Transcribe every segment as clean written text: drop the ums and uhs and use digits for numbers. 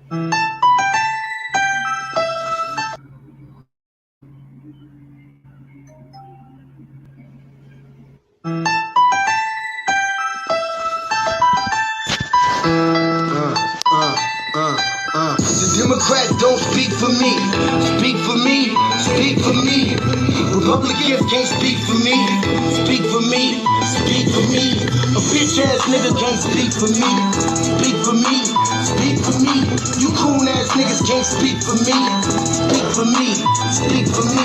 The Democrats don't speak for me. Speak for me. Speak for me. Republicans can't speak for me. Speak for me. Speak for me. A bitch ass nigga can't speak for me. Speak for me. Speak for me. You coon ass niggas can't speak for me. Speak for me. Speak for me.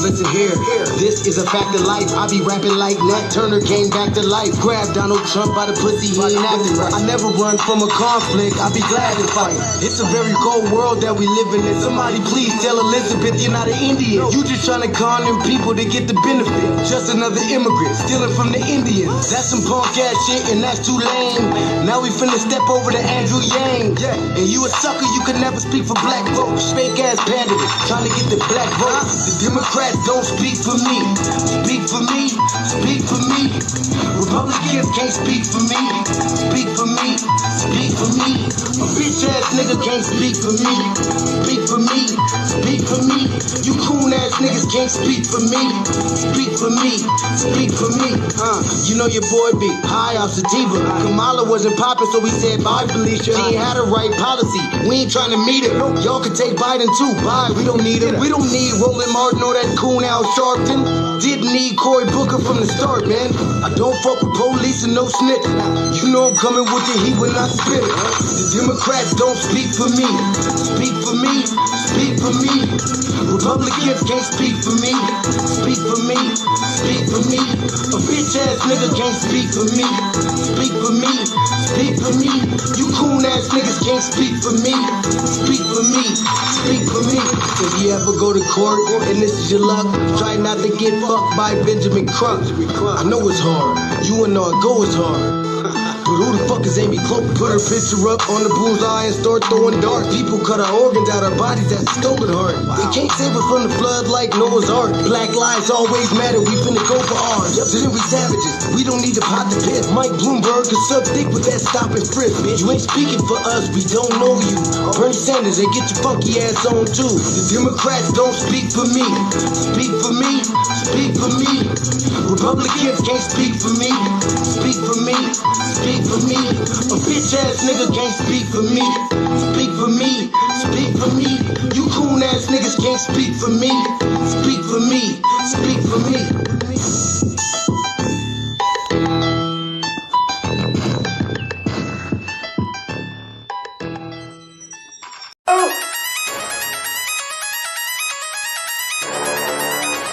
Listen here, this is a fact of life. I be rapping like Nat Turner came back to life. Grab Donald Trump by the pussy, he ain't acting right. I never run from a conflict, I be glad to fight. It's a very cold world that we live in. Somebody please tell Elizabeth you're not an Indian. You just trying to con them people to get the benefit. Just another immigrant, stealing from the Indians. That's some punk ass shit and that's too lame. Now we finna step over to Andrew Yang. And you a sucker, you could never speak for black folks. Fake ass pandemic, trying to get the black vote. The Democrats don't speak for me. Speak for me. Speak for me. Republicans can't speak for me. Speak for me. Speak for me. A bitch ass nigga can't speak for me. Speak for me. Speak for me. You coon ass niggas can't speak for me. Speak for me. Speak for me. You know your boy be high off sativa. Kamala wasn't popping, so we said bye, Felicia. She ain't had a right policy. We ain't trying to meet her. Y'all can take Biden too. Bye. We don't need him. We don't need Roland Martin or that coon Al Sharpton. Didn't need Cory Booker from the start, man. I don't fuck with police and no snitch. You know I'm coming with the heat when I spit it. The Democrats don't speak for me. Speak for me. Speak for me. Republicans can't speak for me. Speak for me. Speak for me. A bitch ass nigga can't speak for me. Speak for me. Speak for me. You coon ass niggas can't speak for me. Speak for me. Speak for me. If you ever go to court and this is your luck, try not to get fucked by Benjamin Crump. I know it's hard. You and go is hard. But who the fuck is Amy Cloak? Put her picture up on the bullseye and start throwing darts. People cut our organs out our bodies, that's a stolen heart. They can't save us from the flood like Noah's Ark. Black lives always matter, we finna go for ours. So then we savages, we don't need to pot the piss. Mike Bloomberg can suck dick with that stop and frisk. You ain't speaking for us, we don't know you. Bernie Sanders, they get your funky ass on too. The Democrats don't speak for me. Speak for me. Speak for me. Republicans can't speak for me. Speak for me. Speak for me. A bitch ass nigga can't speak for me. Speak for me. Speak for me. You coon ass niggas can't speak for me. Speak for me. Speak for me.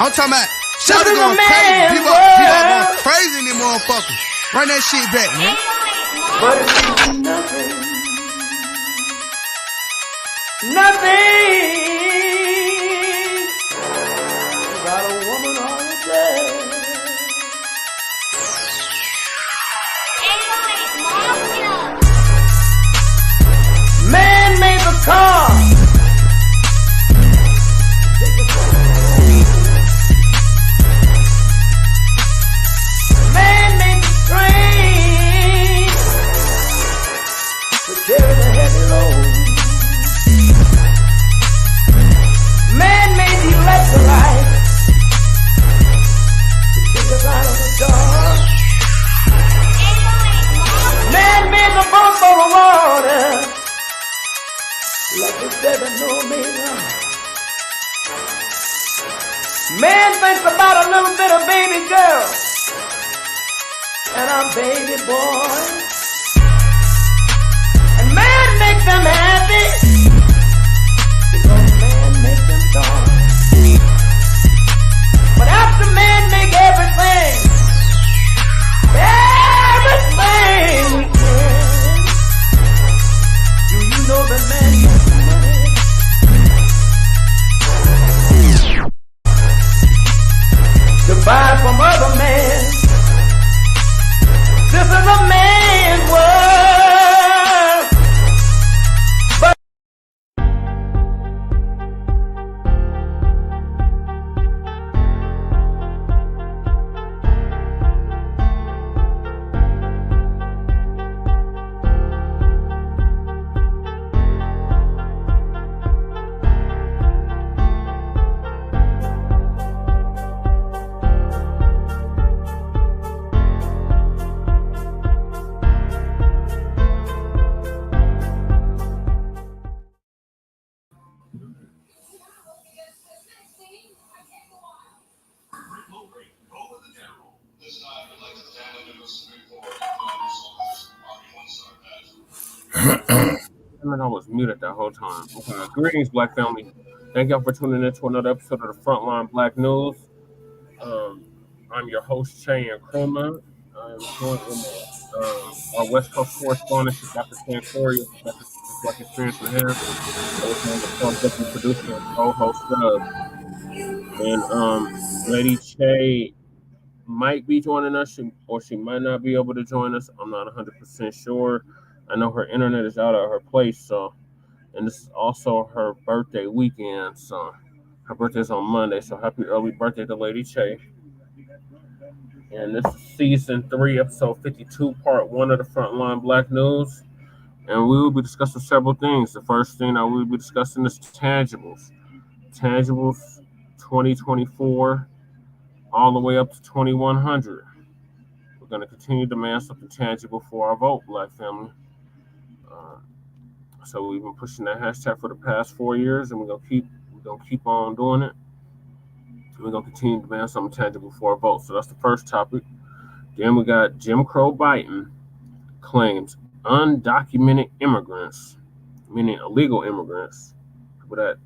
I'm talking about Shawty going crazy. People going crazy in them motherfuckers. Run that shit back, man. But it means nothing. Nothing. Got a woman on the bed. Man made the car. Carry the heavy load. Man made the electrolyte to kick us out of the dark. Man made the boat for the water like the 7 omega. Man thinks about a little bit of baby girl and a baby boy. Make them happy because man make them dark. But after man make everything we can, do you know that man makes money? To buy from other men. This is a man's I was muted that whole time. Okay. Greetings, Black family. Thank y'all for tuning in to another episode of the Frontline Black News. Um, I'm your host, Che and Kruma. I'm joined with our West Coast correspondent, Dr. Santoria, Dr. Black Experience with him. Also, the co-deputy producer and co-host of. And Lady Che might be joining us, or she might not be able to join us. I'm not 100% sure. I know her internet is out at her place, so. And this is also her birthday weekend, so her birthday's on Monday. So happy early birthday to Lady Che. And this is season 3, episode 52, part 1 of the Frontline Black News. And we will be discussing several things. The first thing that we will be discussing is tangibles. Tangibles 2024 all the way up to 2100. We're going to continue to demand something tangible for our vote, Black family. So we've been pushing that hashtag for the past 4 years, and we're gonna keep on doing it. We're gonna continue to demand something tangible for our vote. So that's the first topic. Then we got Jim Crow Biden claims undocumented immigrants, meaning illegal immigrants, people that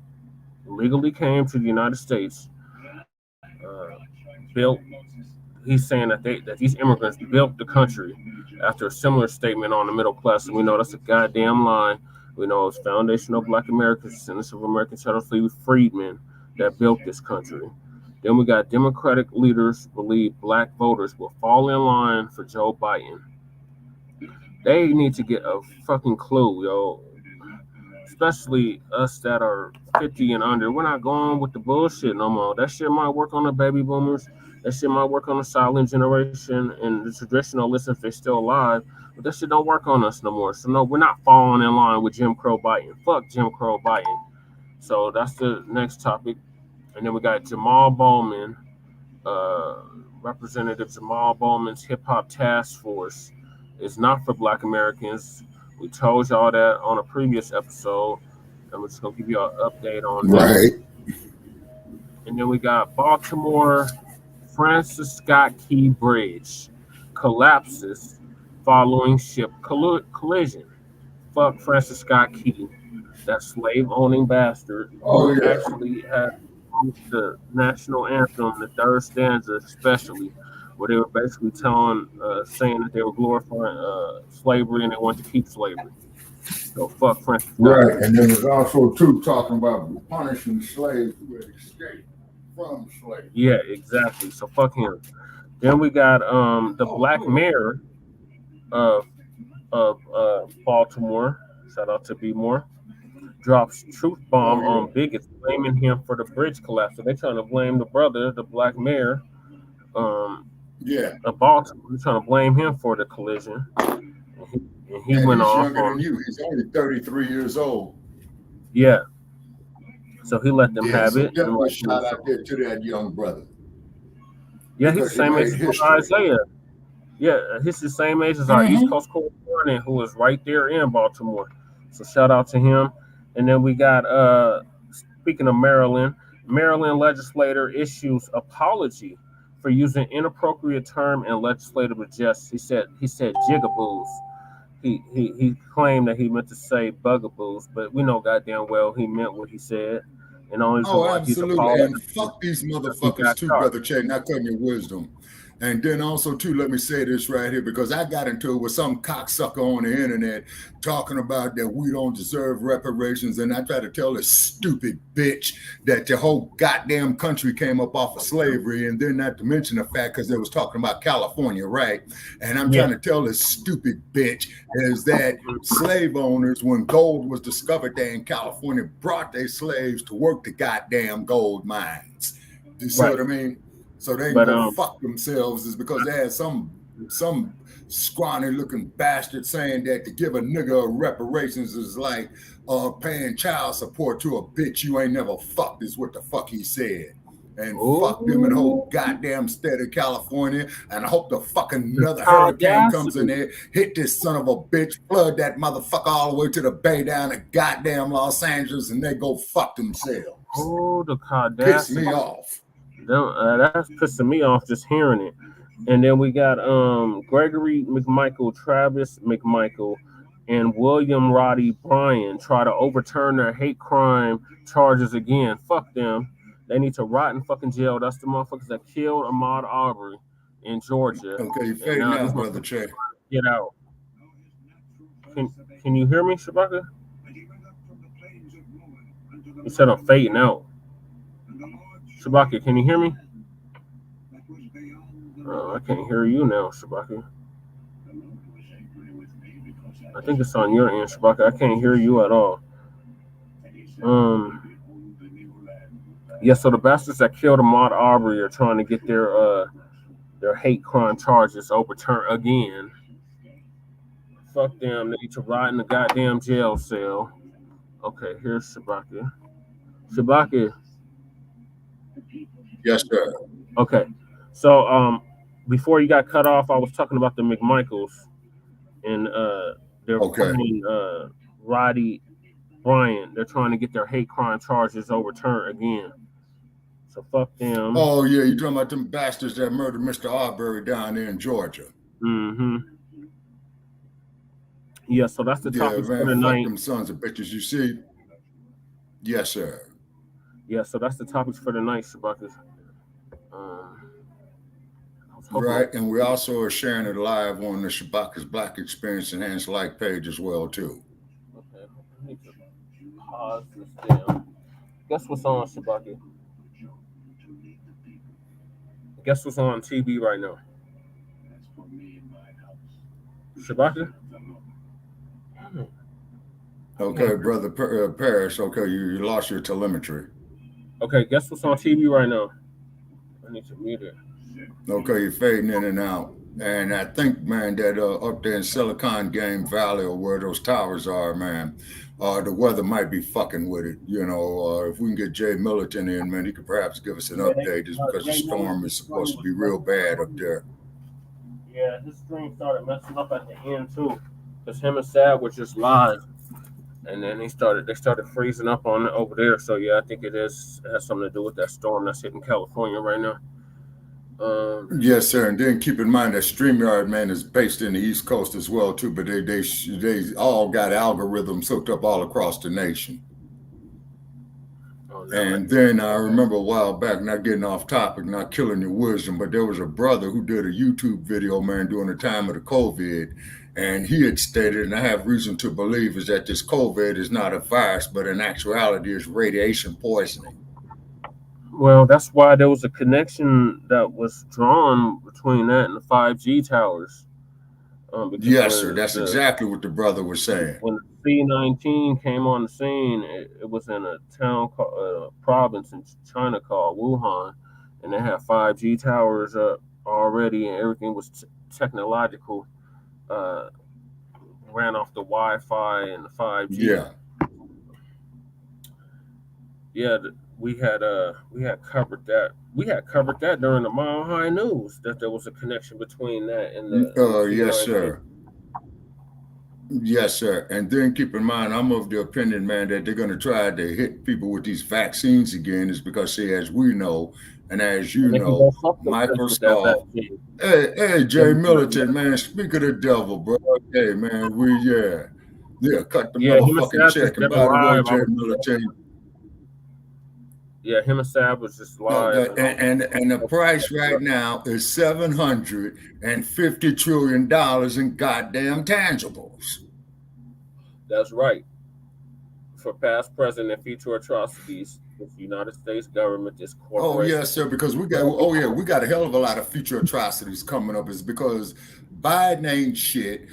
legally came to the United States, built. He's saying that these immigrants built the country after a similar statement on the middle class, and we know that's a goddamn lie. We know it's foundational Black Americans, descendants of American chattel freedmen that built this country. Then we got Democratic leaders believe Black voters will fall in line for Joe Biden. They need to get a fucking clue, yo. Especially us that are 50 and under. We're not going with the bullshit no more. That shit might work on the baby boomers. That shit might work on the silent generation and the traditionalists if they're still alive. But that shit don't work on us no more. So no, we're not falling in line with Jim Crow Biden. Fuck Jim Crow Biden. So that's the next topic. And then we got Jamal Bowman, Representative Jamal Bowman's Hip Hop Task Force is not for Black Americans. We told y'all that on a previous episode, and we're just gonna give you an update on that. Right. And then we got Baltimore Francis Scott Key Bridge collapses following ship collision. Fuck Francis Scott Key, that slave-owning bastard who actually had the national anthem, the third stanza especially, where they were basically saying that they were glorifying slavery and they wanted to keep slavery. So fuck Francis Scott. Right, and then there's also too talking about punishing slaves who had escaped from slavery. Yeah, exactly. So fuck him. Then we got the Black Mayor of Baltimore. Shout out to B More. Drops truth bomb on Bigots, blaming him for the bridge collapse. So they're trying to blame the brother, the Black Mayor, of Baltimore. They're trying to blame him for the collision. And he went off. Younger than you. He's only 33 years old. Yeah. So he let them have it. Definitely shout out there to that young brother. Yeah, he's the same age as Isaiah. Yeah, he's the same age as our East Coast correspondent who is right there in Baltimore. So shout out to him. And then we got, speaking of Maryland legislator issues apology for using inappropriate term in legislative address. He said jigaboos. He claimed that he meant to say bugaboos, but we know goddamn well he meant what he said. And only absolutely. And fuck these motherfuckers too, Brother Che, not cutting your wisdom. And then also, too, let me say this right here, because I got into it with some cocksucker on the internet talking about that we don't deserve reparations. And I try to tell this stupid bitch that the whole goddamn country came up off of slavery. And then not to mention the fact, because they was talking about California, right? And I'm trying to tell this stupid bitch is that slave owners, when gold was discovered there in California, brought their slaves to work the goddamn gold mines. You see what I mean? So they go fuck themselves is because they had some scrawny looking bastard saying that to give a nigga reparations is like paying child support to a bitch you ain't never fucked is what the fuck he said. And fuck them in the whole goddamn state of California. And I hope the fucking another hurricane comes in there, hit this son of a bitch, flood that motherfucker all the way to the bay down in goddamn Los Angeles, and they go fuck themselves. Oh, the Kardashians. Piss me off. That's pissing me off just hearing it. And then we got Gregory McMichael, Travis McMichael, and William Roddie Bryan try to overturn their hate crime charges again. Fuck them. They need to rot in fucking jail. That's the motherfuckers that killed Ahmaud Arbery in Georgia. Okay, you fade now now, this brother Che. get out. Can you hear me, Shabaka? You said I'm fading out. Shabaka, can you hear me? I can't hear you now, Shabaka. I think it's on your end, Shabaka. I can't hear you at all. Yeah, so the bastards that killed Ahmaud Arbery are trying to get their hate crime charges overturned again. Fuck them. They need to rot in the goddamn jail cell. Okay, here's Shabaka. Shabaka. Yes, sir. Okay. So before you got cut off, I was talking about the McMichaels and they're playing Roddie Bryan. They're trying to get their hate crime charges overturned again. So fuck them. Oh yeah, you talking about them bastards that murdered Mr. Arbery down there in Georgia? Mm-hmm. Yeah, so that's the topic for the night. Fuck them sons of bitches, you see? Yes, sir. Yeah, so that's the topics for the night, Shabaka. Right, and we also are sharing it live on the Shabaka's Black Experience Enhanced Like page as well, too. Okay, I need to pause this down. Guess what's on, Shabaka? Guess what's on TV right now? Shabaka? Okay, brother Paris. Okay, you lost your telemetry. Okay, guess what's on TV right now? I need to mute it. Okay, you're fading in and out. And I think, man, that up there in Silicon Game Valley or where those towers are, man, the weather might be fucking with it. You know, if we can get Jay Militant in, man, he could perhaps give us an update just because the storm is supposed to be real bad up there. Yeah, his stream started messing up at the end, too. Because him and Sad were just live. And then they started freezing up on over there. So, yeah, I think it has something to do with that storm that's hitting California right now. Yes, sir. And then keep in mind that StreamYard, man, is based in the East Coast as well, too. But they all got algorithms hooked up all across the nation. Oh, no, and then I remember a while back, not getting off topic, not killing your wisdom, but there was a brother who did a YouTube video, man, during the time of the COVID. And he had stated, and I have reason to believe, is that this COVID is not a virus, but in actuality is radiation poisoning. Well, that's why there was a connection that was drawn between that and the 5G towers. Yes, sir. That's exactly what the brother was saying. When the C-19 came on the scene, it was in a town, province in China called Wuhan, and they had 5G towers up already, and everything was technological. Ran off the Wi-Fi and the 5G. Yeah. Yeah, we had covered that. We had covered that during the Mile High News, that there was a connection between that and the. Yes, sir. Yes, sir. And then keep in mind, I'm of the opinion, man, that they're going to try to hit people with these vaccines again, is because, see, as we know, and as you know, Microsoft. Hey, Jay Militant, man, speak of the devil, bro. Hey, man, cut the motherfucking check. And by the way, Jay Militant. Yeah, him and Sab was just live. And the price right now is $750 trillion in goddamn tangibles. That's right. For past, present, and future atrocities, the United States government, this corporation. Oh yes, sir. Because we got a hell of a lot of future atrocities coming up. Is because Biden ain't shit.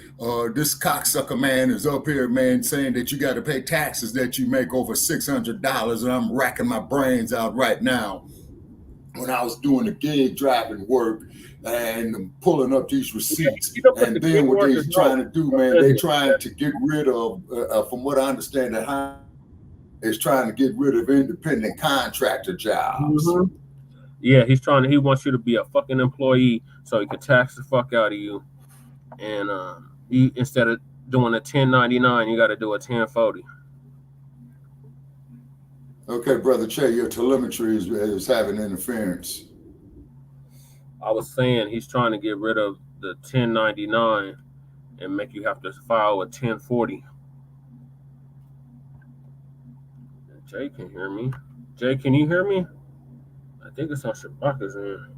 This cocksucker man is up here, man, saying that you got to pay taxes that you make over $600, and I'm racking my brains out right now. When I was doing the gig driving work and pulling up these receipts, and then what they're trying to do, man, they trying to get rid of, from what I understand, is trying to get rid of independent contractor jobs. Mm-hmm. Yeah, he wants you to be a fucking employee so he can tax the fuck out of you. And instead of doing a 1099, you got to do a 1040. Okay, Brother Che, your telemetry is having interference. I was saying he's trying to get rid of the 1099 and make you have to file a 1040. Jay can hear me. Jay, can you hear me? I think it's on Shabaka's end.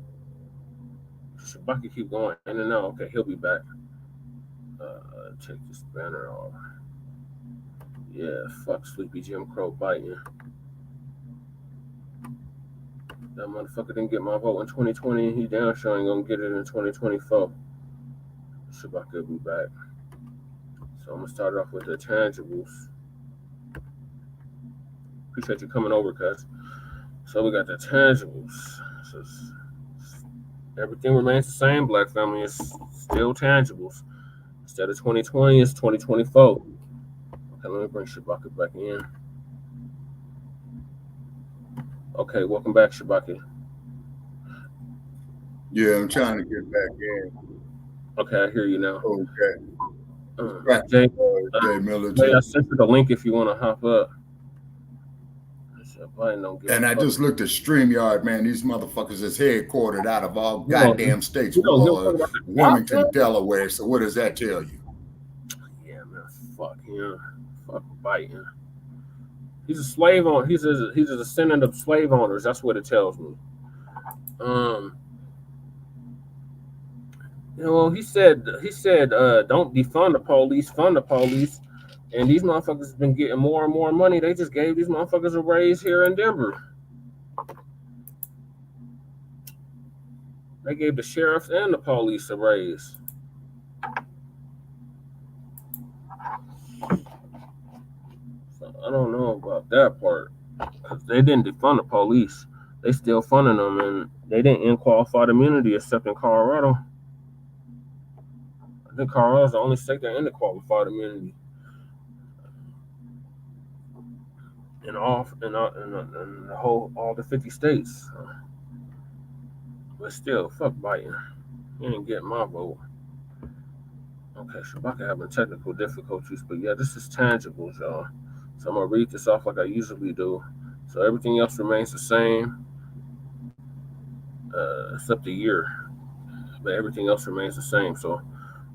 Shabaka keep going in and out. Okay, he'll be back. Take this banner off. Yeah, fuck Sleepy Jim Crow biting. That motherfucker didn't get my vote in 2020, and he damn sure ain't gonna get it in 2024. Shabaka will be back. So I'm gonna start off with the tangibles. Appreciate you coming over, cuz. So we got the tangibles. So everything remains the same, Black family. It's still tangibles. Instead of 2020, it's 2024. Okay, let me bring Shabaka back in. Okay, welcome back, Shabaka. Yeah, I'm trying to get back in. Okay, I hear you now. Okay. Jay Miller. Jay, I sent you the link if you want to hop up. And I just looked at StreamYard, man. These motherfuckers is headquartered out of all goddamn states. Wilmington, Delaware. So what does that tell you? Yeah, man. Fuck him. Fuck biting. He's a slave owner. He's a descendant of slave owners. That's what it tells me. You know, he said, don't defund the police, fund the police. And these motherfuckers have been getting more and more money. They just gave these motherfuckers a raise here in Denver. They gave the sheriff and the police a raise. So I don't know about that part. Because they didn't defund the police. They still funding them, and they didn't end qualified immunity except in Colorado. I think Colorado's the only state that ended qualified immunity. In all the 50 states. But still, fuck Biden. He ain't getting my vote. Okay, Shabaka having technical difficulties, but yeah, this is tangibles, y'all. So I'm gonna read this off like I usually do. So everything else remains the same, except the year. But everything else remains the same. So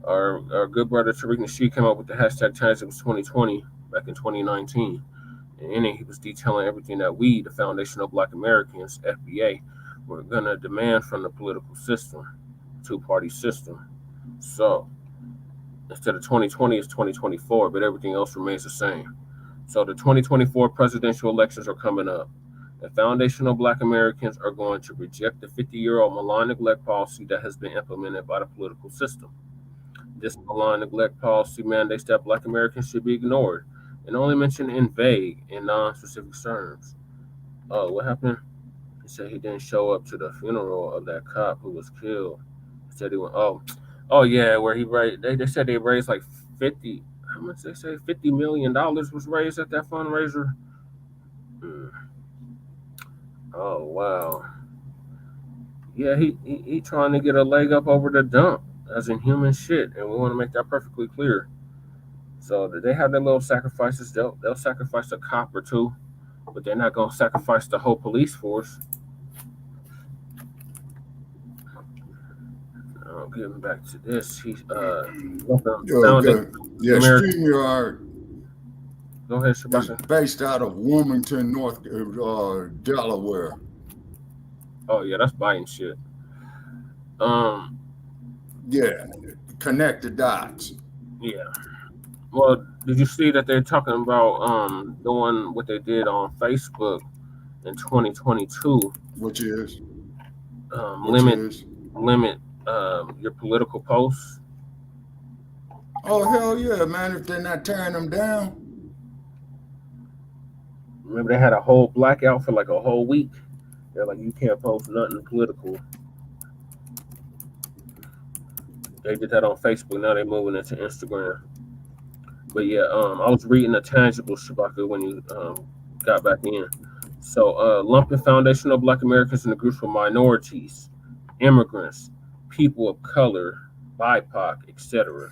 our good brother Tariq Nasheed came up with the hashtag tangibles 2020 back in 2019. And in it, he was detailing everything that we, the Foundation of Black Americans, FBA, were going to demand from the political system, two-party system. So instead of 2020, it's 2024, but everything else remains the same. So the 2024 presidential elections are coming up. The Foundation of Black Americans are going to reject the 50-year-old malign neglect policy that has been implemented by the political system. This malign neglect policy mandates that Black Americans should be ignored and only mentioned in vague and non-specific terms. Oh, what happened? He said he didn't show up to the funeral of that cop who was killed. He said he went, oh yeah, where he raised, they said they raised like 50, how much they say? $50 million was raised at that fundraiser. Oh, wow. Yeah, he trying to get a leg up over the dump, as in human shit, and we want to make that perfectly clear. So they have their little sacrifices. They'll sacrifice a cop or two, but they're not gonna sacrifice the whole police force. Getting back to this, he's StreamYard. Go ahead, Shabaka. Based out of Wilmington, North Delaware. Oh yeah, that's Biden shit. Yeah, connect the dots. Yeah. Well, did you see that they're talking about doing what they did on Facebook in 2022? Which is limit your political posts. Oh hell yeah, man! If they're not tearing them down. Remember they had a whole blackout for like a whole week. They're like, you can't post nothing political. They did that on Facebook. Now they're moving into Instagram. But yeah, I was reading the tangible, Shabaka, when you got back in. So lumping Foundation of Black Americans in the groups for minorities, immigrants, people of color, BIPOC, etc.,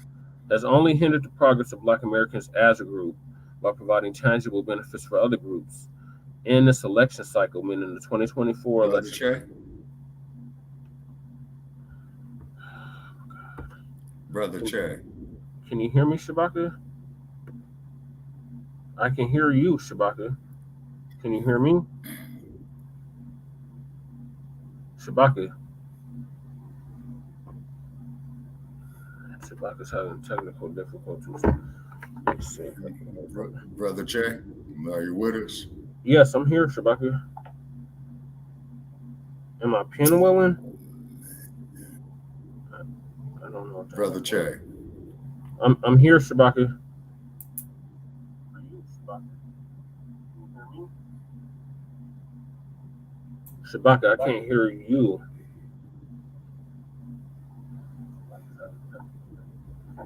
has only hindered the progress of Black Americans as a group by providing tangible benefits for other groups in this election cycle, meaning the 2024 election. Brother Che. Can you hear me, Shabaka? I can hear you, Shabaka. Can you hear me? Shabaka. Shabaka's having technical difficulties. Let's see. Brother Che, are you with us? Yes, I'm here, Shabaka. Am I pinwheeling? I don't know. Brother Che. I'm here, Shabaka. Shabaka, I can't hear you.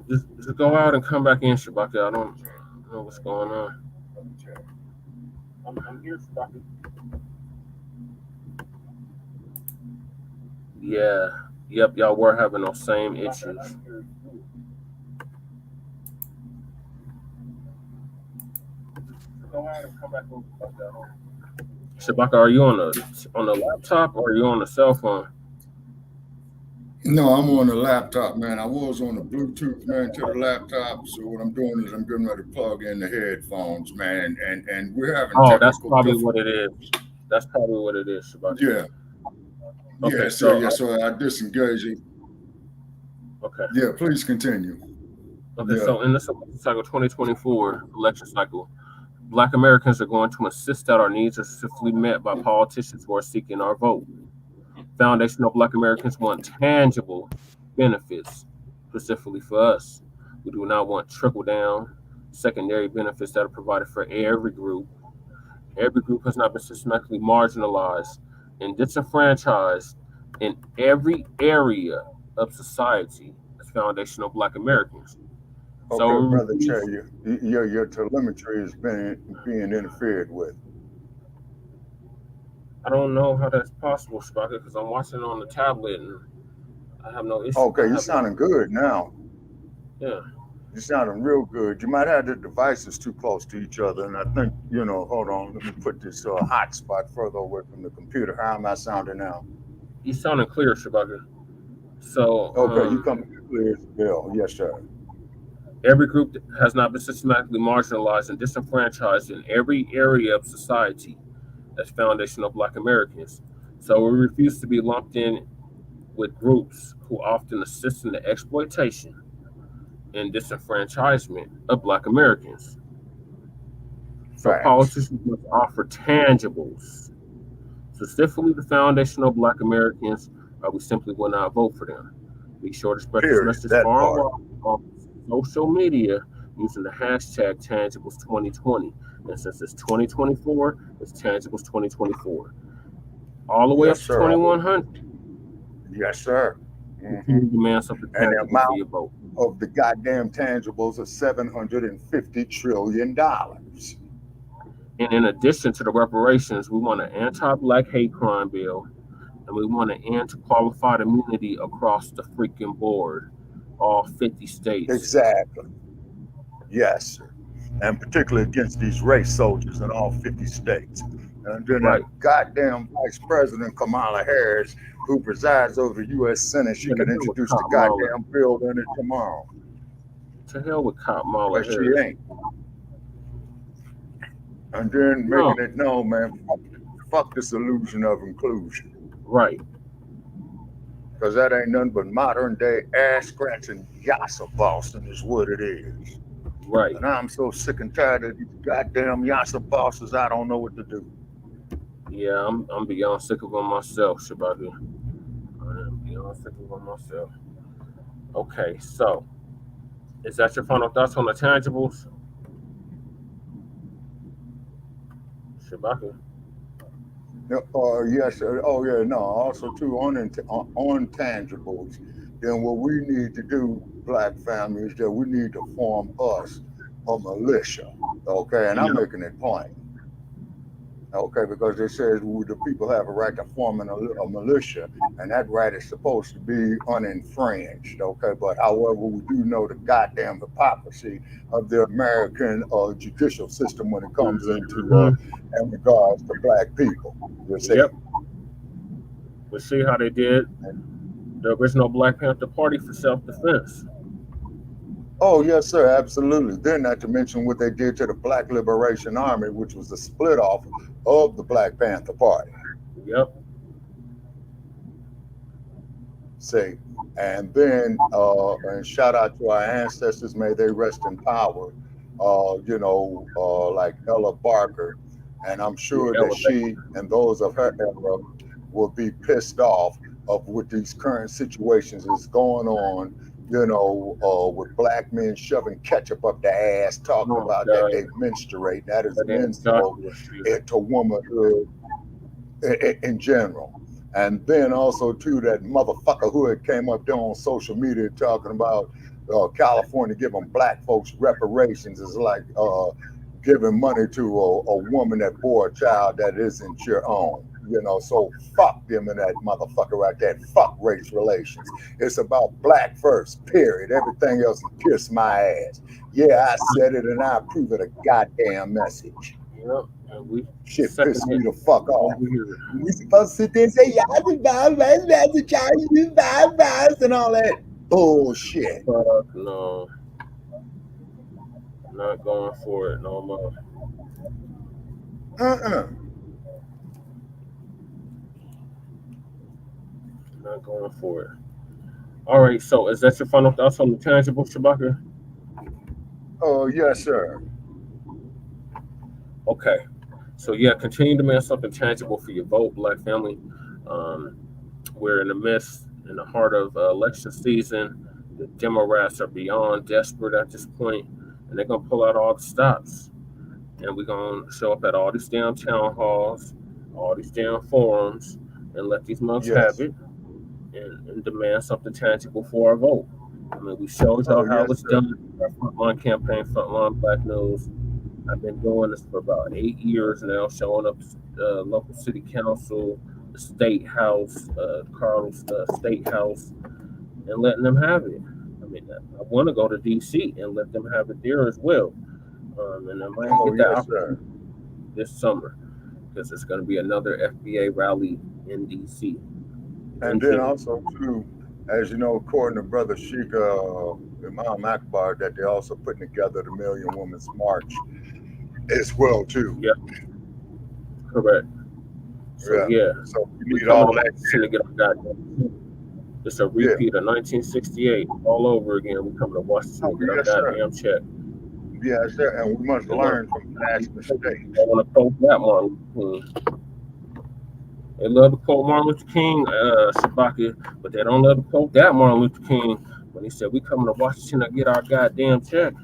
Just go out and come back in, Shabaka. I don't know what's going on. I'm here, Shabaka. Yeah. Yep, y'all were having those same issues. Go ahead and come back over. Shabaka, are you on the laptop or are you on the cell phone? No, I'm on the laptop, man. I was on the Bluetooth, man, to the laptop. So what I'm doing is I'm getting ready to plug in the headphones, man, and we're having. Oh, that's probably what it is. That's probably what it is, Shabaka. Yeah. Okay, so I disengage it. Okay. Yeah, please continue. Okay, so in this election cycle, 2024 election cycle, Black Americans are going to insist that our needs are swiftly met by politicians who are seeking our vote. Foundational Black Americans want tangible benefits, specifically for us. We do not want trickle-down, secondary benefits that are provided for every group. Every group has not been systematically marginalized and disenfranchised in every area of society as foundational Black Americans. Okay, so, Brother Che, your telemetry is being interfered with. I don't know how that's possible, Shabaka, because I'm watching on the tablet and I have no issue. Okay, you're sounding good now. Yeah. You're sounding real good. You might have the devices too close to each other, and I think, hold on, let me put this hotspot further away from the computer. How am I sounding now? You sounding clear, Shabaka. So okay, you coming clear as bell. Yes, sir. Every group has not been systematically marginalized and disenfranchised in every area of society as foundational Black Americans. So we refuse to be lumped in with groups who often assist in the exploitation and disenfranchisement of Black Americans. So politicians must offer tangibles, specifically the foundational Black Americans, or we simply will not vote for them. Be sure to spread this message far and wide on social media using the hashtag tangibles2020. And since it's 2024, it's tangibles 2024. All the way up to 2100. Yes, sir. Demand something and the amount for your vote. Of the goddamn tangibles are $750 trillion. And in addition to the reparations, we want an anti-Black hate crime bill, and we want an end to qualified immunity across the freaking board, all 50 states. Exactly. Yes, sir. And particularly against these race soldiers in all 50 states. And then that goddamn Vice President Kamala Harris, who presides over the U.S. Senate, she can introduce the goddamn bill in it tomorrow. To hell with Kamala Harris. She ain't. And then making it known, man, fuck this illusion of inclusion. Right. Because that ain't nothing but modern day ass scratching yassa Boston is what it is. Right. And I'm so sick and tired of these goddamn yassa bosses, I don't know what to do. Yeah, I'm beyond sick of them myself, Shabaka. I am beyond sick of them myself. Okay, so is that your final thoughts on the tangibles? Shabaka. Yes, sir. Oh, yeah, no. Also, too, on tangibles, then what we need to do, Black family, is that we need to form us a militia, okay? And I'm making it plain, okay? Because it says the people have a right to form a militia, and that right is supposed to be uninfringed, okay? But however, we do know the goddamn hypocrisy of the American judicial system when it comes into in regards to Black people. Yep. We'll see how they did the original Black Panther Party for self-defense. Oh, yes, sir, absolutely. Then not to mention what they did to the Black Liberation Army, which was a split off of the Black Panther Party. Yep. See, and then and shout out to our ancestors, may they rest in power. Like Ella Barker, and I'm sure that she and those of her era will be pissed off of what these current situations is going on. With black men shoving ketchup up their ass, talking about that they menstruate. That is an insult to womanhood in general. And then also too, that motherfucker who had came up there on social media talking about California giving black folks reparations is like giving money to a woman that bore a child that isn't your own. So fuck them and that motherfucker right there. Fuck race relations. It's about black first, period. Everything else can kiss my ass. Yeah, I said it and I approve of the goddamn message. Yep. Shit pissed me the fuck off. We supposed to sit there and say, yeah, that's a Chinese vibes and all that bullshit. No. I'm not going for it no more. Not going for it. All right, so is that your final thoughts on the tangible, Shabaka? Oh, yes, sir. Okay. So, yeah, continue to demand something tangible for your vote, Black family. We're in the heart of election season. The Democrats are beyond desperate at this point, and they're going to pull out all the stops. And we're going to show up at all these damn town halls, all these damn forums, and let these monks have it and demand something tangible for our vote. I mean, we showed y'all how it's done. Our frontline campaign, Frontline Black News. I've been doing this for about 8 years now, showing up to local city council, the state house, Carl's state house, and letting them have it. I mean, I want to go to D.C. and let them have it there as well. And I might get that opportunity this summer because it's going to be another FBA rally in D.C. And then also, too, as you know, according to Brother Sheikh Imam Akbar, that they're also putting together the Million Women's March as well, too. Yeah. Correct. So, So we need all that to get our goddamn. It's a repeat of 1968 all over again. We come to Washington to get our goddamn check. Yes, sir. And we must learn from past mistakes. I want to quote that Martin Luther King. They love to quote Martin Luther King, Shabaka, but they don't love to quote that Martin Luther King when he said, we coming to Washington to get our goddamn check.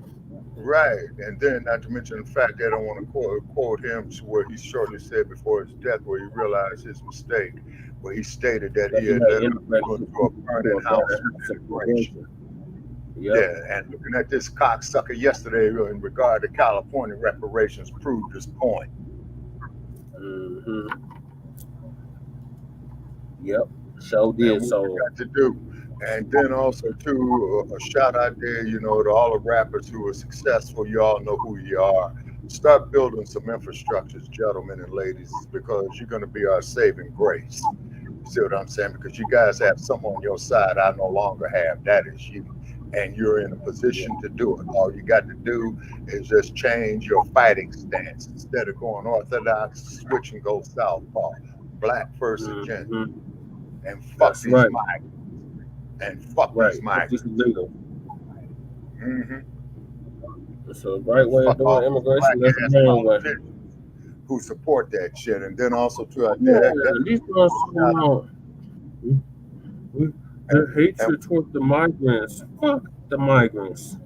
Right. And then not to mention the fact they don't want to quote him to where he shortly said before his death, where he realized his mistake, where he stated that he had let him go into a permanent house separation. Yep. Yeah, and looking at this cocksucker yesterday in regard to California reparations proved his point. Mm-hmm. Yep, so did. So got to do. And then also too, a shout out there, to all the rappers who are successful. You all know who you are. Start building some infrastructures, gentlemen and ladies, because you're going to be our saving grace. You see what I'm saying? Because you guys have something on your side I no longer have. That is you. And you're in a position to do it. All you got to do is just change your fighting stance. Instead of going orthodox, switch and go southpaw. Black first agenda. And fuck these migrants. And fuck these migrants. It's a right way of doing immigration. That's the wrong way. Who support that shit. And then also too, these girls the hatred toward the migrants. Fuck the migrants.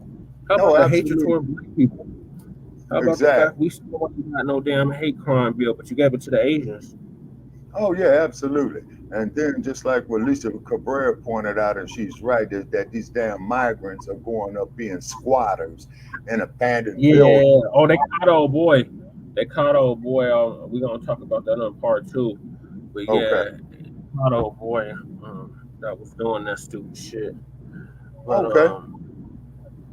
How about the hatred toward black people? How about the fact we still got no damn hate crime bill, but you gave it to the Asians? Oh, yeah, absolutely. And then just like what Lisa Cabrera pointed out, and she's right, is that these damn migrants are going up being squatters in abandoned buildings. Oh, they caught old boy. We're going to talk about that on part 2. But caught old boy. That was doing that stupid shit. But,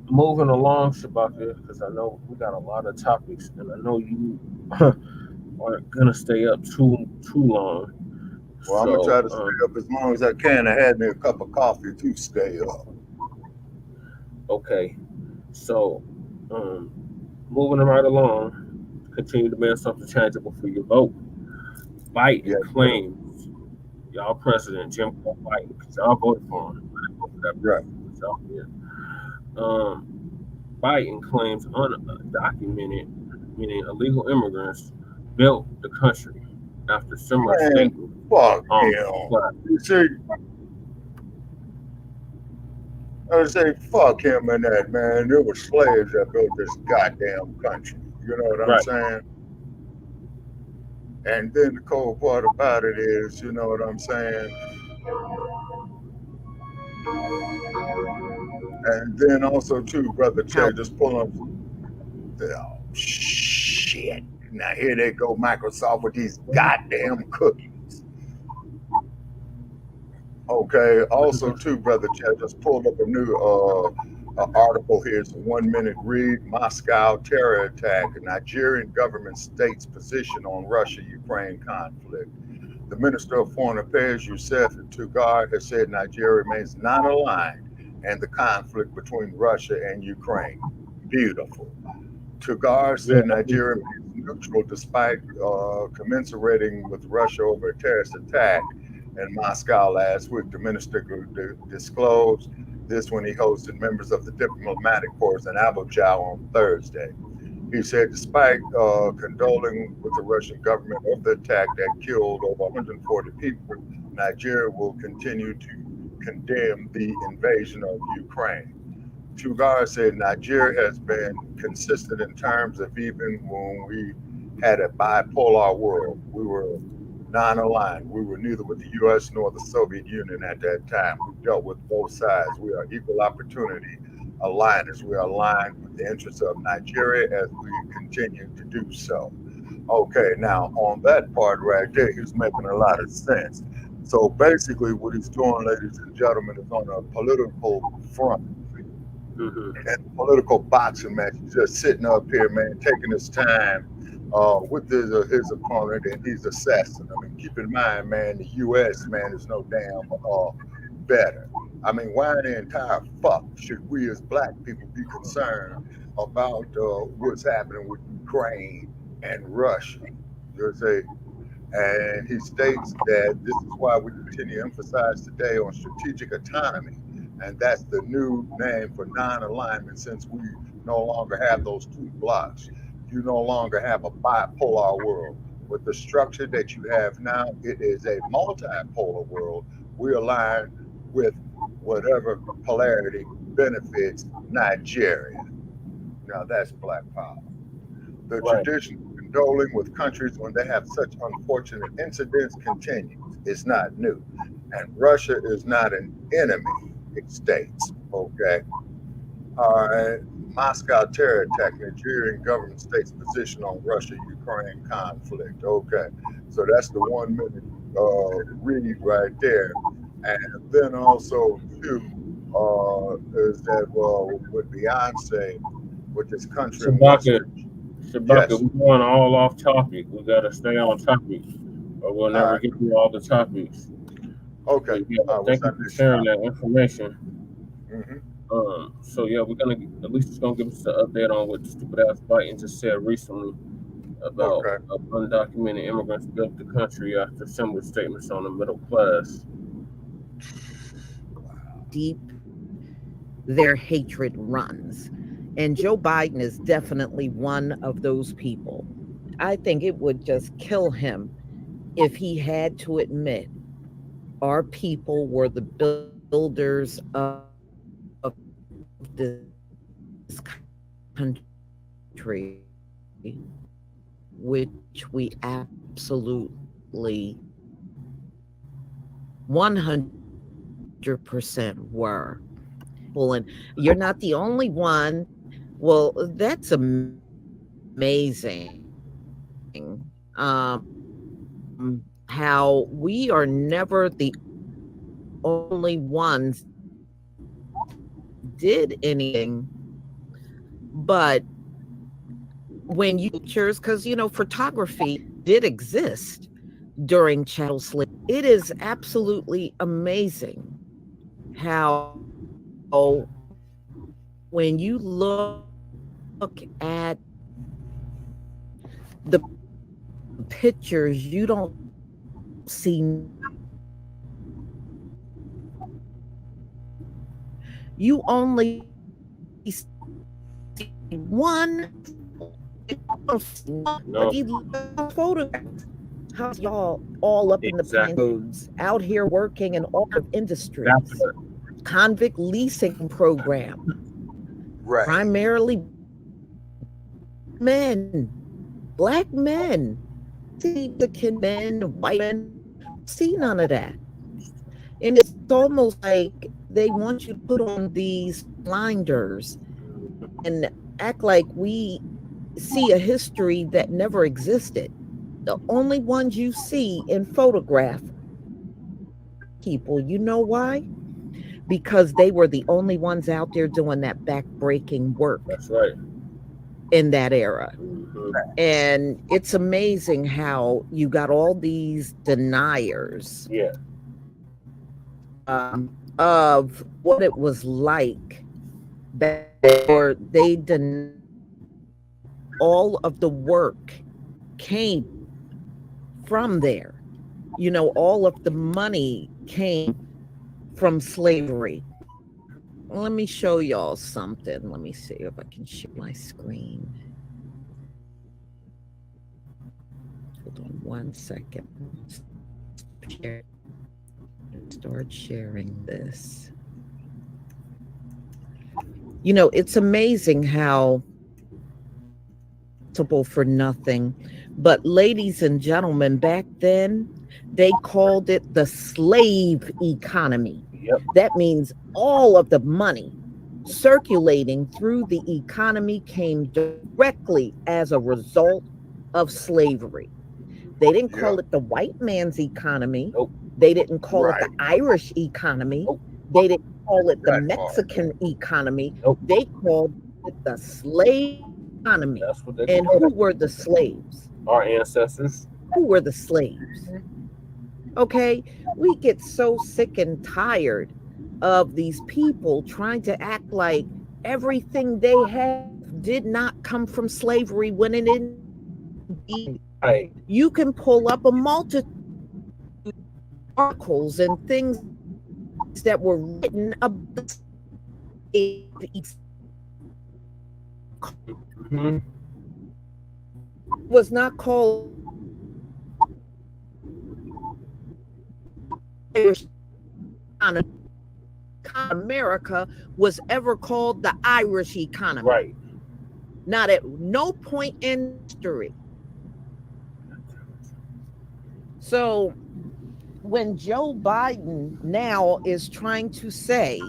moving along, Shabaka, because I know we got a lot of topics, and I know you aren't gonna stay up too long. Well, I'm gonna try to stay up as long as I can. I had me a cup of coffee to stay up. Okay. So, moving right along, continue to demand something tangible for your vote. Biden claims y'all president Jim Crow Biden because y'all voted for him. I didn't vote for that Right. president, y'all did. Biden claims undocumented, meaning illegal immigrants, built the country after similar Man, statements. fuck him. You see, I say fuck him and that, man. It was slaves that built this goddamn country. You know what I'm saying? And then the cold part about it is, you know what I'm saying? And then also too, brother Che, just pull up. Oh shit! Now here they go, Microsoft with these goddamn cookies. Okay. Also too, brother Che, just pulled up a new article here. It's a 1 minute read. Moscow terror attack. Nigerian government states position on Russia-Ukraine conflict. The Minister of Foreign Affairs, Youssef Tugar, has said Nigeria remains non-aligned in the conflict between Russia and Ukraine. Beautiful. Tugar said Nigeria remains neutral despite commensurating with Russia over a terrorist attack in Moscow last week. The minister disclosed this when he hosted members of the diplomatic corps in Abuja on Thursday. He said, despite condoling with the Russian government of the attack that killed over 140 people, Nigeria will continue to condemn the invasion of Ukraine. Tugar said Nigeria has been consistent in terms of even when we had a bipolar world. We were non-aligned. We were neither with the U.S. nor the Soviet Union at that time. We dealt with both sides. We are equal opportunity aligners. We are aligned with the interests of Nigeria as we continue to do so. Okay, now on that part right there, he's making a lot of sense. So basically what he's doing, ladies and gentlemen, is on a political front. And political boxing match. He's just sitting up here, man, taking his time with his opponent, and he's assessing. I mean, keep in mind, man, the U.S., man, is no damn better. I mean, why in the entire fuck should we as black people be concerned about what's happening with Ukraine and Russia? You say, and he states that this is why we continue to emphasize today on strategic autonomy. And that's the new name for non-alignment, since we no longer have those two blocks. You no longer have a bipolar world. With the structure that you have now, it is a multipolar world. We align with whatever polarity benefits Nigeria. Now that's Black power. The tradition of condoling with countries when they have such unfortunate incidents continues. It's not new. And Russia is not an enemy. States. Okay. All right. Moscow terror attack. Nigerian government states position on Russia-Ukraine conflict. Okay. So that's the 1 minute read right there. And then also too is that with Beyonce with this country Shabaka, yes. We're going all off topic. We gotta stay on topic, or we'll never get through all the topics. Okay. Thank you for sharing that information. So yeah, we're gonna at least it's gonna give us an update on what the stupid ass Biden just said recently about undocumented immigrants built the country after similar statements on the middle class. Deep their hatred runs, and Joe Biden is definitely one of those people. I think it would just kill him if he had to admit our people were the builders of this country, which we absolutely 100% were. Well, and you're not the only one. Well, that's amazing. How we are never the only ones did anything, but when you pictures, because photography did exist during chattel slavery, it is absolutely amazing how when you look at the pictures, you don't see, you only see one photograph. How's y'all all up in the roads, out here working in all of industries, convict leasing program, Right. primarily men, black men, Mexican men, white men, see none of that. And it's almost like they want you to put on these blinders and act like we see a history that never existed. The only ones you see in photograph people, you know why? Because they were the only ones out there doing that back-breaking work. That's right. In that era. Mm-hmm. And it's amazing how you got all these deniers of what it was like back, or they deny all of the work came from there. You know, all of the money came from slavery. Let me show y'all something. Let me see if I can share my screen. Hold on 1 second. Start sharing this. You know, it's amazing how for nothing. But ladies and gentlemen, back then, they called it the slave economy. Yep. That means all of the money circulating through the economy came directly as a result of slavery. They didn't call it the white man's economy. Nope. They didn't call it the Irish economy. Nope. They didn't call it the Mexican economy. Nope. They called it the slave economy. That's what they and who were the slaves? Our ancestors. Who were the slaves? Okay, we get so sick and tired of these people trying to act like everything they have did not come from slavery when it didn't. Right. You can pull up a multitude of articles and things that were written about was not called America was ever called the Irish economy. Right. Not at no point in history. So when Joe Biden now is trying to say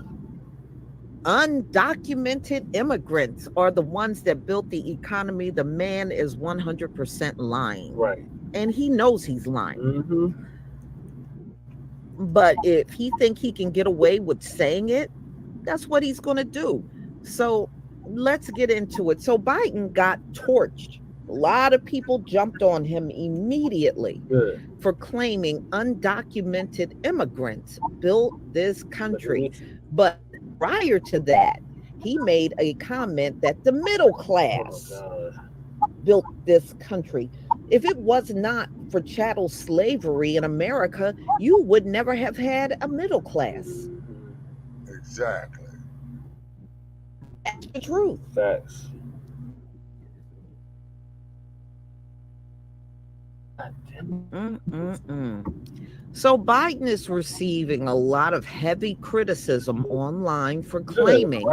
undocumented immigrants are the ones that built the economy, the man is 100% lying. Right. And he knows he's lying. Mm-hmm. But if he think he can get away with saying it, that's what he's going to do. So let's get into it. So Biden got torched. A lot of people jumped on him immediately for claiming undocumented immigrants built this country. But prior to that, he made a comment that the middle class built this country. If it was not for chattel slavery in America, you would never have had a middle class. Exactly. That's the truth. Facts. So Biden is receiving a lot of heavy criticism online for claiming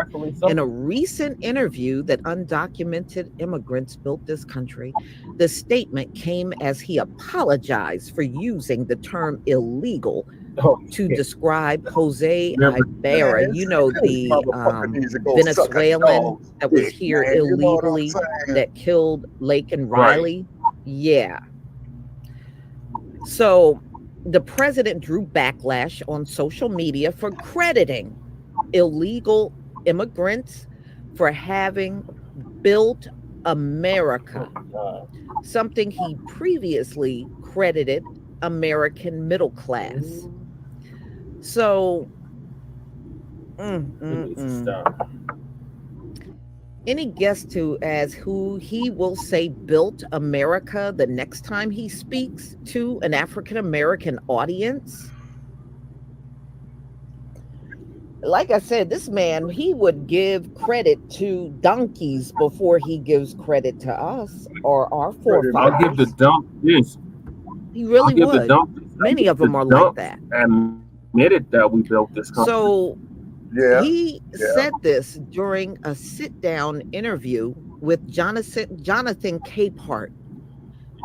in a recent interview that undocumented immigrants built this country. The statement came as he apologized for using the term illegal to describe Jose Ibarra, you know, the Venezuelan that was here illegally that killed Lake and Riley. Yeah. So the president drew backlash on social media for crediting illegal immigrants for having built America, something he previously credited American middle class. So Any guess to as who he will say built America the next time he speaks to an African American audience? Like I said, this man, he would give credit to donkeys before he gives credit to us or our I'll give the forefathers. dump this. He I'll really give the would. dump this. Many of The them are like dump that. admitted that we built this country. So Yeah. he said this during a sit-down interview with Jonathan Capehart,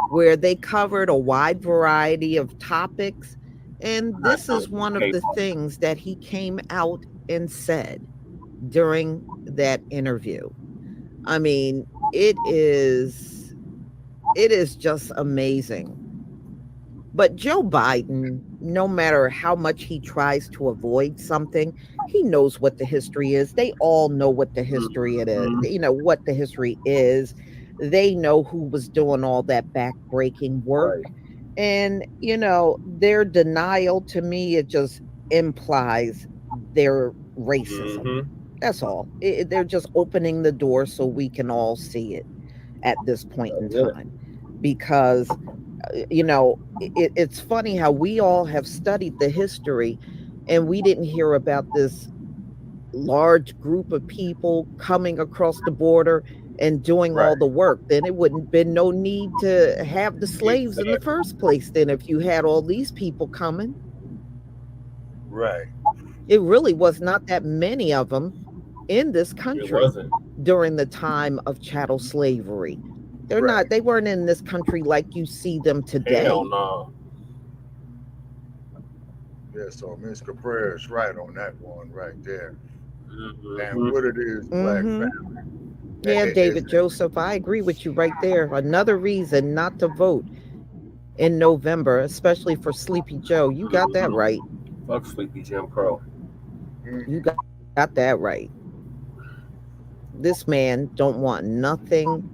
where they covered a wide variety of topics. And this is one of the things that he came out and said during that interview. I mean, it is just amazing. But Joe Biden, no matter how much he tries to avoid something, he knows what the history is. They all know what the history it is. You know what the history is. They know who was doing all that backbreaking work. Right. And, you know, their denial to me, it just implies their racism. That's all. They're just opening the door so we can all see it at this point in time. Because, you know, it's funny how we all have studied the history and we didn't hear about this large group of people coming across the border and doing all the work. Then it wouldn't have been no need to have the slaves in the first place then if you had all these people coming. Right. It really was not that many of them in this country during the time of chattel slavery. They weren't in this country like you see them today. Hell no. Yeah, so Ms. Cabrera is right on that one right there. And what it is, Black family. Yeah, David Joseph, I agree with you right there. Another reason not to vote in November, especially for Sleepy Joe. You got that right. Fuck Sleepy Jim Crow. You got that right. This man don't want nothing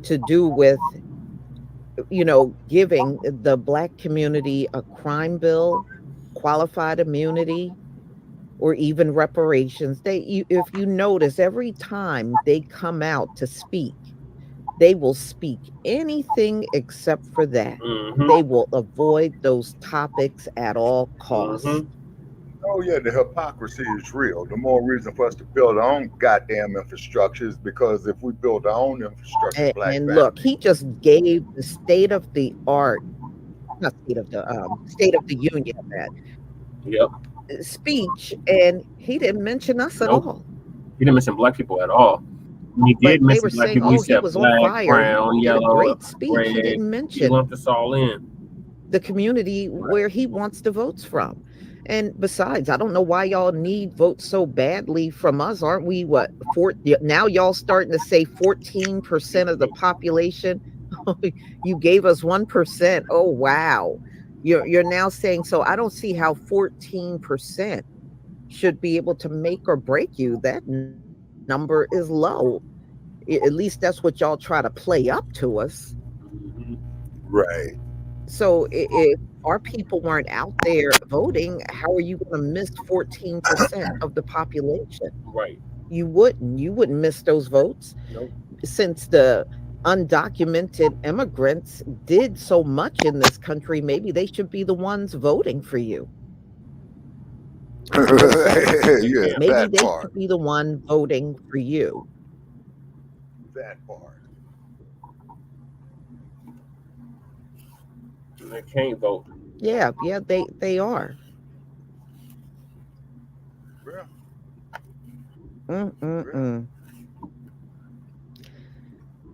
to do with, you know, giving the Black community a crime bill, qualified immunity, or even reparations. If you notice, every time they come out to speak, they will speak anything except for that. They will avoid those topics at all costs. Oh yeah, the hypocrisy is real. The more reason for us to build our own goddamn infrastructure is because if we build our own infrastructure, and look, he just gave the state of the union speech, and he didn't mention us at all. He didn't mention Black people at all. He did But they mention were Black saying, people. oh, He was said on black, fire. brown, He did yellow, a great speech. red. He didn't mention He lumped us all in. the community where he wants the votes from. And besides, I don't know why y'all need votes so badly from us. Aren't we now y'all starting to say 14% of the population? You gave us 1%. Oh wow. You're now saying, so I don't see how 14% should be able to make or break you. That number is low. At least that's what y'all try to play up to us. Right. So if our people weren't out there voting, how are you going to miss 14% of the population? Right. You wouldn't miss those votes. Nope. Since the undocumented immigrants did so much in this country, maybe they should be the ones voting for you. Yeah, maybe they should be the one voting for you. That part. They can't vote. Yeah, they are.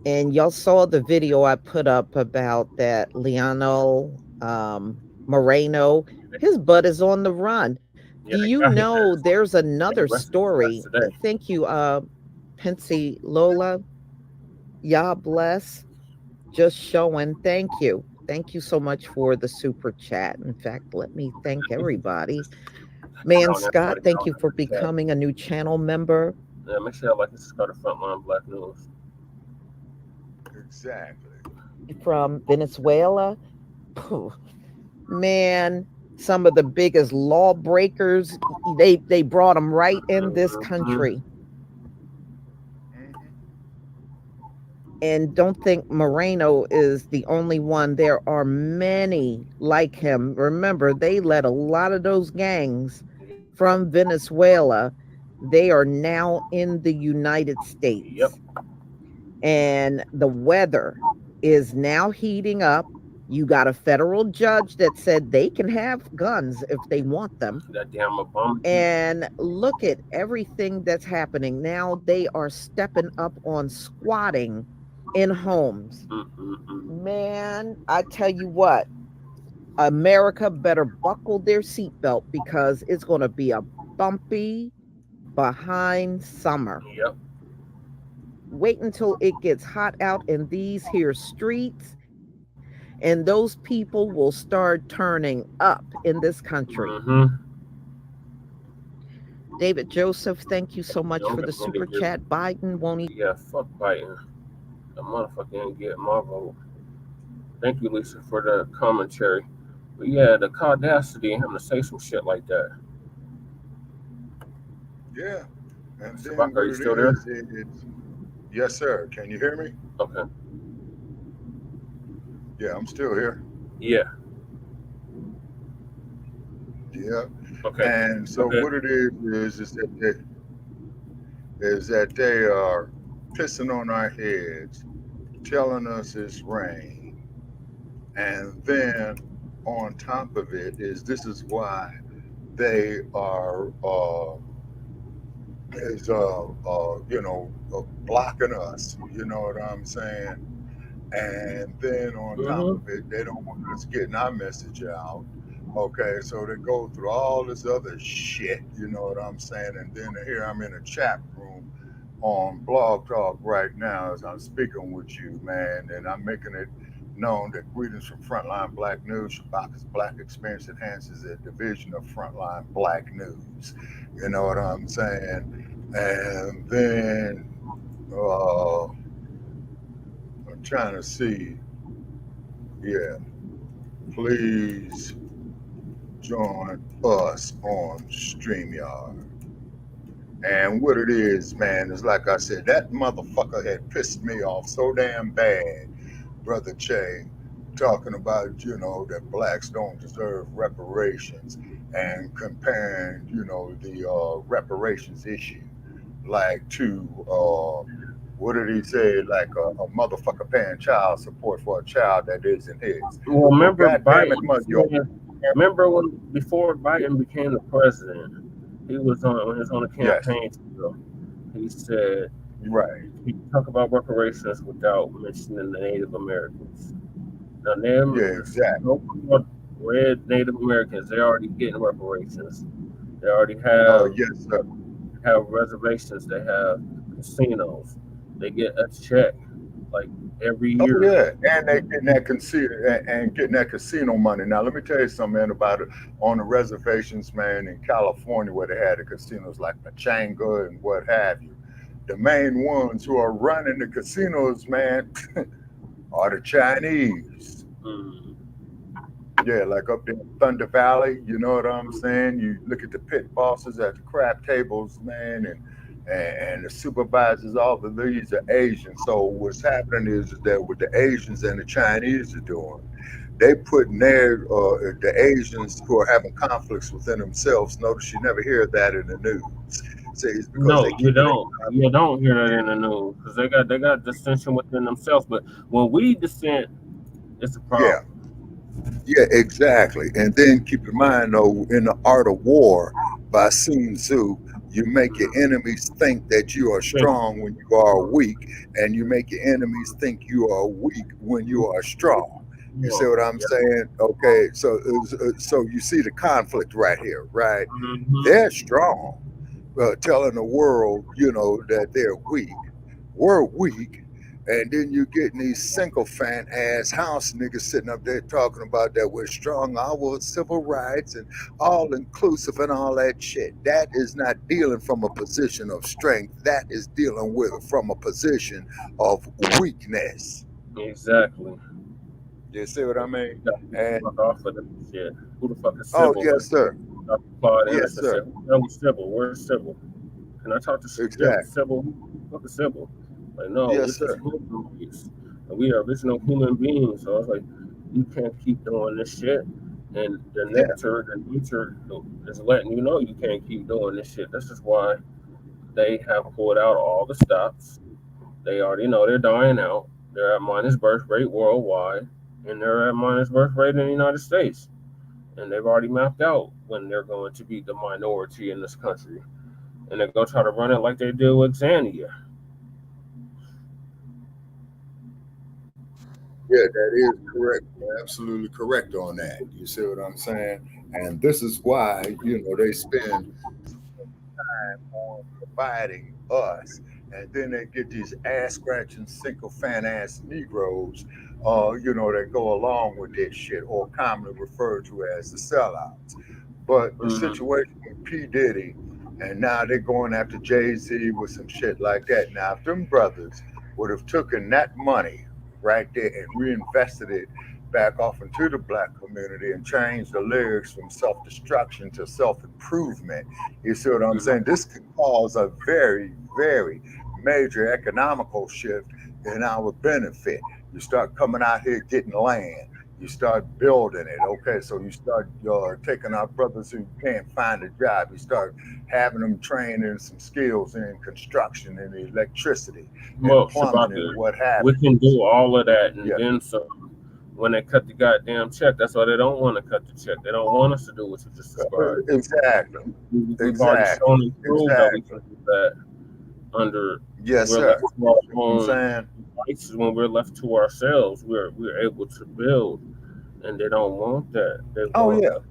And y'all saw the video I put up about that Leonel Moreno. His butt is on the run. Yeah, do you know there's another story? Thank you, Pensy Lola. Yah bless. Just showing. Thank you. Thank you so much for the super chat. In fact, let me thank everybody. Man Scott, thank you for becoming a new channel member. Yeah, make sure y'all like and subscribe to Frontline Black News. Exactly. From Venezuela. Man, some of the biggest lawbreakers, they brought them right in this country. And don't think Moreno is the only one. There are many like him. Remember, they let a lot of those gangs from Venezuela. They are now in the United States. Yep. And the weather is now heating up. You got a federal judge that said they can have guns if they want them. That damn Obama. And look at everything that's happening. Now they are stepping up on squatting in homes. Man, I tell you what, America better buckle their seatbelt because it's going to be a bumpy behind summer. Yep. Wait until it gets hot out in these here streets, and those people will start turning up in this country. David Joseph, thank you so much for the super chat. Biden won't even. Yeah, fuck Biden. The motherfucker ain't getting my vote. Thank you, Lisa, for the commentary. But yeah, the audacity of him to say some shit like that. Yeah. And then Bach, are you still there? Yes, sir. Can you hear me? Okay. Yeah, I'm still here. Yeah. Yeah. Okay. And so what it is that they are pissing on our heads, telling us it's rain, and then on top of it this is why they are blocking us. You know what I'm saying? And then on top of it, they don't want us getting our message out. Okay, so they go through all this other shit, you know what I'm saying? And then here I'm in a chat room on Blog Talk right now as I'm speaking with you, man, and I'm making it known that greetings from Frontline Black News. Shabaka's Black Experience enhances a division of Frontline Black News. You know what I'm saying? And then I'm trying to see, please join us on StreamYard. And what it is, man, is like I said, that motherfucker had pissed me off so damn bad, Brother Che, talking about, that blacks don't deserve reparations and comparing, the reparations issue like to, what did he say? Like a motherfucker paying child support for a child that isn't his. Well, remember when before Biden became the president, he was on a campaign trail. He said, he talked about reparations without mentioning the Native Americans. Now, red Native Americans, they're already getting reparations. They already have have reservations. They have casinos. They get a check like every year. Oh, yeah, and they getting that casino money. Now, let me tell you something, man, about it on the reservations, man, in California, where they had the casinos like Pachanga and what have you. The main ones who are running the casinos, man, are the Chinese. Yeah, like up in Thunder Valley, you know what I'm saying? You look at the pit bosses at the crap tables, man, and the supervisors, all of these are Asian. So what's happening is that what the Asians and the Chinese are doing, they putting the Asians who are having conflicts within themselves. Notice you never hear that in the news. See, it's because you don't hear that in the news because they got dissension within themselves. But when we dissent, it's a problem. Yeah, exactly. And then keep in mind, though, in the Art of War by Sun Tzu, you make your enemies think that you are strong when you are weak, and you make your enemies think you are weak when you are strong. You see what I'm saying? Okay, so you see the conflict right here, right? They're strong, telling the world, that they're weak. We're weak. And then you getting these sycophant ass house niggas sitting up there talking about that we're strong, our civil rights and all inclusive and all that shit. That is not dealing from a position of strength. That is dealing from a position of weakness. Exactly. You see what I mean? And off of them shit. Who the fuck is civil? Oh, yes, sir. Yes, sir. Who's civil? Where's civil? Can I talk to exactly. Civil? Who the fuck is civil? Like, no, Yes, this is sir. human race. And we are original human beings. So it's like, you can't keep doing this shit. And the Yeah. nature is letting you know you can't keep doing this shit. This is why they have pulled out all the stops. They already know they're dying out. They're at minus birth rate worldwide, and they're at minus birth rate in the United States. And they've already mapped out when they're going to be the minority in this country. And they're going to try to run it like they did with Zambia. Yeah, that is correct. You're absolutely correct on that. You see what I'm saying? And this is why, they spend time on providing us. And then they get these ass scratching, single fan ass Negroes, that go along with this shit, or commonly referred to as the sellouts. But the situation with P. Diddy, and now they're going after Jay-Z with some shit like that. Now, if them brothers would have taken that money right there and reinvested it back off into the Black community and changed the lyrics from self-destruction to self-improvement, you see what I'm saying? This could cause a very, very major economical shift in our benefit. You start coming out here getting land. You start building it, okay? So you start taking our brothers who can't find a job. You start having them train in some skills in construction and electricity and plumbing and what have you. We can do all of that and then some. When they cut the goddamn check, that's why they don't want to cut the check. They don't want us to do what you just described. Exactly. We've already shown and proved that we can do that under sir. When we're left to ourselves, we're able to build, and they don't want that. They want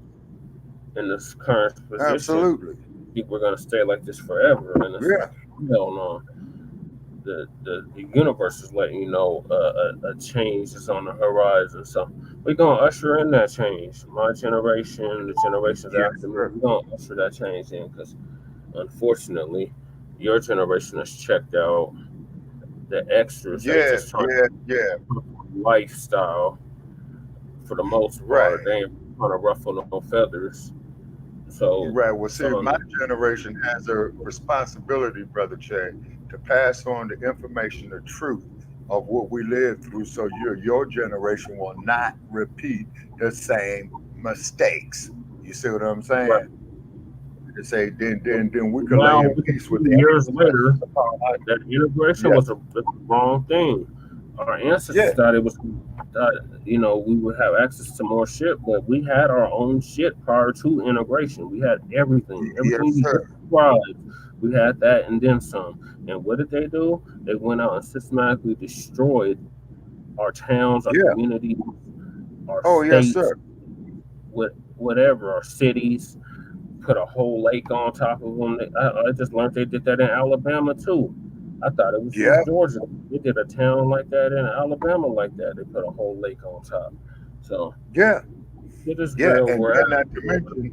in this current position. Absolutely. I think we're gonna stay like this forever, and it's like, hell no. The universe is letting you know a change is on the horizon. So we're gonna usher in that change. My generation, the generations after me, we're gonna usher that change in, because unfortunately, your generation has checked out the extras. Just lifestyle for the most part. They ain't trying to ruffle no feathers. So well, see, my generation has a responsibility, Brother Che, to pass on the information, the truth of what we lived through, so your generation will not repeat the same mistakes. You see what I'm saying? Right. To say then we can lay in peace with years later. That integration was the wrong thing. Our ancestors thought it was, we would have access to more shit, but we had our own shit prior to integration. We had everything. Everything you described, we had that and then some. And what did they do? They went out and systematically destroyed our towns, our communities, our states, whatever, our cities. Put a whole lake on top of them. I just learned they did that in Alabama too. I thought it was just Georgia. They did a town like that in Alabama like that. They put a whole lake on top. So it is real. And we're not to mention,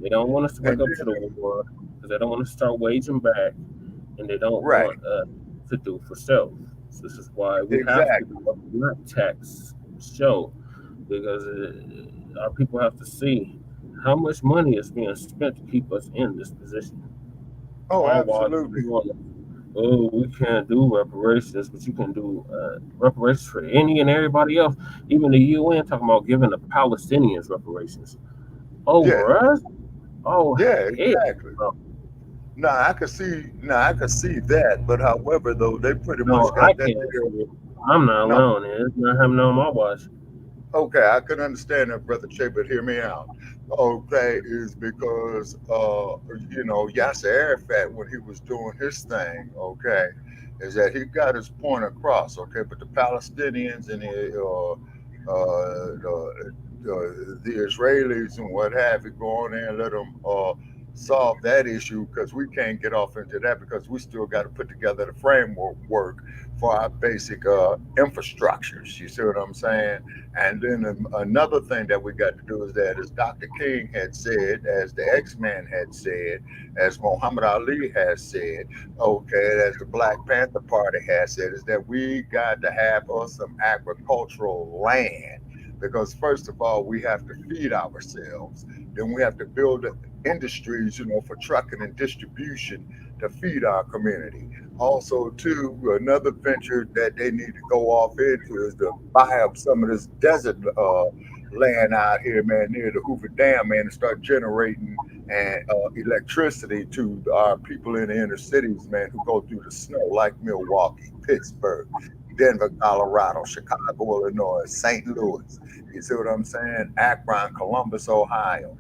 they don't want us to wake up to the war, because they don't want us to start waging back, and they don't want to do for self. So this is why we have to do a black tax show, because our people have to see how much money is being spent to keep us in this position. Oh, absolutely. We can't do reparations, but you can do reparations for any and everybody else. Even the UN talking about giving the Palestinians reparations. Us? Exactly. I could see that, but however, though, they pretty much got that. I'm not alone. It's not happening on my watch. Okay, I can understand that, Brother Che, but hear me out. Okay, is because Yasser Arafat, when he was doing his thing, okay, is that he got his point across, okay, but the Palestinians and the Israelis and what have you, go on there and let them solve that issue, because we can't get off into that, because we still got to put together the framework for our basic infrastructures. You see what I'm saying? And then another thing that we got to do is that, as Dr. King had said, as the X-Men had said, as Muhammad Ali has said, okay, as the Black Panther Party has said, is that we got to have us some agricultural land. Because first of all, we have to feed ourselves. Then we have to build industries, for trucking and distribution, to feed our community. Also, too, another venture that they need to go off into is to buy up some of this desert land out here, man, near the Hoover Dam, man, and start generating and electricity to our people in the inner cities, man, who go through the snow, like Milwaukee, Pittsburgh, Denver, Colorado, Chicago, Illinois, St. Louis. You see what I'm saying? Akron, Columbus, Ohio.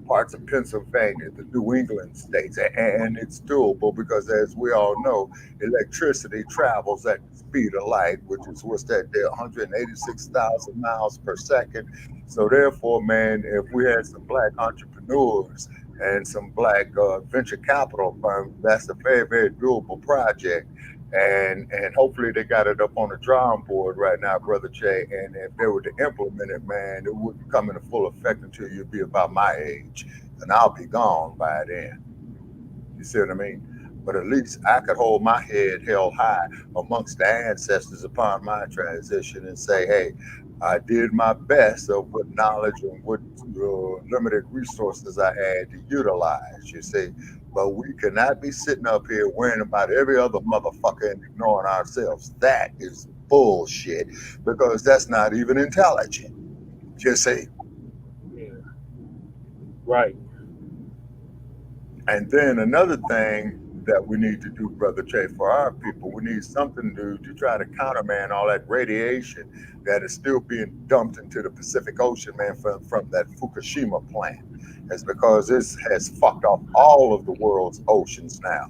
Parts of Pennsylvania, the New England states, and it's doable because, as we all know, electricity travels at the speed of light, which is what's that there, 186,000 miles per second. So therefore, man, if we had some Black entrepreneurs and some Black venture capital firms, that's a very, very doable project. And hopefully they got it up on the drawing board right now, Brother Che. And if they were to implement it, man, it wouldn't come into full effect until you'd be about my age, and I'll be gone by then. You see what I mean? But at least I could hold my head held high amongst the ancestors upon my transition and say, hey, I did my best of what knowledge and what limited resources I had to utilize, you see. But we cannot be sitting up here worrying about every other motherfucker and ignoring ourselves. That is bullshit, because that's not even intelligent. You see? Yeah. Right. And then another thing that we need to do, Brother Che, for our people, we need something to do to try to counterman all that radiation that is still being dumped into the Pacific Ocean, man, from that Fukushima plant. It's because this has fucked off all of the world's oceans now.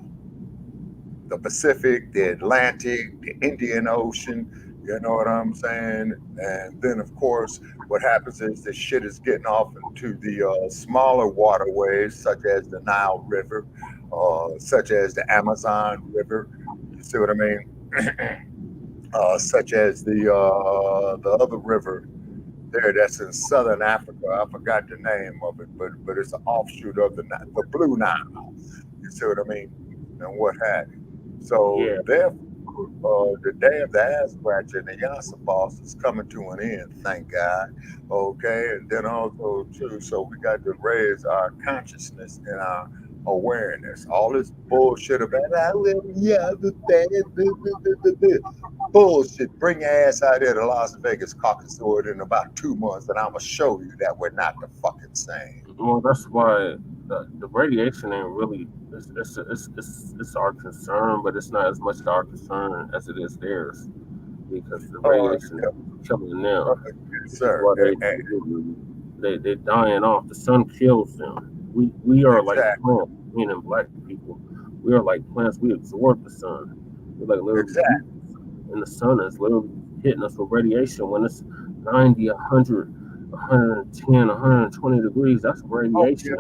The Pacific, the Atlantic, the Indian Ocean, you know what I'm saying? And then, of course, what happens is this shit is getting off into the smaller waterways, such as the Nile River, such as the Amazon River. You see what I mean? Such as the other river there that's in southern Africa. I forgot the name of it, but it's an offshoot of the Blue Nile. You see what I mean? And what have you. So Yeah. therefore, the day of the ass scratcher and the Yasa boss is coming to an end, thank God. Okay, and then also too, so we got to raise our consciousness and our awareness. All this bullshit about bullshit. Bring your ass out here to Las Vegas, Caucasoid, in about 2 months, and I'm gonna show you that we're not the fucking same. Well, that's why the radiation ain't really it's our concern, but it's not as much our concern as it is theirs, because the radiation is killing them. Yes, sir. They're dying off. The sun kills them. We are like Exactly. plants, meaning Black people. We are like plants. We absorb the sun. We're like literally, Exactly. and the sun is literally hitting us with radiation when it's 90, 100, 110, 120 degrees. That's radiation.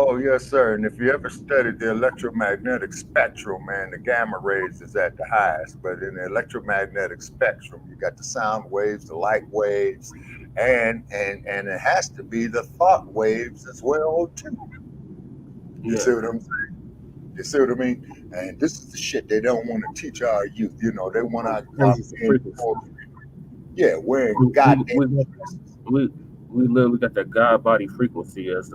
Oh, yes, sir. And if you ever studied the electromagnetic spectrum, man, the gamma rays is at the highest. But in the electromagnetic spectrum, you got the sound waves, the light waves, and it has to be the thought waves as well, too. You see what I'm saying? You see what I mean? And this is the shit they don't want to teach our youth. You know, they want our wearing goddamn. We literally got that God body frequency, as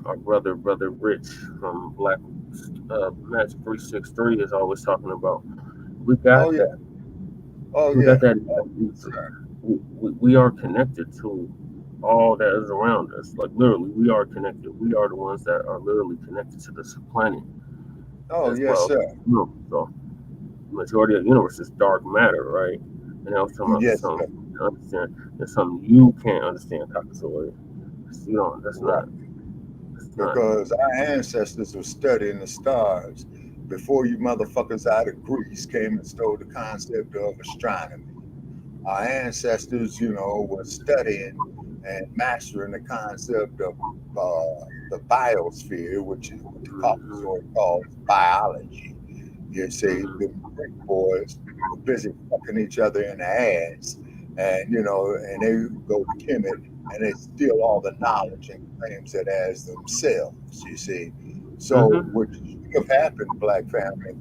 our brother Rich from Black Magic 363 is always talking about. We got that. We got that. We are connected to all that is around us. Like literally, we are connected. We are the ones that are literally connected to this planet. Oh, yes, sir. So the majority of the universe is dark matter, right? And I was talking about something you understand. There's something you can't understand, Caucasoid. You don't. That's not. Because our ancestors were studying the stars before you motherfuckers out of Greece came and stole the concept of astronomy. Our ancestors, you know, were studying and mastering the concept of the biosphere, which is what the Caucasoid calls biology. You see, the Greek boys were busy fucking each other in the ass, and you know, and they go to Kemet and they steal all the knowledge and claims it as themselves, you see. So what should have happened, Black family,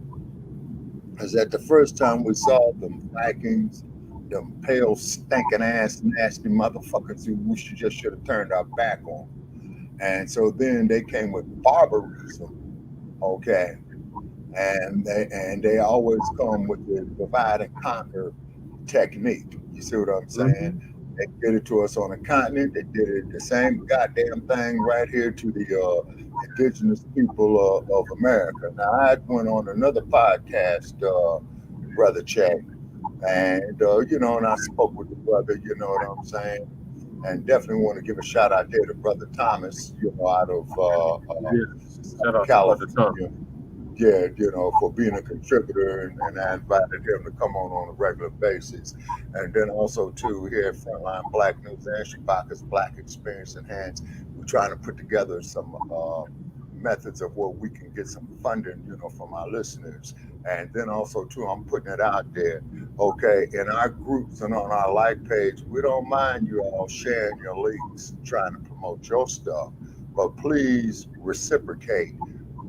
is that the first time we saw them Vikings, them pale, stinking ass, nasty motherfuckers who we should have turned our back on. And so then they came with barbarism Okay. And they always come with the divide and conquer technique. You see what I'm saying? They did it to us on the continent. They did it the same goddamn thing right here to the indigenous people of America. Now, I went on another podcast, Brother Che, and and I spoke with the brother. You know what I'm saying? And definitely want to give a shout out there to Brother Thomas. Out of Shout out to Brother Tom. California. Yeah, for being a contributor, and I invited him to come on a regular basis. And then also, too, here at Frontline Black News and Shabaka's Black Experience Enhanced, we're trying to put together some methods of where we can get some funding, from our listeners. And then also, too, I'm putting it out there, okay, in our groups and on our like page, we don't mind you all sharing your links, trying to promote your stuff, but please reciprocate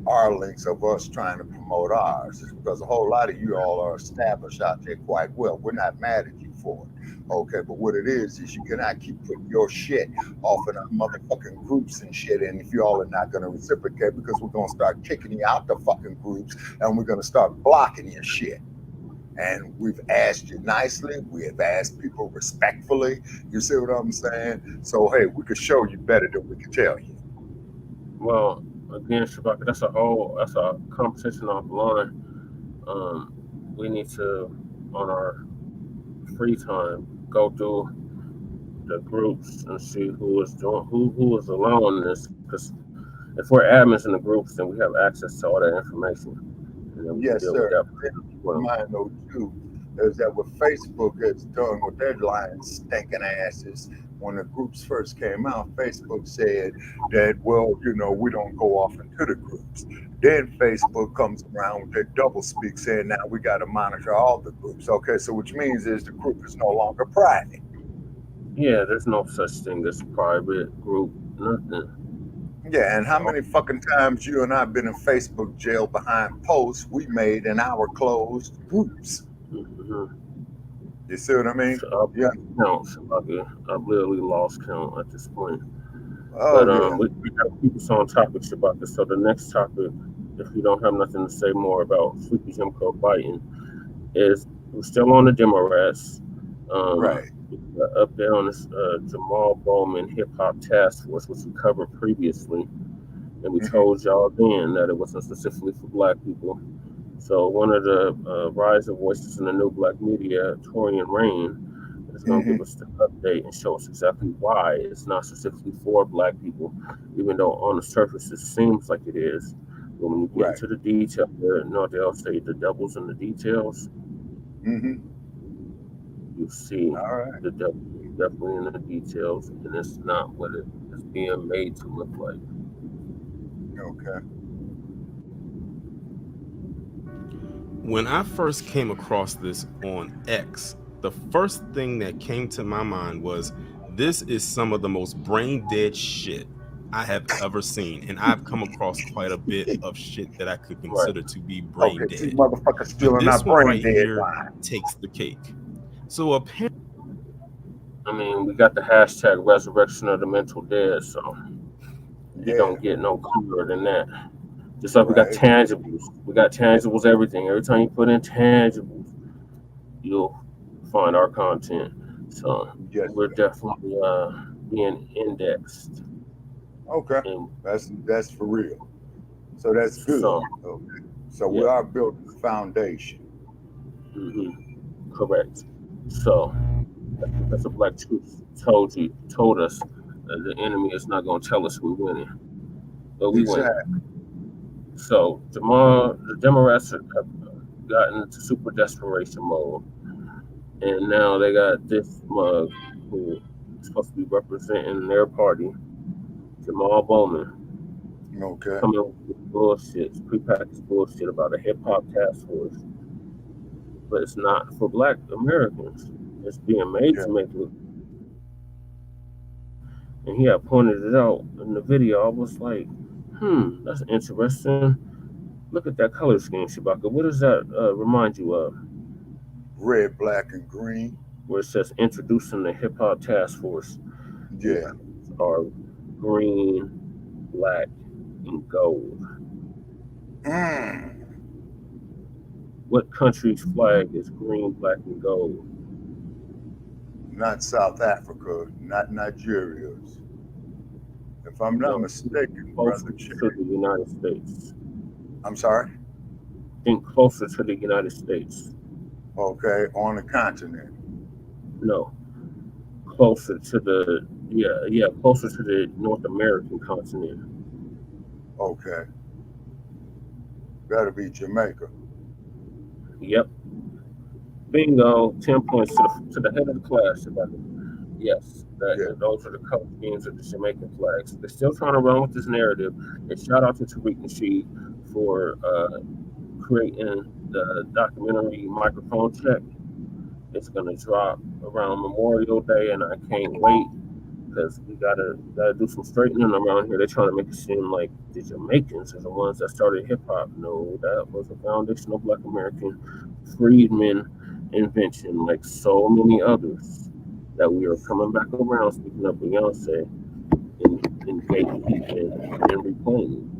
our links of us trying to promote ours, because a whole lot of you all are established out there quite well. We're not mad at you for it, okay? But what it is you cannot keep putting your shit off in our motherfucking groups and shit, and if you all are not going to reciprocate, because we're going to start kicking you out the fucking groups, and we're going to start blocking your shit. And we've asked you nicely, we have asked people respectfully, you see what I'm saying? So hey, we could show you better than we could tell you. Well, again, Shabaka, that's a conversation offline. We need to, on our free time, go through the groups and see who is allowing this. Because if we're admins in the groups, then we have access to all that information. And then we Yes, deal sir. with that. Well, Mine though too is that what Facebook has done with their lying stinking asses. When the groups first came out, Facebook said that, well, we don't go off into the groups. Then Facebook comes around with their double speak saying now we got to monitor all the groups. Okay, so which means is the group is no longer private. yeah, there's no such thing as private group, nothing. Yeah, and how many fucking times you and I have been in Facebook jail behind posts we made in our closed groups? Mm-hmm. You see what I mean? So I've literally lost count at this point. Oh, But yeah. we got to keep us on topic, Shabaka. So the next topic, if you don't have nothing to say more about Sleepy Jim Crow fighting, is we're still on the Democrats. Right. Up there on this Jamal Bowman Hip Hop Task Force, which we covered previously, and we told y'all then that it wasn't specifically for Black people. So one of the rising voices in the new Black media, Torian Rain, is going to give us the update and show us exactly why it's not specifically for Black people, even though on the surface it seems like it is. But when you get into the detail, they'll say the devil's in the details. You see the devil is definitely in the details, and it's not what it is being made to look like. Okay. When I first came across this on X, the first thing that came to my mind was, this is some of the most brain dead shit I have ever seen. And I've come across quite a bit of shit that I could consider to be brain dead. These motherfuckers still But not this one brain right dead here line. takes the cake. So apparently, I mean, we got the hashtag resurrection of the mental dead, so you don't get no cooler than that. Just like we got tangibles. We got tangibles, everything. Every time you put in tangibles, you'll find our content. So we're definitely being indexed. Okay. And that's for real. So that's good. So we are building the foundation. Correct. So that's a Black truth told us that the enemy is not going to tell us we're winning, but we win. So the Democrats have gotten into super desperation mode, and now they got this mug who is supposed to be representing their party, Jamal Bowman. Okay. Coming up with bullshit, prepackaged bullshit about a hip hop task force, but it's not for Black Americans. It's being made to make it look. And he had pointed it out in the video. I was like, that's interesting. Look at that color scheme, Shabaka. What does that remind you of? Red, black, and green. Where it says introducing the hip hop task force. Yeah. Are green, black, and gold. What country's flag is green, black, and gold? Not South Africa, not Nigeria's. If I'm not mistaken, Closer brother to the United States. I'm sorry? Think closer to the United States. Okay, on the continent. No. Closer to the closer to the North American continent. Okay. That'll be Jamaica. Yep. Bingo. 10 points to the head of the class. Yes. Those are the color schemes of the Jamaican flags. They're still trying to run with this narrative. And shout out to Tariq Nasheed for creating the documentary Microphone Check. It's gonna drop around Memorial Day, and I can't wait because we gotta do some straightening around here. They're trying to make it seem like the Jamaicans are the ones that started hip hop. No, that was a foundational Black American freedman invention, like so many others that we are coming back around. Speaking of Beyonce, and gatekeeping and reclaiming.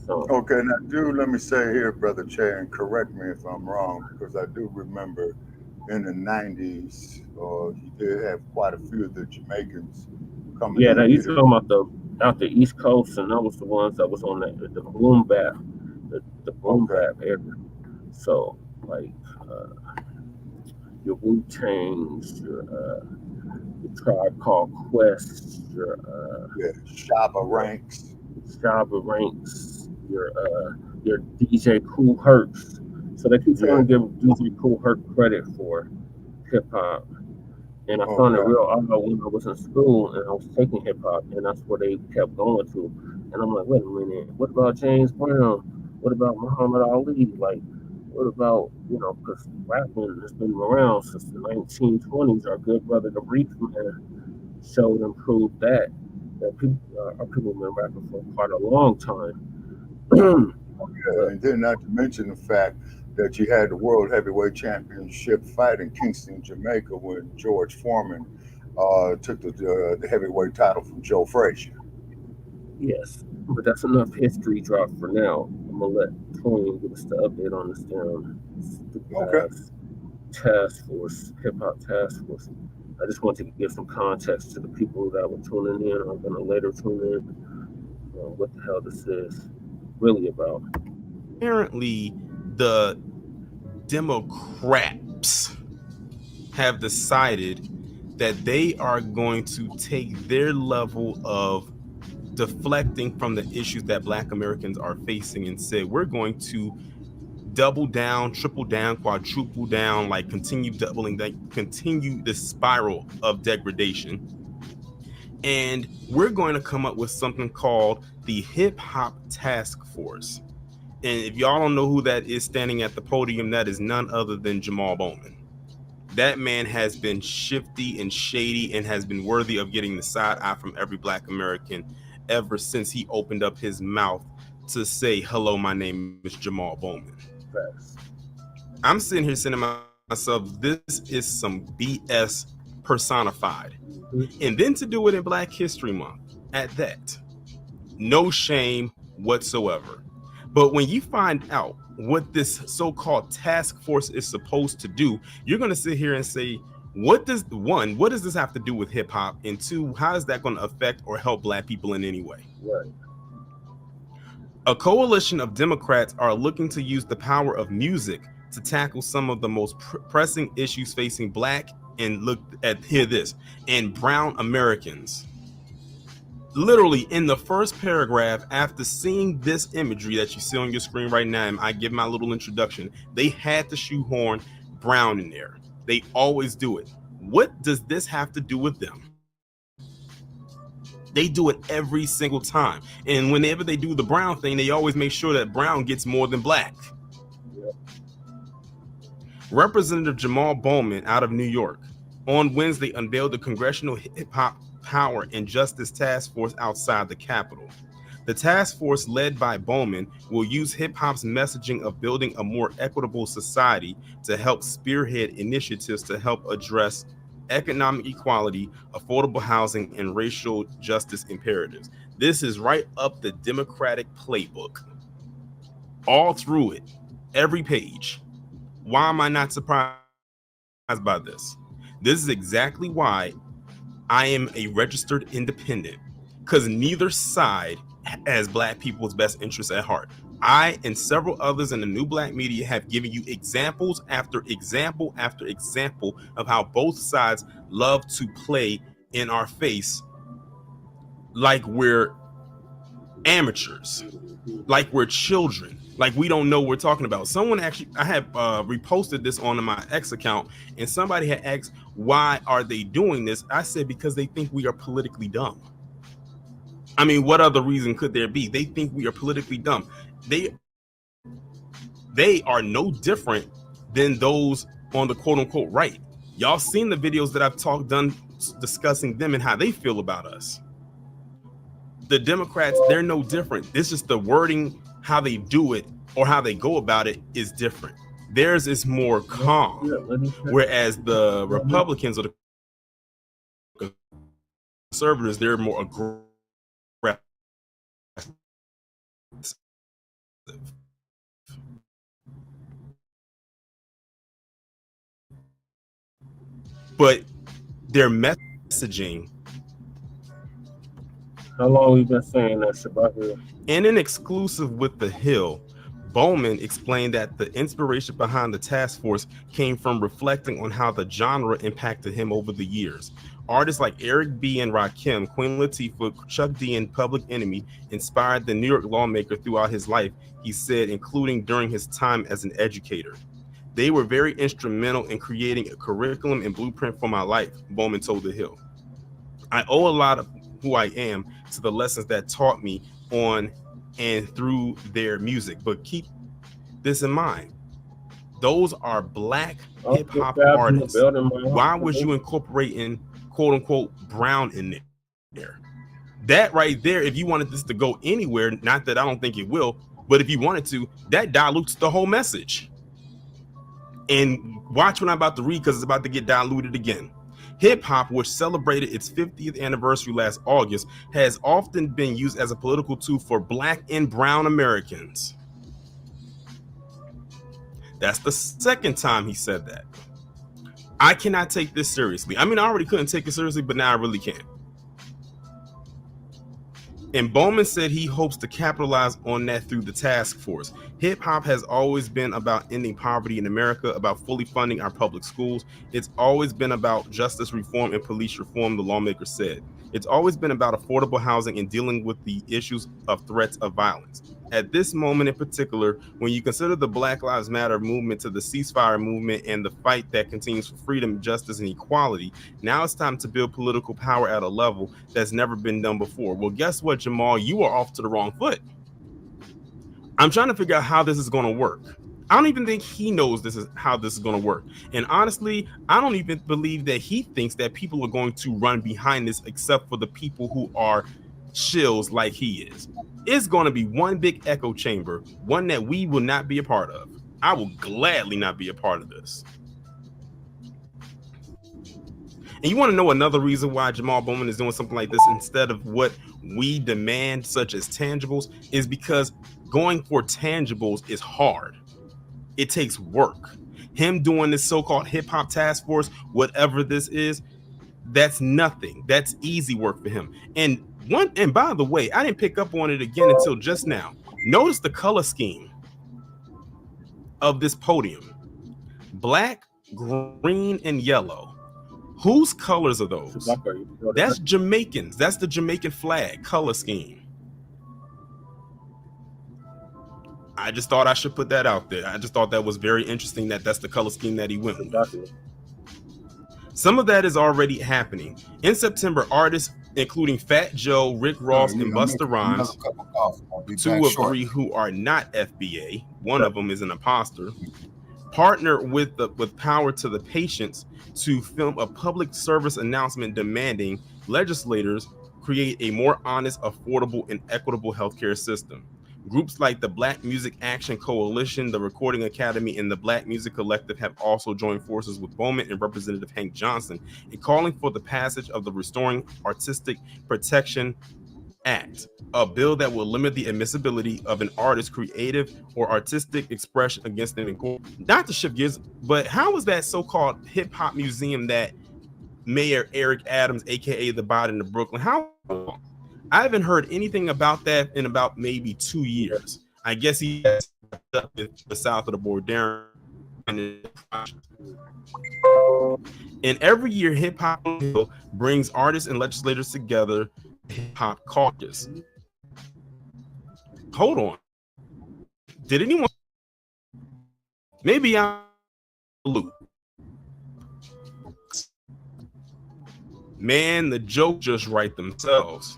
So, okay, now let me say here, Brother Che, and correct me if I'm wrong, because I do remember in the 90s, you did have quite a few of the Jamaicans coming. Yeah, you talking about out the East Coast, and that was the ones that was on the boom bap, the boom bap area. So like your Wu-Tangs, your Tribe Called Quest, your Shabba Ranks, your DJ Kool Herc. So they keep trying to give DJ Kool Herc credit for hip hop. And I found it real odd when I was in school and I was taking hip hop, and that's where they kept going to. And I'm like, wait a minute, what about James Brown? What about Muhammad Ali? Like, what about, because rapping has been around since the 1920s. Our good brother, the Brief Man, showed and proved that people have been rapping for quite a long time. And then not to mention the fact that you had the World Heavyweight Championship fight in Kingston, Jamaica, when George Foreman took the heavyweight title from Joe Frazier. Yes, but that's enough history drop for now. I'm gonna let Tony give us the update on this task force, hip hop task force. I just want to give some context to the people that were tuning in. I'm gonna later tune in what the hell this is really about. Apparently, the Democrats have decided that they are going to take their level of deflecting from the issues that Black Americans are facing and say, we're going to double down, triple down, quadruple down, like continue doubling, continue the spiral of degradation. And we're going to come up with something called the Hip Hop Task Force. And if y'all don't know who that is standing at the podium, that is none other than Jamal Bowman. That man has been shifty and shady and has been worthy of getting the side eye from every Black American ever since he opened up his mouth to say, hello, my name is Jamal Bowman. I'm sitting here saying to myself, this is some BS personified. And then to do it in Black History Month at that. No shame whatsoever. But when you find out what this so-called task force is supposed to do, you're going to sit here and say, what does this have to do with hip hop? And two, how is that going to affect or help Black people in any way? Right. A coalition of Democrats are looking to use the power of music to tackle some of the most pressing issues facing Black and brown Americans. Literally in the first paragraph, after seeing this imagery that you see on your screen right now, and I give my little introduction, they had to shoehorn brown in there. They always do it. What does this have to do with them? They do it every single time. And whenever they do the brown thing, they always make sure that brown gets more than Black. Yep. Representative Jamal Bowman out of New York on Wednesday unveiled the Congressional Hip Hop Power and Justice Task Force outside the Capitol. The task force, led by Bowman, will use hip-hop's messaging of building a more equitable society to help spearhead initiatives to help address economic equality, affordable housing, and racial justice imperatives. This is right up the Democratic playbook. all through it, every page. Why am I not surprised by this? This is exactly why I am a registered independent, because neither side has Black people's best interests at heart. I and several others in the new Black media have given you examples after example after example of how both sides love to play in our face like we're amateurs, like we're children, like we don't know what we're talking about. Someone actually, I have reposted this on my X account, and somebody had asked, why are they doing this? I said, because they think we are politically dumb. I mean, what other reason could there be? They think we are politically dumb. They are no different than those on the quote unquote right. Y'all seen the videos that I've done discussing them and how they feel about us. The Democrats, they're no different. It's just the wording, how they do it or how they go about it is different. Theirs is more calm, whereas the Republicans or the conservatives, they're more aggressive. But their messaging. How long we been saying that shit about here? In an exclusive with The Hill, Bowman explained that the inspiration behind the task force came from reflecting on how the genre impacted him over the years. Artists like Eric B. and Rakim, Queen Latifah, Chuck D, and Public Enemy inspired the New York lawmaker throughout his life, he said, including during his time as an educator. They were very instrumental in creating a curriculum and blueprint for my life, Bowman told The Hill. I owe a lot of who I am to the lessons that taught me on and through their music. But keep this in mind. Those are Black hip hop artists. Why was you incorporating quote unquote brown in there? That right there, if you wanted this to go anywhere, not that I don't think it will, but if you wanted to, that dilutes the whole message. And watch what I'm about to read, because it's about to get diluted again. Hip hop, which celebrated its 50th anniversary last August, has often been used as a political tool for Black and brown Americans. That's the second time he said that. I cannot take this seriously. I mean, I already couldn't take it seriously, but now I really can. And Bowman said he hopes to capitalize on that through the task force. Hip hop has always been about ending poverty in America, about fully funding our public schools. It's always been about justice reform and police reform, the lawmaker said. It's always been about affordable housing and dealing with the issues of threats of violence. At this moment in particular, when you consider the Black Lives Matter movement to the ceasefire movement and the fight that continues for freedom, justice, and equality, now it's time to build political power at a level that's never been done before. Well, guess what, Jamal? You are off to the wrong foot. I'm trying to figure out how this is going to work. I don't even think he knows how this is going to work. And honestly, I don't even believe that he thinks that people are going to run behind this, except for the people who are shills like he is. It's going to be one big echo chamber, one that we will not be a part of. I will gladly not be a part of this. And you want to know another reason why Jamal Bowman is doing something like this instead of what we demand, such as tangibles, is because going for tangibles is hard. It takes work. Him doing this so-called hip-hop task force, whatever this is, that's nothing. That's easy work for him. And by the way, I didn't pick up on it again until just now. Notice the color scheme of this podium. Black, green, and yellow. Whose colors are those? That's Jamaicans. That's the Jamaican flag color scheme. I just thought I should put that out there. I just thought that was very interesting that that's the color scheme that he went with. Some of that is already happening. In September, artists including Fat Joe, Rick Ross, and Busta Rhymes, 2 of 3 who are not FBA, one of them is an imposter, partner with Power to the Patients to film a public service announcement demanding legislators create a more honest, affordable, and equitable healthcare system. Groups like the Black Music Action Coalition, the Recording Academy, and the Black Music Collective have also joined forces with Bowman and Representative Hank Johnson in calling for the passage of the Restoring Artistic Protection Act, a bill that will limit the admissibility of an artist's creative or artistic expression against them in court. Not to shift gears, but how was that so-called hip-hop museum that Mayor Eric Adams, aka the Biden of Brooklyn, how long? I haven't heard anything about that in about maybe 2 years. I guess he has up with the south of the border. And every year, Hip Hop Hill brings artists and legislators together. Hip Hop Caucus. Hold on. Did anyone? Maybe I'm loop. Man, the joke just write themselves.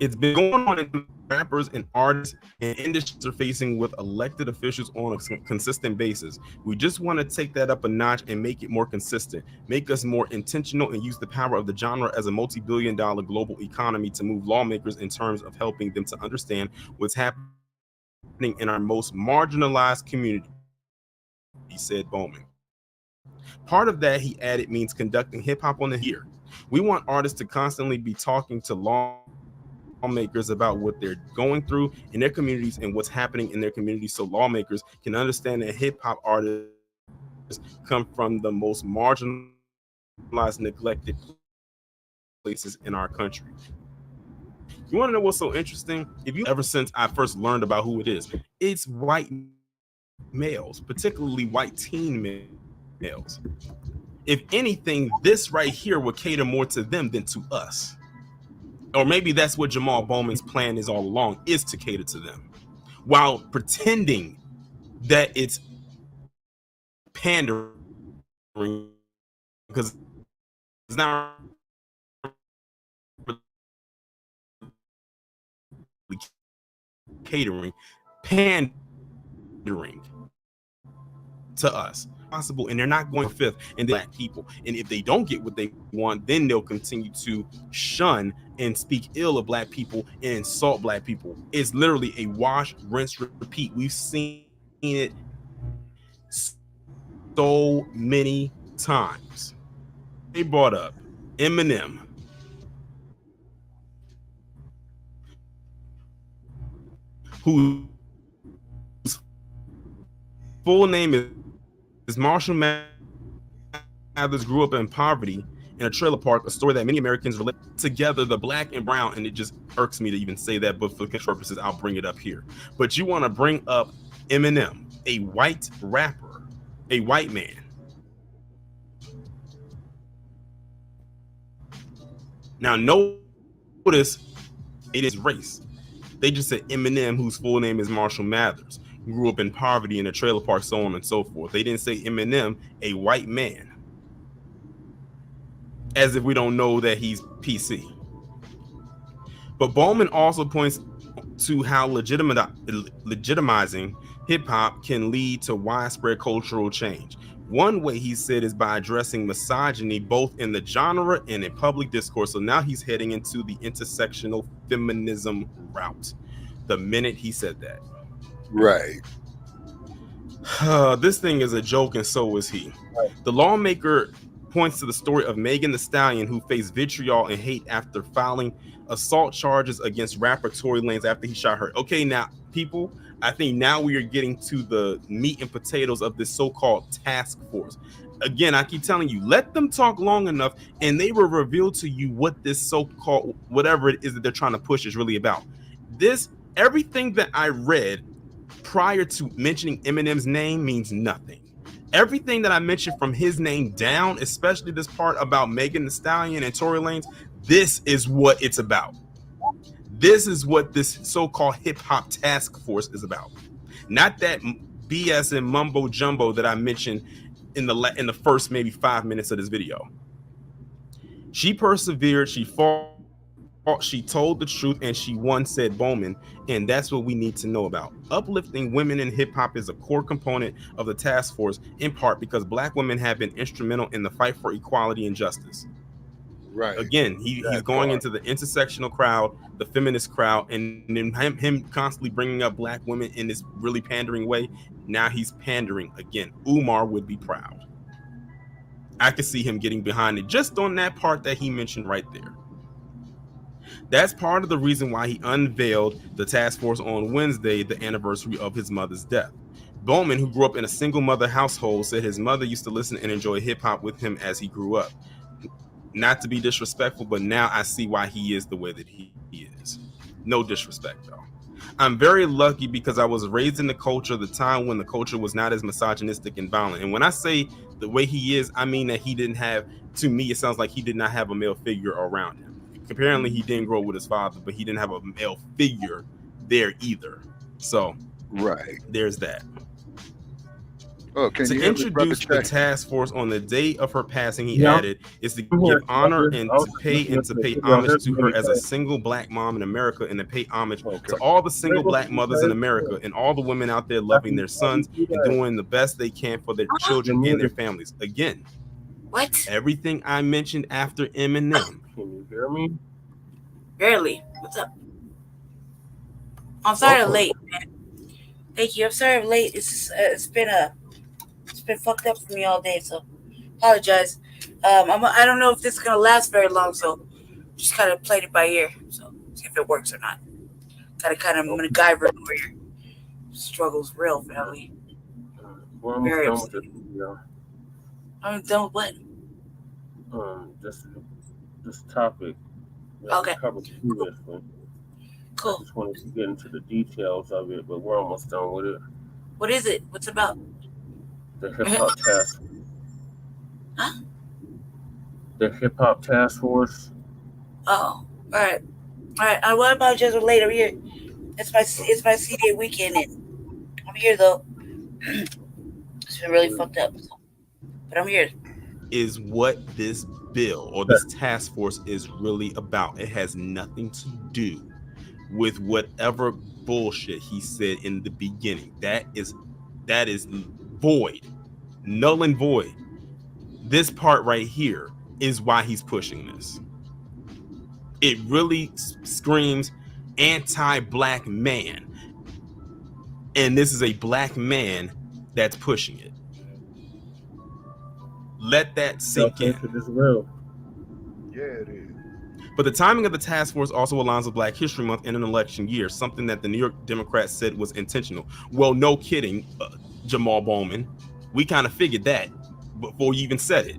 It's been going on in rappers and artists and industries are facing with elected officials on a consistent basis. We just want to take that up a notch and make it more consistent, make us more intentional, and use the power of the genre as a multi-billion-dollar global economy to move lawmakers in terms of helping them to understand what's happening in our most marginalized community, he said Bowman. Part of that, he added, means conducting hip-hop on the here. We want artists to constantly be talking to lawmakers about what they're going through in their communities and what's happening in their communities, so lawmakers can understand that hip-hop artists come from the most marginalized, neglected places in our country. You want to know what's so interesting? If you ever since I first learned about who it is, it's white males, particularly white teen males. If anything, this right here would cater more to them than to us. Or maybe that's what Jamal Bowman's plan is all along, is to cater to them, while pretending that it's pandering, because it's not catering, pandering to us. Possible, and they're not going fifth and black people, and if they don't get what they want, then they'll continue to shun and speak ill of black people and insult black people. It's literally a wash, rinse, repeat. We've seen it so many times. They brought up Eminem, whose full name is Marshall Mathers, grew up in poverty in a trailer park, a story that many Americans relate together, the black and brown, and it just irks me to even say that, but for purposes, I'll bring it up here. But you want to bring up Eminem, a white rapper, a white man. Now, notice it is race. They just said Eminem, whose full name is Marshall Mathers, grew up in poverty in a trailer park, so on and so forth. They didn't say Eminem, a white man, as if we don't know that he's PC. But Bowman also points to how legitimizing hip-hop can lead to widespread cultural change. One way, he said, is by addressing misogyny both in the genre and in public discourse. So now he's heading into the intersectional feminism route the minute he said that. Right. This thing is a joke, and so is he. The lawmaker points to the story of Megan Thee Stallion, who faced vitriol and hate after filing assault charges against rapper Tory Lanez after he shot her. Okay, now, people, I think now we are getting to the meat and potatoes of this so-called task force. Again, I keep telling you, let them talk long enough, and they will reveal to you what this so-called, whatever it is that they're trying to push, is really about. Everything that I read prior to mentioning Eminem's name means nothing. Everything that I mentioned from his name down, especially this part about Megan Thee Stallion and Tory Lanez, this is what it's about. This is what this so-called hip-hop task force is about. Not that BS and mumbo jumbo that I mentioned in the first maybe 5 minutes of this video. She persevered, she fought, she told the truth, and she won, said Bowman, and that's what we need to know about. Uplifting women in hip-hop is a core component of the task force, in part because black women have been instrumental in the fight for equality and justice. Right. Again, he's going into the intersectional crowd, the feminist crowd, and then him constantly bringing up black women in this really pandering way. Now he's pandering again. Umar would be proud. I could see him getting behind it just on that part that he mentioned right there. That's part of the reason why he unveiled the task force on Wednesday, the anniversary of his mother's death. Bowman, who grew up in a single mother household, said his mother used to listen and enjoy hip hop with him as he grew up. Not to be disrespectful, but now I see why he is the way that he is. No disrespect, though. I'm very lucky because I was raised in the culture, the time when the culture was not as misogynistic and violent. And when I say the way he is, I mean that he didn't have, to me, it sounds like he did not have a male figure around him. Apparently, he didn't grow up with his father, but he didn't have a male figure there either. So, right, there's that. Oh, can to you introduce the task force on the day of her passing, he added, is to give honor and to pay homage to her as a single black mom in America, and to pay homage to all the single black mothers in America and all the women out there loving their sons and doing the best they can for their children and their families. Again, what? Everything I mentioned after Eminem. Can you hear me? Barely. What's up? I'm sorry I'm late, man. Thank you. I'm sorry I'm late. It's been fucked up for me all day, so apologize. I don't know if this is gonna last very long, so just kind of played it by ear, so see if it works or not. Gotta kind of MacGyver over here. Struggles real, family. We're almost Very done upset. with this video. I'm done with what? This topic. Okay. Covered previously. Cool. I just wanted to get into the details of it, but we're almost done with it. What is it? What's it about? The hip hop task. Huh? The hip hop task force. Oh, all right. What about just later here? It's my CD weekend, and I'm here though. It's been really fucked up, but I'm here. Is what this bill or this task force is really about. It has nothing to do with whatever bullshit he said in the beginning. That is void, null and void. This part right here is why he's pushing this. It really screams anti-black man, and this is a black man that's pushing it. Let that sink in. It is real. Yeah, it is. But the timing of the task force also aligns with Black History Month in an election year, something that the New York Democrats said was intentional. Well, no kidding, Jamal Bowman. We kind of figured that before you even said it.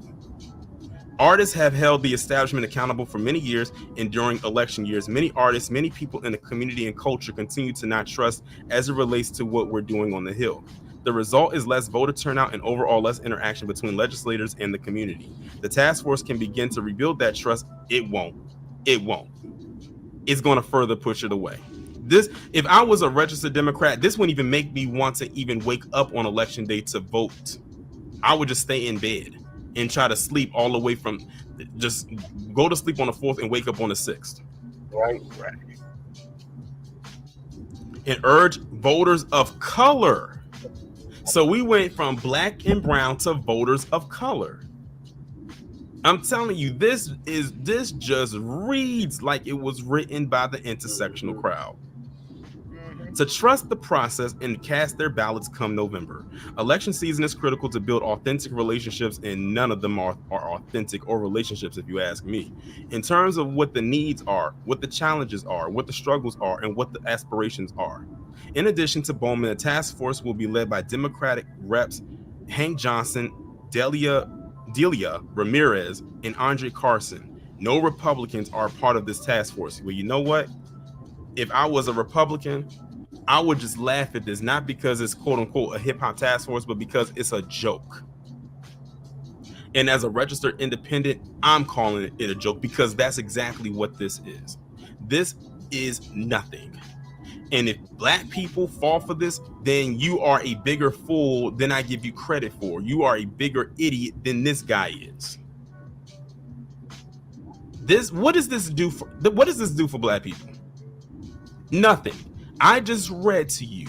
Artists have held the establishment accountable for many years, and during election years, many artists, many people in the community and culture continue to not trust as it relates to what we're doing on the Hill. The result is less voter turnout and overall less interaction between legislators and the community. The task force can begin to rebuild that trust. It won't. It's going to further push it away. If I was a registered Democrat, this wouldn't even make me want to even wake up on election day to vote. I would just stay in bed and try to sleep all the way from, just go to sleep on the 4th and wake up on the 6th. Right. And urge voters of color. So we went from black and brown to voters of color. I'm telling you, this just reads like it was written by the intersectional crowd. To trust the process and cast their ballots come November. Election season is critical to build authentic relationships, and none of them are authentic or relationships, if you ask me. In terms of what the needs are, what the challenges are, what the struggles are, and what the aspirations are. In addition to Bowman, the task force will be led by Democratic reps Hank Johnson, Delia Ramirez, and Andre Carson. No Republicans are part of this task force. Well, you know what? If I was a Republican, I would just laugh at this, not because it's quote unquote a hip hop task force, but because it's a joke. And as a registered independent, I'm calling it a joke because that's exactly what this is. This is nothing. And if black people fall for this, then you are a bigger fool than I give you credit for. You are a bigger idiot than this guy is. What does this do for black people? Nothing. I just read to you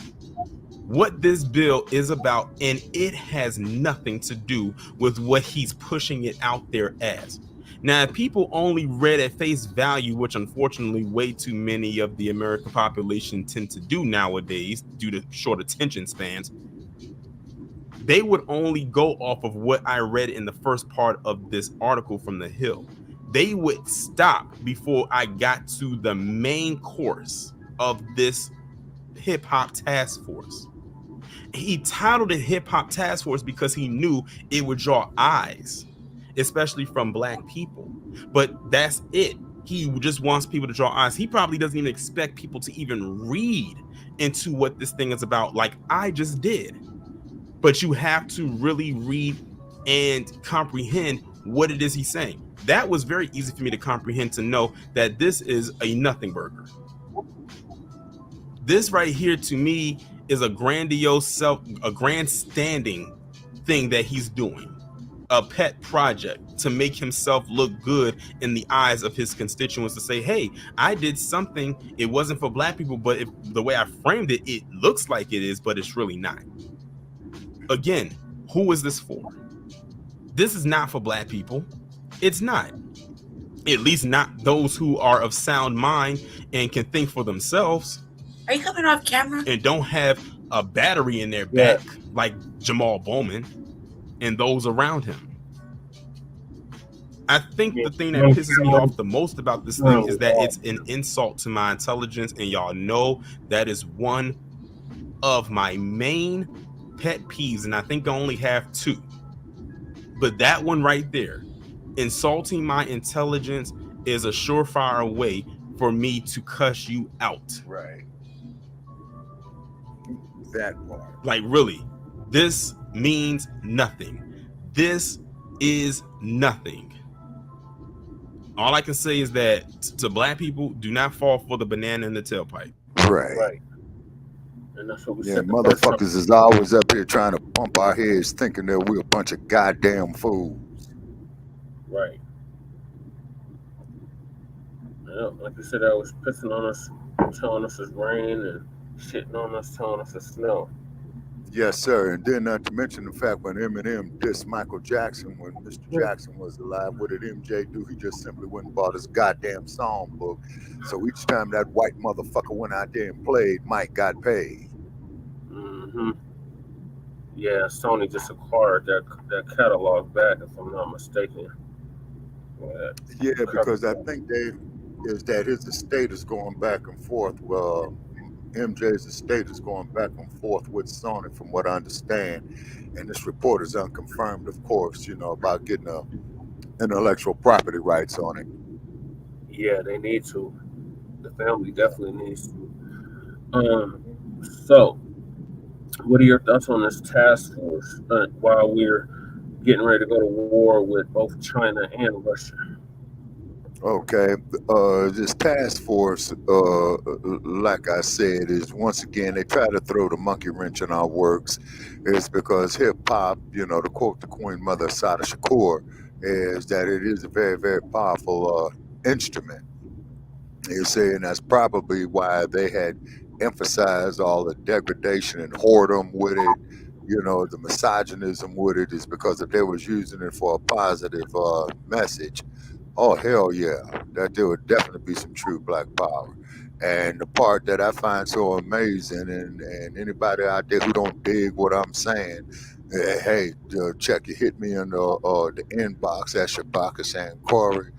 what this bill is about, and it has nothing to do with what he's pushing it out there as. Now, if people only read at face value, which unfortunately way too many of the American population tend to do nowadays due to short attention spans, they would only go off of what I read in the first part of this article from The Hill. they would stop before I got to the main course of this hip hop task force. He titled it Hip Hop Task Force because he knew it would draw eyes, especially from Black people. But that's it. He just wants people to draw eyes. He probably doesn't even expect people to even read into what this thing is about, like I just did. But you have to really read and comprehend what it is he's saying. That was very easy for me to comprehend, to know that this is a nothing burger. This right here to me is a grandiose a grandstanding thing that he's doing, a pet project to make himself look good in the eyes of his constituents, to say, hey, I did something. It wasn't for Black people, but if the way I framed it, it looks like it is, but it's really not. Again, who is this for? This is not for Black people. It's not. At least not those who are of sound mind and can think for themselves. Are you coming off camera? And don't have a battery in their back like Jamal Bowman and those around him. I think the thing that pisses me off the most about this thing is that it's an insult to my intelligence, and y'all know that is one of my main pet peeves, and I think I only have two. But that one right there, insulting my intelligence, is a surefire way for me to cuss you out. Right. That part. Like, really, this means nothing. This is nothing. All I can say is that to Black people, do not fall for the banana in the tailpipe. Right. And that's what we said. Motherfuckers is always up here trying to bump our heads, thinking that we're a bunch of goddamn fools. Right. Yeah, like you said, I was pissing on us, telling us it's rain, and shitting on us, telling us it's snow. Yes, sir. And then not to mention the fact when Eminem dissed Michael Jackson when Mr. Jackson was alive, what did MJ do? He just simply went and bought his goddamn songbook. So each time that white motherfucker went out there and played, Mike got paid. Mm-hmm. Yeah, Sony just acquired that catalog back, if I'm not mistaken. Yeah, because I think his estate is going back and forth. Well, MJ's estate is going back and forth with Sony, from what I understand. And this report is unconfirmed, of course, about getting intellectual property rights on it. Yeah, they need to. The family definitely needs to. So, what are your thoughts on this task force while we're getting ready to go to war with both China and Russia? Okay, this task force, like I said, is once again, they try to throw the monkey wrench in our works. It's because hip hop, to quote the Queen Mother Sada Shakur, is that it is a very, very powerful instrument. You're saying that's probably why they had emphasized all the degradation and whoredom with it. The misogynism with it is because if they was using it for a positive message, oh, hell yeah, that there would definitely be some true Black power. And the part that I find so amazing, and anybody out there who don't dig what I'm saying, hey, check it, hit me in the inbox at Shabaka saying Corey.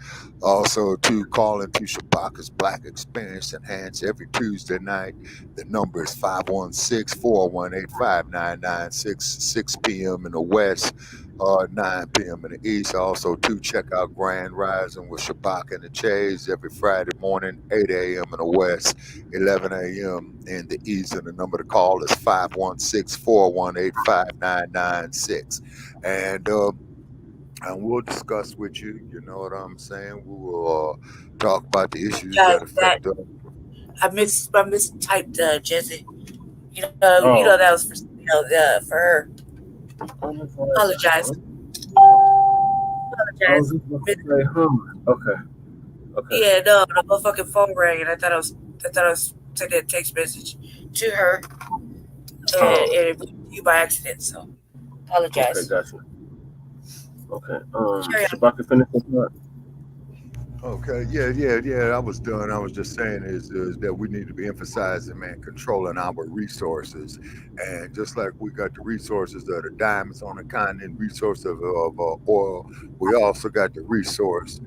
Also, to call into Shabaka's Black Experience Enhanced every Tuesday night. The number is 516-418-5996, 6 p.m. in the West, 9 p.m. in the East. Also, to check out Grand Rising with Shabaka and the Chase every Friday morning, 8 a.m. in the West, 11 a.m. in the East. And the number to call is 516-418-5996. And we'll discuss with you, you know what I'm saying? We will talk about the issues that affect us. I mistyped Jesse. That was for her. Apologize. Okay. Yeah, no, the motherfucking phone rang, and I thought I was sending a text message to her, and it was you by accident. So, apologize. Okay, gotcha. Okay. Shabaka, finish with that. Okay, yeah. I was done. I was just saying is that we need to be emphasizing, man, controlling our resources. And just like we got the resources of the diamonds on the continent, resource of oil, we also got the resource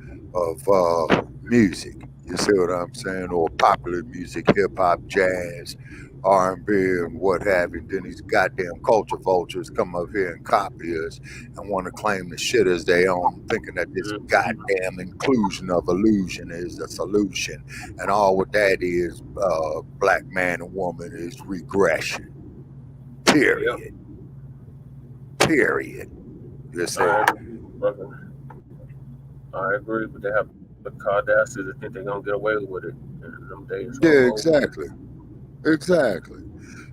music. You see what I'm saying? Or popular music, hip hop, jazz, R&B, and what have you. Then these goddamn culture vultures come up here and copy us and want to claim the shit as their own, thinking that this goddamn inclusion of illusion is the solution. And all what that is, black man and woman, is regression. Period. Period. You see? I agree, but they have the audacity to think they're gonna get away with it in them days. Yeah, exactly. Exactly.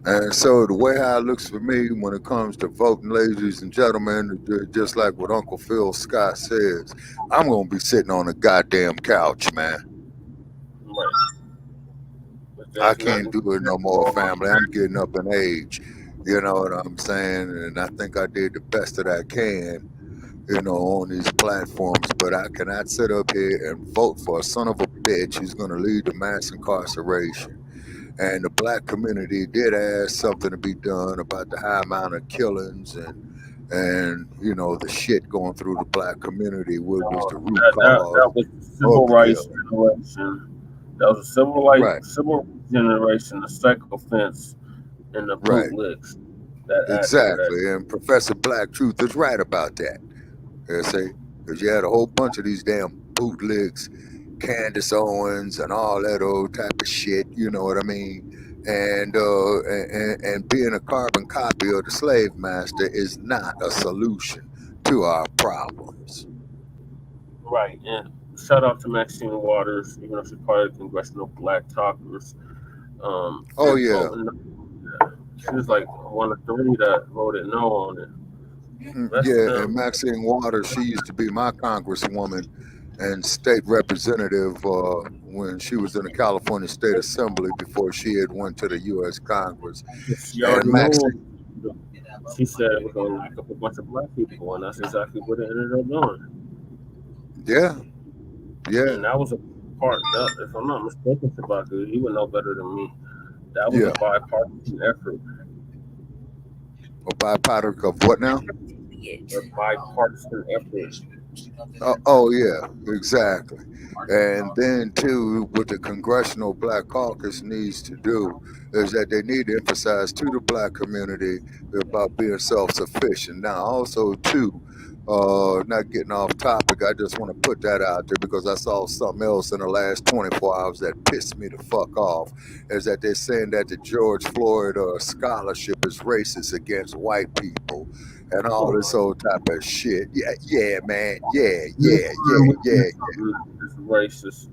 And so the way how it looks for me when it comes to voting, ladies and gentlemen, just like what Uncle Phil Scott says, I'm gonna be sitting on a goddamn couch, man. I can't do it no more, family. I'm getting up in age. You know what I'm saying? And I think I did the best that I can, you know, on these platforms. But I cannot sit up here and vote for a son of a bitch who's going to lead to mass incarceration. And the black community did ask something to be done about the high amount of killings and you know, the shit going through the black community. What was the root cause? That was the civil rights generation. That was a civil rights generation, the second offense, and the bootlegs. Exactly, and Professor Black Truth is right about that. You see, because you had a whole bunch of these damn bootlegs, Candace Owens, and all that old type of shit. You know what I mean? And being a carbon copy of the slave master is not a solution to our problems. Right, and shout out to Maxine Waters, even though she's part of the Congressional Black Talkers. Oh yeah. She was like one of three that voted no on it. Yeah, and Maxine Waters, she used to be my congresswoman and state representative when she was in the California State Assembly before she had went to the U.S. Congress. And Maxine, she said it was going to lock up a bunch of black people, and that's exactly what it ended up doing. Yeah. And that was a part, if I'm not mistaken, Shabaka, you would know better than me. That was a bipartisan effort. A bipartisan of what now? A bipartisan effort. Oh yeah, exactly. And then too, what the Congressional Black Caucus needs to do is that they need to emphasize to the black community about being self-sufficient. Now, also too, not getting off topic, I just want to put that out there because I saw something else in the last 24 hours that pissed me the fuck off, is that they're saying that the George Floyd scholarship is racist against white people and all this old type of shit. Yeah, man. Yeah. It's racist.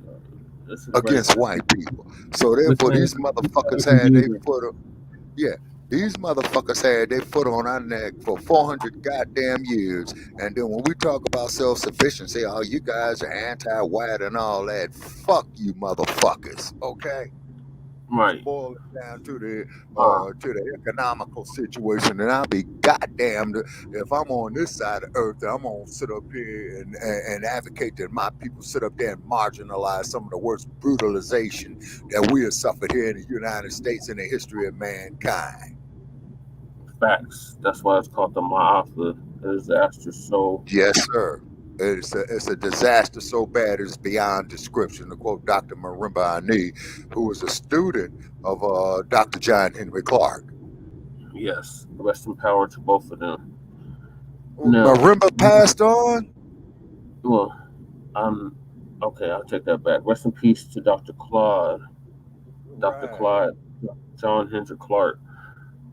Against white people. So therefore, these motherfuckers had their foot on. Yeah. These motherfuckers had their foot on our neck for 400 goddamn years. And then when we talk about self-sufficiency, oh, you guys are anti-white and all that. Fuck you motherfuckers, okay? Right. Boil it down to the economical situation, and I'll be goddamned if I'm on this side of earth. I'm gonna sit up here and advocate that my people sit up there and marginalize some of the worst brutalization that we have suffered here in the United States in the history of mankind. Facts. That's why it's called the Ma'afa disaster. So yes, sir. It's a disaster so bad it's beyond description. To quote Dr. Marimba Ani, who was a student of Dr. John Henry Clark. Yes, rest in power to both of them. Now, Marimba passed on? Well, okay, I'll take that back. Rest in peace to Dr. Claude. Dr. Claude, John Henry Clark.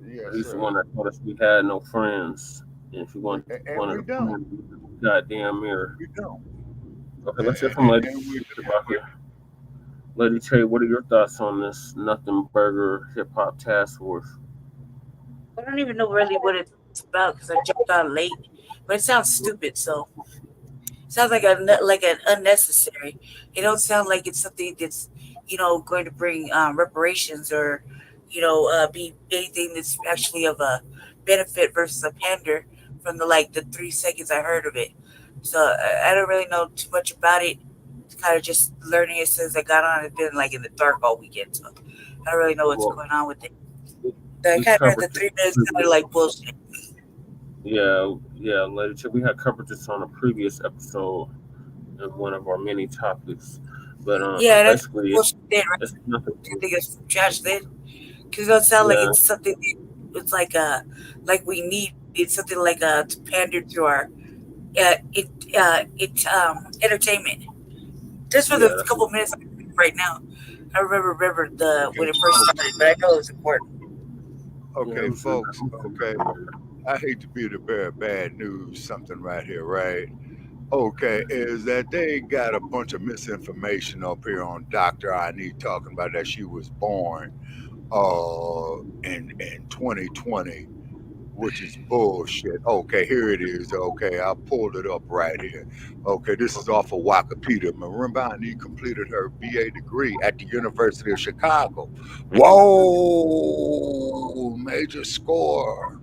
Yes, he's the one that told us we had no friends. And if you want to goddamn mirror. We don't. Okay, let's hear from Lady here. Lady Che, what are your thoughts on this Nothing Burger Hip Hop Task Force? I don't even know really what it's about because I jumped on late, but it sounds stupid. So it sounds like an unnecessary. It don't sound like it's something that's going to bring reparations or be anything that's actually of a benefit versus a pander from the 3 seconds I heard of it. So I don't really know too much about it. Kind of just learning it since I got on. It's been in the dark all weekend, so I don't really know what's going on with it. So I kind of heard the 3 minutes kind of like bullshit. Yeah, Lady Chick, we had covered this on a previous episode. in one of our many topics. But Yeah, that's basically, bullshit then, right? it's nothing. I think it's trash then. Because it don't sound like Yeah, it's something that it's like we need. It's something like to pander to our entertainment. Just for yeah, the that's couple minutes right now. I remember the when it first started, but I know it was important. Okay, folks. Okay, I hate to be the bearer of bad news. Something right here, right? Okay, is that they got a bunch of misinformation up here on Dr. Ani talking about that she was born in 2020, which is bullshit. Okay, here it is. Okay, I pulled it up right here. Okay, this is off of Wikipedia. Marimba Ani completed her BA degree at the University of Chicago. Whoa, major score.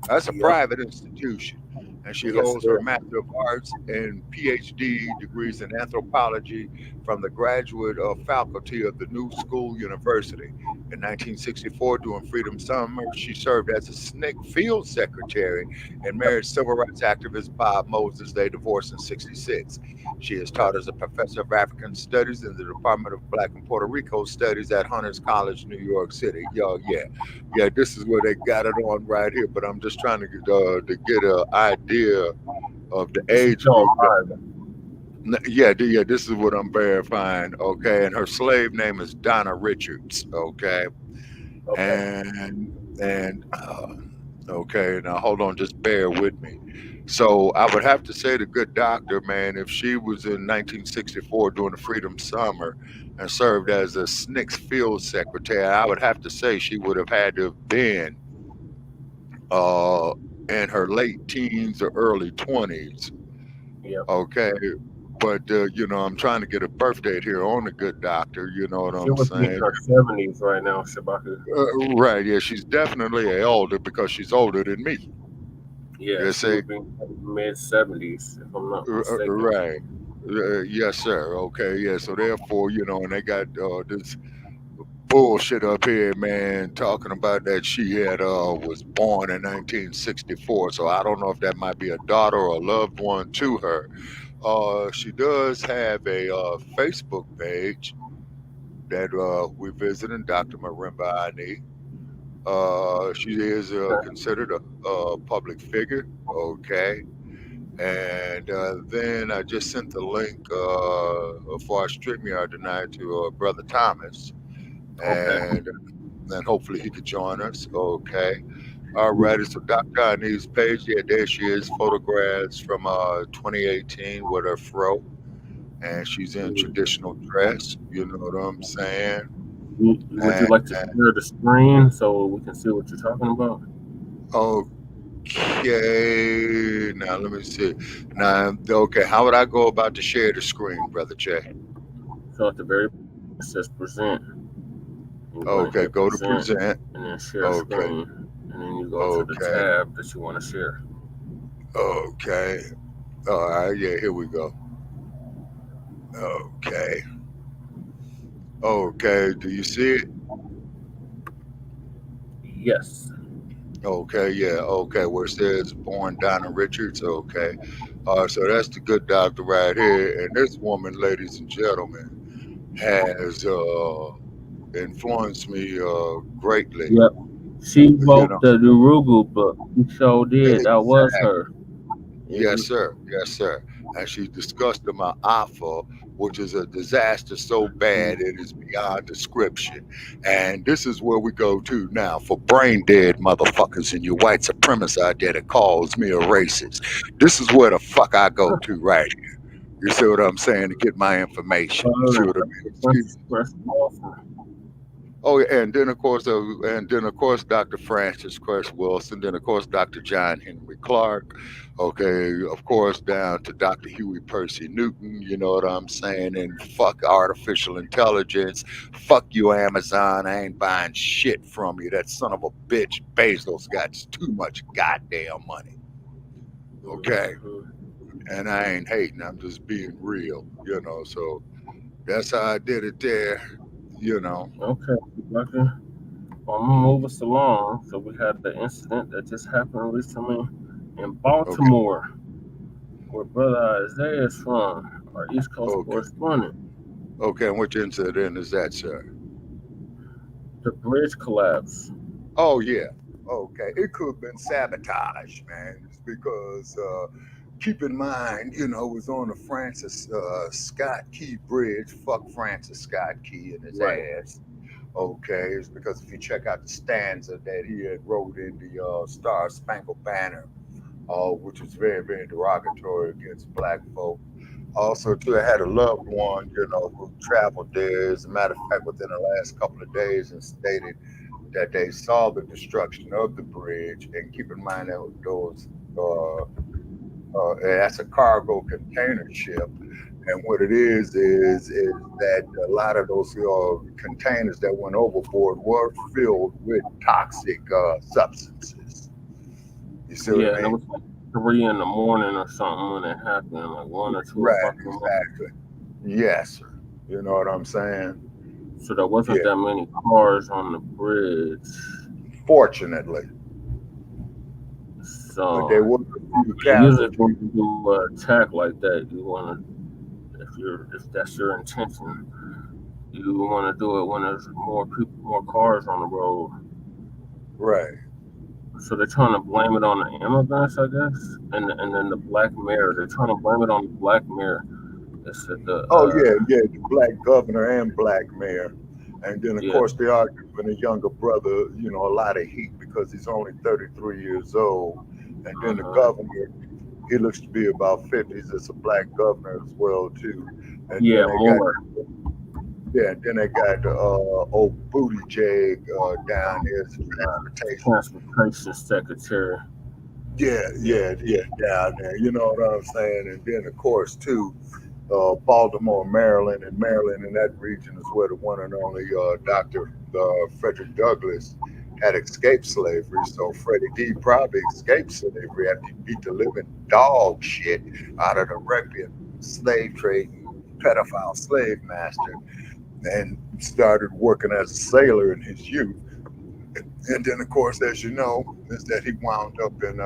That's a private institution. And she holds her Master of Arts and PhD degrees in anthropology from the graduate faculty of the New School University. In 1964, during Freedom Summer, she served as a SNCC field secretary and married civil rights activist Bob Moses. They divorced in '66. She is taught as a professor of African Studies in the Department of Black and Puerto Rico Studies at Hunter's College, New York City. Yeah, this is where they got it on right here. But I'm just trying to get an idea of the age group. Yeah, this is what I'm verifying. Okay, and her slave name is Donna Richards. Okay, and okay, now hold on, just bear with me. So I would have to say the good doctor, man, if she was in 1964 during the Freedom Summer and served as a SNCC field secretary, I would have to say she would have had to have been in her late teens or early 20s. Okay. But I'm trying to get a birth date here on the good doctor. You know what I'm saying? In her 70s right now, Shabaka. Right. Yeah, she's definitely older because she's older than me. Yeah, she would be mid 70s, if I'm not mistaken. Right. Yes, sir. Okay. Yeah. So therefore, and they got this bullshit up here, man, talking about that she had was born in 1964. So I don't know if that might be a daughter or a loved one to her. She does have a Facebook page that we're visiting, Dr. Marimba Ani. She is considered a public figure, okay. And then I just sent the link for our StreamYard tonight to Brother Thomas, and then hopefully he could join us, okay. All righty, so Dr. Ani's page, yeah, there she is, photographs from 2018 with her fro, and she's in traditional dress, you know what I'm saying? Would you like to share the screen so we can see what you're talking about? Okay, now let me see. Now, okay, how would I go about to share the screen, Brother Jay? So at the very it says present. Okay, go to present. And then share screen. And then you go to the tab that you want to share. Okay. All right, yeah, here we go. Okay. Okay, do you see it? Yes. Okay, yeah, okay, where it says born Donna Richards, okay. So that's the good doctor right here. And this woman, ladies and gentlemen, has influenced me greatly. Yep. She wrote the Urugu book. She sure did. Exactly. That was her. Yes, sir. Yes, sir. And she discussed the Ma'afa, which is a disaster so bad it is beyond description. And this is where we go to now for brain dead motherfuckers and you white supremacists out there that calls me a racist. This is where the fuck I go to right here. You see what I'm saying? To get my information. You see what I mean? Oh, and then of course, Dr. Francis Cress Wilson. Then of course, Dr. John Henry Clark. Okay, of course, down to Dr. Huey Percy Newton. You know what I'm saying? And fuck artificial intelligence. Fuck you, Amazon. I ain't buying shit from you. That son of a bitch Bezos got too much goddamn money. Okay, and I ain't hating. I'm just being real. You know, so that's how I did it there. You know. Okay. Well, I'm gonna move us along. So we had the incident that just happened recently in Baltimore. where Brother Isaiah is from, our East Coast correspondent. Okay, and which incident is that, sir? The bridge collapse. Oh, yeah. Okay. It could have been sabotage, man. It's because keep in mind, it was on the Francis Scott Key Bridge. Fuck Francis Scott Key and his ass. Okay. It's because if you check out the stanza that he had wrote in the Star Spangled Banner, which was very, very derogatory against black folk. Also, too, I had a loved one, who traveled there, as a matter of fact, within the last couple of days, and stated that they saw the destruction of the bridge. And keep in mind that those, that's a cargo container ship. And what it is that a lot of those containers that went overboard were filled with toxic substances. You see what I mean? It was like 3 in the morning or something when it happened, like 1 or 2 o'clock in the morning. Exactly. Yes, sir. You know what I'm saying? So there wasn't that many cars on the bridge. Fortunately. So but there were a few usually when you do an attack like that, you want to, if that's your intention, you want to do it when there's more people, more cars on the road. Right. So they're trying to blame it on the immigrants, I guess, and then the black mayor. They're trying to blame it on the black mayor. They said the the black governor and black mayor, and then of course they are giving the younger brother, a lot of heat because he's only 33 years old, and then the governor, he looks to be about 50s. It's a black governor as well too, and then they got the old booty jag down there as transportation secretary. Down there. You know what I'm saying? And then of course too, Baltimore, Maryland, and that region is where the one and only Dr. Frederick Douglass had escaped slavery. So Freddie D probably escaped slavery after he beat the living dog shit out of the recreant slave trade pedophile slave master, and started working as a sailor in his youth. And then, of course, as you know, is that he wound up in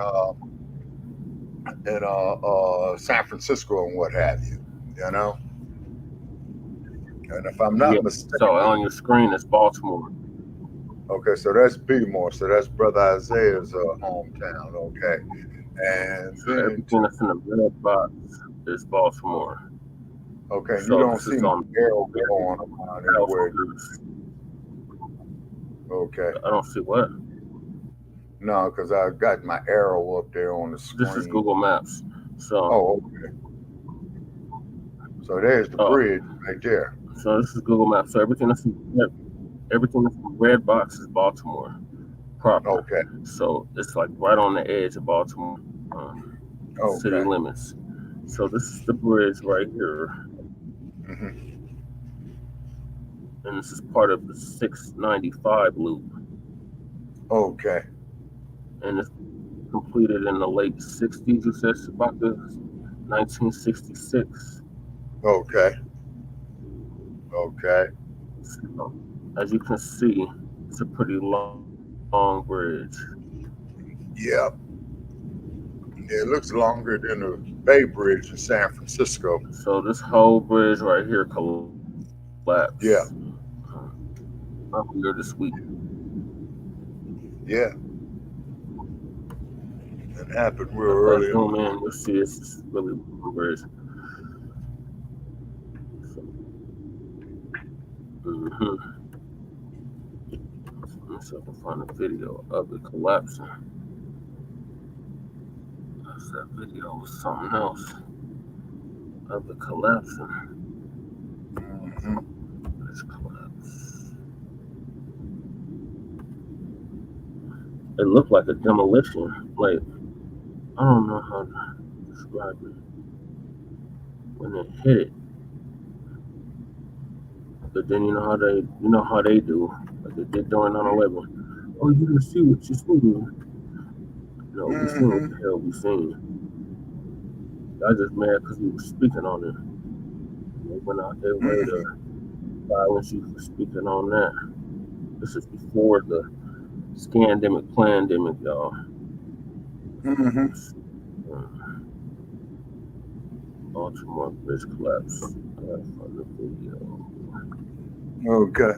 San Francisco and what have you, And if I'm not mistaken, so on your screen it's Baltimore. Okay, so that's Baltimore. So that's Brother Isaiah's hometown. Okay, and so everything that's in the red box is Baltimore. Okay, so you don't see my arrow going around anywhere. Okay. I don't see what? No, because I got my arrow up there on the screen. This is Google Maps. So. Oh, okay. So there's the bridge right there. So this is Google Maps. So everything that's in the red box is Baltimore proper. Okay. So it's like right on the edge of Baltimore city limits. So this is the bridge right here. Mm-hmm. And this is part of the 695 loop. Okay. And it's completed in the late 60s, you said, it's about the 1966. Okay. So, as you can see, it's a pretty long bridge. Yeah. It looks longer than the Bay Bridge in San Francisco. So this whole bridge right here collapsed. Yeah. Earlier this week. Yeah. It happened real early. Zoom in, you'll see it's really long bridge. Let's see if I can find a video of it collapsing. That video was something else of the collapsing. Let's collapse. It looked like a demolition. Like, I don't know how to describe it. When it hit it, but then you know how they do, like they did during 9/11. Oh, you didn't see what you seen. No, we seen what the hell we seen. I was just mad because we were speaking on it. They went out their way to violence you for speaking on that. This is before the scandemic, plandemic, y'all. Baltimore bridge collapse. From the video. Okay.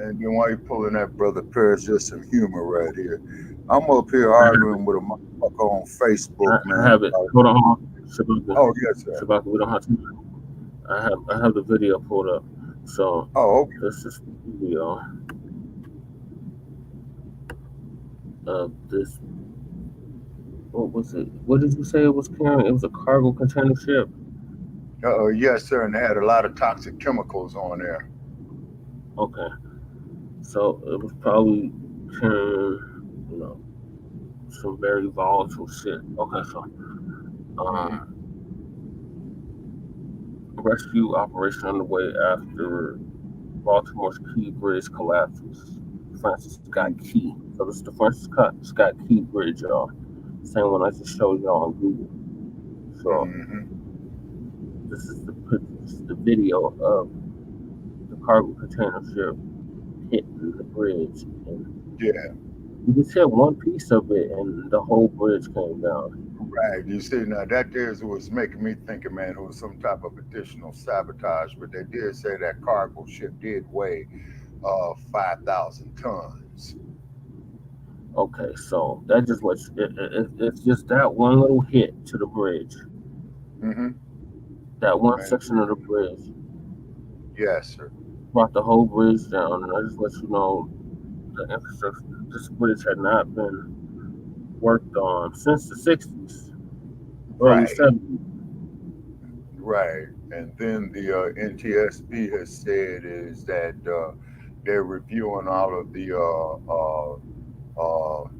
And then while you pulling that, Brother Paris, just some humor right here. I'm up here arguing with a motherfucker on Facebook, man. I have it. Hold on. Shabaka. Oh, yes, sir. Shabaka, we don't have to. I have the video pulled up. So okay. This is the video of this. What was it? What did you say it was carrying? It was a cargo container ship. Yes, sir. And they had a lot of toxic chemicals on there. Okay. So it was probably carrying, some very volatile shit. Okay, so rescue operation underway after Baltimore's Key Bridge collapses. Francis Scott Key. So this is the Francis Scott Key Bridge, y'all. Same one I just showed y'all on Google. So this is the video of the cargo container ship hitting the bridge. And you just hit one piece of it and the whole bridge came down. Right. You see, now that there was making me thinking, man, it was some type of additional sabotage, but they did say that cargo ship did weigh 5,000 tons. Okay, so that just was it's just that one little hit to the bridge. That one section of the bridge. Yes, sir. Brought the whole bridge down, and I just let you know the infrastructure. This bridge had not been worked on since the 60s, early 70s. Right, and then the NTSB has said is that they're reviewing all of the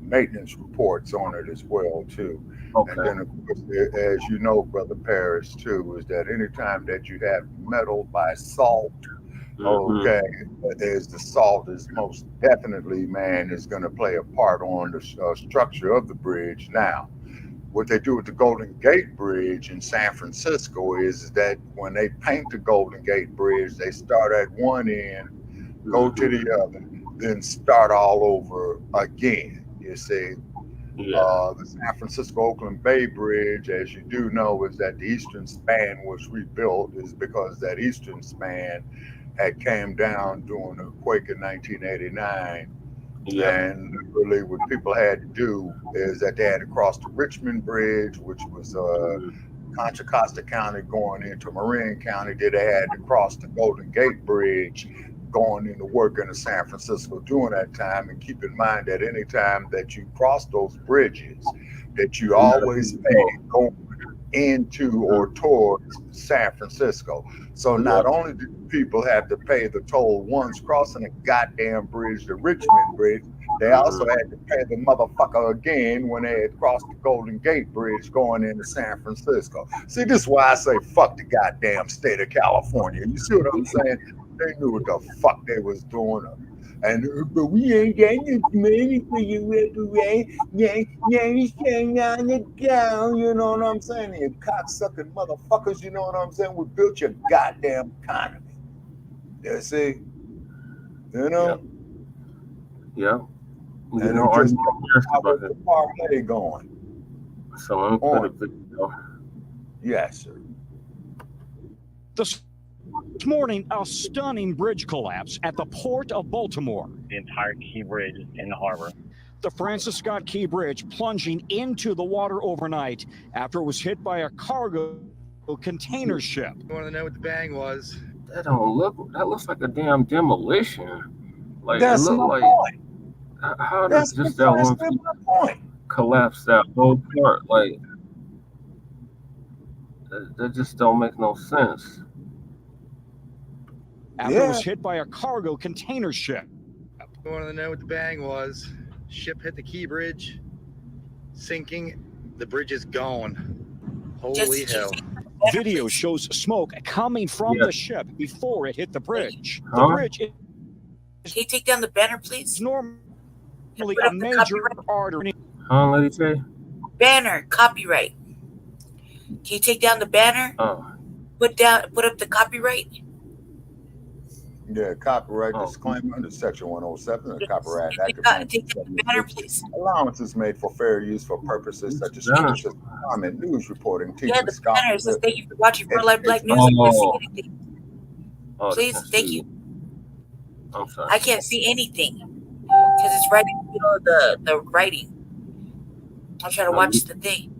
maintenance reports on it as well too. Okay. And then of course, as you know, Brother Paris too, is that anytime that you have metal by salt, okay, as the salt is most definitely, man, is going to play a part on the structure of the bridge. Now, what they do with the Golden Gate Bridge in San Francisco is that when they paint the Golden Gate Bridge, they start at one end, go to the other, then start all over again. You see, the San Francisco-Oakland Bay Bridge, as you do know, is that the eastern span was rebuilt is because that eastern span had came down during the quake in 1989. And really what people had to do is that they had to cross the Richmond Bridge, which was Contra Costa County going into Marin County. Then they had to cross the Golden Gate Bridge going into work in San Francisco during that time. And keep in mind that anytime that you cross those bridges, that you always pay going into or towards San Francisco. So not only do people have to pay the toll once crossing a goddamn bridge, the Richmond Bridge, they also had to pay the motherfucker again when they had crossed the Golden Gate Bridge going into San Francisco. See, this is why I say fuck the goddamn state of California. You see what I'm saying? They knew what the fuck they was doing. But we ain't getting money for you, stand on the ground, you know what I'm saying? You cocksucking motherfuckers, you know what I'm saying? We built your goddamn economy. You see? You know? Yeah. And you just how was the parlay going? So I'm going to video. Yes, sir. This morning, a stunning bridge collapse at the port of Baltimore. The entire Key Bridge in the harbor. The Francis Scott Key Bridge plunging into the water overnight after it was hit by a cargo container ship. You want to know what the bang was? That looks like a damn demolition. Like that's it looked like point. How does just that one point collapse that whole part? Like that just don't make no sense. After it was hit by a cargo container ship. You want to know what the bang was? Ship hit the Key Bridge, sinking. The bridge is gone. Holy hell. Video shows smoke coming from the ship before it hit the bridge. The bridge is... Can you take down the banner, please? Normally a major artery. Lady J? Banner, copyright. Can you take down the banner? Put up the copyright. Yeah, copyright disclaimer under Section 107 of the Copyright Act of 1976. Allowances made for fair use for purposes such as comment news reporting Yeah, teaching the scholars banner says thank you for watching Real Life Black News. I can't see anything. Please, thank you. I'm sorry. I can't see anything because it's right in the middle of the writing. I'm trying to watch the thing.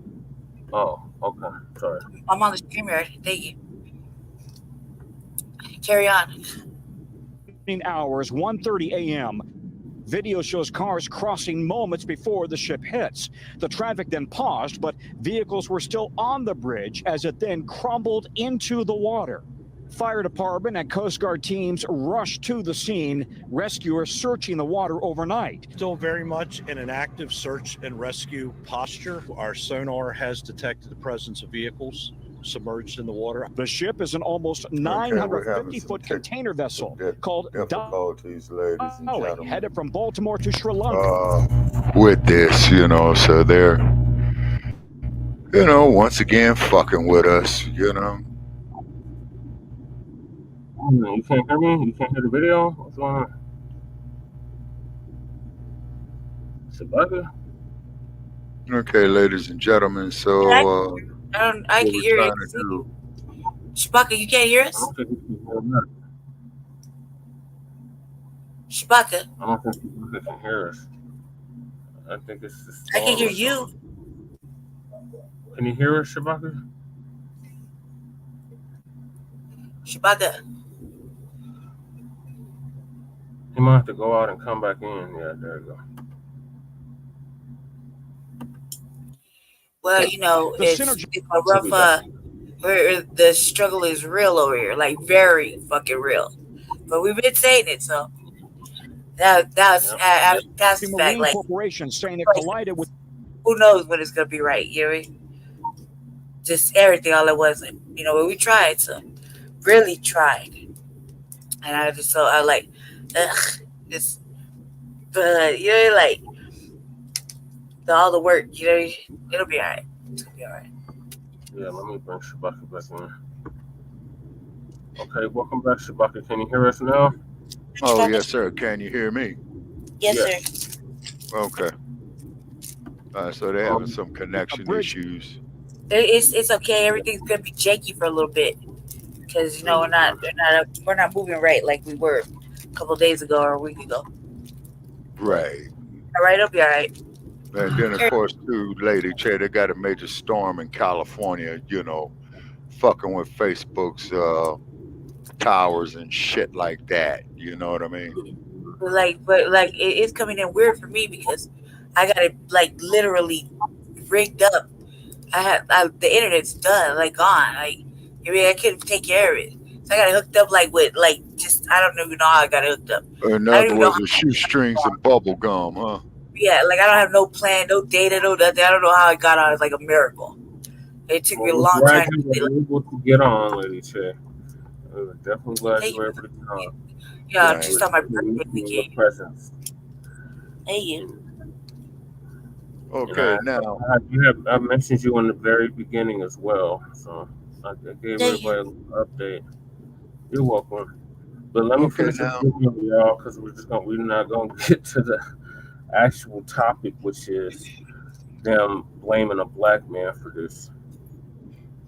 Oh, okay. Sorry. I'm on the streamer. Thank you. Carry on. Hours, 1:30 a.m. Video shows cars crossing moments before the ship hits. The traffic then paused, but vehicles were still on the bridge as it then crumbled into the water. Fire department and Coast Guard teams rushed to the scene, rescuers searching the water overnight. Still very much in an active search and rescue posture. Our sonar has detected the presence of vehicles submerged in the water. The ship is an almost 950-foot container vessel called difficulties, ladies and gentlemen, headed from Baltimore to Sri Lanka. With this, you know, so they're, you know, once again fucking with us, you know. You can't hear me? You can't hear the video? What's going on? Shabaka? Okay, ladies and gentlemen, so I can hear you. Shabaka, you can't hear us? I don't think you can hear me. Shabaka. I don't think people can hear us. I think it's just. I can hear you. Can you hear us, Shabaka? Shabaka. You might have to go out and come back in. Yeah, there you go. Well, you know, it's a rough, where the struggle is real over here, like very fucking real. But we've been saying it, so that's the fact. Like, Corporation saying it collided with. Who knows when it's gonna be right? You know what I mean? Just everything all at once. You know, we tried, so really tried, and I just I like, this, but you know, like all the work. You know, it'll be all right. It'll be all right. Yeah, let me bring Shabaka back in. Okay, welcome back, Shabaka. Can you hear us now? Oh, yes, sir. Can you hear me? Yes, sir. Okay. So they're having some connection issues. It's okay. Everything's gonna be shaky for a little bit because you know we're not moving right like we were a couple of days ago or a week ago. Right. All right, it'll be all right. And then, of course, too, Lady Che, they got a major storm in California, you know, fucking with Facebook's towers and shit like that. You know what I mean? But it's coming in weird for me because I got it like literally rigged up. The internet's done, like gone. Like, I mean, I couldn't take care of it. So I got it hooked up just I don't even know how I got it hooked up. In other words, the shoestrings and bubble gum, huh? Yeah, like I don't have no plan, no data, no nothing. I don't know how I got on. It's like a miracle. It took me a long time to be able to get on, Lady Che. Definitely glad you were able to get on. Yeah, just on my birthday weekend. Presents. Thank you. Okay, now I mentioned you in the very beginning as well, so I gave everybody an update. You're welcome. But let me finish this video, y'all, because we're not gonna get to the actual topic, which is them blaming a black man for this.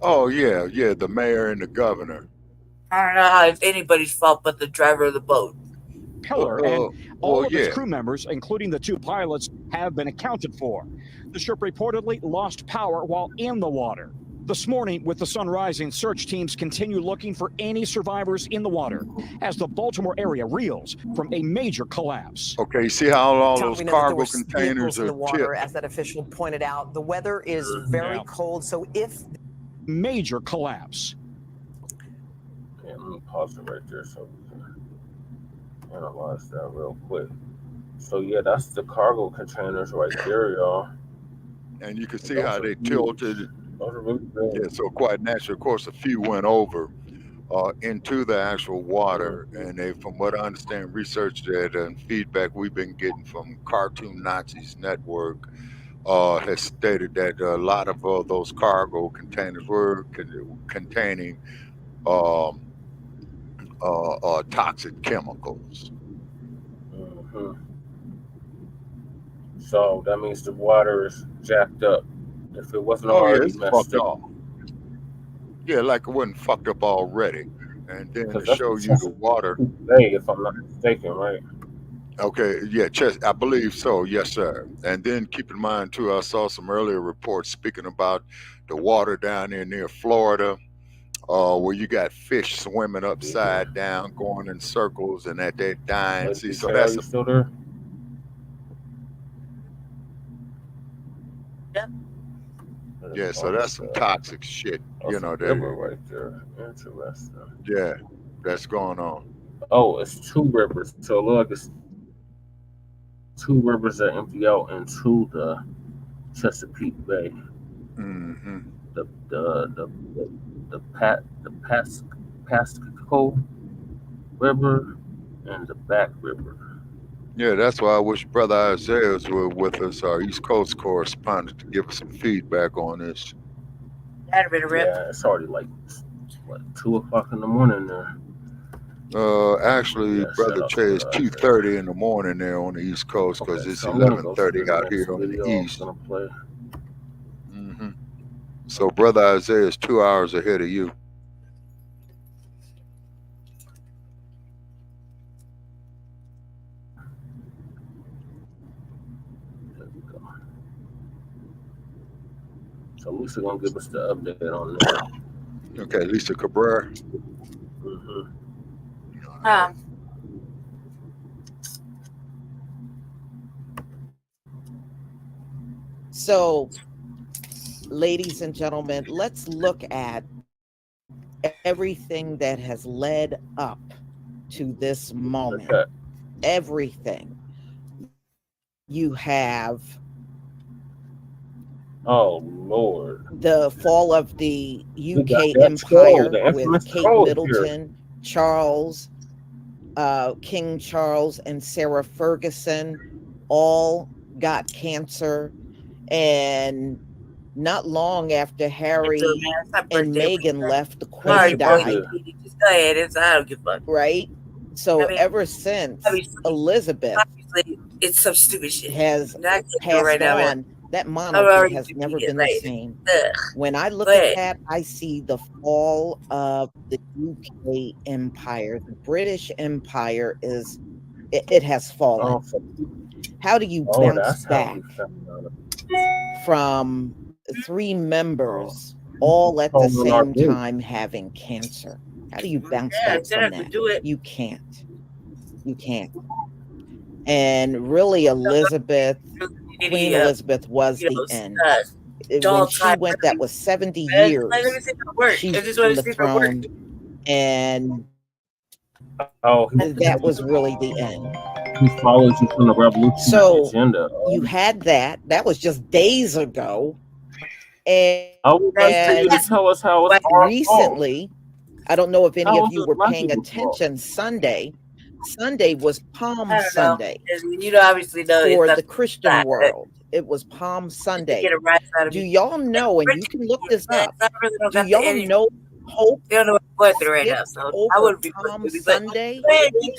Oh yeah, the mayor and the governor. I don't know how it's anybody's fault but the driver of the boat. Pillar and all of its crew members, including the two pilots, have been accounted for. The ship reportedly lost power while in the water. This morning, with the sun rising, search teams continue looking for any survivors in the water as the Baltimore area reels from a major collapse. Okay, you see how all those cargo containers are in the water, as that official pointed out. The weather is very cold, so if major collapse. Yeah, let me pause it right there so we can analyze that real quick. So yeah, that's the cargo containers right there, y'all. And you can see how they tilted. Yeah, so quite naturally, of course, a few went over into the actual water, and they, from what I understand, research that and feedback we've been getting from Cartoon Nazis Network has stated that a lot of those cargo containers were containing toxic chemicals. So that means the water is jacked up. If it wasn't Oh yeah, already it's messed fucked up. up. Yeah, like it wasn't fucked up already. And then to Because that's show the you the water. Bay, if I'm not mistaken, right? Okay, yeah, I believe so. Yes, sir. And then keep in mind too, I saw some earlier reports speaking about the water down there near Florida, where you got fish swimming upside down, going in circles, and that they're dying. See, so Are that's you still there? yeah, so that's some toxic shit, you know. River right there. Interesting. Yeah, that's going on. Oh, it's two rivers. So look, it's two rivers that empty out into the Chesapeake Bay. Mm-hmm. The Pasco River and the Back River. Yeah, that's why I wish Brother Isaiah was with us, our East Coast correspondent, to give us some feedback on this. That'd been a rip. Yeah, it's already like what 2 o'clock in the morning there. Actually, Brother Che, is 2:30 in the morning there on the East Coast because it's 11:30 out here on the East. Mm-hmm. So Brother Isaiah is 2 hours ahead of you. So Lisa gonna give us the update on that. Okay, Lisa Cabrera. Mm-hmm. So, ladies and gentlemen, let's look at everything that has led up to this moment. Okay. Everything. You have Lord, the fall of the UK Empire with Kate Middleton, Charles, King Charles, and Sarah Ferguson all got cancer. And not long after Harry and Meghan left, the Queen died. Just go ahead. I don't give a fuck. Right? So ever since Elizabeth, it's some stupid shit has passed right now, on, that monarchy has never been the same. When I look at that, I see the fall of the UK Empire. The British Empire it has fallen. How do you bounce back from 3 members all at the same time having cancer? How do you bounce back from that? You can't. You can't. And really, Queen Elizabeth was the end. When she went, that was 70 years. She's on the throne, and that was really the end. He follows you from the revolutionary agenda. You had that. That was just days ago. And I would like for you to tell us how it's recently. I don't know if any of you were paying attention. Sunday was Palm Sunday. You obviously know for the Christian world. It was Palm Sunday. Do y'all know? And you can look this up. Do y'all know Hope? They don't know what's going through right now. So I wouldn't be Palm Sunday.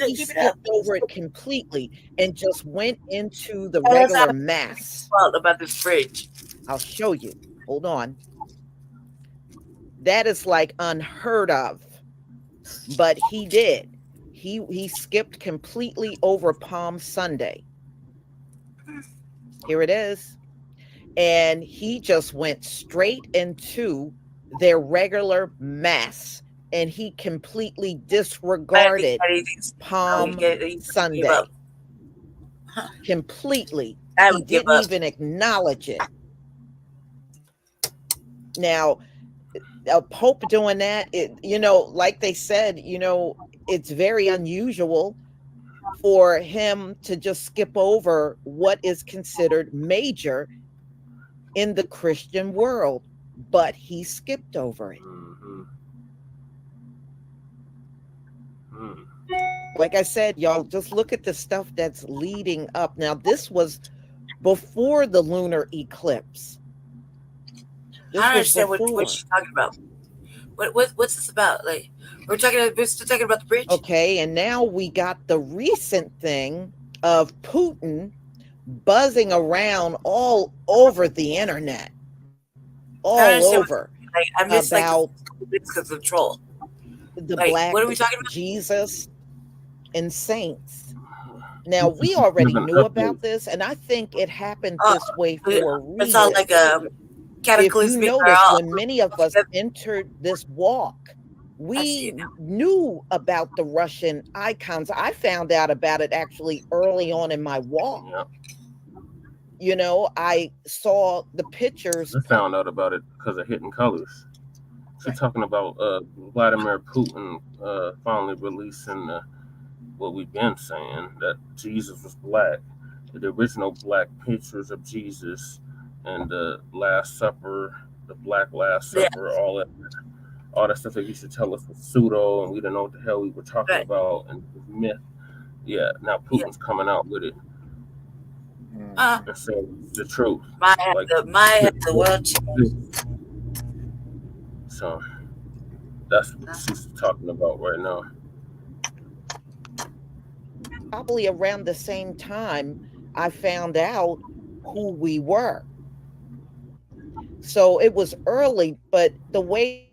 He skipped over it completely and just went into the regular mass. About this fridge. I'll show you. Hold on. That is like unheard of. But he did. He skipped completely over Palm Sunday. Here it is. And he just went straight into their regular mass. And he completely disregarded Palm Sunday. Completely. He didn't even acknowledge it. Now, a Pope doing that, like they said, it's very unusual for him to just skip over what is considered major in the Christian world, but he skipped over it. Like I said, y'all, just look at the stuff that's leading up. Now, this was before the lunar eclipse. I don't understand what she's talking about. What's this about? Like, we're still talking about the bridge. Okay, and now we got the recent thing of Putin buzzing around all over the internet. all over Like I miss about like because of troll. the Like, Black what are we talking about? Jesus and saints. Now we already knew about this, and I think it happened this way for a reason. It's all like a cataclysmic. If you notice, when many of us entered this walk, we knew about the Russian icons. I found out about it actually early on in my walk. Yeah. You know, I saw the pictures. I found out about it because of Hidden Colors. She's talking about Vladimir Putin finally releasing what we've been saying, that Jesus was black. The original black pictures of Jesus and the Last Supper, the Black Last Supper, all that stuff that used to tell us was pseudo, and we didn't know what the hell we were talking about, and it was myth. Yeah, now Putin's coming out with it and saying the truth. The world. So that's what she's talking about right now. Probably around the same time I found out who we were. So it was early, but the way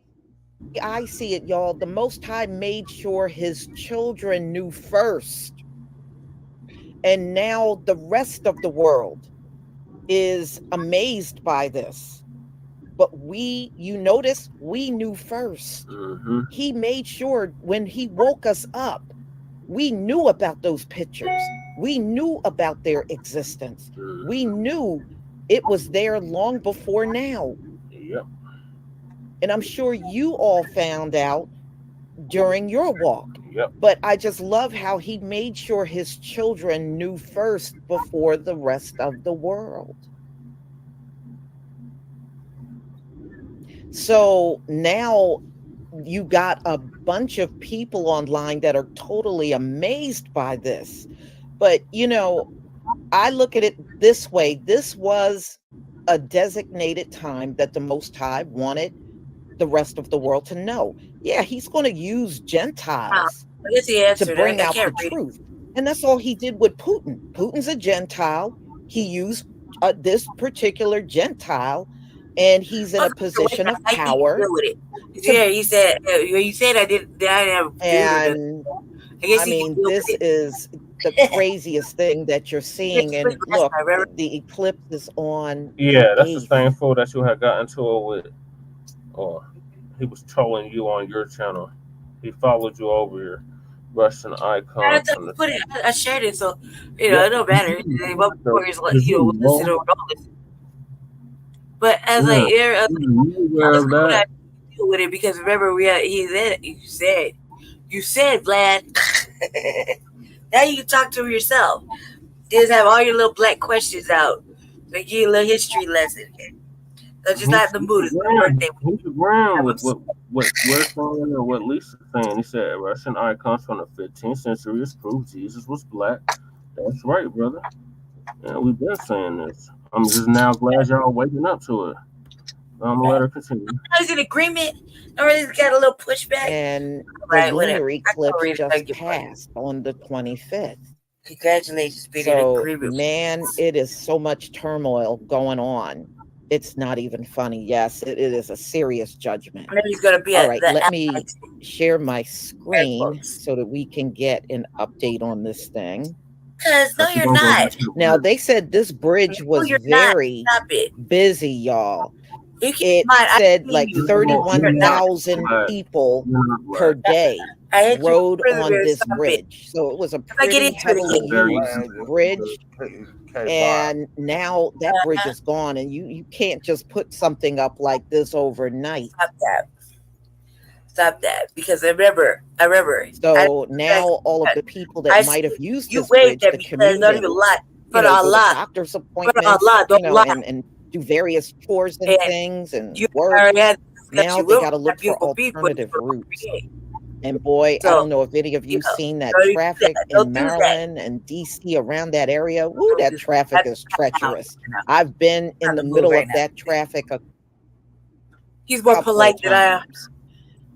I see it, y'all, the Most High made sure his children knew first. And now the rest of the world is amazed by this. But you notice, we knew first. Mm-hmm. He made sure when he woke us up, we knew about those pictures. We knew about their existence. We knew it was there long before now. Yep. And I'm sure you all found out during your walk. Yep. But I just love how he made sure his children knew first before the rest of the world. So now you got a bunch of people online that are totally amazed by this. But, you know, I look at it this way. This was a designated time that the Most High wanted the rest of the world to know. Yeah, he's going to use Gentiles to bring out the truth. And that's all he did with Putin. Putin's a Gentile. He used this particular Gentile, and he's in a position of power. Yeah, you said I didn't have a and I mean, this is the craziest thing that you're seeing. And look, the eclipse is on. Yeah, that's the same fool that you had got into it with. Or he was trolling you on your channel. He followed you over your Russian icon. I shared it, so you know it don't matter. Listen or don't listen. But as I deal with it, because remember you said Vlad. Now you can talk to him yourself. Just have all your little black questions out. Like give you a little history lesson. So just not in the mood. It's my birthday. Who's around with what we're saying or what Lisa's saying? He said Russian icons from the 15th century is proof Jesus was black. That's right, brother. And we've been saying this. I'm just now glad y'all waking up to it. I'm gonna let her continue. I was in agreement. I already got a little pushback. And the lunar eclipse just passed on the 25th. Congratulations, being in agreement. Man, it is so much turmoil going on. It's not even funny. Yes, it is a serious judgment. He's gonna be all right. Let me share my screen so that we can get an update on this thing. Because no, you're not. Now they said this bridge was very busy, y'all. It said like 31,000 people per day rode on this bridge. So it was a pretty heavily used bridge. And now that bridge is gone, and you can't just put something up like this overnight. Stop that. Because I remember. So now all of the people that might have used this bridge to commute, but a lot doctor's appointments, and do various tours and things and work. Now they got to look for alternative routes. And boy, I don't know if any of you seen that traffic in Maryland and DC around that area. Woo, that traffic is treacherous. I've been in the middle of that traffic. He's more polite than I am.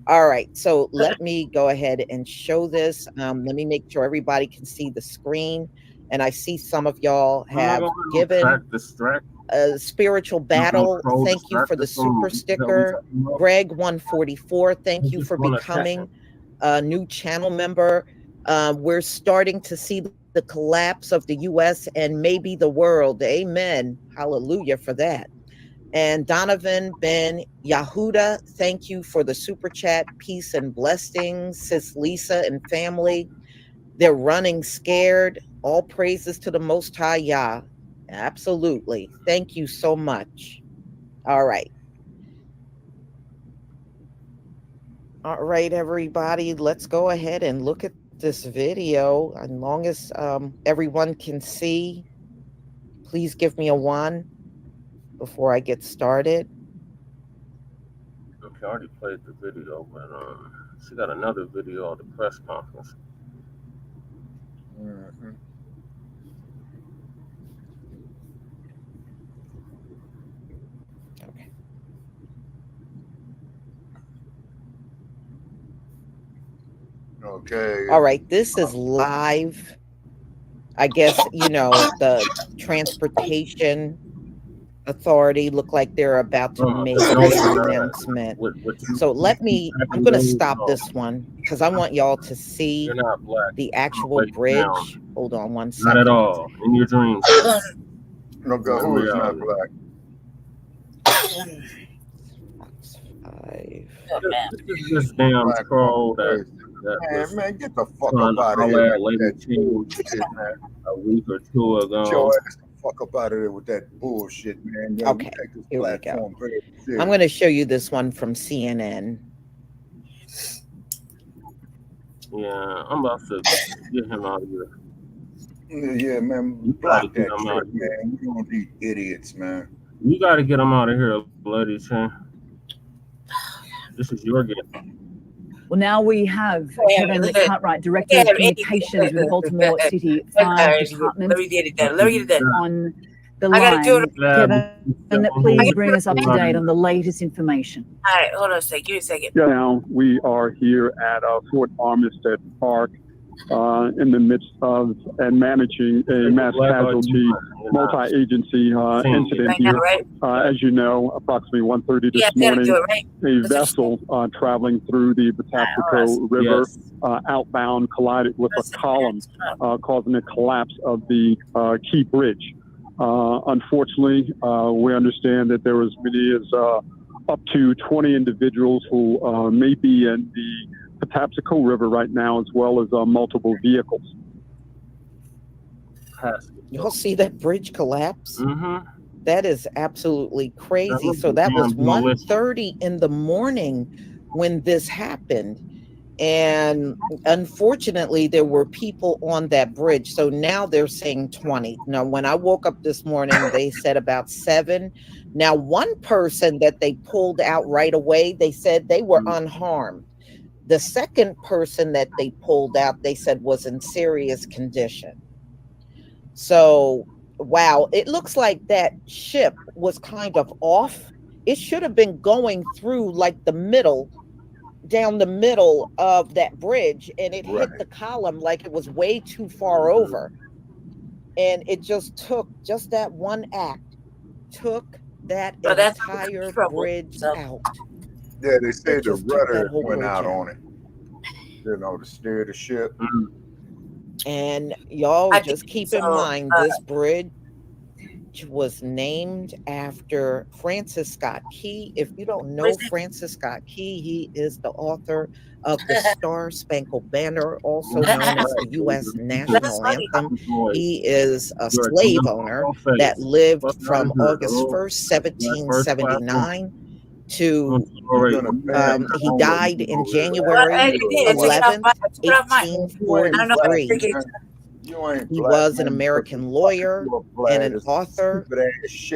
All right, so let me go ahead and show this. Let me make sure everybody can see the screen. And I see some of y'all have given Spiritual Battle, thank you for the super sticker. Greg 144, thank you for becoming a new channel member. We're starting to see the collapse of the U.S. and maybe the world. Amen. Hallelujah for that. And Donovan Ben Yahuda, thank you for the super chat. Peace and blessings, Sis Lisa and family. They're running scared. All praises to the Most High Yah. Absolutely. Thank you so much. All right. All right, everybody. Let's go ahead and look at this video. As long as everyone can see, please give me a 1 before I get started. Okay, I already played the video, but she got another video of the press conference. Mm-hmm. Okay. All right, this is live. I guess, you know, the transportation authority look like they're about to make an announcement. So I'm going to stop this one because I want y'all to see the actual bridge. Hold on one second. Not at all. In your dreams. No, God, who is not black? This damn troll man, get the fuck up out of here. A week or two ago. Get your ass the fuck up out of there with that bullshit, man. Yeah, okay, here we go. I'm going to show you this one from CNN. Yeah, I'm about to get him out of here. Yeah, man. Block that shit, man. You don't need idiots, man. You got to get him out of here, bloody Chan. This is your gift. Well, now we have Kevin Cartwright, Director of Communications with Baltimore City Fire Department. Let me get it done. On the line. Kevin, please bring us up to date on the latest information. All right, hold on a second. Give me a second. Yeah, now we are here at Fort Armistead Park in the midst of and managing a mass casualty multi-agency incident here. As you know, approximately 1:30 this morning, a vessel traveling through the Patapsco River outbound collided with a column, causing a collapse of the key bridge. Unfortunately, we understand that there was many as up to 20 individuals who may be in the Patapsco River right now, as well as multiple vehicles. Y'all see that bridge collapse? Mm-hmm. That is absolutely crazy. So that was 1:30 in the morning when this happened. And unfortunately, there were people on that bridge. So now they're saying 20. Now, when I woke up this morning, they said about 7. Now, one person that they pulled out right away, they said they were unharmed. The second person that they pulled out, they said was in serious condition. So, wow, it looks like that ship was kind of off. It should have been going through like the middle, down the middle of that bridge, and it hit the column like it was way too far over. And it just took, just that one act, took that entire bridge out. Yeah, they said the rudder went out on it. You know, to steer the ship. And y'all just keep in mind, this bridge was named after Francis Scott Key. If you don't know Francis Scott Key, he is the author of the Star Spangled Banner, also known as the U.S. National Anthem. He is a slave owner that lived from August 1st, 1779 to he died in January 11th, 1843. He was an American lawyer and an author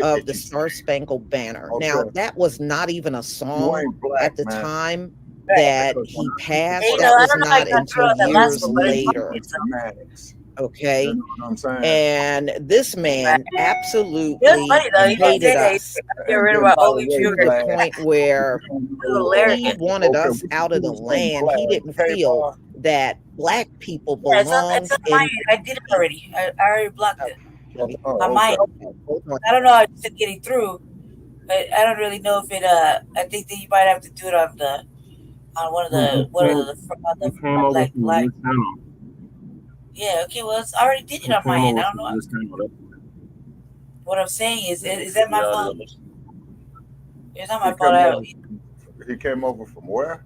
of the Star Spangled Banner. Now, that was not even a song at the time that he passed. That was not until years later. Okay. You know what I'm saying? And this man absolutely hated us to the point where he wanted us out of the land. He didn't feel that black people belonged in. I did it already. I already blocked it. on my end. I don't know how it's getting through, but I don't really know if it. I think that you might have to do it on one of the Black. Channel. Yeah. Okay. Well, I already did it on my end. I don't know. What I'm saying is that my fault? It's not my fault. He came over from where?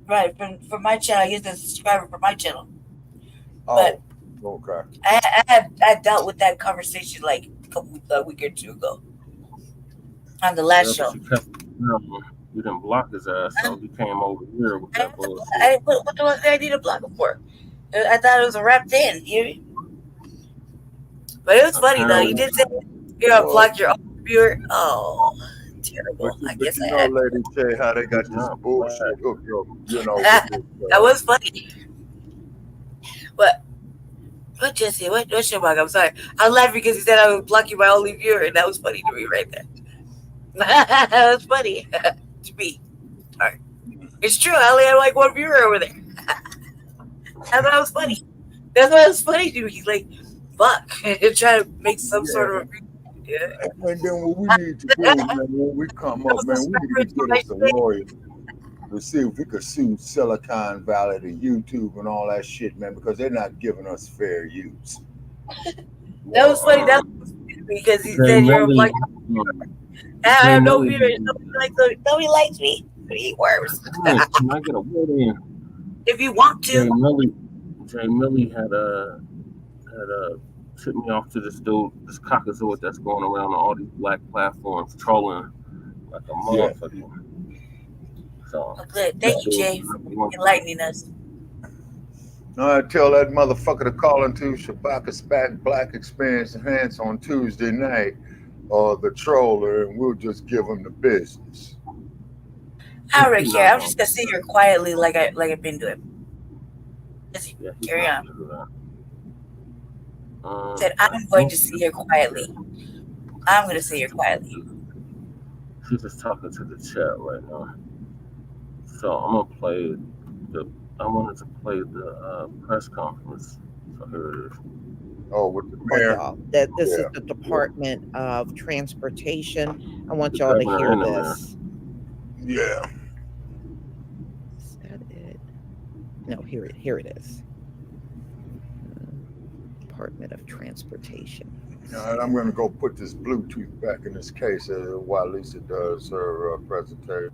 Right, from my channel. He's a subscriber for my channel. Oh, okay. I dealt with that conversation like a week or two ago on the last show. You didn't block his ass, so he came over here with that bullshit. What the fuck did I need to block him for? I thought it was a wrapped in. But it was funny though. You did say you're gonna block your own viewer. Oh, terrible. I guess I had. Lady J, how they got this bullshit hooked up, that was funny. What Jesse? What Shamrock? I'm sorry. I was laughing because he said I would block you my only viewer, and that was funny to me right there. That was funny to me. All right. It's true. I only had like one viewer over there. I thought it was funny. That's why it was funny to me. He's like, fuck. Trying to make some sort of. Yeah. And then what we need to do, man, when we come up, man, we need to get us a lawyer to see if we could sue Silicon Valley to YouTube and all that shit, man, because they're not giving us fair use. That was funny. That was because he said you're like, I have no viewers. Nobody likes me. He works. Can I get a word in? If you want to. Jay Millie had tipped me off to this dude, this cockazoid that's going around on all these black platforms trolling like a motherfucker. Yeah. So good. Thank you, Jay, for enlightening us. I tell that motherfucker to call into Shabaka Black Experience Enhance on Tuesday night, or the troller, and we'll just give him the business. I don't really care. I'm just gonna sit here quietly, like I've been doing. Just carry on. Said I'm going to sit here quietly. I'm gonna sit here quietly. She's just talking to the chat right now. So I'm gonna play I wanted to play the press conference. So here it is. Oh, with the mayor. This is the Department of Transportation. I want y'all to hear this. Yeah. Is that it? No, here it is. Department of Transportation. All right, I'm going to go put this Bluetooth back in this case while Lisa does her presentation.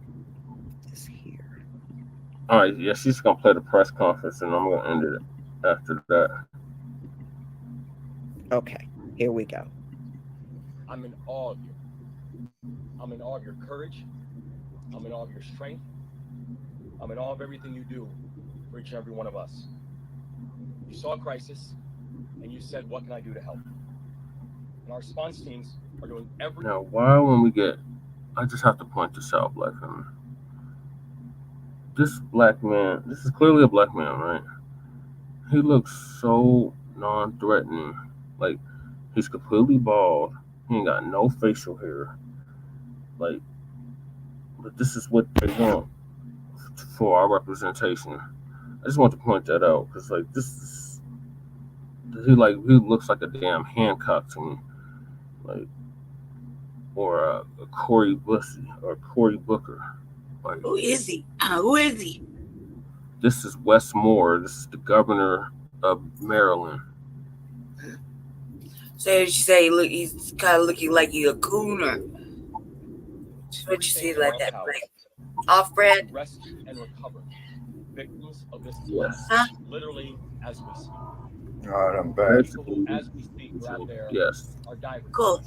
All right, yeah, she's gonna play the press conference, and I'm gonna end it after that. Okay, here we go. I'm in awe of you. I'm in awe of your courage. I'm in awe of your strength. I'm in awe of everything you do for each and every one of us. You saw a crisis, and you said, "What can I do to help?" And our response teams are doing everything. Now, why when we get, I just have to point this out, Black family. This black man, this is clearly a black man, right? He looks so non-threatening. Like, he's completely bald. He ain't got no facial hair. Like, but this is what they want for our representation. I just want to point that out, because, like, this is, he looks like a damn Hancock to me. Like, or a Cory Bussey, or Cory Booker. Like, who is he? Who is he? This is Wes Moore. This is the governor of Maryland. So you say, look, he's kind of looking like he's a cooner. What you see like that? Like off-brand? Rescue and recover victims of this literally as we speak. All right, I'm back. As we speak, we're out there. Yes. Our divers. Cool.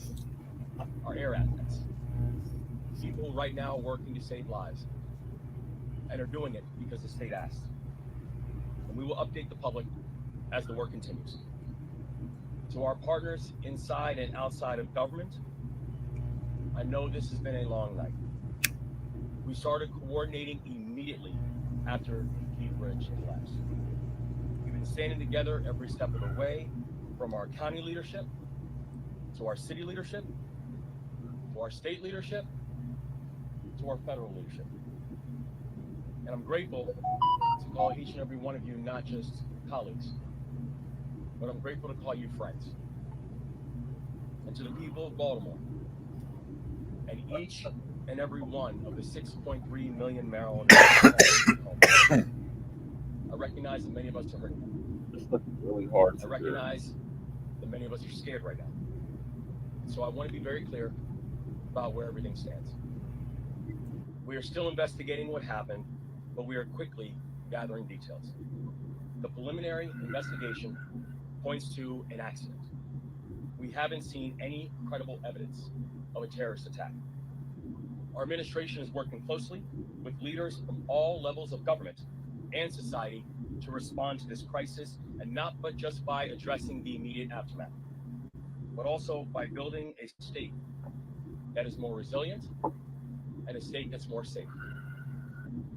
Our air assets. People right now working to save lives and are doing it because the state asked. And we will update the public as the work continues. To our partners inside and outside of government, I know this has been a long night. We started coordinating immediately after Key Bridge collapsed. We've been standing together every step of the way, from our county leadership, to our city leadership, to our state leadership, to our federal leadership. And I'm grateful to call each and every one of you not just colleagues, but I'm grateful to call you friends. and to the people of Baltimore, and each and every one of the 6.3 million Marylanders. I recognize that many of us are hurting. It's really hard. I recognize that many of us are scared right now. So I want to be very clear about where everything stands. We are still investigating what happened, but we are quickly gathering details. The preliminary investigation points to an accident. We haven't seen any credible evidence of a terrorist attack. Our administration is working closely with leaders from all levels of government and society to respond to this crisis, and not but just by addressing the immediate aftermath, but also by building a state that is more resilient and a state that's more safe.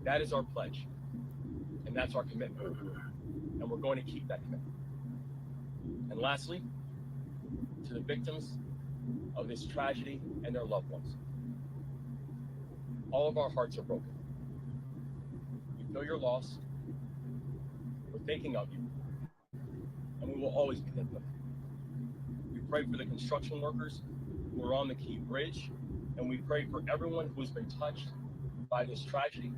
That is our pledge, and that's our commitment, and we're going to keep that commitment. And lastly, to the victims of this tragedy and their loved ones, all of our hearts are broken. We feel your loss. We're thinking of you, and we will always be thinking of you. We pray for the construction workers who are on the Key Bridge, and we pray for everyone who has been touched by this tragedy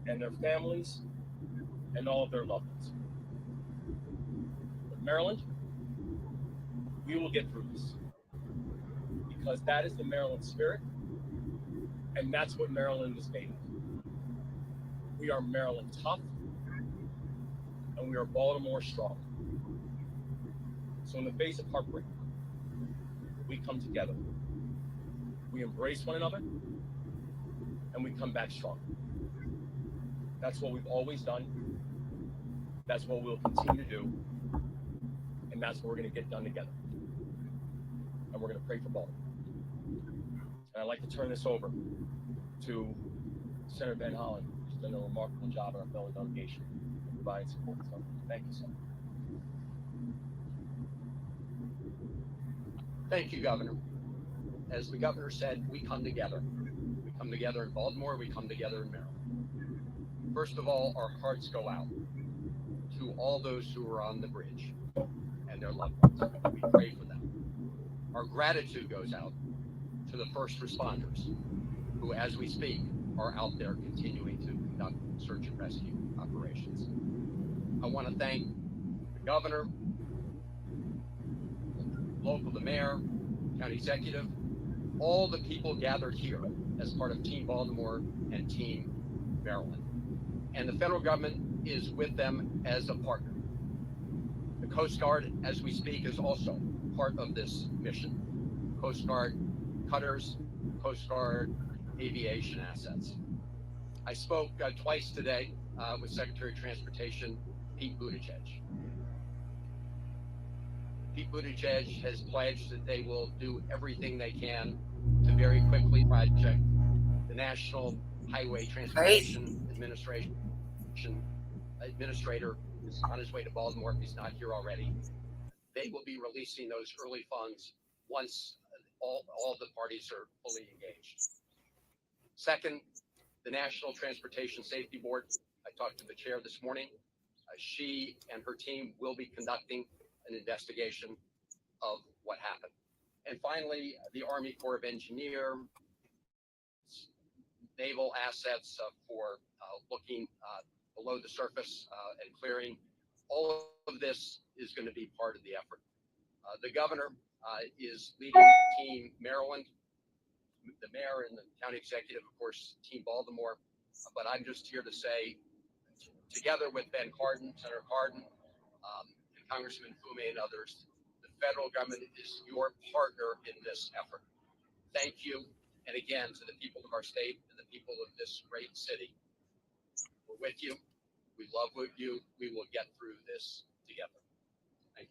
and their families and all of their loved ones. But Maryland, we will get through this, because that is the Maryland spirit, and that's what Maryland is made of. We are Maryland tough, and we are Baltimore strong. So in the face of heartbreak, we come together. We embrace one another, and we come back strong. That's what we've always done. That's what we'll continue to do. And that's what we're going to get done together. And we're going to pray for Baltimore. And I'd like to turn this over to Senator Ben Holland, who's done a remarkable job in our fellow delegation in providing support. So thank you, Senator. Thank you, Governor. As the governor said, we come together. We come together in Baltimore, we come together in Maryland. First of all, our hearts go out to all those who are on the bridge and their loved ones. We pray for them. Our gratitude goes out to the first responders who, as we speak, are out there continuing to conduct search and rescue operations. I want to thank the governor, the mayor, county executive, all the people gathered here as part of Team Baltimore and Team Maryland. And the federal government is with them as a partner. The Coast Guard, as we speak, is also part of this mission. Coast Guard cutters, Coast Guard aviation assets. I spoke twice today with Secretary of Transportation Pete Buttigieg. Pete Buttigieg has pledged that they will do everything they can to very quickly project the National Highway Transportation Administrator is on his way to Baltimore if he's not here already. They will be releasing those early funds once all the parties are fully engaged. Second, the National Transportation Safety Board. I talked to the chair this morning. She and her team will be conducting an investigation of what happened. And finally, the Army Corps of Engineers, naval assets for looking below the surface and clearing. All of this is going to be part of the effort. The governor is leading Team Maryland, the mayor and the county executive, of course, Team Baltimore. But I'm just here to say, together with Ben Cardin, Senator Cardin, and Congressman Fume and others, the federal government is your partner in this effort. Thank you. And again, to the people of our state and the people of this great city, we're with you. We love you. We will get through this together. Thank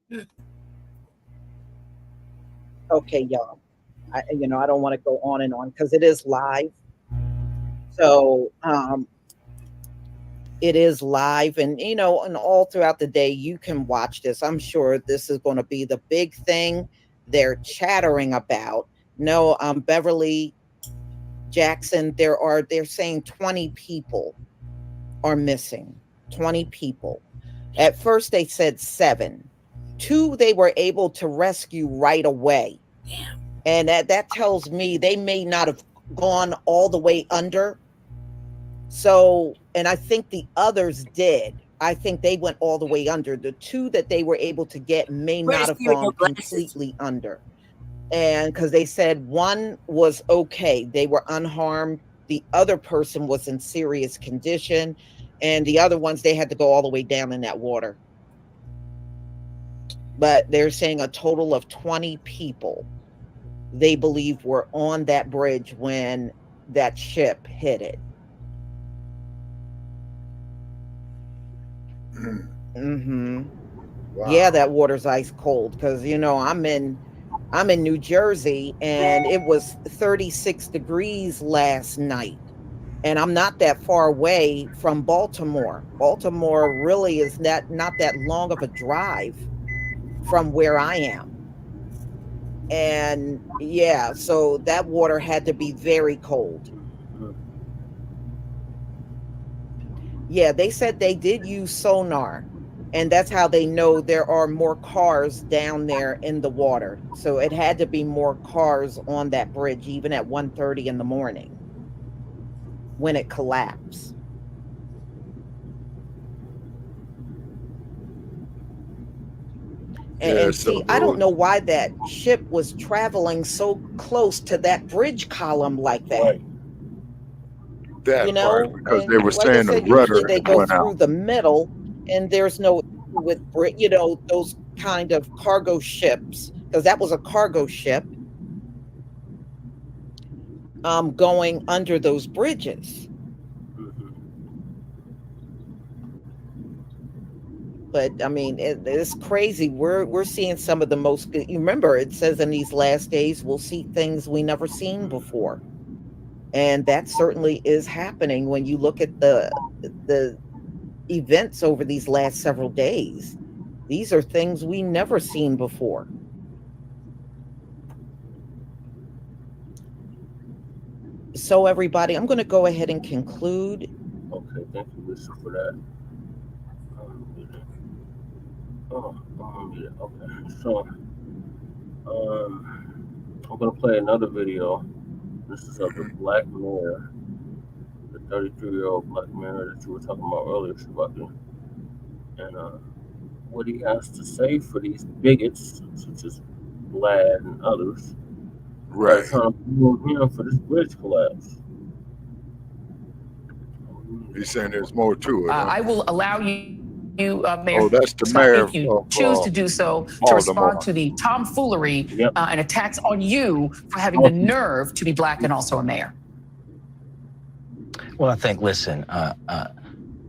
you. Okay, y'all. I don't want to go on and on because it is live. So it is live, and and all throughout the day you can watch this. I'm sure this is going to be the big thing they're chattering about. No, Beverly Jackson, they're saying 20 people are missing. 20 people. At first they said 7. 2 they were able to rescue right away. Damn. And that tells me they may not have gone all the way under. So, and I think the others did. I think they went all the way under. The 2 that they were able to get may not have gone completely under. And because they said 1 was okay, they were unharmed. The other person was in serious condition. And the other ones, they had to go all the way down in that water. But they're saying a total of 20 people they believe were on that bridge when that ship hit it. Mm-hmm. Wow. Yeah, that water's ice cold because, you know, I'm in New Jersey and it was 36 degrees last night. And I'm not that far away from Baltimore. Baltimore really is not that long of a drive from where I am. And yeah, so that water had to be very cold. Yeah, they said they did use sonar, and that's how they know there are more cars down there in the water. So it had to be more cars on that bridge, even at 1:30 in the morning when it collapsed. And see, I don't know why that ship was traveling so close to that bridge column like that. Right. That you know, part, because they were like saying I said, the rudder usually they go went through out. the middle, and there's no with, you know, those kind of cargo ships, because that was a cargo ship going under those bridges. But I mean, it's crazy. We're seeing some of the most. You remember, it says in these last days we'll see things we never seen before, and that certainly is happening when you look at the events over these last several days. These are things we never seen before. So everybody, I'm going to go ahead and conclude. Okay, thank you, Lisa, for that. Yeah, okay. So, I'm gonna play another video. This is of the black mayor, the 33-year-old black mayor that you were talking about earlier, Shabaki, and what he has to say for these bigots, such as Blacc and others, right, trying to move him for this bridge collapse. He's saying there's more to it. I will allow you, Mayor. Oh, that's the Scott, mayor if you of, choose to do so, to Baltimore. respond to the tomfoolery and attacks on you for having the nerve to be black and also a mayor. Well, I think, listen,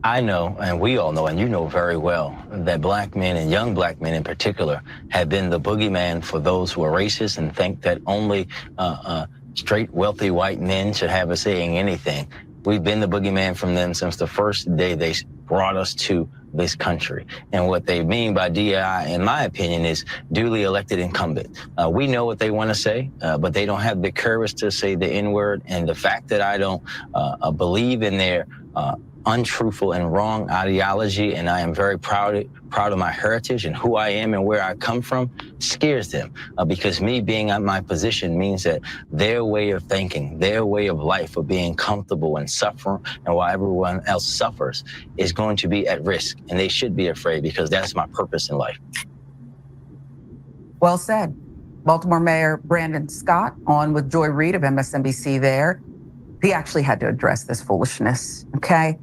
I know, and we all know, and you know very well, that black men and young black men in particular have been the boogeyman for those who are racist and think that only straight, wealthy white men should have a say in anything. We've been the boogeyman from them since the first day they brought us to this country. And what they mean by DEI, in my opinion, is duly elected incumbent. We know what they want to say, but they don't have the courage to say the N-word. And the fact that I don't believe in their untruthful and wrong ideology, and I am very proud of my heritage and who I am and where I come from, scares them. Because me being at my position means that their way of thinking, their way of life of being comfortable and suffering, and while everyone else suffers, is going to be at risk. And they should be afraid, because that's my purpose in life. Well said. Baltimore Mayor Brandon Scott on with Joy Reid of MSNBC there. He actually had to address this foolishness, okay?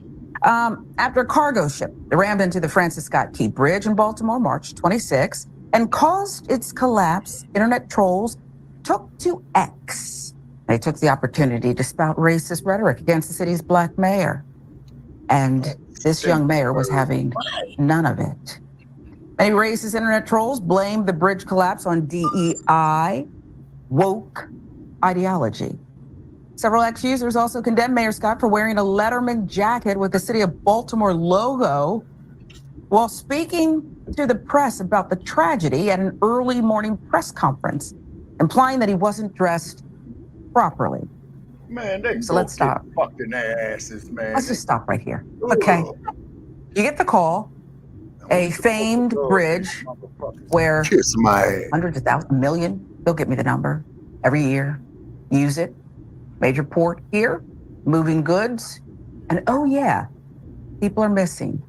After a cargo ship rammed into the Francis Scott Key Bridge in Baltimore, March 26, and caused its collapse, internet trolls took to X. They took the opportunity to spout racist rhetoric against the city's black mayor. And this young mayor was having none of it. Many racist internet trolls blamed the bridge collapse on DEI, woke ideology. Several ex-users also condemned Mayor Scott for wearing a Letterman jacket with the City of Baltimore logo while speaking to the press about the tragedy at an early morning press conference, implying that he wasn't dressed properly. Man, they So let's stop. Fucking their asses, man. Let's just stop right here. Okay. You get the call. a famed bridge where Kiss my ass. hundreds of thousands, million, they'll get me the number, every year, use it. Major port here, moving goods. And oh yeah, people are missing.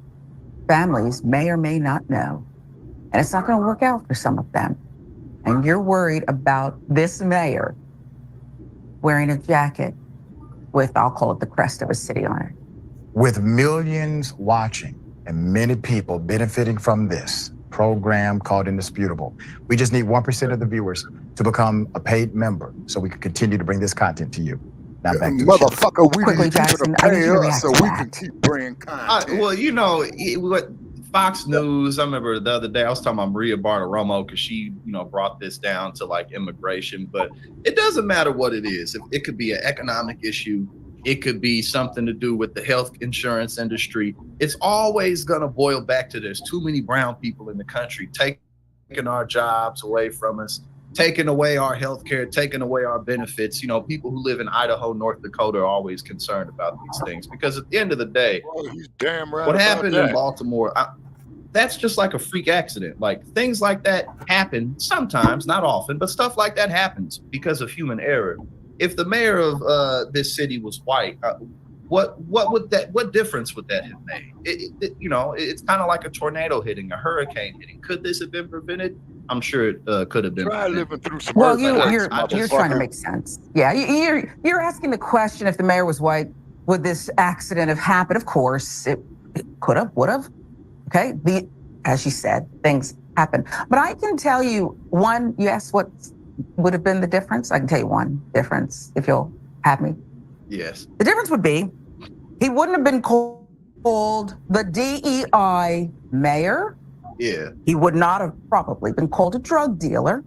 Families may or may not know. And it's not going to work out for some of them. And you're worried about this mayor wearing a jacket with, I'll call it the crest of a city on it. With millions watching and many people benefiting from this program called Indisputable, we just need 1% of the viewers to become a paid member so we can continue to bring this content to you. Now back to motherfucker, we Quickly, need people Jackson, to I need pay you to us react so to we that. can keep bringing content. Well, you know, what Fox News, I remember the other day I was talking about Maria Bartiromo because she, brought this down to like immigration, but it doesn't matter what it is. It could be an economic issue. It could be something to do with the health insurance industry. It's always going to boil back to there's too many brown people in the country taking our jobs away from us, taking away our health care, taking away our benefits. People who live in Idaho, North Dakota are always concerned about these things because at the end of the day, He's damn right what about happened that. in Baltimore, that's just like a freak accident. Like things like that happen sometimes, not often, but stuff like that happens because of human error. If the mayor of this city was white, what difference would that have made? It's kind of like a tornado hitting, a hurricane hitting. Could this have been prevented? I'm sure it could have been. Try living through some Well, earthquakes, you're trying to make sense. Yeah, you're asking the question: if the mayor was white, would this accident have happened? Of course, it could have, would have. Okay, as you said, things happen. But I can tell you one. You asked what would have been the difference. I can tell you one difference if you'll have me. Yes. The difference would be he wouldn't have been called the DEI mayor. Yeah. He would not have probably been called a drug dealer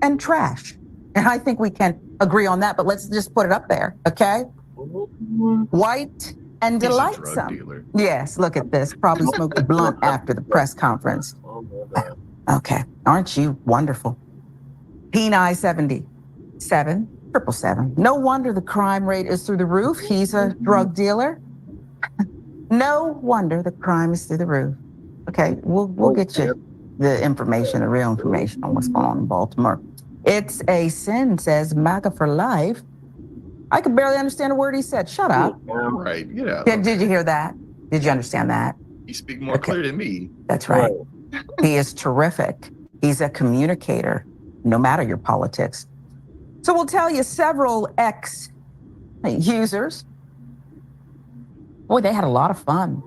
and trash. And I think we can agree on that, but let's just put it up there, okay? White and He's a drug delightsome. dealer. Yes, look at this. Probably smoked a blunt after the press conference. Okay, aren't you wonderful? P9 77 777. No wonder the crime rate is through the roof. He's a drug dealer. No wonder the crime is through the roof. Okay, we'll get you the information, the real information on what's going on in Baltimore. It's a sin, says MAGA for life. I could barely understand a word he said. Shut up. Right. Yeah. Did you hear that? Did you understand that? You speak more clear than me. That's right. He is terrific. He's a communicator, no matter your politics. So we'll tell you several ex-users. Boy, they had a lot of fun.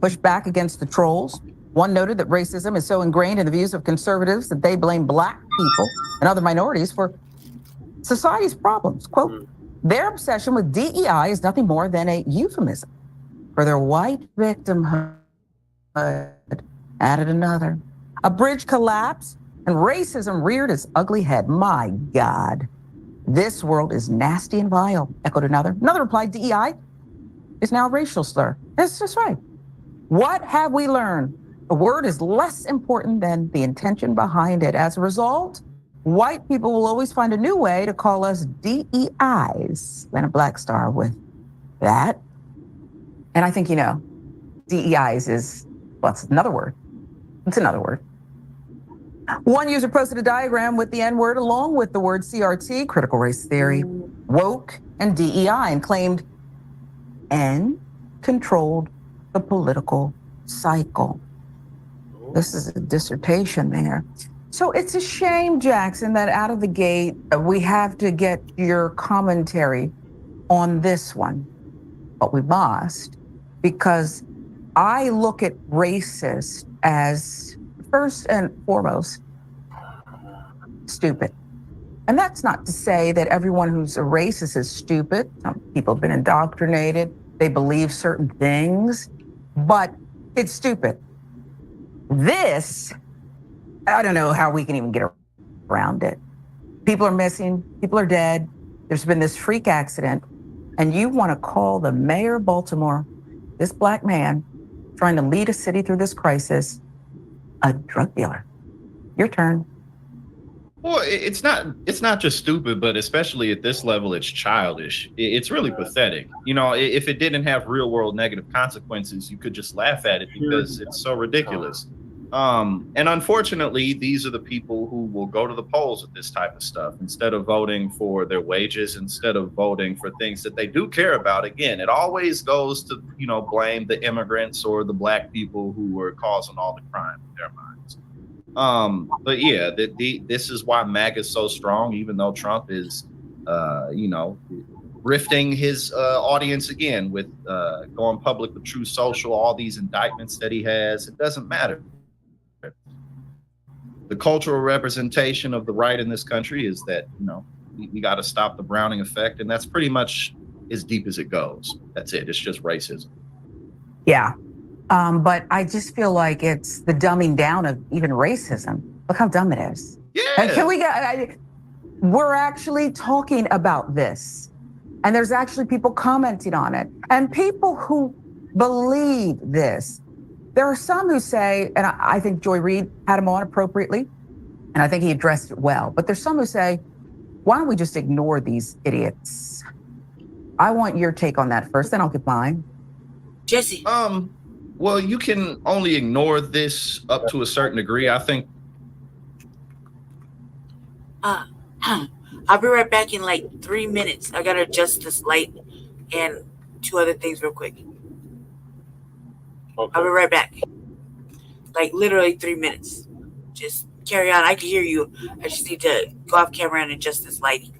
Pushed back against the trolls. One noted that racism is so ingrained in the views of conservatives that they blame Black people and other minorities for society's problems. Quote, their obsession with DEI is nothing more than a euphemism for their white victimhood. Added another. A bridge collapsed and racism reared its ugly head. My God, this world is nasty and vile, echoed another. Another replied, DEI is now a racial slur. That's just right. What have we learned? A word is less important than the intention behind it. As a result, white people will always find a new way to call us DEIs than a Black star with that. And I think, DEIs is, well, it's another word. It's another word. One user posted a diagram with the N-word along with the word CRT, critical race theory, woke, and DEI, and claimed N controlled the political cycle. This is a dissertation there. So it's a shame, Jackson, that out of the gate, we have to get your commentary on this one. But we must, because I look at racist as, first and foremost, stupid. And that's not to say that everyone who's a racist is stupid. Some people have been indoctrinated. They believe certain things, but it's stupid. This, I don't know how we can even get around it. People are missing, people are dead. There's been this freak accident, and you want to call the mayor of Baltimore, this Black man trying to lead a city through this crisis, a drug dealer. Your turn. Well, it's not just stupid, but especially at this level, it's childish. It's really pathetic. If it didn't have real world negative consequences, you could just laugh at it because it's so ridiculous. And unfortunately, these are the people who will go to the polls with this type of stuff instead of voting for their wages, instead of voting for things that they do care about. Again, it always goes to, blame the immigrants or the black people who were causing all the crime in their minds. But yeah, this is why MAGA is so strong, even though Trump is, rifting his audience again with going public with True Social, all these indictments that he has. It doesn't matter. The cultural representation of the right in this country is that, we got to stop the Browning effect. And that's pretty much as deep as it goes. That's it. It's just racism. Yeah. But I just feel like it's the dumbing down of even racism. Look how dumb it is. Yeah. We're actually talking about this. And there's actually people commenting on it. And people who believe this. There are some who say, and I think Joy Reid had him on appropriately, and I think he addressed it well. But there's some who say, why don't we just ignore these idiots? I want your take on that first, then I'll get mine. Jesse. Well, you can only ignore this up to a certain degree, I think. I'll be right back in like 3 minutes. I gotta adjust this light and 2 other things real quick. Okay. I'll be right back. Like literally 3 minutes. Just carry on. I can hear you. I just need to go off camera and adjust this lighting.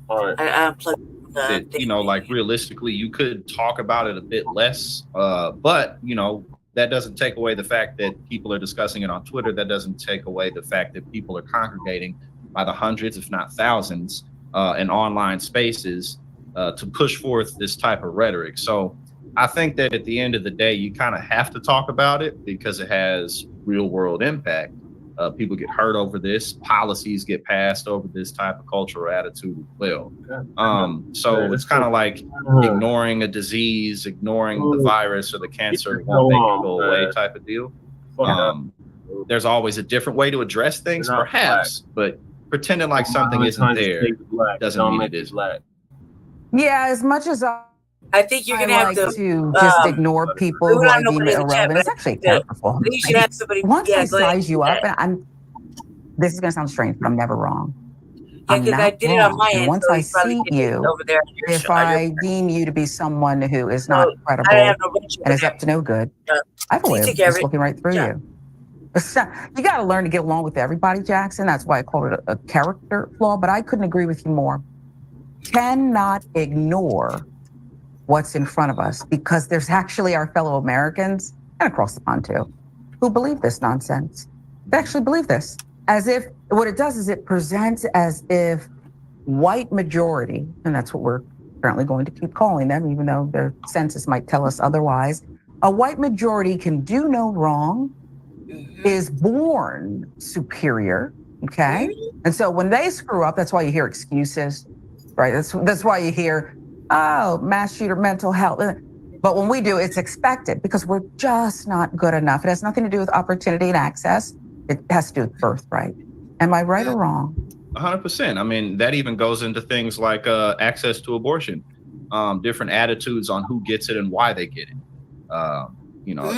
All right. I unplugged the thing. Like realistically, you could talk about it a bit less, but that doesn't take away the fact that people are discussing it on Twitter. That doesn't take away the fact that people are congregating by the hundreds, if not thousands, in online spaces to push forth this type of rhetoric. So I think that at the end of the day, you kind of have to talk about it because it has real world impact. People get hurt over this. Policies get passed over this type of cultural attitude as well. So it's kind of like ignoring a disease, ignoring the virus or the cancer won't make it go away type of deal. There's always a different way to address things, perhaps, but pretending like something isn't there doesn't mean it is. Yeah, as much as I think you're gonna have to just ignore people who I deem irrelevant. It's actually powerful. You should have somebody. Once I size you up, and this is gonna sound strange, but I'm never wrong. Yeah, because I did it on my end. Once I see you, over there, if I deem you to be someone who is not credible and is up to no good, I believe it's looking right through you. You got to learn to get along with everybody, Jackson. That's why I call it a character flaw. But I couldn't agree with you more. Cannot ignore what's in front of us because there's actually our fellow Americans and across the pond too who believe this nonsense. They actually believe this as if what it does is it presents as if white majority, and that's what we're apparently going to keep calling them, even though their census might tell us otherwise. A white majority can do no wrong, is born superior, okay? And so when they screw up, that's why you hear excuses, right? That's why you hear, oh, mass shooter, mental health. But when we do, it's expected because we're just not good enough. It has nothing to do with opportunity and access. It has to do with birthright. Am I right or wrong? 100%. I mean, that even goes into things like access to abortion, different attitudes on who gets it and why they get it. I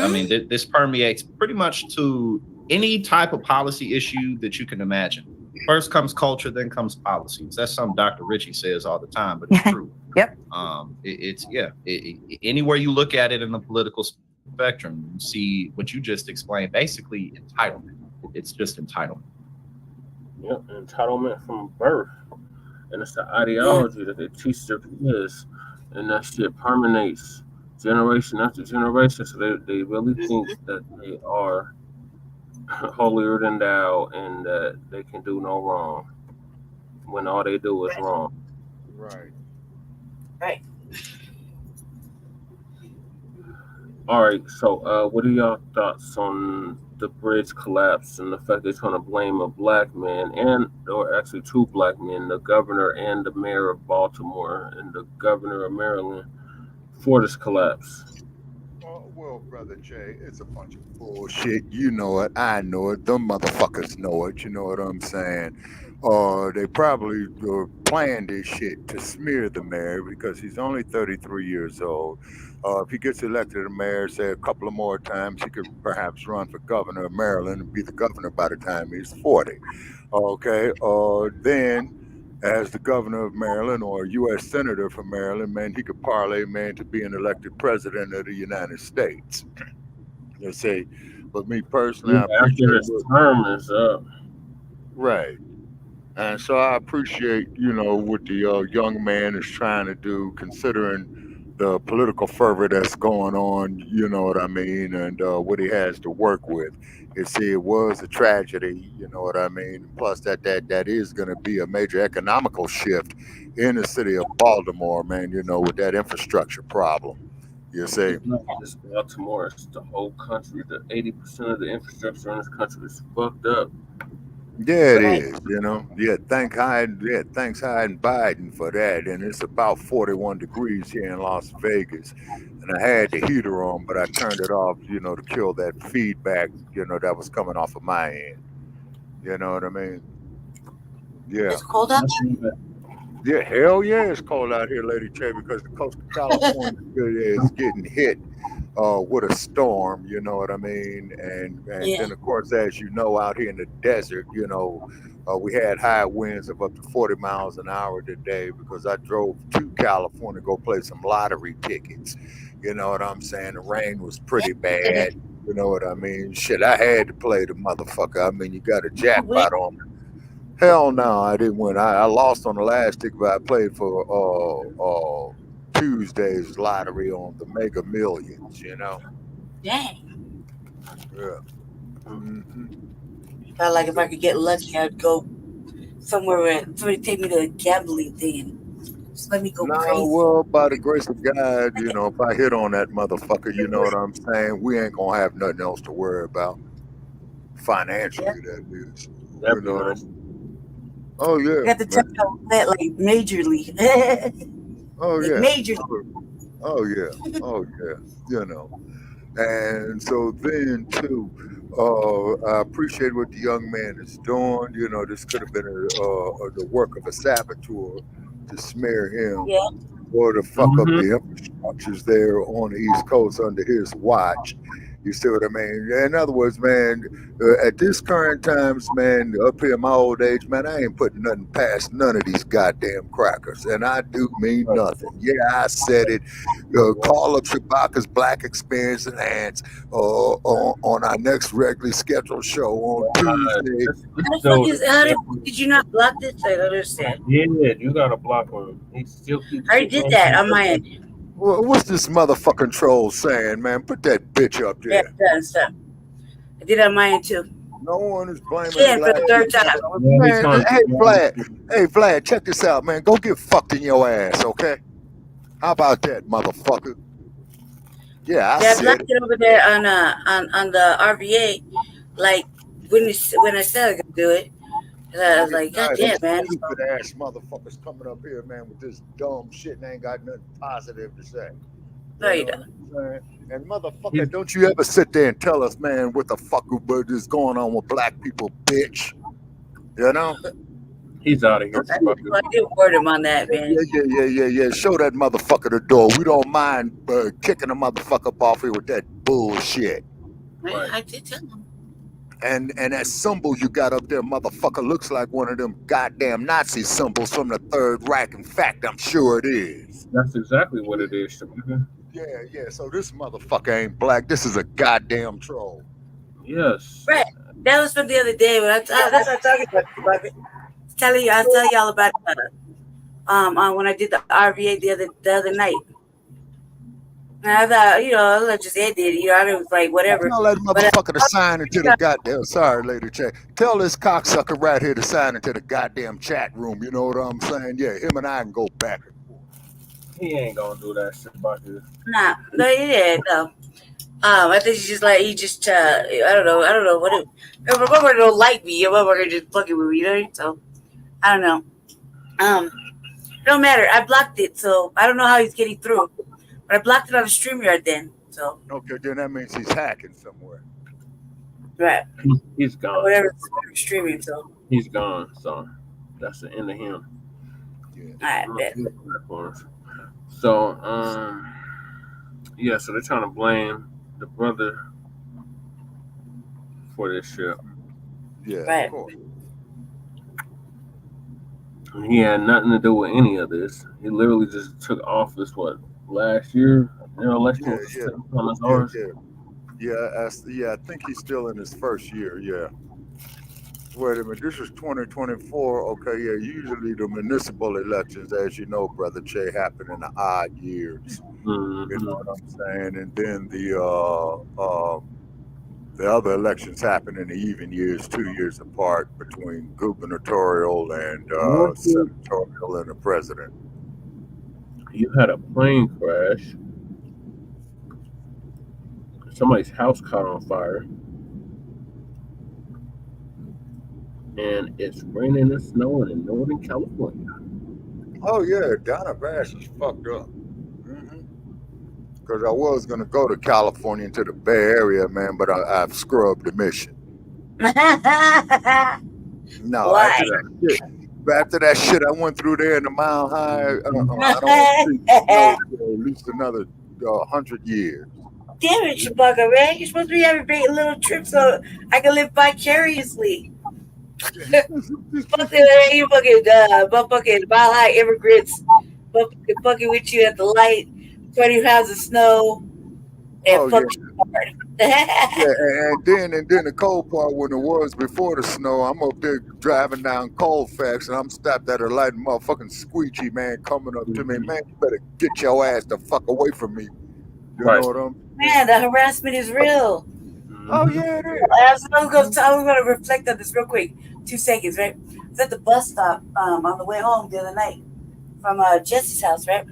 mean, this permeates pretty much to any type of policy issue that you can imagine. First comes culture, then comes policies. That's something Dr. Ritchie says all the time, but it's true. Yep. Anywhere you look at it in the political spectrum, you see what you just explained, basically entitlement. It's just entitlement. Yep, entitlement from birth. And it's the ideology that they teach their kids, and that shit permeates generation after generation. So they really think that they are holier than thou and that they can do no wrong when all they do is wrong. Right. Right. All right, so what are y'all thoughts on the bridge collapse and the fact they're trying to blame a black man or actually 2 black men, the governor and the mayor of Baltimore and the governor of Maryland, for this collapse? Well, Brother Jay, it's a bunch of bullshit. You know it. I know it. Them motherfuckers know it. You know what I'm saying? They probably planned this shit to smear the mayor because he's only 33 years old. If he gets elected to mayor, say a couple of more times, he could perhaps run for governor of Maryland and be the governor by the time he's 40. Okay. Then as the governor of Maryland or a U.S. senator from Maryland, man, he could parlay, man, to being elected president of the United States. You see, but me personally, I appreciate after his term is up. Right. And so I appreciate, what the young man is trying to do, considering the political fervor that's going on, you know what I mean, and what he has to work with. You see, it was a tragedy, you know what I mean. Plus, that is going to be a major economical shift in the city of Baltimore, man. With that infrastructure problem. You see, it's not just Baltimore; it's the whole country. The 80% of the infrastructure in this country is fucked up. yeah, it is. Yeah, thanks hiding Biden for that. And it's about 41 degrees here in Las Vegas. And I had the heater on, but I turned it off, to kill that feedback, that was coming off of my end. You know what I mean? Yeah. It's cold out there? Yeah, hell yeah, it's cold out here, Lady J, because the coast of California is getting hit with a storm, you know what I mean? And then, of course, as you know, out here in the desert, we had high winds of up to 40 miles an hour today because I drove to California to go play some lottery tickets. You know what I'm saying? The rain was pretty bad. You know what I mean? Shit, I had to play the motherfucker. I mean, you got a jackpot on me. Hell no, I didn't win. I lost on the last ticket, but I played for Tuesday's lottery on the Mega Millions, Dang. Yeah. Felt like if I could get lucky, I'd go somewhere where somebody take me to a gambling thing and just let me go crazy. Well, by the grace of God, if I hit on that motherfucker, you know what I'm saying? We ain't gonna have nothing else to worry about. Financially, that is. You know? Oh yeah. I got the check out that like majorly. Oh yeah. Majorly. Oh yeah. And so then too, I appreciate what the young man is doing. This could have been the work of a saboteur to smear him or to fuck up the infrastructures there on the East Coast under his watch. You see what I mean? In other words, man, at this current times, man, up here in my old age, man, I ain't putting nothing past none of these goddamn crackers. And I do mean nothing. Yeah, I said it. Call up Shabaka's Black Experience Enhanced on our next regularly scheduled show on Tuesday. How did you not block this? I don't understand. Yeah, you gotta block him. He still keeps. I already did that on my end. Well, what's this motherfucking troll saying, man? Put that bitch up there. Yeah, stop. I did it on my end too. No one is blaming Vlad. For the third time. Man, hey, Vlad, check this out, man. Go get fucked in your ass, okay? How about that, motherfucker? Yeah, I said blocked it over there on the RVA. Like when I said I could do it, I was like, God damn, man. Stupid ass motherfuckers coming up here, man, with this dumb shit and ain't got nothing positive to say. No, you don't. And motherfucker, don't you ever sit there and tell us, man, what the fuck is going on with black people, bitch? He's out of here. I did word him on that, man. Yeah. Show that motherfucker the door. We don't mind kicking a motherfucker up off here with that bullshit. Right. I did tell him. And that symbol you got up there, motherfucker, looks like one of them goddamn Nazi symbols from the Third Reich. In fact, I'm sure it is. That's exactly what it is, Shabaka. Yeah. So this motherfucker ain't black. This is a goddamn troll. Yes. Right. That was from the other day. That's what I'm talking about. I'll tell y'all about when I did the RVA the other night. And I thought, let's just end it. I was like, whatever. Tell that motherfucker to sign into the goddamn. Sorry, Lady J. Tell this cocksucker right here to sign into the goddamn chat room. You know what I'm saying? Yeah, him and I can go back and forth. He ain't gonna do that shit about this. Nah, no, he didn't. No. I think he's just like I don't know what. If a motherfucker don't like me, a motherfucker just fucking with me, So I don't know. It don't matter. I blocked it, so I don't know how he's getting through. But I blocked it on the StreamYard then. So Okay, then that means he's hacking somewhere. right, He's gone. whatever streaming. So He's gone. So that's the end of him. I bet. So yeah, so they're trying to blame the brother for this shit. Yeah, Right. of course. And he had nothing to do with any of this. He literally just took office last year? Their election was on his ours. Yeah, I think he's still in his first year. Yeah. Wait a minute, this is 2024. Okay, yeah. Usually the municipal elections, as you know, Brother Che, happen in the odd years. Mm-hmm. You know what I'm saying? And then the other elections happen in the even years, 2 years apart between gubernatorial and senatorial and the president. You had a plane crash. Somebody's house caught on fire. And it's raining and snowing in Northern California. Oh, yeah, Donna Bass is fucked up. Because I was going to go to California into the Bay Area, man, but I've scrubbed the mission. No, Why? after that shit I went through there in the Mile High, I don't want to see snow for at least another 100 years. Damn it, Chewbacca, man. You're supposed to be having a little trip so I can live vicariously. You fucking Mile High immigrants fucking with you at the light, 20 pounds of snow, and fuck you hard. and then the cold part when it was before the snow, I'm up there driving down Colfax and I'm stopped at a light and motherfucking squeegee man coming up to me. Man, you better get your ass the fuck away from me. You know what I'm saying? Man, the harassment is real. Oh yeah, it is. I'm gonna reflect on this real quick. 2 seconds, right? I was at the bus stop on the way home the other night from Jesse's house, right?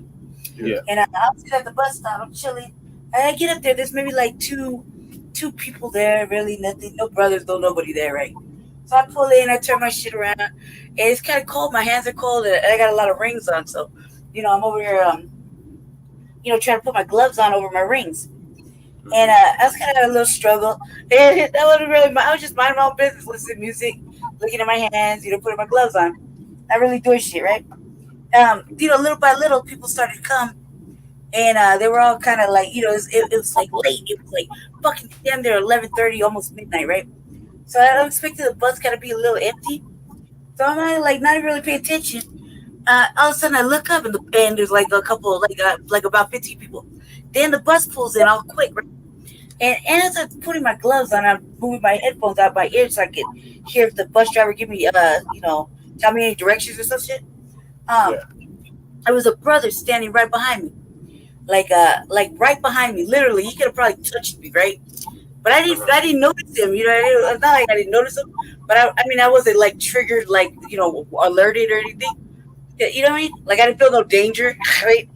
Yeah. And I was at the bus stop. I'm chilling. And I get up there. There's maybe like two people there. Really nothing. No brothers. No nobody there, right? So I pull in. I turn my shit around. And it's kind of cold. My hands are cold. And I got a lot of rings on. So, I'm over here, trying to put my gloves on over my rings. And I was kind of a little struggle. And that wasn't really I was just minding my own business, listening to music, looking at my hands, putting my gloves on. Not really doing shit, right? Little by little, people started to come. And they were all kind of like, it was like late. It was like fucking damn near 11:30, almost midnight, right? So I expected the bus kind of be a little empty. So I'm not even really paying attention. All of a sudden I look up and there's like a couple, like about 15 people. Then the bus pulls in all quick, right? And as I'm putting my gloves on, I'm moving my headphones out my ears so I can hear if the bus driver give me, tell me any directions or some shit. There was a brother standing right behind me, like right behind me. Literally, he could have probably touched me, right? But I didn't notice him. It's not like I didn't notice him, but I wasn't like triggered, like alerted or anything. You know what I mean? Like I didn't feel no danger, right?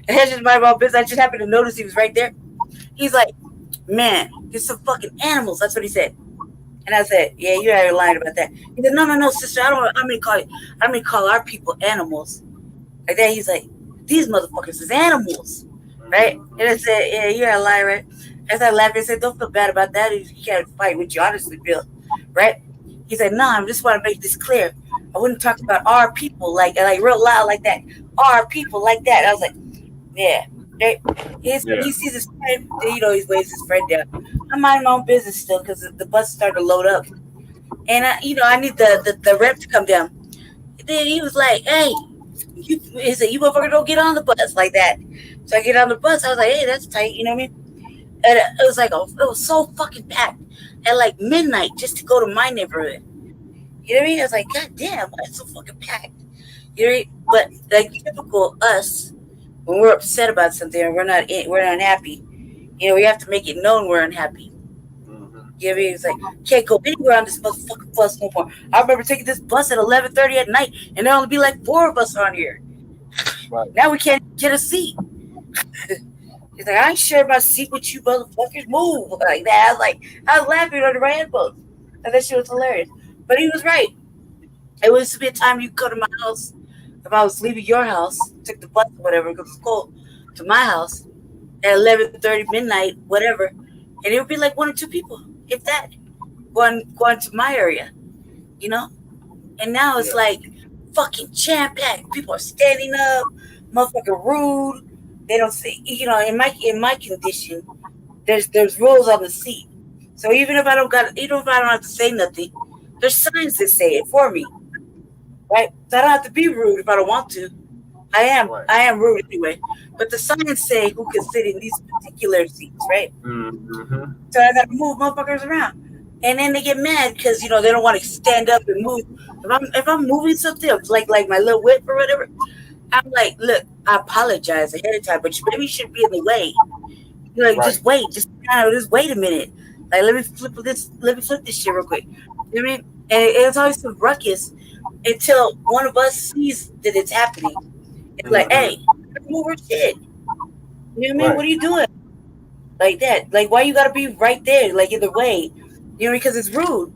I had just my business. I just happened to notice he was right there. He's like, "Man, there's some fucking animals." That's what he said. And I said, "Yeah, you're out of line about that." He said, "No, sister. I don't mean to call our people animals." Like that, he's like, "These motherfuckers is animals, right?" And I said, "Yeah, you're out of line, right?" As I laughed, I said, "Don't feel bad about that. You can't fight what you honestly feel, right?" He said, "No, I just want to make this clear. I wouldn't talk about our people like real loud like that. Our people like that." I was like, "Yeah." Right? He sees his friend, he waves his friend down. I'm minding my own business still because the bus started to load up. And, I need the rep to come down. And then he was like, "Hey," he said, "You motherfucker don't get on the bus like that." So I get on the bus. I was like, "Hey, that's tight." You know what I mean? And it was like, it was so fucking packed at like midnight just to go to my neighborhood. You know what I mean? I was like, "God damn, why it's so fucking packed?" You know what I mean? But like typical us, when we're upset about something and we're not happy, we have to make it known we're unhappy. You know what I mean? It's like, can't go anywhere on this motherfucking bus no more. I remember taking this bus at 11:30 at night, and there only be like 4 of us on here. Right. Now we can't get a seat. He's like, "I ain't sharing my seat with you motherfuckers. Move." Like that. I was laughing under my headphones. And that shit was hilarious. But he was right. It was to be a time you go to my house. If I was leaving your house, took the bus or whatever because it's cold, to my house, at 11:30 midnight, whatever, and it would be like 1 or 2 people, if that, going to my area, you know. And now it's like fucking jam packed. People are standing up, motherfucking rude. They don't see, you know. In my condition, there's rules on the seat. So even if I don't have to say nothing, there's signs that say it for me, right? So I don't have to be rude if I don't want to. I am rude anyway, but the signs say who can sit in these particular seats, right? Mm-hmm. So I gotta move motherfuckers around, and then they get mad because they don't want to stand up and move. If I'm moving something, like my little whip or whatever, I'm like, look, I apologize ahead of time, but maybe you should be in the way. You're like, just wait, just wait a minute. Like, let me flip this shit real quick. You know what I mean? And it's always some ruckus until one of us sees that it's happening. It's like, hey, move our shit. You know what I mean? What are you doing? Like that. Like, why you gotta be right there, like in the way? You know, because it's rude.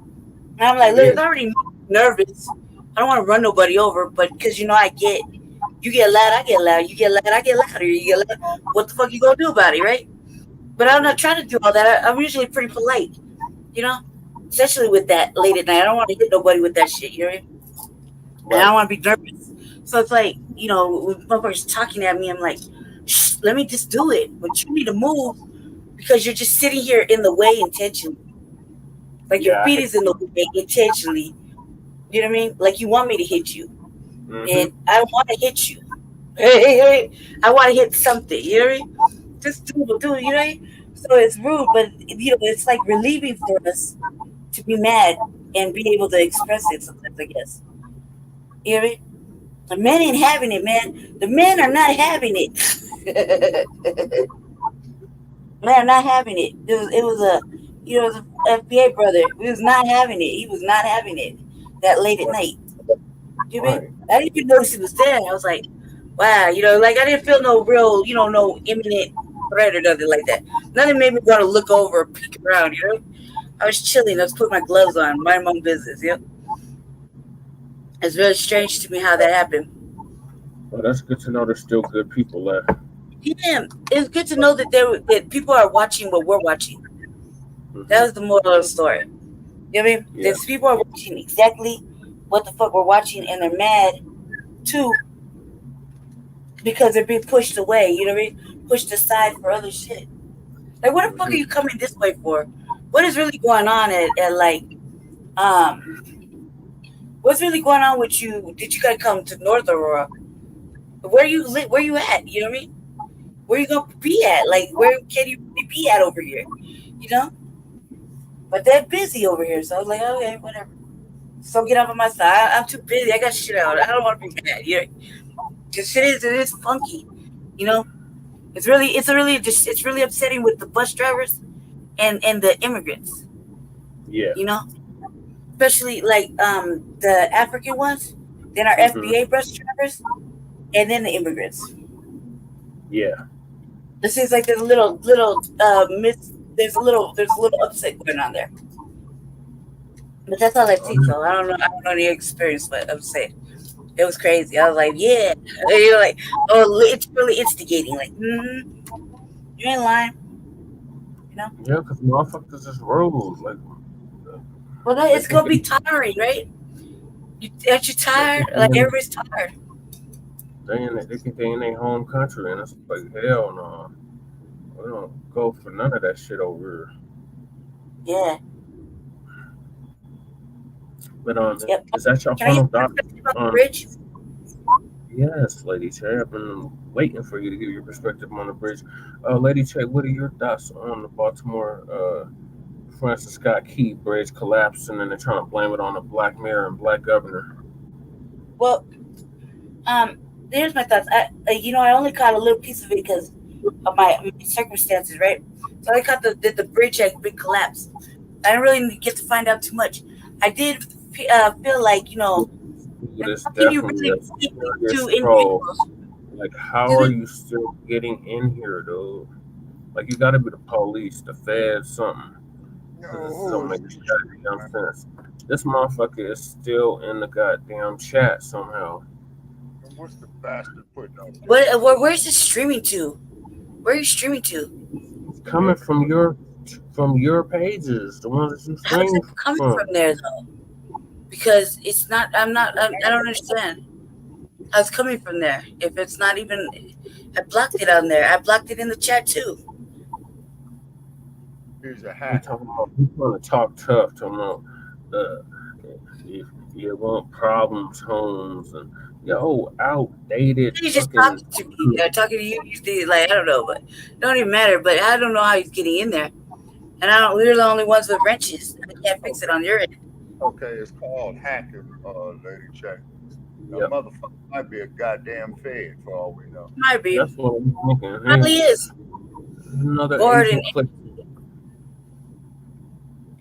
And I'm like, look, it's already nervous. I don't want to run nobody over, but because you get loud, I get loud. You get loud, I get louder. You get loud. What the fuck you gonna do about it, right? But I'm not trying to do all that. I'm usually pretty polite, you know, especially with that late at night. I don't want to hit nobody with that shit, you know? And I don't want to be nervous. So it's like, when motherfuckers talking at me, I'm like, shh, let me just do it. But you need to move because you're just sitting here in the way intentionally. Like your feet is in the way intentionally. You know what I mean? Like you want me to hit you. Mm-hmm. And I want to hit you. I want to hit something, you know what I mean? Just do it, you know what I mean? So it's rude, but it's like relieving for us to be mad and be able to express it sometimes, I guess. You know what I mean? The men ain't having it, man. The men are not having it. Men are not having it. It was an FBA brother. He was not having it. He was not having it that late at night. You know what I mean? I didn't even notice he was there. I was like, wow, like I didn't feel no real, no imminent threat or nothing like that. Nothing made me want to look over or peek around, I was chilling. I was putting my gloves on, mind my own business, It's very strange to me how that happened. Well, that's good to know there's still good people left. Yeah, it's good to know that people are watching what we're watching. Mm-hmm. That was the moral of the story. You know what I mean? Yeah. That people are watching exactly what the fuck we're watching, and they're mad too because they're being pushed away. You know what I mean? Pushed aside for other shit. Like, what the fuck are you coming this way for? What is really going on at like, what's really going on with you? Did you guys come to North Aurora? Where you at? You know what I mean? Where you gonna be at? Like, where can you be at over here? But they're busy over here, so I was like, okay, whatever. So get off of my side. I'm too busy. I got shit out. I don't want to be mad. Because shit is funky. It's really upsetting with the bus drivers and the immigrants. Yeah. Especially like the African ones, then our FBA bus drivers, and then the immigrants. Yeah. It seems like there's a little there's a little upset going on there. But that's all I see, so I don't know any experience, but I'm saying it was crazy. I was like, yeah. Like, it's really instigating. Like, you ain't lying. Yeah, because motherfuckers is rude. Like, well, it's gonna be tiring, right? Aren't you tired? Like, everybody's tired. They think they in their home country, and it's like, hell no. We don't go for none of that shit over here. Yeah. But is that your final thought? Bridge? Yes, Lady Che. I've been waiting for you to give your perspective on the bridge. Lady Che, what are your thoughts on the Baltimore Francis Scott Key Bridge collapsing, and they're trying to blame it on the black mayor and black governor? Well, here's my thoughts. I only caught a little piece of it because of my circumstances, right? So I caught the bridge had been collapsed. I didn't really get to find out too much. I did feel like, it's definitely a serious troll. Like, how are you still getting in here, dude? Like, you gotta be the police, the feds, something. This don't make goddamn sense. This motherfucker is still in the goddamn chat somehow. What's the bastard putting on? Where's it streaming to? Where are you streaming to? It's coming from your pages, the ones that you How's stream it coming from. from there though? Because it's not. I don't understand. How's it coming from there? If it's not even, I blocked it on there. I blocked it in the chat too. He's a You hack. talking about you want to talk tough, talking about if you want problems, homes, and outdated. He's just fucking talking to me. Talking to you. You think, like, I don't know, but it don't even matter. But I don't know how he's getting in there. And we're the only ones with wrenches. I can't fix it on your end. Okay, it's called hacking, Lady J. That motherfucker might be a goddamn fed for all we know. Might be. That's what I'm thinking. Probably is. Another Gordon. Asian clip.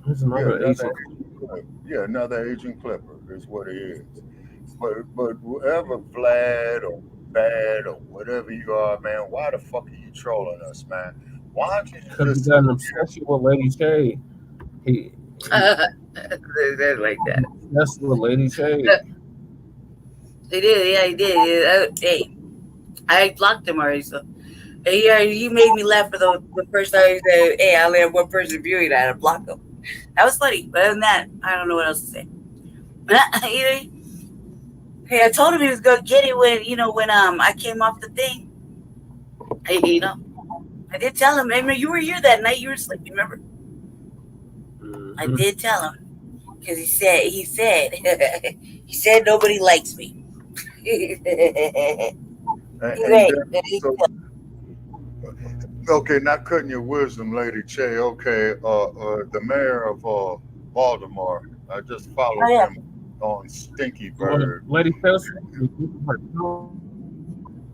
There's another Asian. Yeah, another Asian clipper is what it is. But whoever Vlad or Bad or whatever you are, man, why the fuck are you trolling us, man? Why don't you Because just he got an obsession with Lady J. They're like that. That's what Lady J. He did, yeah, he did. Hey, I blocked him already, so he made me laugh for the first time he said, "Hey, I only have one person viewing that. I blocked him." That was funny, but other than that, I don't know what else to say. Hey, I told him he was gonna get it when I came off the thing. Hey, I did tell him. Remember, you were here that night. You were sleeping. Remember? I did tell him because he said nobody likes me. Okay, not cutting your wisdom, Lady Che. Okay, the mayor of Baltimore. I just followed him on Stinky Bird. Lady Phil.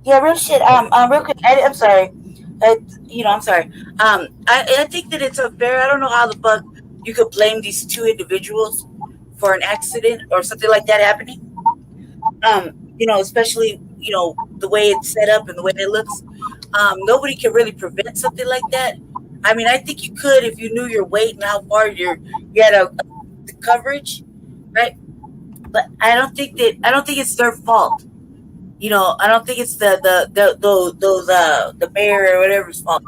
Yeah, real shit. Real quick. I'm sorry. I'm sorry. I think that it's unfair. I don't know how the fuck you could blame these two individuals for an accident or something like that happening. Especially the way it's set up and the way it looks. Nobody can really prevent something like that. I mean, I think you could if you knew your weight and how far you had the coverage, right? But I don't think it's their fault. I don't think it's the mayor or whatever's fault.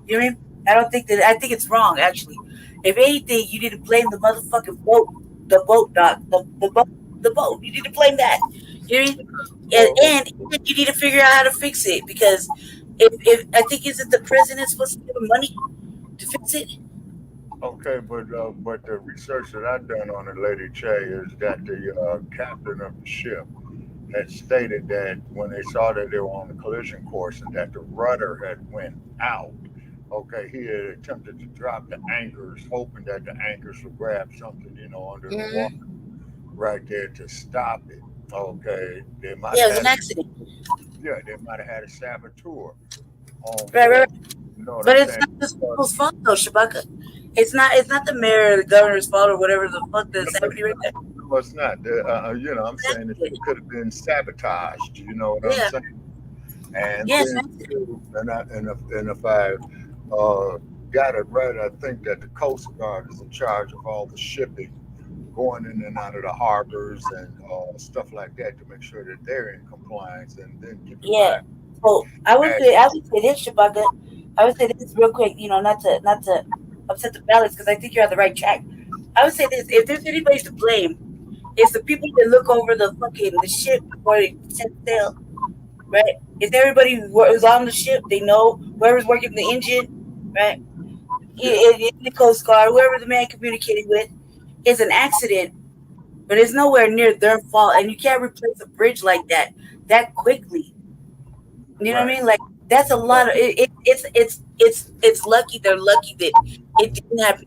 You know what I mean? I think it's wrong actually. If anything, you need to blame the motherfucking boat, the boat. You need to blame that. You know what I mean? And you need to figure out how to fix it because if I think isn't the president supposed to give him money to fix it? Okay, but the research that I've done on it, Lady Che, is that the captain of the ship had stated that when they saw that they were on the collision course and that the rudder had went out, okay, he had attempted to drop the anchors, hoping that the anchors would grab something, under the water right there to stop it. Okay, it was an accident. Yeah, they might have had a saboteur. Right. But it's saying? not the people's fault though, Shabaka. It's not the mayor or the governor's fault or whatever the fuck that's happening right there. No, it's not. I'm saying it could have been sabotaged. You know what I'm saying? And if I got it right, I think that the Coast Guard is in charge of all the shipping going in and out of the harbors and stuff like that to make sure that they're in compliance and then keep it back. So I would say this, Shabaka. I would say this real quick. Not to upset the balance because I think you're on the right track. I would say this: if there's anybody to blame, it's the people that look over the ship before they set sail, right? If everybody who's on the ship, they know whoever's working the engine, right? The Coast Guard, whoever the man communicating with, is an accident, but it's nowhere near their fault, and you can't replace a bridge like that quickly. You know what I mean? Like that's a lot of it. It's lucky. They're lucky that it didn't happen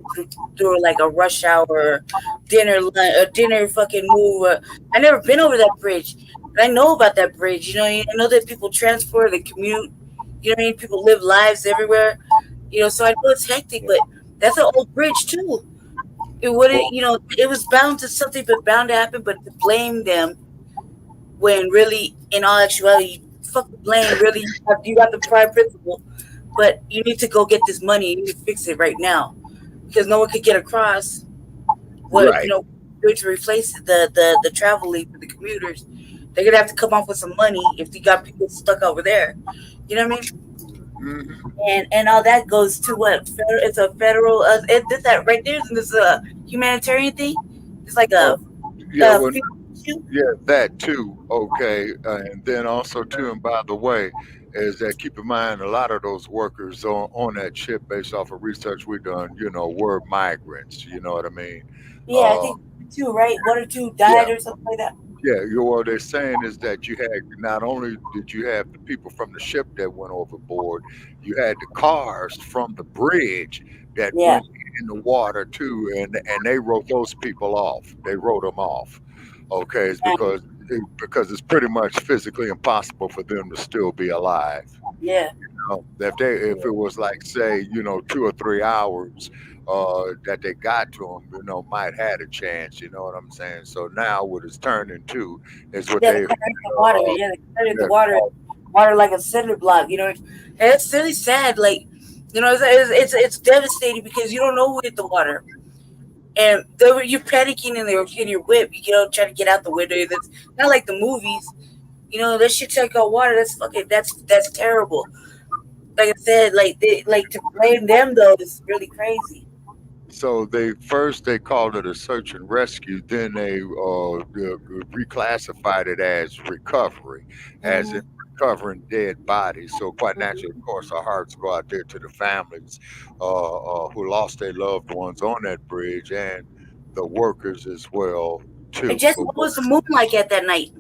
through like a rush hour, dinner fucking move. I never been over that bridge, but I know about that bridge. I know that people transport, they commute. You know what I mean? People live lives everywhere. So I know it's hectic, but that's an old bridge too. It wouldn't, it was bound to something, but bound to happen. But to blame them when really, in all actuality, fuck the blame. Really, you got the prime principle, but you need to go get this money. You need to fix it right now because no one could get across. Going to replace the travel lead for the commuters. They're gonna have to come up with some money if you got people stuck over there. You know what I mean? and all that goes to what? It's a federal. It's that right there. This a humanitarian thing. It's like a. Yeah, well, yeah, that too. Okay, and then also too, and by the way, is that keep in mind a lot of those workers on that ship, based off of research we done, were migrants. You know what I mean? Yeah, I think 2, right? 1 or 2 died or something like that. Yeah, what they're saying is that you had not only did you have the people from the ship that went overboard, you had the cars from the bridge that went in the water too, and they wrote those people off. They wrote them off. Okay, it's because it's pretty much physically impossible for them to still be alive. Yeah. If it was like say 2 or 3 hours that they got to them, might had a chance. You know what I'm saying? So now what it's turned into is what they the water. The water like a cinder block. And it's really sad. Like it's devastating because you don't know who hit the water. And you're panicking in your whip, trying to get out the window. That's not like the movies, that shit's like water. That's terrible. Like I said, to blame them though is really crazy. So they called it a search and rescue, then they reclassified it as recovery, as in recovering dead bodies. So quite naturally, of course, our hearts go out there to the families who lost their loved ones on that bridge, and the workers as well too. And Jesse, what was the moon like at that night?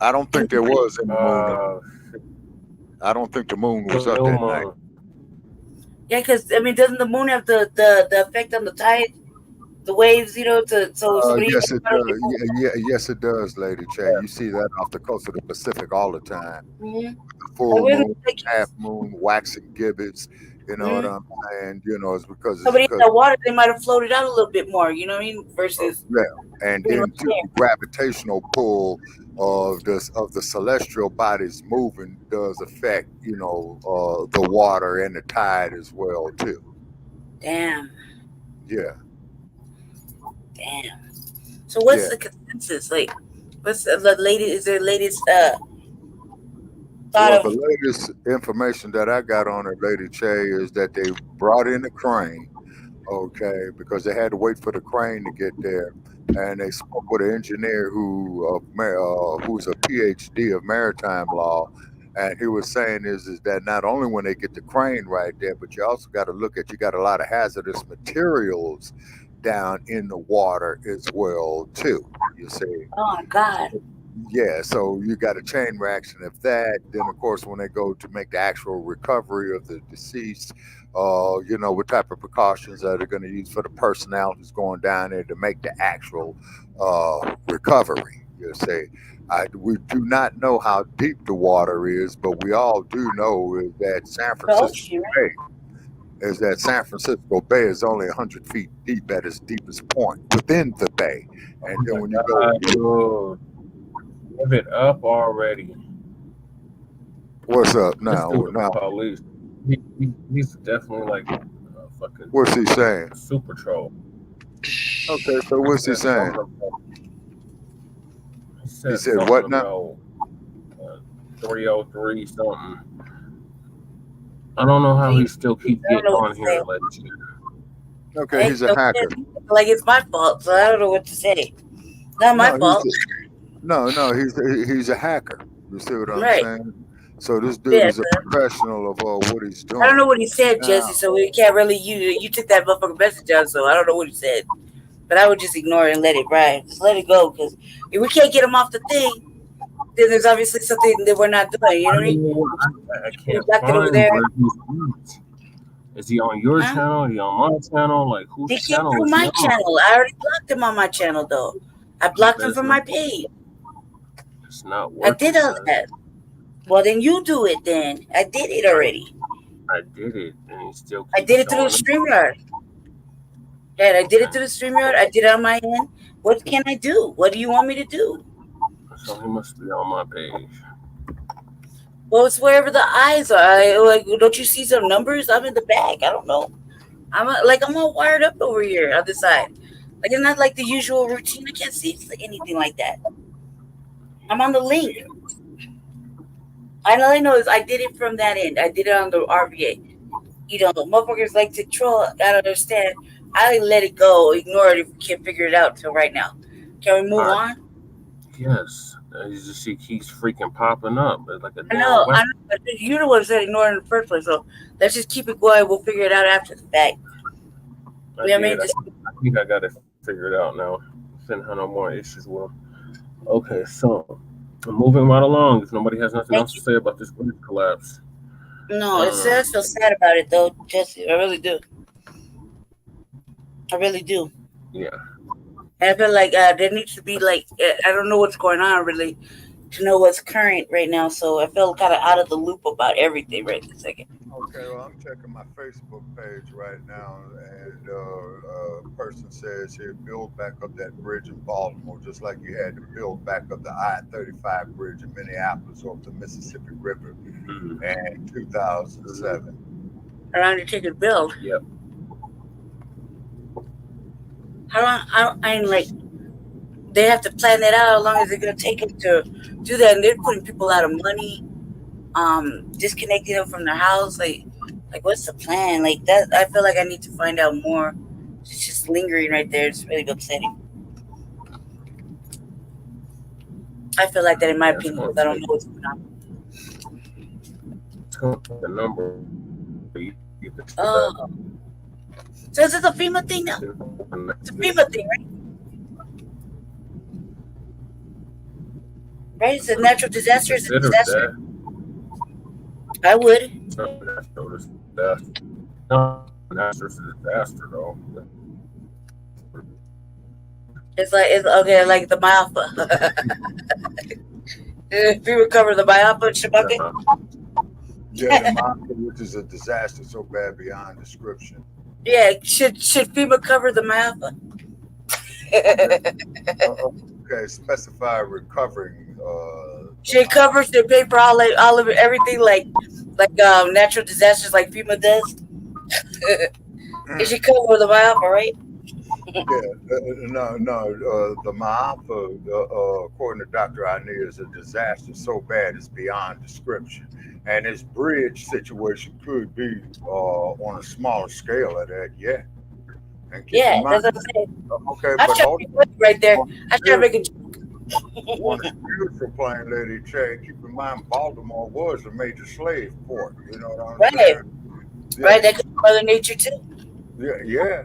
I don't think there was any moon. I don't think the moon was up that night. Yeah, because doesn't the moon have the effect on the tide, the waves? Yes, it does. Yes, it does, Lady Che. You see that off the coast of the Pacific all the time. The full moon, half moon, waxing gibbets. You know what I'm saying? It's because somebody in the water, they might have floated out a little bit more. You know what I mean? Versus and then the gravitational pull of the celestial bodies moving does affect the water and the tide as well too. Damn. Yeah. Damn. So what's the consensus? Like, what's the latest? Is there latest thought the latest information that I got on it, Lady Che, is that they brought in the crane, okay, because they had to wait for the crane to get there. And they spoke with an engineer who's a PhD of maritime law, and he was saying is that not only when they get the crane right there, but you also got to look at, you got a lot of hazardous materials down in the water as well too. You see? Oh God. Yeah, so you got a chain reaction of that. Then, of course, when they go to make the actual recovery of the deceased, what type of precautions are they going to use for the personnel who's going down there to make the actual recovery? You see, we do not know how deep the water is, but we all do know is that San Francisco Bay is only 100 feet deep at its deepest point within the bay, and then when you go. Give it up already. What's up now? Police. He's definitely like fucking. What's he saying? Super troll. Okay, so what's he saying? He said what now? 303 something. I don't know how he still keeps getting on here. Okay, he's a hacker. Like it's my fault, so I don't know what to say. Not my fault. No, he's a hacker. You see what I'm saying? So this dude is a professional of what he's doing. I don't know what he said, Jesse, so we can't really you took that motherfucking message out, so I don't know what he said. But I would just ignore it and let it ride. Just let it go, because if we can't get him off the thing, then there's obviously something that we're not doing. You know what I mean? I can't find over there. Is he on your channel? Is he on my channel? Like whose channel? He came through my channel. I already blocked him on my channel, though. I blocked him from my page. It's not working. I did all that. Well, then you do it then. I did it already. I did it, and he still I did it through the StreamYard. Dad, I did it through the StreamYard. I did it on my end. What can I do? What do you want me to do? So he must be on my page. Well, it's wherever the eyes are. Don't you see some numbers? I'm in the back. I don't know. I'm all wired up over here on the side. Like it's not like the usual routine. I can't see anything like that. I'm on the link. All I know is I did it from that end. I did it on the RVA. You know, motherfuckers like to troll. I don't understand. I let it go, ignore it if we can't figure it out till right now. Can we move on? Yes. You just see keeps freaking popping up. It's like a I know. weapon. You're the one that said ignore it in the first place. So let's just keep it going. We'll figure it out after the fact. I think I got it figured out now. Shouldn't have no more issues with them. Okay, so I'm moving right along. If nobody has nothing else to say about this bridge collapse. No, I feel sad about it though, Jesse. I really do. I really do. Yeah. And I feel like there needs to be I don't know what's going on really to know what's current right now. So I feel kind of out of the loop about everything right this second. Okay, well, I'm checking my Facebook page right now, and a person says here, build back up that bridge in Baltimore, just like you had to build back up the I-35 bridge in Minneapolis over the Mississippi River in 2007. Around to take a build. Yep. How long? They have to plan that out. How long is it going to take them to do that? And they're putting people out of money, disconnecting them from their house. Like what's the plan? Like that, I feel like I need to find out more. It's just lingering right there. It's really upsetting. I feel like that in my opinion, because I don't know what's going on. It's going to the number. Oh. So is it a FEMA thing now? It's a FEMA thing, right? Right? It's a natural disaster. It's a disaster. I would. No, natural disaster though. It's okay, like the Mafia. If we recover the Mafia Shabaka. Yeah, the Mafia, which is a disaster so bad beyond description. Yeah, should FEMA cover the Mafia? Okay, specify recovering. Should pay for all of it, everything like natural disasters like FEMA does. It should cover the Mafia, right? The Mafia, according to Dr. Ania, is a disaster so bad it's beyond description. And this bridge situation could be on a smaller scale of that, yeah. And yeah, that's what I'm saying. Okay, I try to make right there. I try to make a joke. On a spiritual plane, Lady Che, keep in mind Baltimore was a major slave port. You know what I'm saying? Yeah. Right, that could be Mother Nature too. Yeah.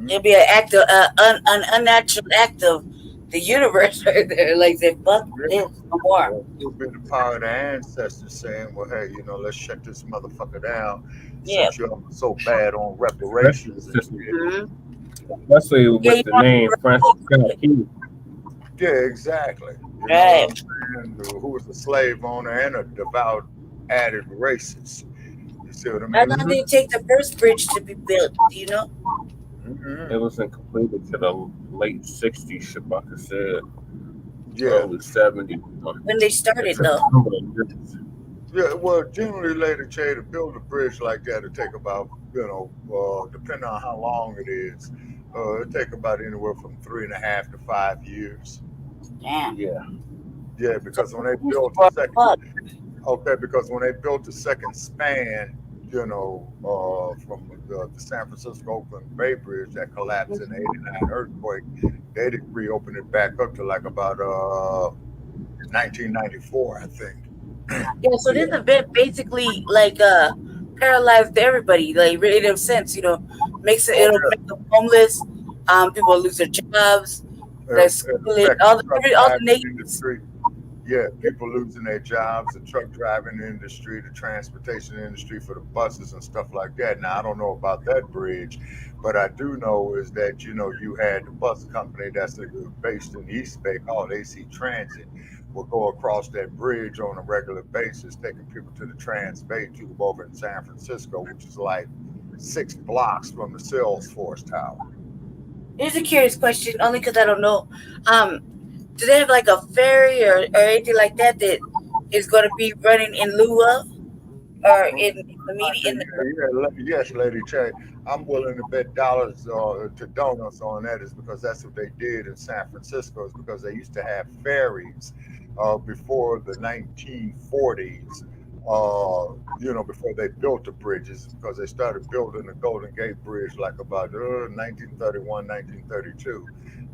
It'll be an act of an unnatural act of the universe right there. Like they fuck this no more. It'll be the power of the ancestors saying, "Well, hey, let's shut this motherfucker down." Yeah. Since you're so bad on reparations. Especially with the name Francis Scott Key. Yeah, exactly. Right. Who was a slave owner and a devout added racist. You see what I mean? How long did it take the first bridge to be built? Do you know? It wasn't completed to the late 60s, Shabaka said. Yeah. Early 70s. When they started, though. Yeah, well, generally, Lady Che, to build a bridge like that, it'd take about, depending on how long it is, it'd take about anywhere from 3.5 to 5 years. Damn. Yeah, because when they built the second span, from the San Francisco Oakland Bay Bridge that collapsed in the '89 earthquake, they didn't reopen it back up to like about 1994, I think. Yeah, so this event basically paralyzed everybody, like really in a sense, it'll make them homeless, people lose their jobs, all the nations. Yeah, people losing their jobs, the truck driving industry, the transportation industry for the buses and stuff like that. Now, I don't know about that bridge, but I do know is that, you had the bus company that's based in East Bay called AC Transit will go across that bridge on a regular basis, taking people to the Trans Bay Tube over in San Francisco, which is like 6 blocks from the Salesforce Tower. Here's a curious question, only because I don't know. Do they have like a ferry or anything like that is going to be running in lieu of, or in The media in the Yes, Lady Che. I'm willing to bet dollars to donuts on that is because that's what they did in San Francisco. Is because they used to have ferries before the 1940s. Before they built the bridges, because they started building the Golden Gate Bridge like about 1931, 1932.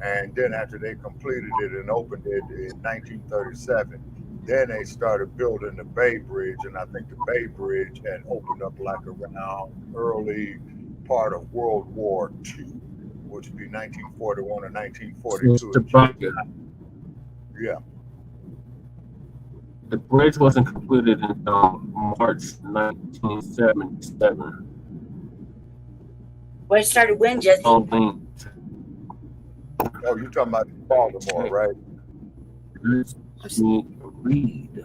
And then after they completed it and opened it in 1937, then they started building the Bay Bridge. And I think the Bay Bridge had opened up like around early part of World War II, which would be 1941 or 1942. Yeah. The bridge wasn't completed until March 1977. Well, it started when, Jesse? Oh, you're talking about Baltimore, right? Let me read.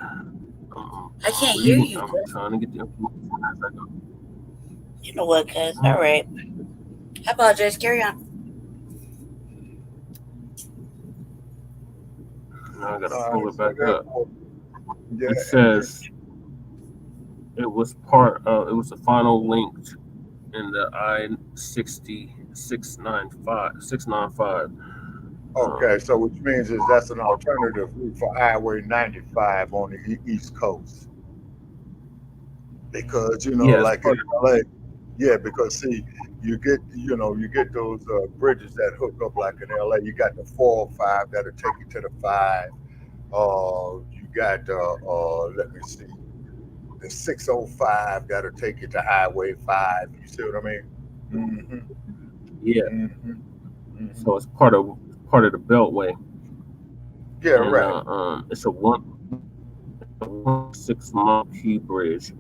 I can't hear you. I'm trying to get the information as I go. You know what, cuz? All right. I apologize. Carry on. Now I gotta pull it back up. It says it was the final link in the I-60 695. Okay, so which means is that's an alternative route for Highway 95 on the East Coast. Because like in LA, because see, you get those bridges that hook up like in LA. You got the 405 that'll take you to the 5. You got let me see, the 605 that'll take you to Highway 5. You see what I mean? Mm-hmm. Yeah. Mm-hmm. So it's part of the Beltway. Yeah, and, right. It's a 6-mile key bridge,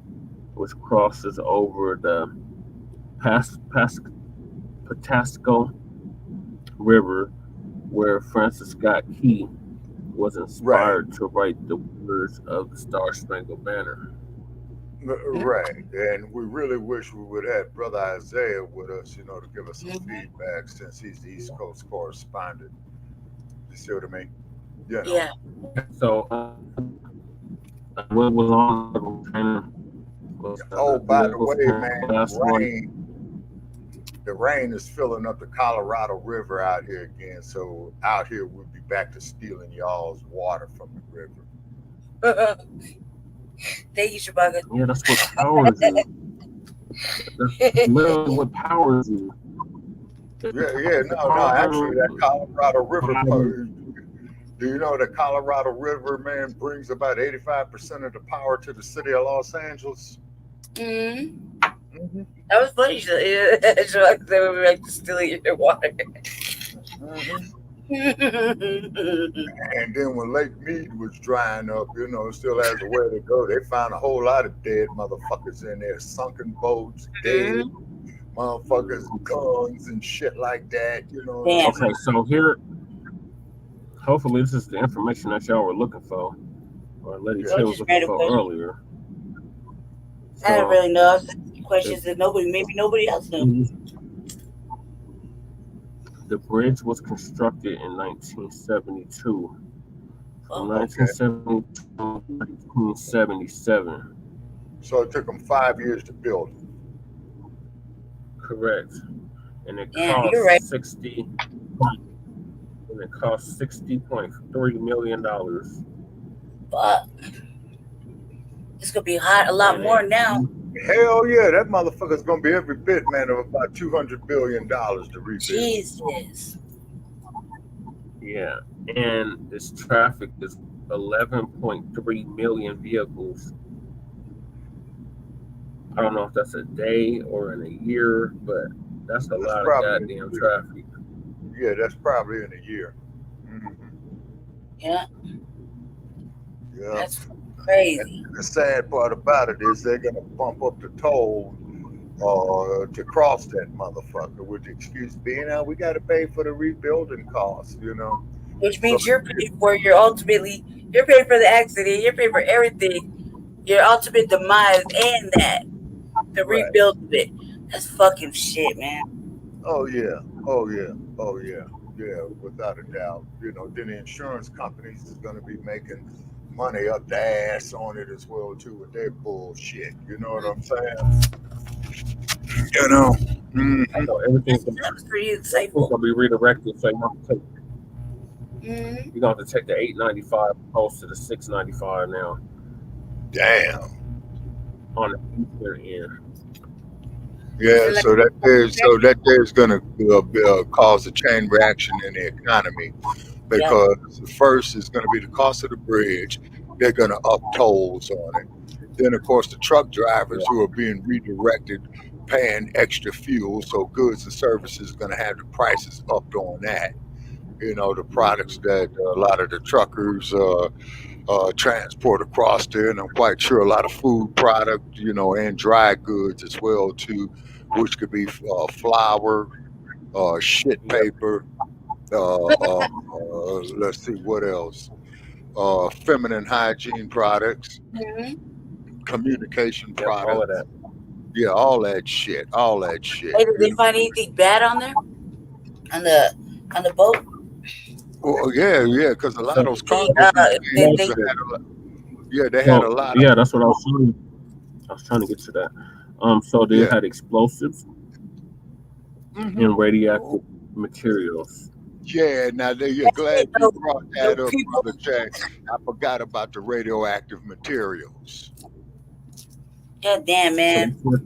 which crosses over the Patasco River, where Francis Scott Key was inspired to write the words of the Star Spangled Banner. Right, and we really wish we would have Brother Isaiah with us, to give us some feedback since he's the East Coast correspondent. You see what I mean? Yeah. So, what was on by the way, man, the rain is filling up the Colorado River out here again. So out here we'll be back to stealing y'all's water from the river. Thank you, Shabaka. Yeah, that's what powers you. That's literally what powers you. Actually, that Colorado River. Do you know the Colorado River, man, brings about 85% of the power to the city of Los Angeles? Mm-hmm. That was funny. They were like stealing your water. And then when Lake Mead was drying up, it still has a way to go. They found a whole lot of dead motherfuckers in there, sunken boats, dead motherfuckers, guns and shit like that. Okay, so here, hopefully this is the information that y'all were looking for, or Lady T was looking for earlier. I don't really know. Questions that maybe nobody else knew. The bridge was constructed in 1972. From 1972 to 1977. So it took them 5 years to build it. Correct. And it cost $60.3 million. Fuck. It's gonna be hot a lot more now. Hell yeah, that motherfucker's gonna be every bit, man, of about $200 billion to rebuild. Jesus. Yeah, and its traffic is 11.3 million vehicles. I don't know if that's a day or in a year, but that's a lot of goddamn traffic. Yeah, that's probably in a year. Mm-hmm. Yeah. Yeah. That's crazy. And the sad part about it is they're gonna bump up the toll to cross that motherfucker, with the excuse being, we got to pay for the rebuilding costs, Which means you're paying for you're paying for the accident, you're paying for everything, your ultimate demise, and that the rebuild of it. That's fucking shit, man. Oh yeah, without a doubt. Then the insurance companies is going to be making money up the ass on it as well too with their bullshit. You know what I'm saying? You know. I know everything's pretty gonna be redirected, so you're gonna have to take the $8.95 post to the $6.95 now. Damn. On the eastern end. Yeah, so that there's going to cause a chain reaction in the economy, because first is going to be the cost of the bridge. They're going to up tolls on it. Then, of course, the truck drivers who are being redirected paying extra fuel, so goods and services are going to have the prices upped on that. You know, the products that a lot of the truckers transport across there, and I'm quite sure a lot of food product, you know, and dry goods as well too, which could be flour, shit paper, let's see what else, feminine hygiene products, communication products, all of that. Yeah, all that shit. Hey, did they find anything bad on there? On the boat? Well, yeah, because a lot of those cargo they had a lot. Yeah, that's what I was trying to get to that. So they had explosives and radioactive materials. Yeah, now you're glad you brought that up, Brother Jack. I forgot about the radioactive materials. God damn, man. So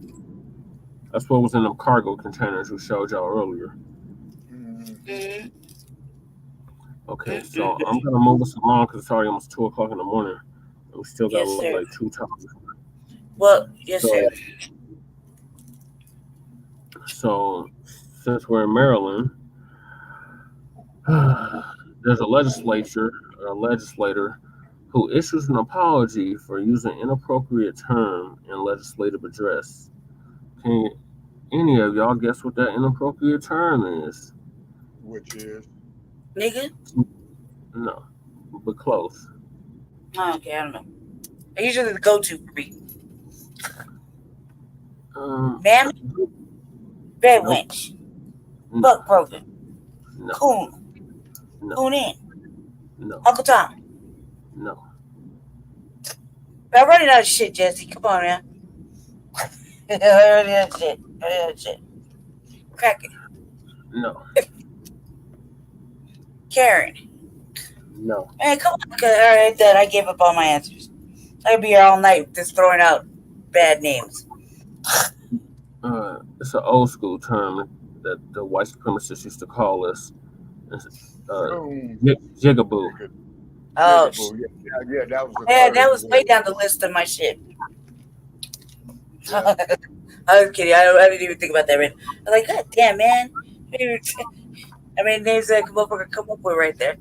that's what was in them cargo containers we showed y'all earlier. Okay, so I'm gonna move us along because it's already almost 2 o'clock in the morning, and we still got like 2 topics. Well, yes, sir. So since we're in Maryland, there's a legislator who issues an apology for using inappropriate term in legislative address. Can any of y'all guess what that inappropriate term is? Which is? Nigga? No, but close. Oh, okay, I don't know. I usually the go-to for me. Mammy? Red wench. Buck broken. Coon. Coon in. No. Uncle Tom. No. I'm running out of shit, Jesse. Come on, man. I'm running out of shit. Crack it. No. Karen. No. Man, come on. All right, then I gave up all my answers. I'd be here all night just throwing out bad names. It's an old school term that the white supremacists used to call us. Jigaboo. Oh, yeah, that was. That was way down the list of my shit. I was kidding. I didn't even think about that. Right? I was like, God damn, man. I mean, names that come up with right there.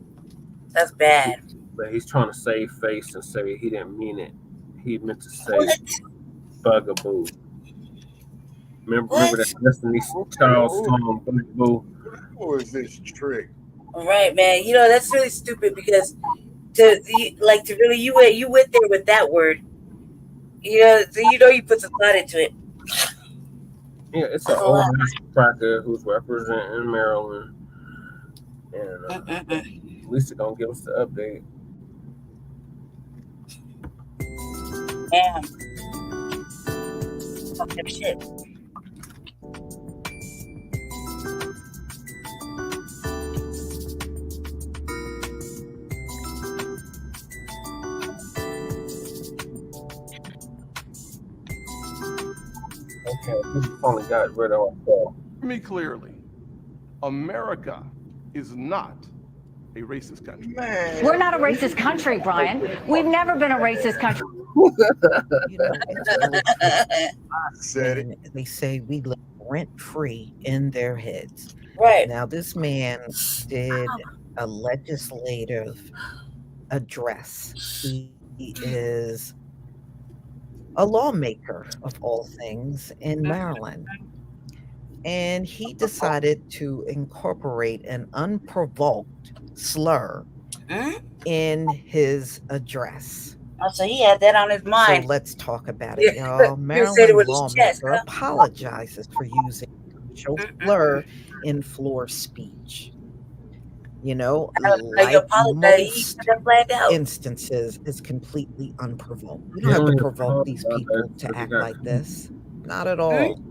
That's bad. But he's trying to save face and say he didn't mean it. He meant to say bugaboo. Remember that Destiny's Child song, Bugaboo? What is this trick? All right, man. You know, that's really stupid because you went there with that word. You know, you put some thought into it. Yeah, it's an old cracker who's representing Maryland. And at least they're going to give us the update. Damn. Fucked up shit. Okay, we finally got rid of our call. Hear me clearly. America is not a racist country. Man. We're not a racist country, Bryan. We've never been a racist country. They say we live rent-free in their heads. Right. Now, this man did a legislative address. He is a lawmaker, of all things, in Maryland. And he decided to incorporate an unprovoked slur in his address. Oh, so he had that on his mind. So let's talk about it, y'all. He said it with Maryland his chest, lawmaker apologizes for using racial slur in floor speech. You know, Like like apologize. most instances, is completely unprovoked. You don't have to provoke these people to act like this. Not at all.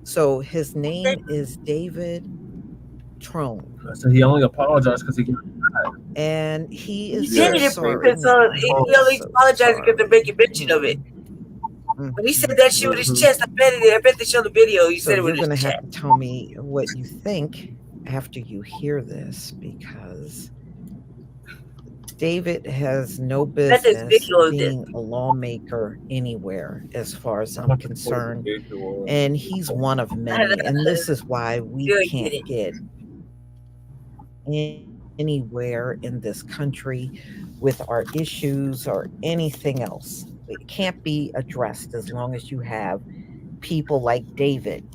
So his name is David Trone. So he only apologized because he got mad. And he is He did it sorry. so he only apologized because they're making mention of it. When he said that shit with his chest, I bet they showed the video. He said it with You're his gonna chest. have to tell me what you think after you hear this, because David has no business being a lawmaker anywhere, as far as I'm concerned. And he's one of many. And this is why we can't get anywhere in this country with our issues or anything else. It can't be addressed as long as you have people like David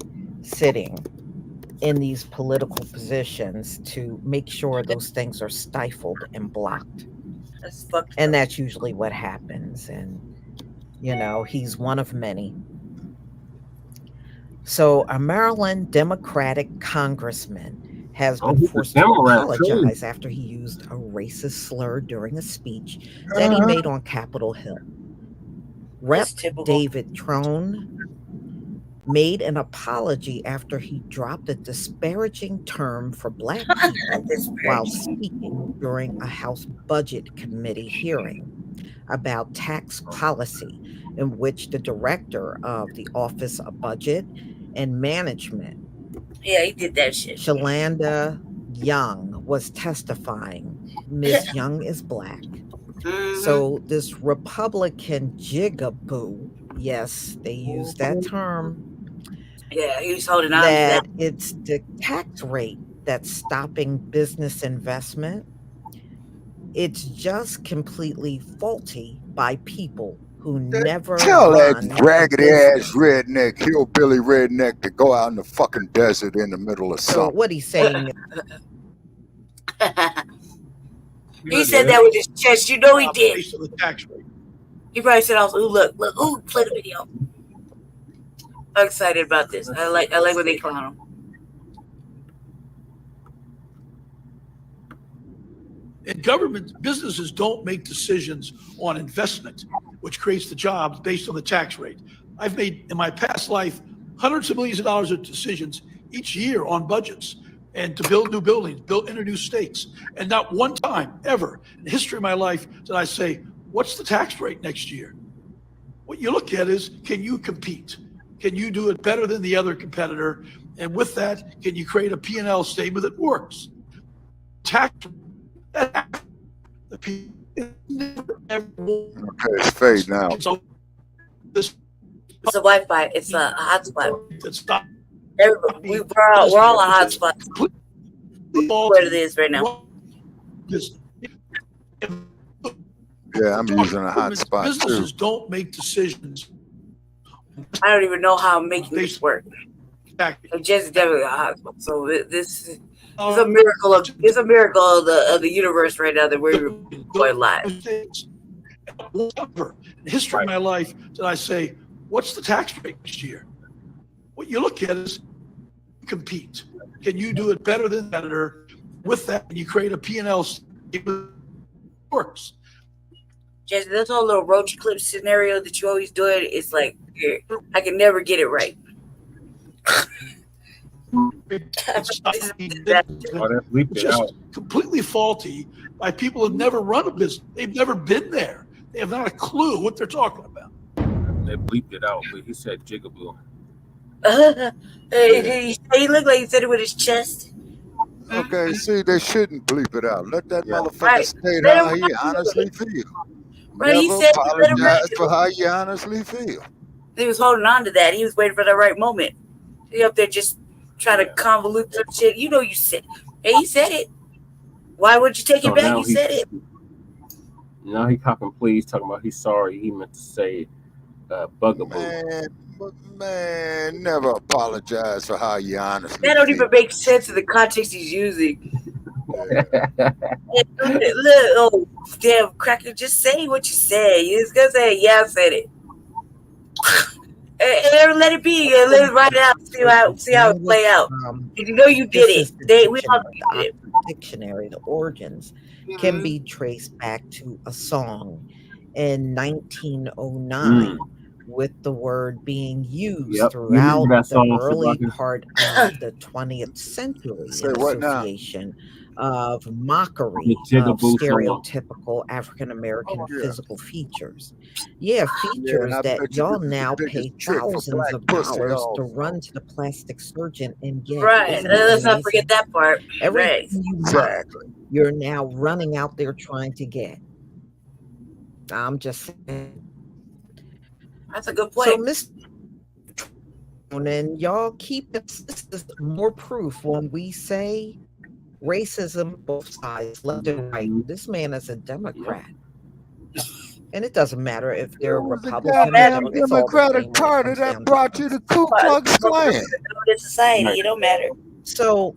sitting in these political positions to make sure those things are stifled and blocked. And that's usually what happens. And, you know, he's one of many. So a Maryland Democratic congressman has been forced to apologize after he used a racist slur during a speech that he made on Capitol Hill. Rep. David Trone made an apology after he dropped a disparaging term for Black people while speaking during a House Budget Committee hearing about tax policy, in which the director of the Office of Budget and Management, he did that shit. Shalanda Young, was testifying. Ms. Young is Black. So this Republican jigaboo, yes, they use that term. Yeah, he was holding on to that that. It's the tax rate that's stopping business investment. It's just completely faulty by people who never Tell that run raggedy a ass redneck, hillbilly redneck, to go out in the fucking desert in the middle of So something. what he's saying He said that with his chest. You know he did. Based on the tax rate. He probably said also, look, play the video. I'm excited about this. I like when they clown him. And government businesses don't make decisions on investment, which creates the jobs based on the tax rate. I've made in my past life hundreds of millions of dollars of decisions each year on budgets and to build new buildings, enter new states. And not one time ever in the history of my life did I say, what's the tax rate next year? What you look at is, can you compete? Can you do it better than the other competitor? And with that, can you create a P&L statement that works? Tax Okay, it's fading out. It's a Wi-Fi. It's a hotspot. We're all a hotspot. What it is right now. Yeah, I'm using a hotspot too. Businesses don't make decisions. I don't even know how I'm making this work. I'm just definitely a hotspot. So this is a miracle of the universe right now that we're going live. Never in the history of my life did I say, what's the tax rate next year? What you look at is compete. Can you do it better than the editor? With that, you create a P&L statement that works. Just this whole little roach clip scenario that you always do it's like I can never get it right. It's just completely faulty by people who've never run a business. They've never been there. They have not a clue what they're talking about. They bleeped it out, but he said jigaboo. He looked like he said it with his chest. Okay, see, they shouldn't bleep it out. Let that motherfucker state how he honestly feel. Right, he Never said apologize for how you honestly feel. He was holding on to that. He was waiting for the right moment. He up there just trying to convolute some shit. You know you said hey, he said it. Why would you take it back? You said it. Now he copping please, talking about he's sorry. He meant to say bugaboo. Man, never apologize for how you honestly That don't feel. even make sense in the context he's using. Oh, damn, cracker, just say what you say. You just gonna say, yeah, I said it. Let it be. Let it ride it out. See how it play out. You know you did it. We all did it. Dictionary, the origins can be traced back to a song in 1909 with the word being used throughout the early part of the 20th century in association of mockery of stereotypical African-American physical features. Features that y'all now pay thousands of dollars to run to the plastic surgeon and get. Right. Let's not forget that part. Everything you mock, you're now running out there trying to get. I'm just saying. That's a good point. So, Miss, and y'all keep this is more proof when we say racism, both sides, left and right. This man is a Democrat. And it doesn't matter if they're Republican or Democratic Party that brought you the Ku Klux Klan. Society, it don't matter. So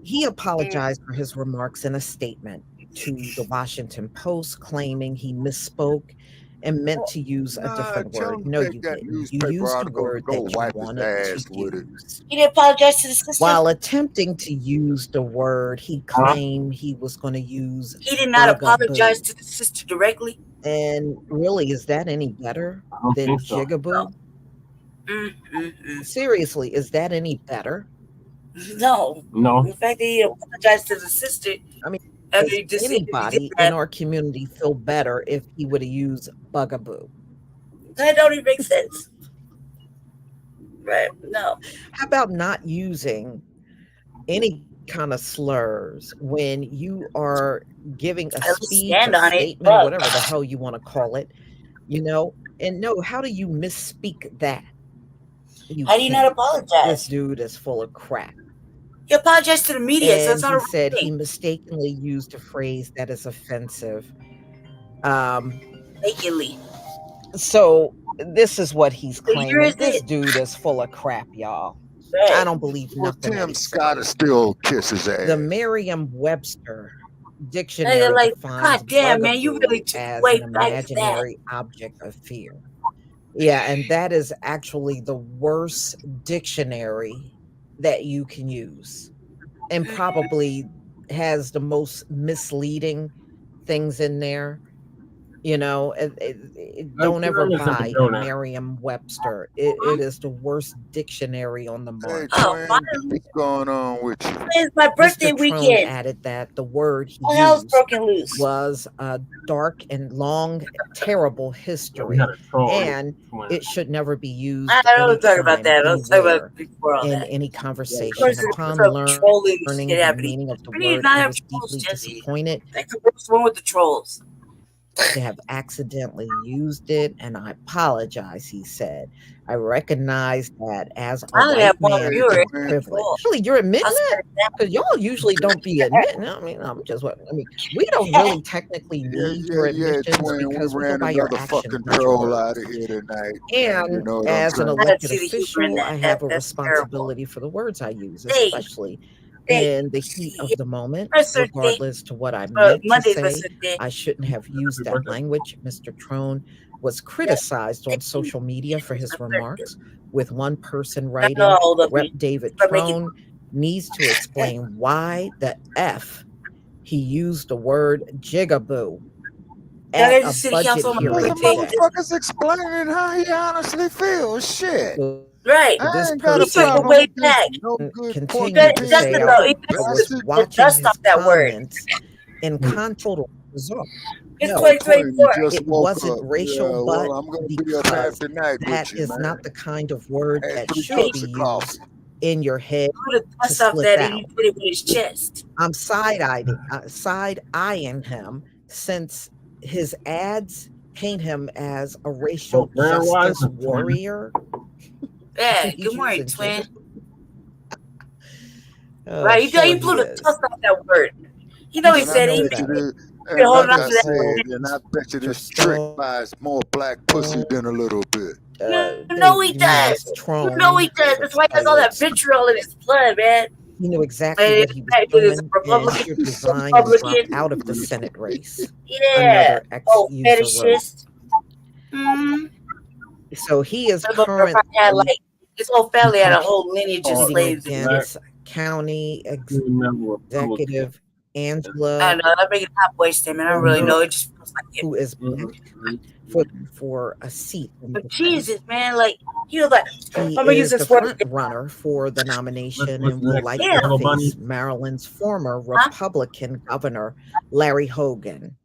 he apologized for his remarks in a statement to the Washington Post, claiming he misspoke and meant to use a different word. No, you didn't. You used a word that you wanted to use. He didn't apologize to the sister. While attempting to use the word he claimed he was going to use. He did not apologize to the sister directly. And really, is that any better than jigaboo? Seriously, is that any better? No. The fact that he apologized to the sister. I mean, does anybody in our community feel better if he would have used bugaboo? That don't even make sense. Right? No. How about not using any kind of slurs when you are giving a speech, a statement, whatever the hell you want to call it, And no, how do you misspeak that? How do you not apologize? This dude is full of crap. He apologized to the media, and so it's not a he said he mistakenly used a phrase that is offensive. Mistakenly. So this is what he's claiming. This dude is full of crap, y'all. Right. I don't believe nothing. Tim Scott still kisses ass. The Merriam-Webster dictionary defines God damn, man, you really as an imaginary object of fear. Yeah, and that is actually the worst dictionary that you can use, and probably has the most misleading things in there. Don't ever buy a Merriam-Webster. It is the worst dictionary on the market. What's going on with you? It's my birthday Mr. weekend. Trone added that the word he used broken loose. Was a dark and long, terrible history, and it should never be used. I don't talk about that. I was talking about before all in that. any conversation. Upon learning the meaning of the word, he was deeply disappointed. That's what's wrong with the trolls. To have accidentally used it, and I apologize, he said. I recognize that as a white man with privilege. Really, you're admitting that? Because y'all usually don't be admitting. We don't really technically need your admissions because we go by your action. Troll out of here tonight. And as an elected official, I have a responsibility for the words I use, especially in the heat of the moment, regardless to what I meant to say. I shouldn't have used that language. Mr. Trone was criticized on social media for his remarks, with one person writing, Rep. David Trone needs to explain why the F he used the word jigaboo at a budget hearing today. Motherfuckers explaining how he honestly feels. Shit. Right. This He took it way back. Continued to say I was watching his comments in total result. It's 2024. It wasn't racial, but because that is not the kind of word that should be used in your head. To slip out. He did it with his chest. I'm side-eyeing him since his ads paint him as a racial justice warrior. Yeah, good morning, twin. Right, he blew the dust off that word. He said he holding on to that. And I bet you this trick buys more black pussy than a little bit. No, he does. No, he does. That's why he has all that vitriol in his blood, man. He knew exactly what he was doing, and your design was dropped out of the Senate race. Yeah. Another ex-user wrote. So he is Had currently like his whole family had a whole lineage of slaves. against county executive Angela. I know I'm making hot boy statement. I don't really know. It just feels like it. Who is black for a seat. But Jesus, man, like he was like, I'm He gonna use is this the word. front runner for the nomination What's and will next? likely Yellow face Bunny? Maryland's former Republican governor Larry Hogan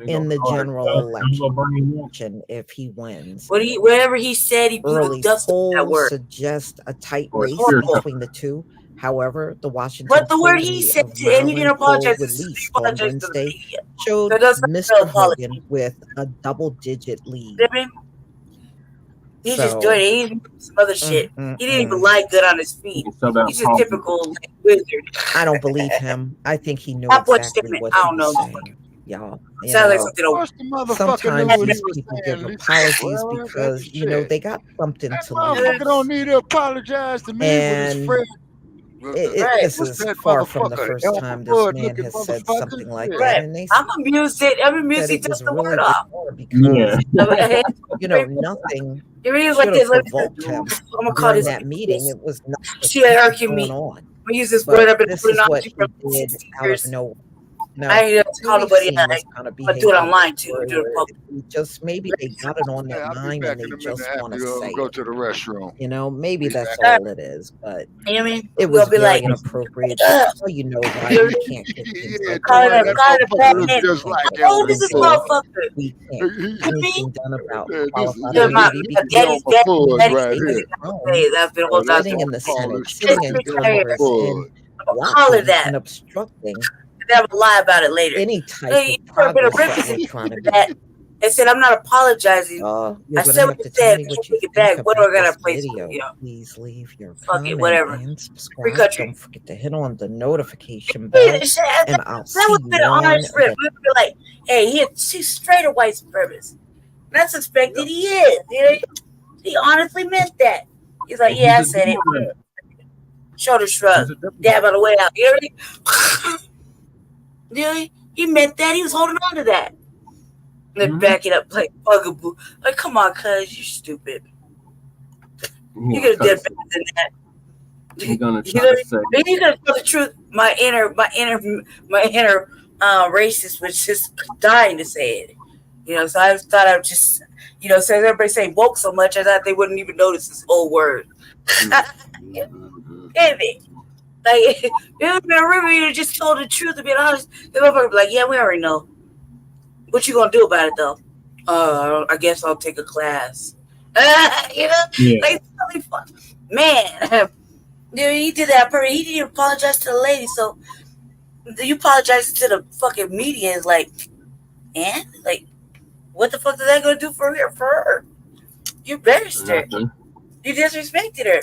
in the general election if he wins. Whatever he said, he blew Early the dust of that polls word. suggest a tight Or race spiritual. between the two. However, the Washington But the word Post he said, of to, and he didn't Maryland poll apologize. He released on apologized to the Wednesday media. showed So that's not a Mr. real apology. Hogan with a double-digit lead. You know what I mean? He's just So, doing it. He's doing some other shit. He didn't even lie good on his feet. He's just typical like, wizard. I don't believe him. I think he knew Hot boy exactly statement. what I he don't know. was saying, y'all. You Sounds like know, something over. sometimes these people give apologies because you know they got something to Motherfucker lose, don't need to apologize to me with his and friend. this What's is that far from the motherfucker? first Elmer time this Fudd man looking has said motherfucker? something like Yeah. that, Right. and they I'm amused that I'm amused said he it took was the really word off. bizarre because you know nothing It really is should like have this. Let me, provoked him I'm gonna call during this. that meeting. It was nothing She had argued going me. on, I'm gonna use this word. but I've been this putting is on what you he for did 60 out years. of nowhere. Now, I ain't call we've nobody. seen this kind of I do it behavior online too. before, Do it where public. just maybe they got it on their I'll be mind back and in they a minute just want to after say go it. to the restroom. You know, maybe that's back. all it is. But You know what I mean? it We'll was be very like, inappropropriate. So you know why you can't kick things Yeah, like call that. it a bad looks man. just like Oh, this Elmer is Fudd. motherfucker. We can't get anything done about This is Yeah, my qualified immunity daddy's because Elmer daddy's Fudd right thing. here. Hey, that's been a whole lot. sitting in the Call Senate, this sitting straight in Elmer Congress, Fudd. and Call it blocking that. and obstructing Never lie about it later. any type Hey, of you could have been a progress rip that we're trying to do. that and said, I'm not apologizing. You're I gonna said have what you to tell said. me You what take you it think back. What do I about gotta this place? video. You know, Please leave your fuck comment it, whatever. and Free subscribe. country. Don't forget to hit on the notification bell, and I'll That see would you have been an on honest rip. the We'd be like, hey, she's straight a white supremacist. That's expected. He is. You know, he honestly meant that. He's like, yeah, I said it. Shoulder shrug. Dab on the way out. You know what I mean? You know, he meant that. He was holding on to that. And then back it up like bugaboo. Like, come on, cuz, you're stupid. You could have done better than that. You're gonna You try know, to say maybe you could tell the truth. My inner racist was just dying to say it. You know, so I thought I would just, you know, since everybody say woke so much, I thought they wouldn't even notice this whole word. Anyway, like, if it would have been a river, you'd have just told the truth and been honest. The motherfucker would be like, yeah, we already know. What you gonna do about it though? I guess I'll take a class. You know, Yeah. like, really fun. Man, you know, he did that. He didn't even apologize to the lady. So you apologize to the fucking media is like, and like, what the fuck is that gonna do for her? You embarrassed her. You disrespected her.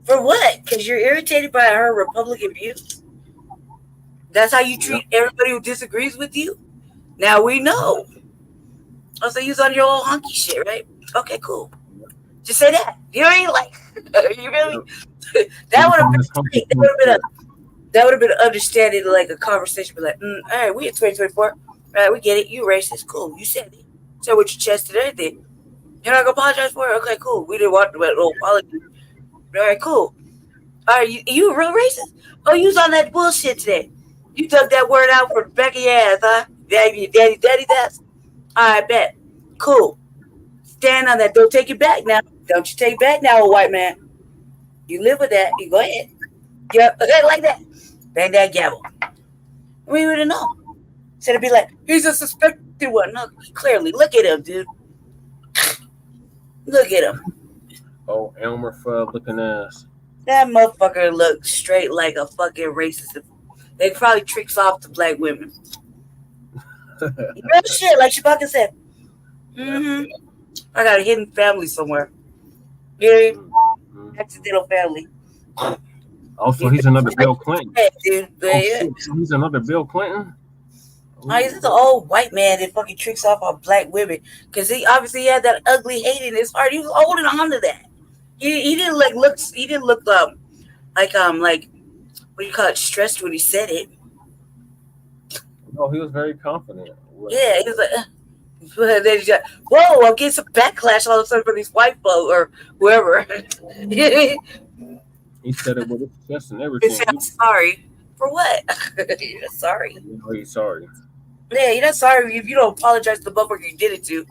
For what? Because you're irritated by her Republican views. That's how you treat everybody who disagrees with you. Now we know. Oh, so you was on your old honky shit, right? Okay, cool. Just say that. You know what I mean? Like, you really? That would have been great. That would have been an understanding, like a conversation. Be like, all right, we in 2024. All right, we get it. You racist. Cool. You said it. Said with your chest and everything. You're not gonna apologize for it? Okay, cool. We didn't want that little apology. All right, cool. All right, you a real racist? Oh, you was on that bullshit today. You took that word out for the back of your ass, huh? Daddy, that's. All right, bet. Cool. Stand on that. Don't take it back now. Don't you take it back now, old white man. You live with that. You go ahead. Yep, like that. Bang that gavel. We would have known. Instead of be like, he's a suspected one. No, clearly. Look at him, dude. Look at him. Oh, Elmer Fudd looking ass. That motherfucker looks straight like a fucking racist. They probably tricks off to black women. Real shit, like Shabaka said. I got a hidden family somewhere. Yeah, accidental family. Also, he's another Bill Clinton. Yeah, dude. He's another Bill Clinton. Oh, he's an old white man that fucking tricks off on black women because he obviously had that ugly hate in his heart. He was holding on to that. He didn't like look. He didn't look like what do you call it? Stressed when he said it. No, he was very confident. Yeah, he was like, But then he's like, whoa, I'm getting some backlash all of a sudden from these white folk or whoever. He said it with his chest and He everything. said, I'm sorry. For what? You're not sorry. You know he's sorry. Yeah, you're not sorry if you don't apologize to the motherfucker you did it to.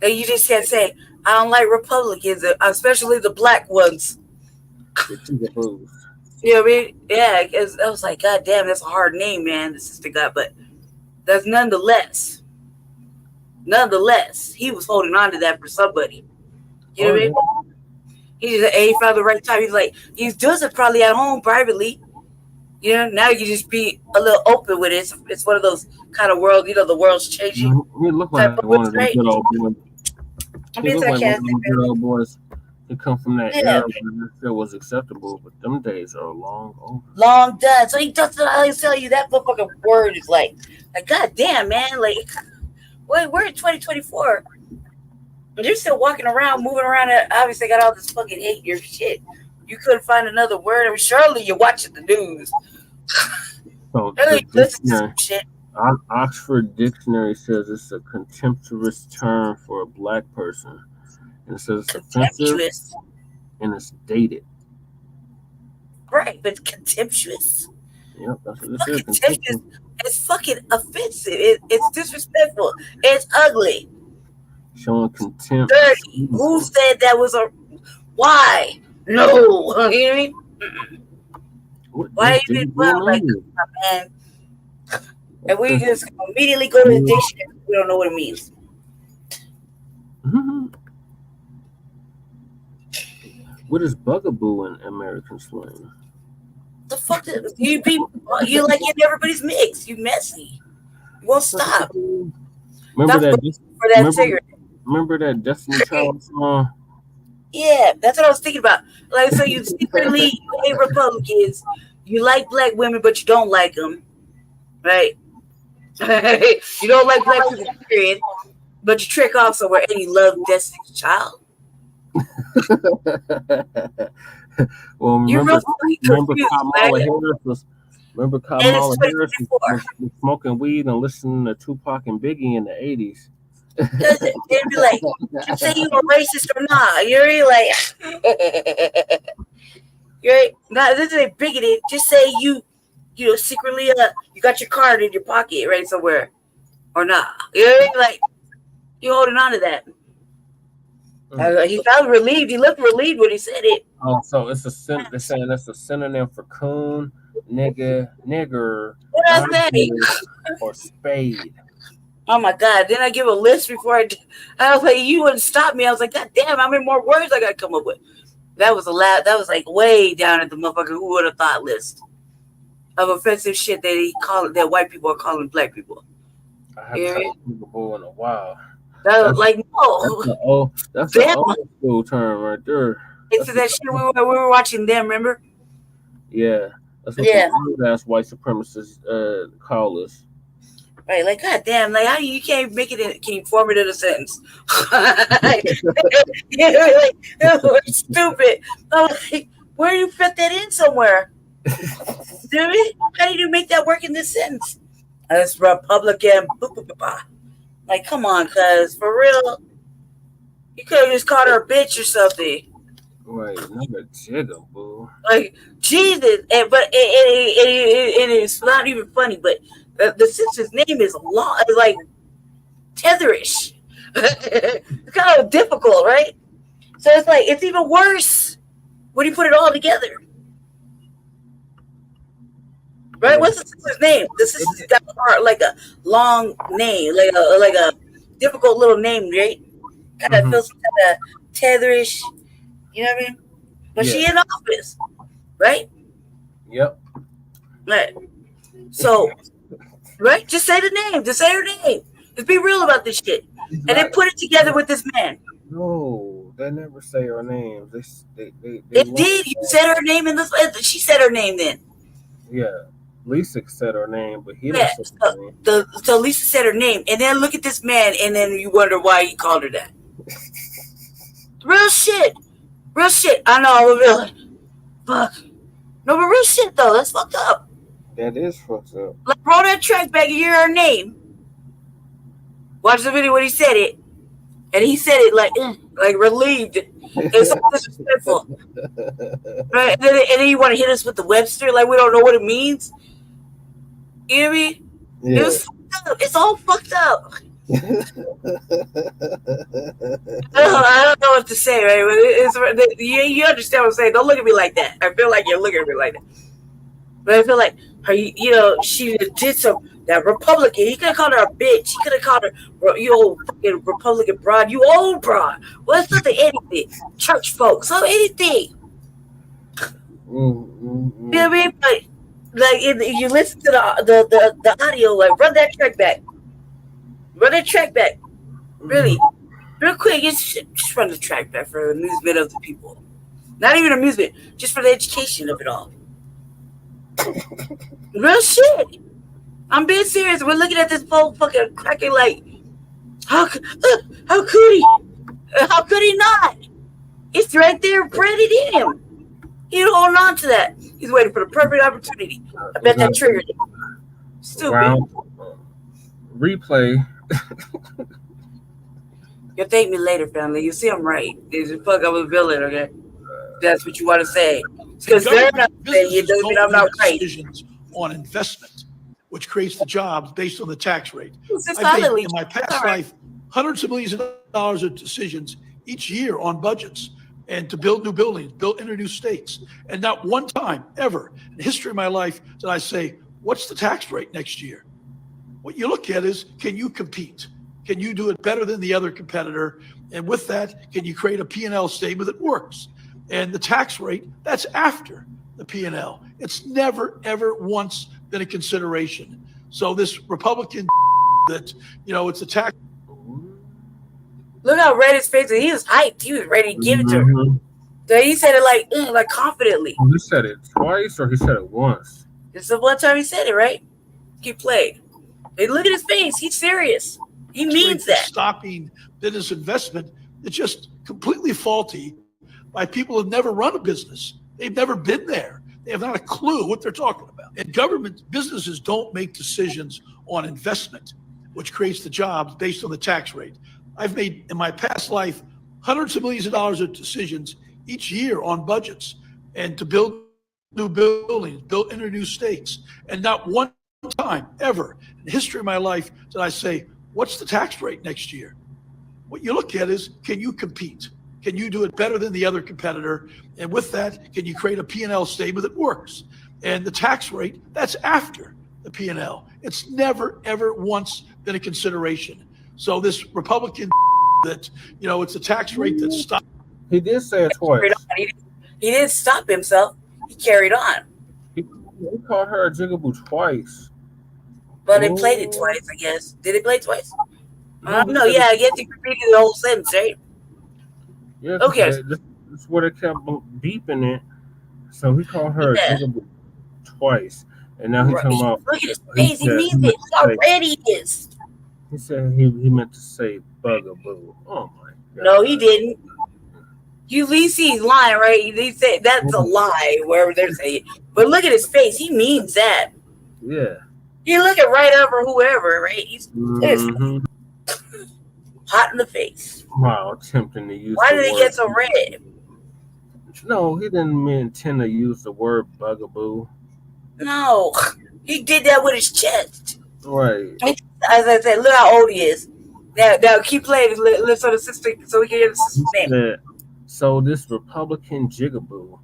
And you just can't say, I don't like Republicans, especially the black ones. You know what I mean? Yeah, because I was like, God damn, that's a hard name, man. This is the guy, but that's nonetheless, he was holding on to that for somebody. You know what I mean? He just, he found the right time. He's like, he does it probably at home privately. You know, now you just be a little open with it. It's one of those kind of world, you know, the world's changing. He looked like one of them good old boys. He looked like one of them good old boys. He come from that era where that was acceptable, but them days are long over. Long done. So he doesn't always tell you that motherfucking word is like God damn, man. Like, wait, we're in 2024. You're still walking around, moving around. Obviously, got all this fucking hate your shit. You couldn't find another word. I mean, surely you're watching the news. So really listen to some shit. Oxford Dictionary says it's a contemptuous term for a black person. And it says it's offensive and it's dated. Right, but contemptuous. Yep, that's what it says. Contemptuous. It's fucking offensive. It's disrespectful. It's ugly. Showing contempt. Dirty. Who said that was a... Why? No. You know what I mean? Why you well like man? And we just immediately go to the dictionary. We don't know what it means. Mm-hmm. What is bugaboo in American slang? The fuck you like in everybody's mix. You messy. You won't stop. Remember that Destiny Child song? Yeah, that's what I was thinking about. Like, so you secretly hate Republicans, you like black women, but you don't like them, right? You don't like black people, period, but you trick off somewhere and you love Destiny's Child. Well, remember Kamala Harris was smoking weed and listening to Tupac and Biggie in the 80s. They'd be like, you say you a racist or not? You're really like, you're not. This is bigoted. Just say you know, secretly, you got your card in your pocket, right, somewhere, or not. You're like, you holding on to that. He felt relieved. He looked relieved when he said it. Oh, so it's they're saying that's a synonym for coon, nigger, what I say? Or spade. Oh my God! Then I give a list before I was like, you wouldn't stop me. I was like, God damn, how many more words I got to come up with? That was that was like way down at the motherfucker who would have thought list of offensive shit that white people are calling black people. I haven't heard bugaboo in a while. That's like no. That's an old school term right there. It's that shit we were watching them. Remember? Yeah, that's what that's white supremacists call us. Right, like goddamn, like how you can't make it? Can you form it in a sentence? We're stupid. I'm like, where do you fit that in somewhere? Dude, how do you make that work in this sentence? That's Republican. Like, come on, cuz for real, you could have just called her a bitch or something. Right, another jiggle, boo. Like Jesus, but it's not even funny, but. The sister's name is long, like tetherish. It's kind of difficult, right? So it's like it's even worse when you put it all together, right? What's the sister's name? The sister's got like a long name, like a difficult little name, right? Kind of feels kind of tetherish, you know what I mean? But she in office, right? Yep. Right. So. Right? Just say the name. Just say her name. Just be real about this shit. And then put it together with this man. No, they never say her name. They it did. You said her name in this. She said her name then. Yeah. Lisa said her name, but he didn't say her name. So Lisa said her name. And then look at this man, and then you wonder why he called her that. Real shit. Real shit. I know I'm a villain. Fuck. No, but real shit, though. That's fucked up. That is fucked up. Like, roll that track back and hear her name. Watch the video when he said it, and he said it like relieved. It's so disrespectful. Right? And then you want to hit us with the Webster like we don't know what it means. You know what I mean? Yeah. It was fucked up. It's all fucked up. I don't know what to say, right? You understand what I'm saying? Don't look at me like that. I feel like you're looking at me like that. But I feel like she did some that Republican. He could have called her a bitch. He could have called her you old fucking Republican broad. You old broad. Well, it's nothing, anything. Church folks, so anything. You know what I mean? But like you listen to the audio, like run that track back. Run that track back. Really. Real quick, just run the track back for amusement of the people. Not even amusement, just for the education of it all. Real shit. I'm being serious. We're looking at this whole fucking cracking like, how could he? How could he not? It's right there, branded in him. He's holding on to that. He's waiting for the perfect opportunity. I bet that triggered him. Stupid. Wow. Replay. You'll thank me later, family. You see I'm right. There's a fuck I'm a villain, okay? That's what you want to say. Because they're not saying it doesn't mean I'm not right. Decisions on investment, which creates the jobs based on the tax rate. I've made in my past life hundreds of millions of dollars of decisions each year on budgets and to build new buildings, enter new states. And not one time ever in the history of my life did I say, what's the tax rate next year? What you look at is, can you compete? Can you do it better than the other competitor? And with that, can you create a P&L statement that works? And the tax rate, that's after the P&L. It's never, ever once been a consideration. So this Republican that, it's a tax. Look how red his face was. He was hyped. He was ready to give it to her. So he said it like confidently. He said it twice or he said it once? It's the one time he said it, right? Keep playing. Hey, look at his face. He's serious. He means that. Stopping business investment is just completely faulty by people who've never run a business. They've never been there. They have not a clue what they're talking about. And government businesses don't make decisions on investment, which creates the jobs based on the tax rate. I've made in my past life hundreds of millions of dollars of decisions each year on budgets and to build new buildings, enter new states. And not one time ever in the history of my life did I say, what's the tax rate next year? What you look at is, can you compete? Can you do it better than the other competitor? And with that, can you create a P&L statement that works? And the tax rate, that's after the P&L. It's never, ever once been a consideration. So this Republican that, it's a tax rate that stopped. He did say it twice. He didn't stop himself. He carried on. He called her a jigaboo twice. But they played it twice, I guess. Did they play it twice? No, yeah, I guess he repeated the whole sentence, right? Yeah, okay. That's where they kept beeping it. So he called her a jigaboo twice. And now he's talking about. Look at his face. He means it. How red he is. He said he meant to say bugaboo. Oh, my God. No, he didn't. You at least he's lying, right? They say that's a lie, wherever they're saying. But look at his face. He means that. Yeah. You look at right over whoever, right? He's hot in the face. Wow, attempting to use. Why did he get so red? No, he didn't intend to use the word bugaboo. No, he did that with his chest. Right. As I said, look how old he is. Now keep playing. Let's on the sister so we can hear the sister's name. So this Republican jigaboo,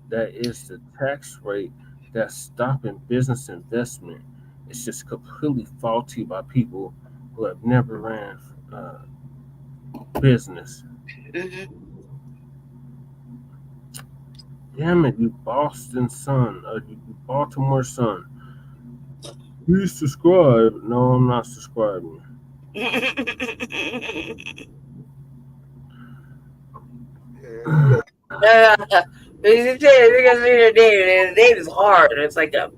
that is the tax rate that's stopping business investment. It's just completely faulty by people who have never ran business. Mm-hmm. Damn it, you Boston son, you Baltimore son. Please subscribe. No, I'm not subscribing. The name is hard. It's like a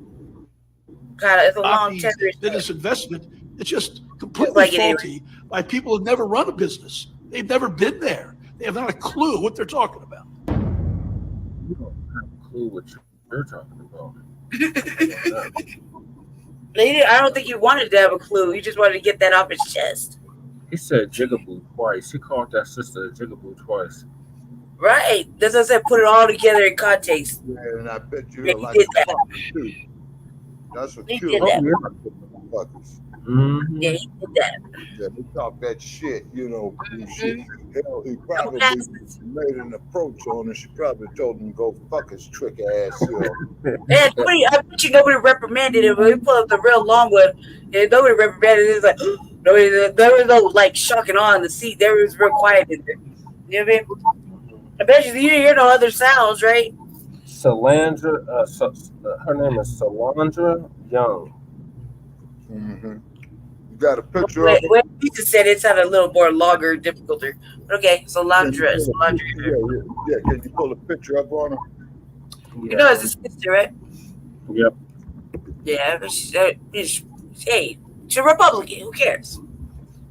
kind of, it's a long business investment. It's just completely faulty by people who've never run a business. They've never been there. They have not a clue what they're talking about. You don't have a clue what you're talking about. I don't think he wanted to have a clue. He just wanted to get that off his chest. He said jigaboo twice. He called that sister a jigaboo twice. Right. That's what I said. Put it all together in context. Yeah, and I bet you Yeah, like he did a that. fucker too. That's what He killed did that. motherfuckers. Mm-hmm. Yeah, he did that. Yeah, they talk that shit, you know. Shit. Hell, he probably made an approach on her. She probably told him to go fuck his trick ass. And I bet you nobody reprimanded him. When we pull up the real long one, and nobody reprimanded him. It's like, there was no like shock and awe in the seat. There was real quiet in there. You know what I mean? I bet you didn't hear no other sounds, right? Solandra, her name is Solandra Young. Mm-hmm. You got a picture of her? Well, you just said it sounded a little more longer, difficulty. Okay, Solandra. Yeah, can you pull a picture up on her? You know it's his sister, right? Yep. Yeah, but hey, she's a Republican. Who cares?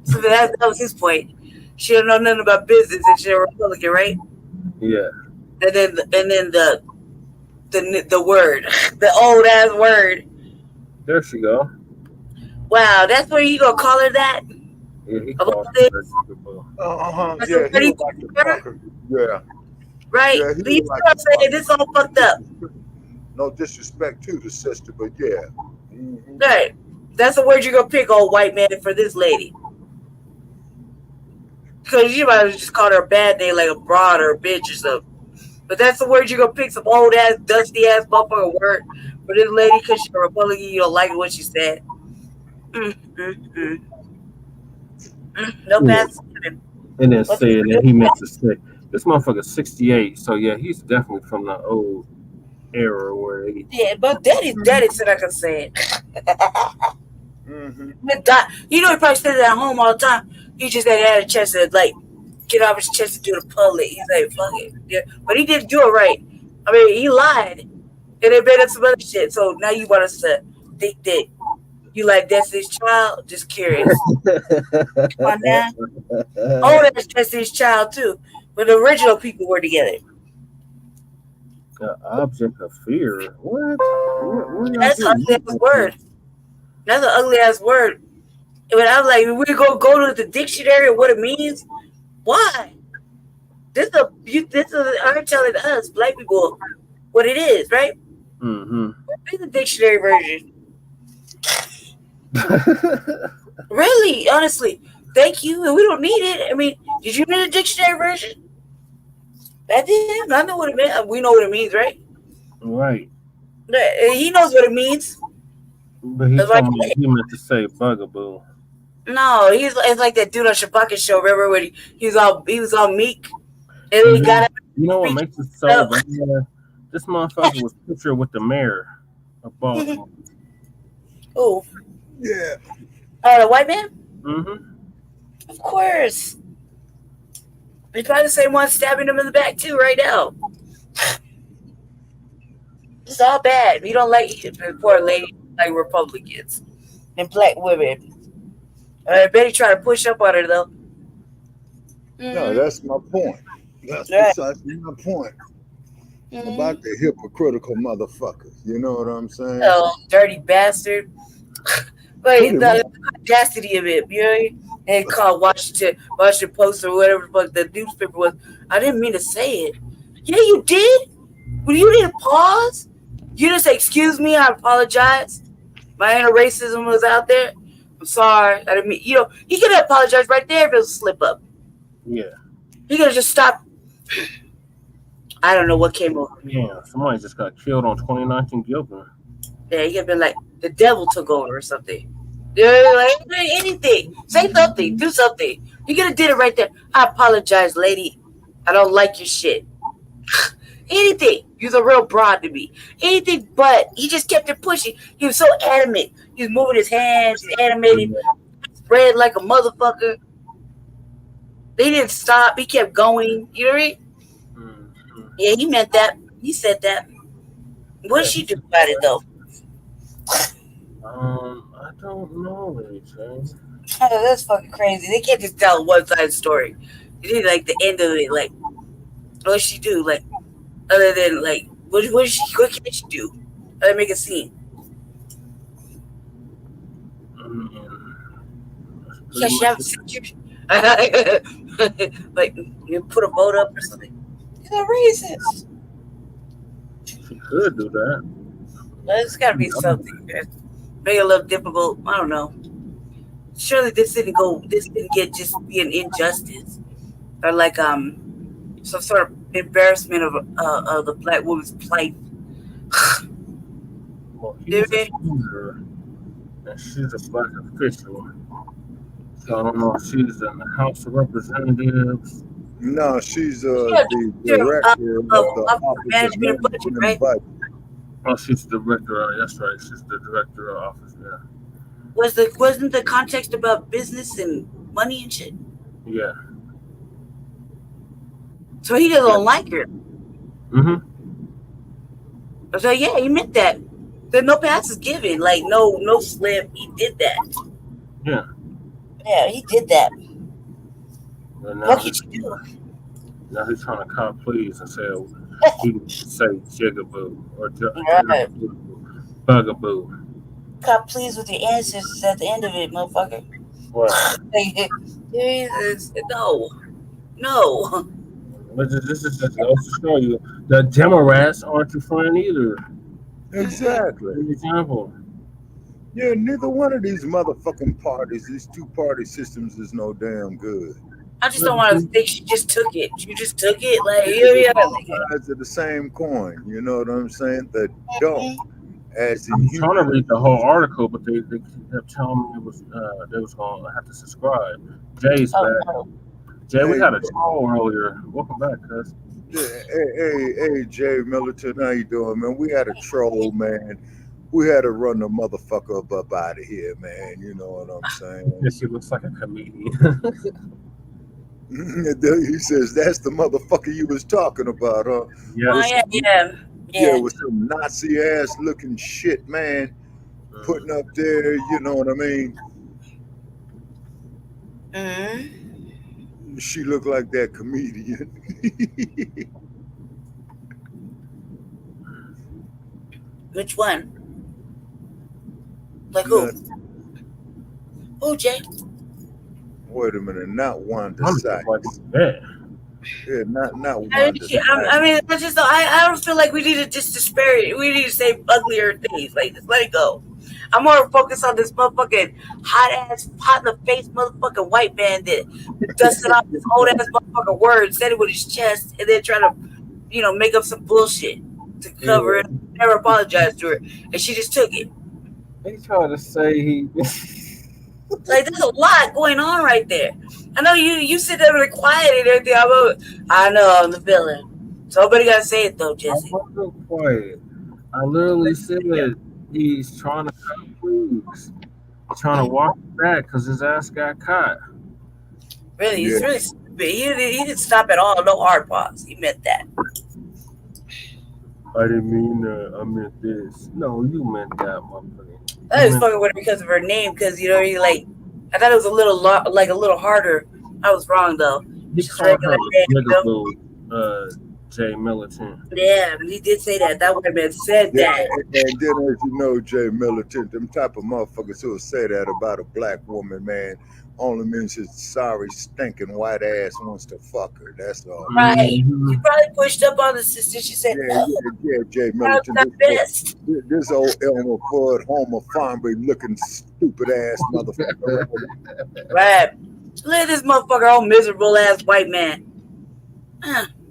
So that was his point. She don't know nothing about business, and she's a Republican, right? Yeah. And then the word, the old ass word. There she go. Wow, that's where you gonna call her that? Yeah, he Of all called things? Yeah, That's he what he was like the fucker. Yeah. Right? Yeah, he Leave was like I'm saying this all fucked up. No disrespect to the sister, but yeah. Mm-hmm. Right. That's the word you're gonna pick, old white man, for this lady. Because you might have just called her a bad name, like a broad or a bitch or something. But that's the word you're gonna pick, some old ass, dusty ass motherfucker word for this lady because she's a Republican. You don't like what she said. No pass. And then said that he meant to say this motherfucker's 68. So yeah, he's definitely from the old era where he. Yeah, but daddy said I can say it. Mm-hmm. You know, he probably said it at home all the time. He just had a chance to like get off his chest to do the public. He's like, fuck it. Yeah. But he didn't do it right. I mean, he lied. And they made up some other shit. So now you want us to think that you like Destiny's Child? Just curious. Come on now. Oh, that's Destiny's Child too. But the original people were together. Object of fear. What? That's an ugly ass word. That's an ugly ass word. But I was like, we're gonna go to the dictionary of what it means. Why? This is her telling us, black people, what it is, right? Mm-hmm. Read the dictionary version. Really, honestly, thank you. We don't need it. I mean, did you read the dictionary version? I did. I know what it meant. We know what it means, right? Right. He knows what it means. But he meant to say bugaboo. No, it's like that dude on Shabaka show. Remember when he was all meek, and then he got up. You know what makes it so bad? This motherfucker was pictured with the mayor of Baltimore. Oh, yeah. The white man. Mm-hmm. Of course. He's probably the same one stabbing him in the back too right now. It's all bad. We don't like poor lady like Republicans and black women. I bet he try to push up on her though. No, that's my point. That's right. Precisely my point. About the hypocritical motherfuckers. You know what I'm saying? Oh, dirty bastard. Wait, the audacity of it, you know what I mean? And it called Washington Post or whatever the fuck the newspaper was. I didn't mean to say it. Yeah, you did? Well, you didn't pause? You didn't say, excuse me, I apologize. My inner racism was out there. I'm sorry. I didn't mean, he could have apologized right there if it was a slip up. Yeah. He could have just stopped. I don't know what came over. Yeah, somebody just got killed on 2019 Gilbert. Yeah, he could have been like, the devil took over or something. Yeah, like anything. Say something. Do something. You could have did it right there. I apologize, lady. I don't like your shit. Anything. He was a real broad to me. Anything but. He just kept it pushing. He was so adamant. He was moving his hands, animated, spread like a motherfucker. They didn't stop. He kept going. You know what I mean? Yeah, he meant that. He said that. What did she do about it, though? I don't know, AJ. Oh, that's fucking crazy. They can't just tell one side story. You need like the end of it. Like, what she do? Like, other than like, what can she do? Other than make a scene. Yeah, she have a Like, you put a vote up or something. You're a racist. She could do that. There's got to be something. Make it a little difficult. I don't know. Surely this didn't get just be an injustice or like some sort of embarrassment of the black woman's plight. Well, he's a senator, and she's a black official. So I don't know if she's in the House of Representatives. No, she's the director of the Office of Management and Budget. Oh, she's the director. That's right. She's the director of office. Yeah. Wasn't the context about business and money and shit? Yeah. So he doesn't like her. Mm-hmm. So yeah, he meant that. There's no passes given. Like no slip. He did that. Yeah. Yeah, he did that. What did you do? Now he's trying to cop pleas and say he can say jigaboo or bugaboo. Cop please with your ancestors at the end of it, motherfucker. What? Jesus, no. This is just to show you the Democrats aren't your friend either. Exactly. For example. Yeah, neither one of these motherfucking parties, these two-party systems, is no damn good. I just don't want to think she just took it. You just took it, like yeah. Sides of the same coin. You know what I'm saying? That don't. As I'm trying to read the whole article, but they kept telling me they was going to have to subscribe. Jay's back. No. Jay, we had a troll earlier. Welcome back, cuz. Hey, Jay Militant, how you doing, man? We had a troll, man. We had to run the motherfucker up out of here, man. You know what I'm saying? Yeah, she looks like a comedian. He says, that's the motherfucker you was talking about, huh? Yeah. Yeah, with some Nazi ass looking shit, man. Putting up there, you know what I mean? She looked like that comedian. Which one? Like who? Who, Jay? Wait a minute, not Wanda Sykes. Yeah, not Wanda. I mean, I just I don't feel like we need to just disparage. We need to say uglier things. Like, just let it go. I'm more focused on this motherfucking hot in the face motherfucking white man that dusted off this old ass motherfucking word, said it with his chest, and then try to, make up some bullshit to cover it. Never apologized to her, and she just took it. He tried to say he. Like, there's a lot going on right there. I know you sit there and quiet and everything. I know I'm the villain. Somebody gotta say it though, Jesse. I wasn't quiet. I literally said he's trying to cut please. Trying to walk back because his ass got caught. Really, he's really stupid. He didn't stop at all. No hard pause. He meant that. I didn't mean that. I meant this. No, you meant that, motherfucker. I was fucking with her because of her name. Because I thought it was a little harder. I was wrong though. He called her Jay Militant. Yeah, he did say that. That white man said that. And then, as you know, Jay Militant, them type of motherfuckers who will say that about a black woman, man, only means his sorry, stinking white ass wants to fuck her. That's all. Right. He probably pushed up on the sister. She said, yeah, Jay Militant. This old Elmer Fudd, Homer Farmby looking stupid ass motherfucker. Right. Look at this motherfucker, old miserable ass white man.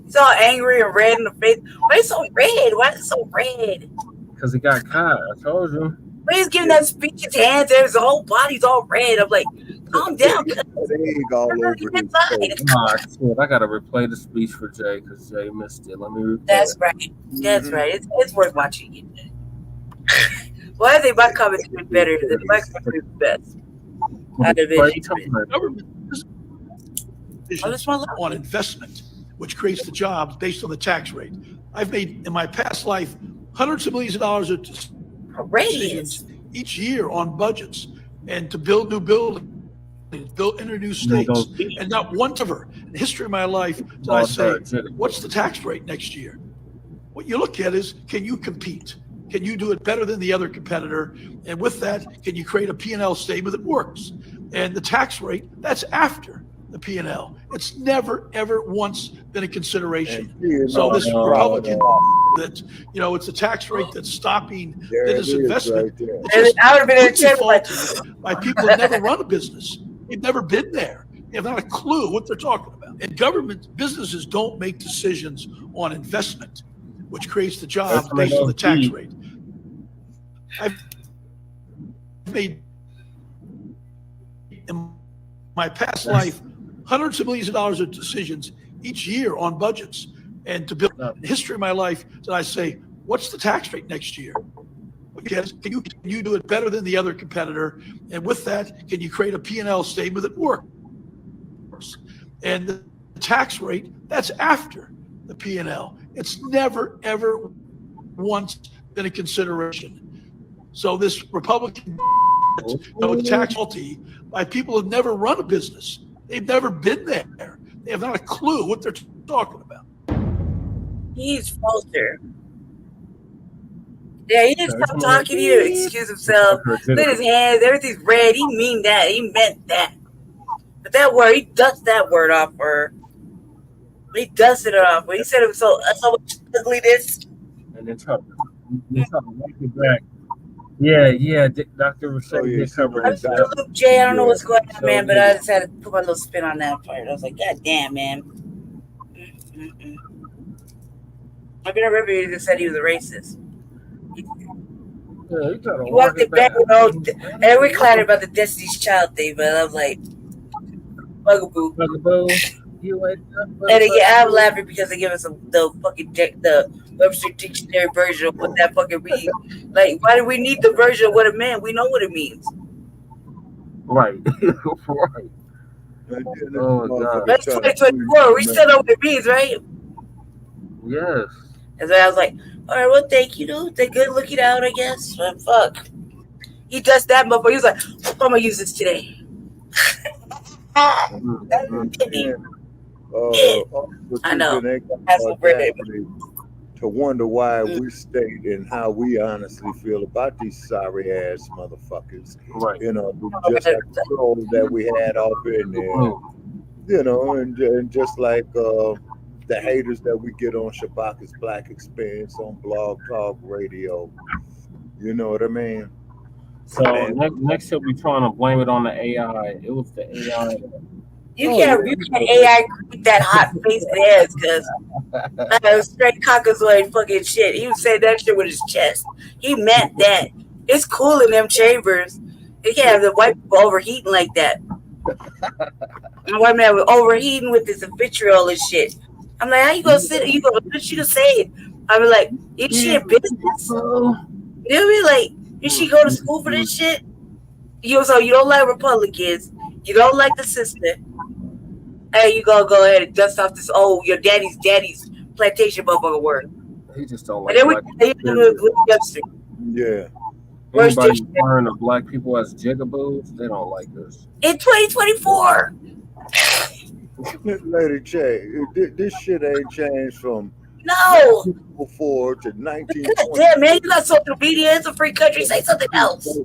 He's all angry and red in the face. Why is so red? Why is it so red? Because he got caught. I told you. When he's giving that speech, his hands, his whole body's all red. I'm like, calm down. All over his face. I gotta replay the speech for Jay because Jay missed it. Let me replay. That's right. That's right. It's worth watching it. Well, I think my comments been better. My comments is best. On investment, which creates the jobs based on the tax rate. I've made in my past life hundreds of millions of dollars of decisions each year on budgets and to build new buildings, enter new states, and not one ever in the history of my life did I say, what's the tax rate next year? What you look at is, can you compete? Can you do it better than the other competitor? And with that, can you create a P&L statement that works? And the tax rate, that's after the P&L. It's never, ever once been a consideration. So this Republican that, it's a tax rate that's stopping business investment. I would have been in check by people who never run a business. They've never been there. They have not a clue what they're talking about. And government businesses don't make decisions on investment, which creates the jobs based on the tax rate. I've made in my past life hundreds of millions of dollars of decisions each year on budgets. And to build the history of my life, that I say, what's the tax rate next year? Because can you do it better than the other competitor? And with that, can you create a P&L statement that works? And the tax rate, that's after the P&L. It's never, ever once been a consideration. So this Republican tax multi by people who have never run a business. They've never been there. They have not a clue what they're talking about. He's falter. Yeah, he didn't stop talking. He didn't excuse himself. Look at his hands. Everything's red. He mean that. He meant that. But that word, he dusted that word off for. He dusted it off. When he said it was so much ugliness. And then try to walk it back. Yeah, Dr. Roche did cover it. Luke J, I don't know what's going on, man, but I just had to put my little spin on that part. I was like, God damn, man. I've been a review that said he was a racist. He walked it back with all, and we clattered about the Destiny's Child thing, but I was like, bugaboo. And again, I'm laughing because they give us the Webster Dictionary version of what that fucking means. Like, why do we need the version of what it meant? We know what it means. Right. Right. Oh, God. That's 2024. We still know what it means, right? Yes. And so I was like, all right, well, thank you, dude. They're good looking out, I guess. But fuck. He does that motherfucker. He was like, I'm going to use this today. I know. That's what we're to wonder why we state and how we honestly feel about these sorry ass motherfuckers. Right. Just like the troll that we had off in there. And just like the haters that we get on Shabaka's Black Experience on Blog Talk Radio. You know what I mean? So next he'll be trying to blame it on the AI. It was the AI. You can't AI with that hot face of his because straight cockazoid fucking shit. He was saying that shit with his chest. He meant that. It's cool in them chambers. You can't have the white people overheating like that. The white man was overheating with this vitriol and shit. I'm like, how you gonna sit? You gonna say it? I be like, is she in business? You know what I mean? Like, did she go to school for this shit? So you don't like Republicans? You don't like the system? Hey, you gonna go ahead and dust off this your daddy's plantation motherfucker word? He just don't like. And then yeah. Anybody referring to black people as jigaboos, they don't like us. In 2024. Lady Che, this shit ain't changed from no 1904 to 1920. Damn, man, you got social media. It's a free country. Say something else. To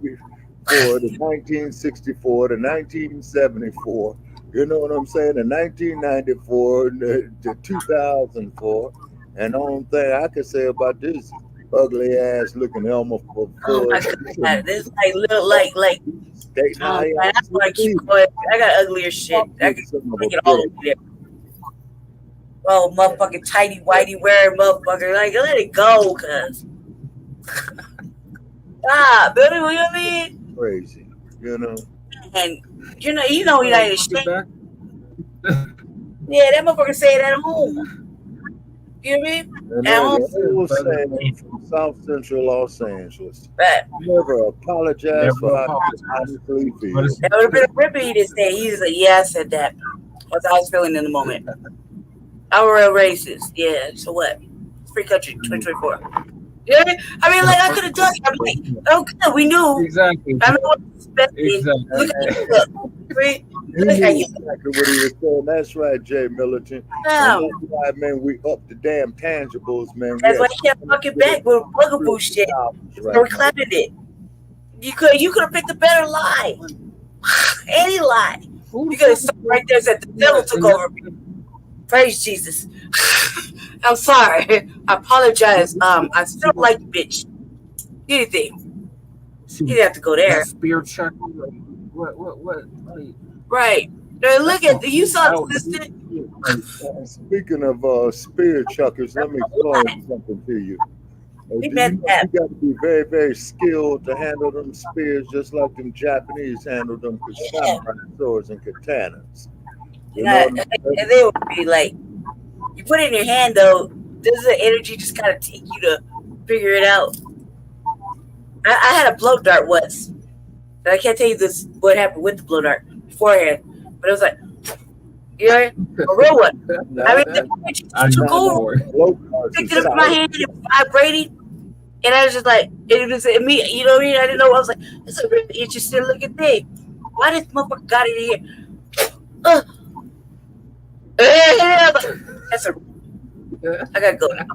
1964 to 1974. You know what I'm saying? To 1994 to 2004. And the only thing I can say about this ugly ass looking Elmer Ford. Oh my God, this like little like. That's why I keep going. I got uglier shit. I can bring it all over there. Oh, motherfucking tighty whitey wearing motherfucker. Like, let it go, cuz. Stop, baby. You know what I mean? Crazy, And United States. Yeah, that motherfucker say it at home. You know what I mean? At home. From South Central Los Angeles. Right. Never apologize for how honestly feel. That would have been a rippy to say. He's like, yeah, I said that. That's how I was feeling in the moment. I'm a real racist. Yeah, so what? It's free country, 2024. Yeah, I mean, like, I could have done it. I'm like, oh, good, we knew. Exactly. I don't know what to expect. Exactly. Look at you. Exactly what he was saying. That's right, Jay Militant. No. That's why, man, we up the damn tangibles, man. That's why he kept fucking back with bugaboo shit. Right. So we clapping it. You could have picked a better lie. Any lie. You gotta stop right there. Said the devil took over me. Praise Jesus. I'm sorry. I apologize. I still like you, bitch. Anything. You didn't have to go there. That spear chucker. What? Like, right. Now, look at you saw the assistant. Speaking of spear chuckers, let me explain something to you. You got to be very, very skilled to handle them spears, just like them Japanese handle them samurai swords and katanas. And they would be like, you put it in your hand though. Does the energy just kind of take you to figure it out? I had a blow dart once. And I can't tell you this what happened with the blow dart beforehand, but it was like, you know, a real one. I mean, the energy took over. Picked it up in my hand and it was vibrating. And I was just like, it was me, you know what I mean? I didn't know. I was like, it's a really interesting looking thing. Why this motherfucker got it in here? That's a. I gotta go now.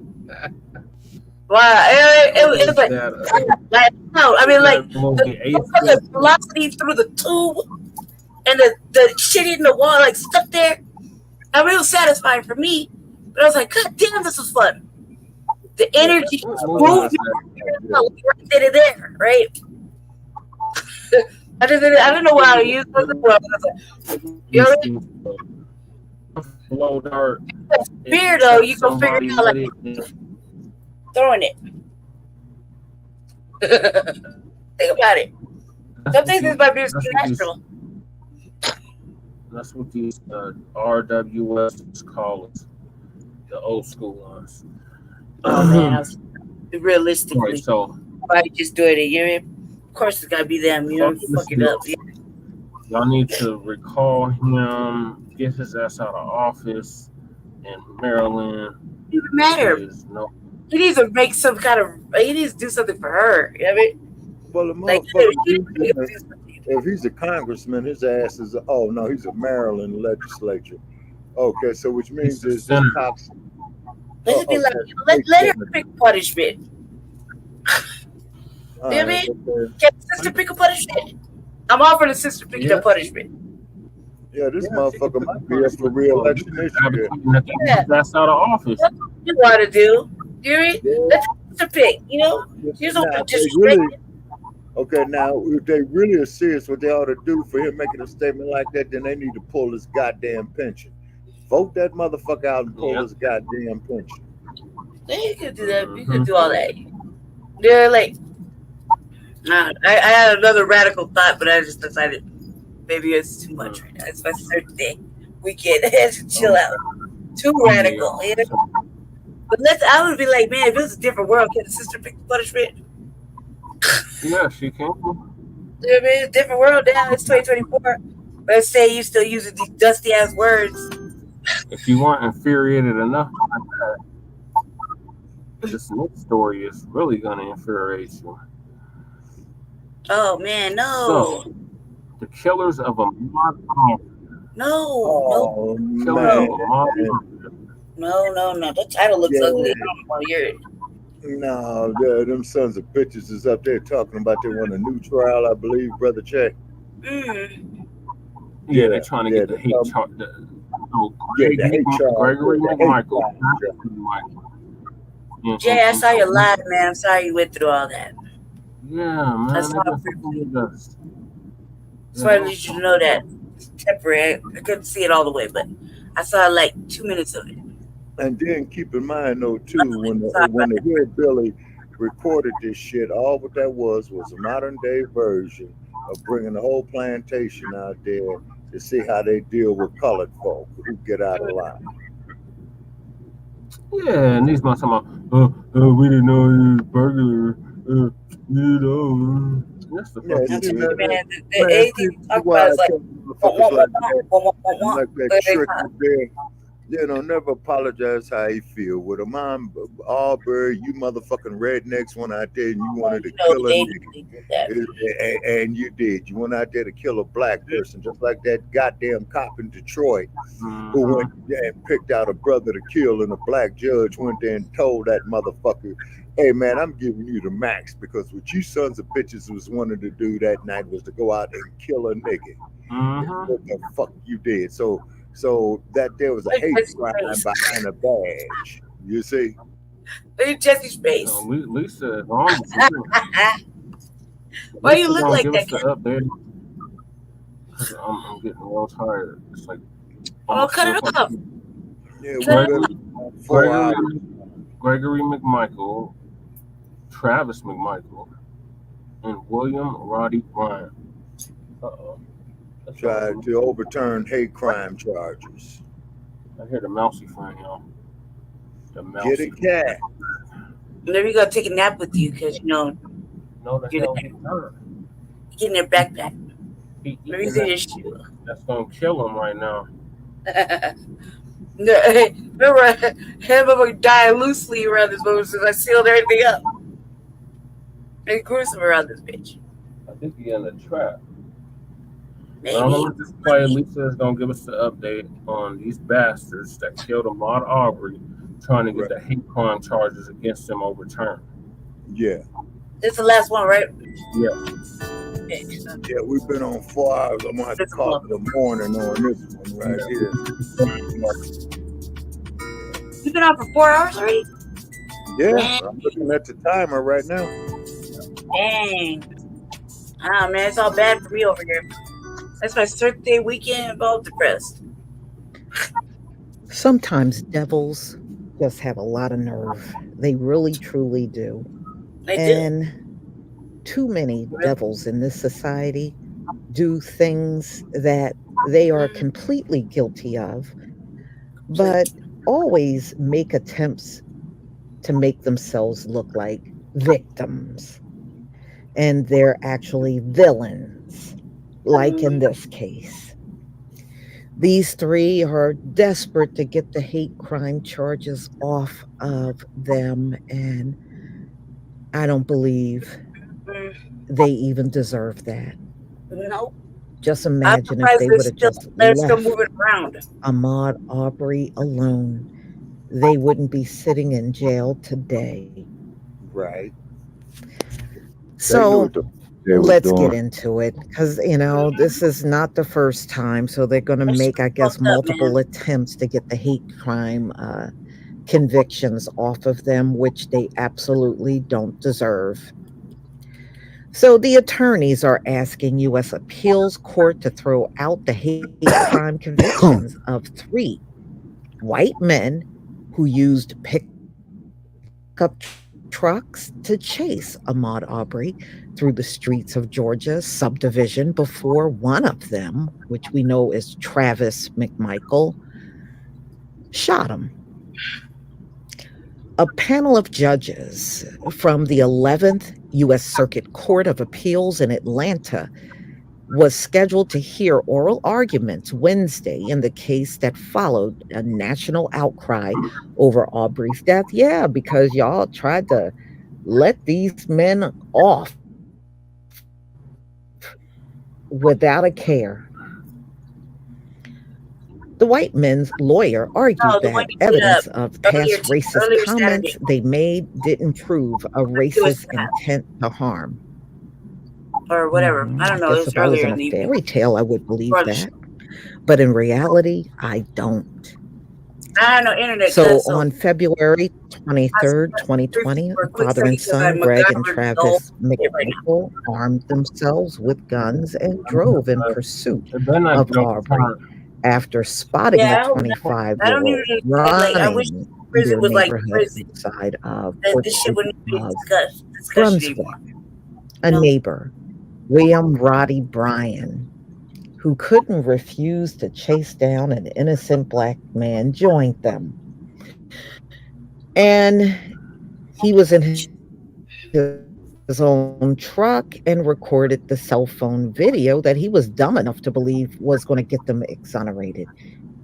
Wow, it was like no, I mean, like the velocity through the tube and the shit in the wall, like stuck there. I mean, it was satisfying for me, but I was like, God damn, this was fun. The energy moved right then and there, right? I didn't know what I used it. You know what I mean? Blow dart. Fear though, you can figure it out like throwing it. Think about it. Some things is by being natural. That's what these RWS call it, the old school ones. Oh man, realistically, right, so nobody just doing it. You know, of course it's gotta be them. You know, fuck it up. Yeah. Y'all need to recall him, get his ass out of office in Maryland. It doesn't matter. He needs to make some kind of. He needs to do something for her. You know what I mean? Well, the motherfucker, if he's a congressman, his ass is. Oh no, he's a Maryland legislature. Okay, so which means there's this cops. Let it be like, let her pick punishment. You know what I mean? Can the sister pick a punishment? I'm offering the sister picking a punishment. Yeah, this motherfucker might be up for re-election this year. That's out of office. That's what you want to do. You know? Let the sister pick. You know? Here's what just okay, now if they really are serious, what they ought to do for him making a statement like that, then they need to pull his goddamn pension. Vote that motherfucker out and pull his goddamn pension. You could do that. You could do all that. They're like, nah, I had another radical thought, but I just decided maybe it's too much right now. It's my birthday weekend. I had to chill out. Too radical, you know? But I would be like, man, if it was a different world, can the sister pick the punishment? Yeah, she can. You know what I mean? It's a different world now. It's 2024. Let's say you still using these dusty ass words. If you weren't infuriated enough like that, this next story is really going to infuriate you. Oh man, no. So, the killers of a mob. No. The title looks ugly. I don't want to hear it. No, them sons of bitches is up there talking about they want a new trial, I believe, Brother Che. Yeah, they're trying to get the hate chart. Gregory McMichael. Jay, I saw your live, man. I'm sorry you went through all that. Yeah, man. That's why I need you to know that it's temporary. I couldn't see it all the way, but I saw like 2 minutes of it. And then keep in mind, though, too, when the hillbilly recorded this shit, all what that was a modern day version of bringing the whole plantation out there to see how they deal with colored folk who get out of line. Yeah, and these motherfuckers talking about, we didn't know he was burglar. You know. That's the fucking man. Anything you talk about is like that trick there. You know, never apologize how you feel. With a mom, Aubrey, you motherfucking rednecks went out there and you wanted to kill a nigga. And you did. You went out there to kill a black person, just like that goddamn cop in Detroit who went there and picked out a brother to kill, and a black judge went there and told that motherfucker Hey man, I'm giving you the max because what you sons of bitches was wanting to do that night was to go out and kill a nigga. What the fuck you did? So that there was a hate crime behind a badge. You see? Look at Jesse's face. Lisa is on. Why do you look like that? I'm getting real tired. It's like, oh, cut it off. Yeah, Gregory McMichael, Travis McMichael, and William Roddie Bryan. Tried to overturn hate crime charges. I hear the mousy friend, y'all. Get a cat. Maybe you gotta take a nap with you because No, the hell he's not. Get in their backpack. Maybe he's in your shoe. That's gonna kill him right now. Remember, him dying loosely around this moment since I sealed everything up. It's gruesome around this bitch. I think he's in a trap. Maybe. I'm gonna just play. Lisa is gonna give us the update on these bastards that killed Ahmaud Arbery, trying to get the hate crime charges against him overturned. Yeah. This is the last one, right? Yeah. Okay. Yeah, we've been on 4 hours. I'm gonna have to call in the morning on this one right here. You've been on for 4 hours already? Yeah, I'm looking at the timer right now. Dang. Ah, man, it's all bad for me over here. That's my birthday weekend. I'm all depressed. Sometimes devils just have a lot of nerve. They really, truly do. And too many devils in this society do things that they are completely guilty of, but always make attempts to make themselves look like victims. And they're actually villains, like in this case. These three are desperate to get the hate crime charges off of them, and I don't believe they even deserve that. Nope. Just imagine if they would have just left left moving around. Ahmaud Arbery alone. They wouldn't be sitting in jail today. Right. So let's get into it, because this is not the first time. So they're going to make, I guess, multiple attempts to get the hate crime convictions off of them, which they absolutely don't deserve. So the attorneys are asking U.S. Appeals Court to throw out the hate crime convictions of 3 white men who used pickup trucks to chase Ahmaud Arbery through the streets of Georgia's subdivision before one of them, which we know is Travis McMichael, shot him. A panel of judges from the 11th U.S. Circuit Court of Appeals in Atlanta was scheduled to hear oral arguments Wednesday in the case that followed a national outcry over Arbery's death. Yeah, because y'all tried to let these men off without a care. The white men's lawyer argued that evidence of past racist comments they made didn't prove a racist intent to harm. Or whatever. I don't know. Guess if I was in a fairy tale, I would believe that. But in reality, I don't. I don't know. Internet. So on February 23rd, 2020, father and son, Greg and Travis McMichael, armed themselves with guns and drove in pursuit of Arbery after spotting the 25-year-old running in their neighborhood outside of Brunswick. A neighbor, William Roddie Bryan, who couldn't refuse to chase down an innocent black man, joined them. And he was in his own truck and recorded the cell phone video that he was dumb enough to believe was going to get them exonerated.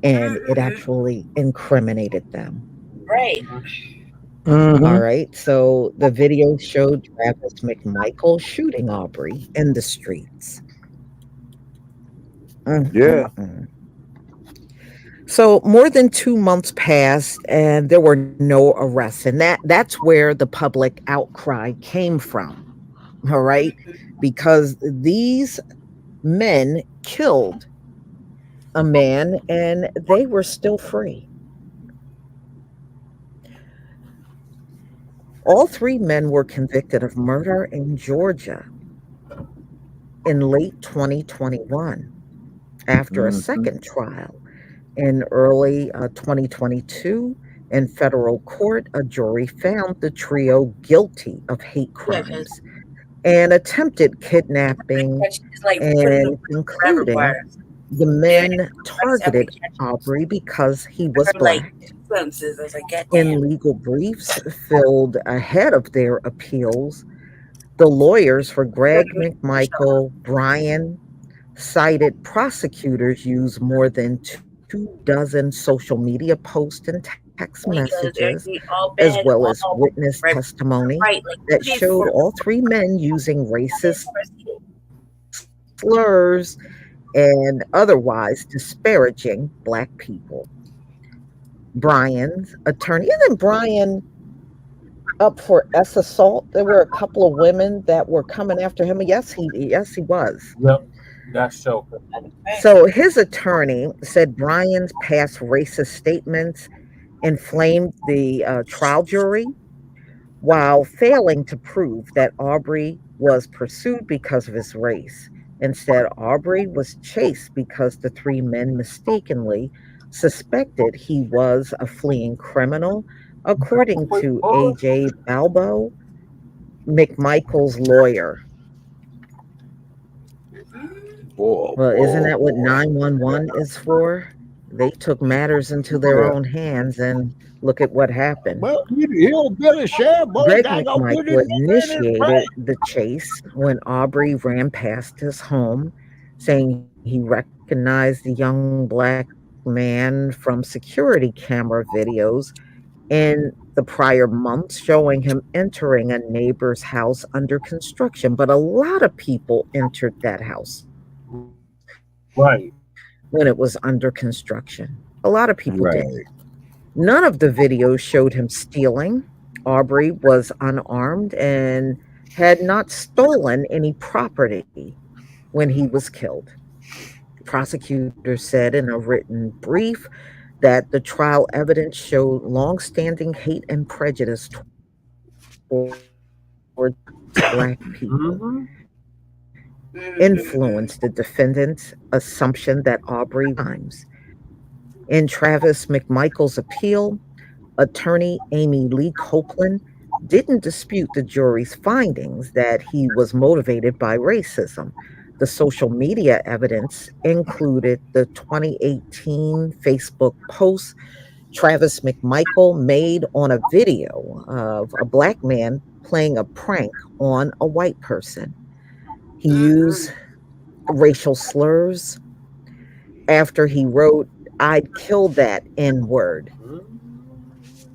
And it actually incriminated them. Right. All right. So the video showed Travis McMichael shooting Arbery in the streets. Yeah. So more than 2 months passed and there were no arrests. And that's where the public outcry came from. All right. Because these men killed a man and they were still free. All 3 men were convicted of murder in Georgia in late 2021 after a second trial. In early 2022, in federal court, a jury found the trio guilty of hate crimes and attempted kidnapping, and concluding the men targeted Aubrey because he was Black. In legal briefs filled ahead of their appeals, the lawyers for Greg, McMichael, Bryan cited prosecutors used more than 24 social media posts and text messages, as well as witness testimony that showed all 3 men using racist slurs and otherwise disparaging Black people. Bryan's attorney, isn't Bryan up for assault? There were a couple of women that were coming after him. Yes, he was. Yep, that's so. So his attorney said Bryan's past racist statements inflamed the trial jury, while failing to prove that Aubrey was pursued because of his race. Instead, Aubrey was chased because the 3 men mistakenly suspected he was a fleeing criminal, according to A.J. Balbo, McMichael's lawyer. Well, isn't that what 911 is for? They took matters into their own hands, and look at what happened. Well, he'll get a share, boy. Greg McMichael initiated the chase when Aubrey ran past his home, saying he recognized the young Black man from security camera videos in the prior months, showing him entering a neighbor's house under construction. But a lot of people entered that house. Right. When it was under construction. A lot of people did. None of the videos showed him stealing. Aubrey was unarmed and had not stolen any property when he was killed. Prosecutors said in a written brief that the trial evidence showed longstanding hate and prejudice towards Black people. Influenced the defendant's assumption that Aubrey crimes. In Travis McMichael's appeal, attorney Amy Lee Copeland didn't dispute the jury's findings that he was motivated by racism. The social media evidence included the 2018 Facebook post Travis McMichael made on a video of a Black man playing a prank on a white person. He used racial slurs after he wrote, "I'd kill that N-word."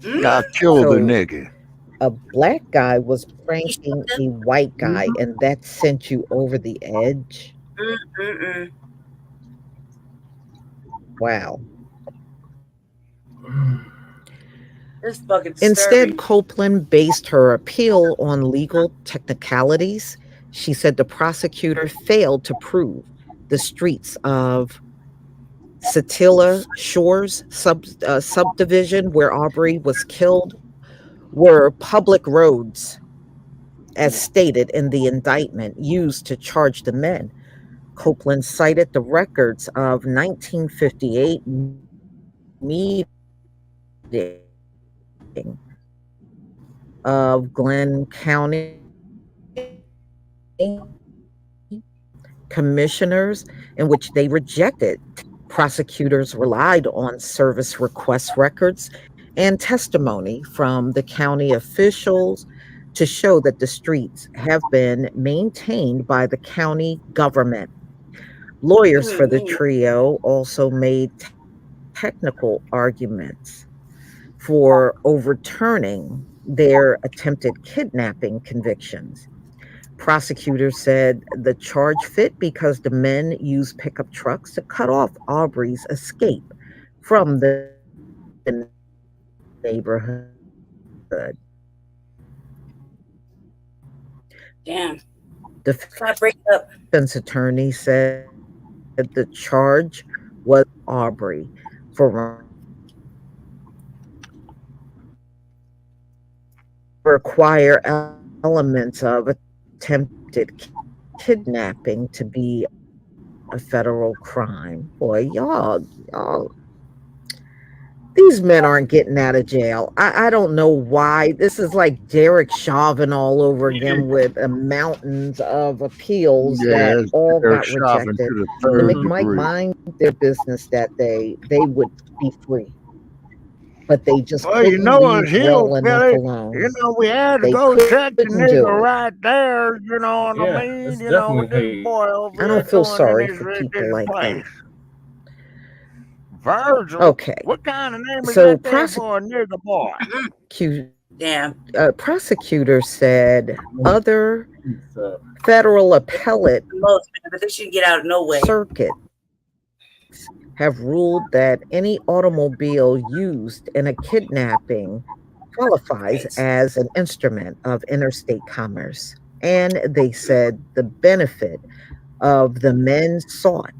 I killed the nigga. A Black guy was pranking a white guy, and that sent you over the edge. Wow. This fucking Instead, Copeland based her appeal on legal technicalities. She said the prosecutor failed to prove the streets of Satilla Shores subdivision where Aubrey was killed were public roads, as stated in the indictment used to charge the men. Copeland cited the records of 1958 meeting of Glenn County commissioners in which they rejected. Prosecutors relied on service request records and testimony from the county officials to show that the streets have been maintained by the county government. Lawyers for the trio also made technical arguments for overturning their attempted kidnapping convictions. Prosecutors said the charge fit because the men used pickup trucks to cut off Aubrey's escape from the neighborhood. Damn. The defense attorney said the charge was Aubrey for require elements of attempted kidnapping to be a federal crime. Boy, y'all, these men aren't getting out of jail. I don't know why. This is like Derek Chauvin all over again with mountains of appeals that all got rejected. The McMichael mind their business that they would be free. But they just couldn't leave well enough alone. You know, we had to go check the nigga right there. You know what I mean? You know, with this boy over I don't feel sorry for people like that. Virgil. Okay. What kind of name is So that there for a nigga boy? Damn. Prosecutor said other federal appellate But they should get out of no way. circuits have ruled that any automobile used in a kidnapping qualifies as an instrument of interstate commerce. And they said the benefit of the men sought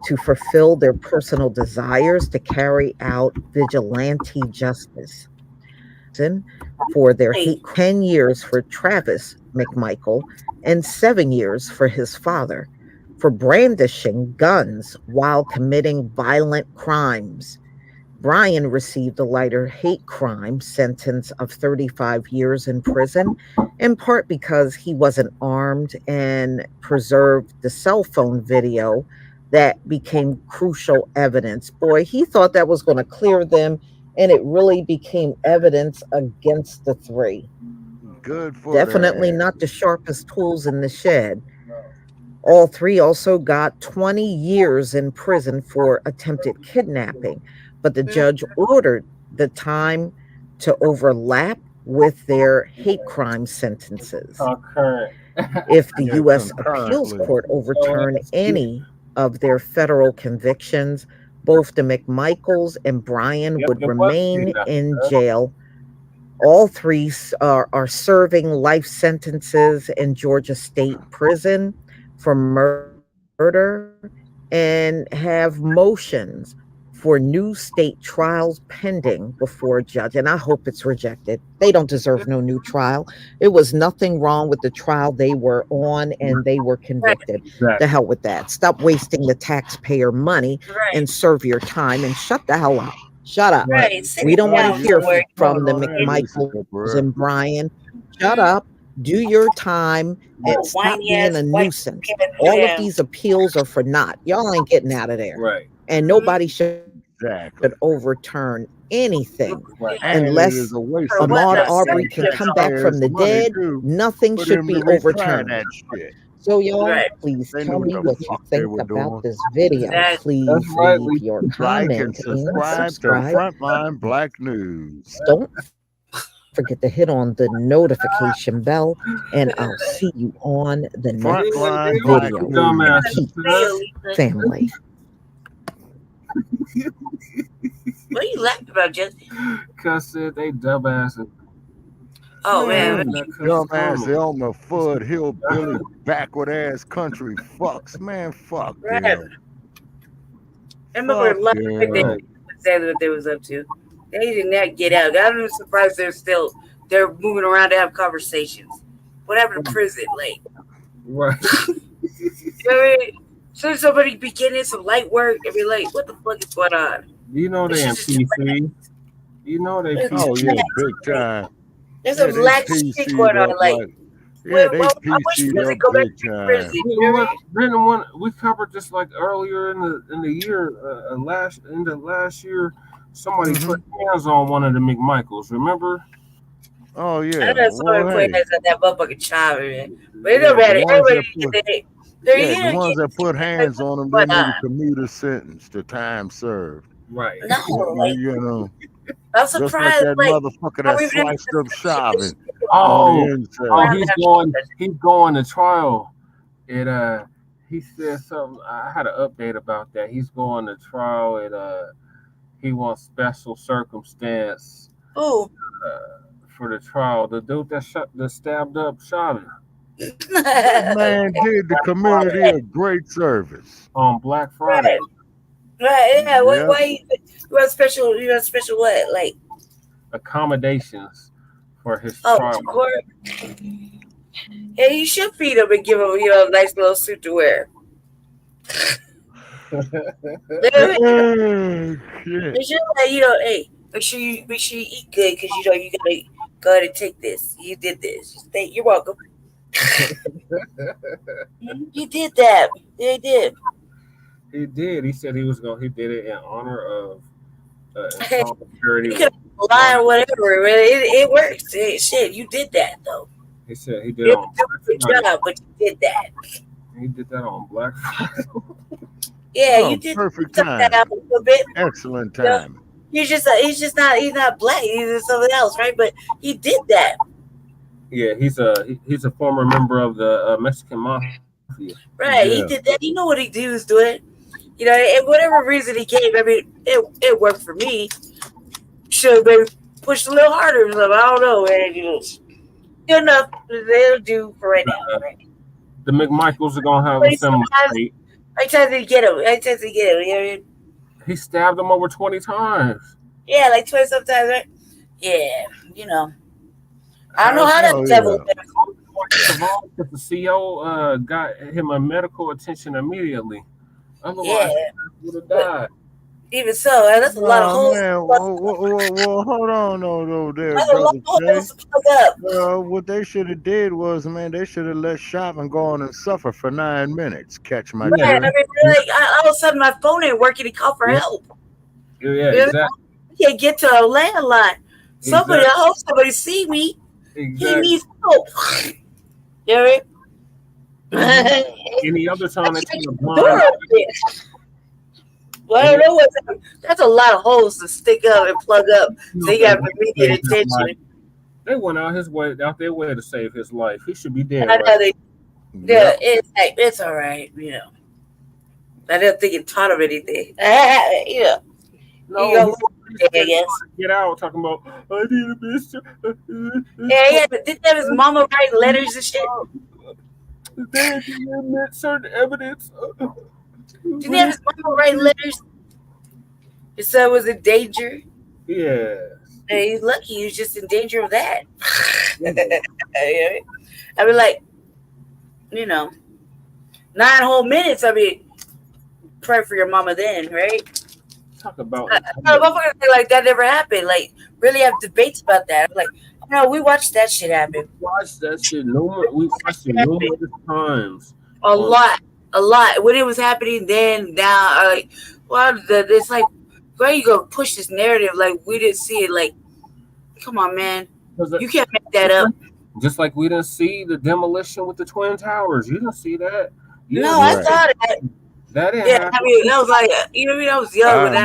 to fulfill their personal desires to carry out vigilante justice. For their 10 years for Travis McMichael and 7 years for his father for brandishing guns while committing violent crimes. Bryan received a lighter hate crime sentence of 35 years in prison, in part because he wasn't armed and preserved the cell phone video that became crucial evidence. Boy, he thought that was going to clear them, and it really became evidence against the three. Good for Definitely that. not the sharpest tools in the shed. All three also got 20 years in prison for attempted kidnapping, but the judge ordered the time to overlap with their hate crime sentences. If the U.S. Appeals Court overturned any of their federal convictions, both the McMichaels and Bryan would remain in jail. All three are serving life sentences in Georgia State Prison for murder and have motions for new state trials pending before a judge. And I hope it's rejected. They don't deserve no new trial. It was nothing wrong with the trial they were on, and they were convicted. The hell with that. Stop wasting the taxpayer money and serve your time and shut the hell up. Shut up. We don't want to hear from the McMichaels and Bryan. Shut up. Do your time and stop being a nuisance. All of these appeals are for naught. Y'all ain't getting out of there. Right. And nobody should overturn anything unless Ahmaud Arbery can come back from the dead. Nothing should be overturned. So y'all, please tell me what you think about this video. Please leave your comment and subscribe to Frontline Black News. Don't forget to hit on the notification bell, and I'll see you on the next video. Peace, family. What are you laughing about, Jesse? Cause they dumbasses. Oh man, dumbass Elmer Fudd, hillbilly, backward ass country fucks, man, fuck right. them. I remember last week they said what they was up to. They did not get out. I'm surprised they're moving around to have conversations. What happened to prison, like? Right. You know what I mean? So somebody be getting some light work and be like, what the fuck is going on? You know they in PC. You know they PC. Oh yeah, big time. There's some black shit going on, like. Yeah, they PC up big time. Then one we covered just like earlier in the year, last year, somebody put hands on one of the McMichaels. Remember? Oh yeah. I know somebody put hands on that motherfucking child, man. But it don't matter. Everybody the ones that put hands on them, they need a commuter sentence to time served. Right. No, you know. I'm surprised. Just like that motherfucker that sliced up Chauvin. He's going to trial. He said something. I had an update about that. He's going to trial. He wants special circumstance. Oh. For the trial. The dude that stabbed up Shawty. That man did the community a great service on Black Friday. Right. Yeah. Yeah. Why you want special? You want special what? Like accommodations for his trial. Court. Yeah, you should feed him and give him, a nice little suit to wear. Make sure, hey, make sure you eat good because you gotta go ahead and take this. You did this. You're welcome. You did that. Yeah, he did. He did. He said he did it in honor of solidarity. You could lie or whatever. It works. Shit, you did that though. He said he did it on Black Friday. Job, but you did that. He did that on Black Friday. Yeah, you did. Perfect time. That out a little bit. Excellent time. He's not black. He's something else, right? But he did that. Yeah, he's a former member of the Mexican mafia. Right, yeah. He did that. You know what he was doing. And whatever reason he gave, I mean, it worked for me. Should have maybe pushed a little harder. I don't know, man. Good enough. They'll do for right now. Right? The McMichaels are gonna have a similar fate. I tried to get him. He stabbed him over 20 times. Yeah, like 20 sometimes, right? Yeah, I don't know how that devil. Because the CO got him a medical attention immediately. Otherwise, he would have died. Even so, that's a lot of holes. Well, hold on over there, brother Jay. What they should have did was, they should have let Chauvin go on and suffer for 9 minutes. Catch my drift. I mean, all of a sudden my phone ain't working to call for help. Yeah, exactly. I can't get to a landline. I hope somebody see me. Exactly. He needs help. You know what I mean? Any other time they see a blind. Well, I don't know what's happening. That's a lot of holes to stick up and plug up. So you got immediate attention. They went out their way to save his life. He should be dead. It's all right. I didn't think it taught him anything. No, get out talking about I need a mister. Yeah, but didn't have his mama write letters and shit? They didn't admit certain evidence. Didn't have his mama write letters? His son was in danger. Yeah. And he's lucky he was just in danger of that. I mean, like, 9 whole minutes. I mean, pray for your mama then, right? Talk about motherfuckers say like that never happened. Like, really have debates about that. I'm like, no, we watched that shit happen. We watched it numerous times. A lot. When it was happening then, now, like, well, it's like, where you go push this narrative? Like, we didn't see it. Like, come on, man. You can't make that up. Just like we didn't see the demolition with the Twin Towers. You didn't see that. No, I saw that. That didn't happen. I mean, that was like, I was young when that.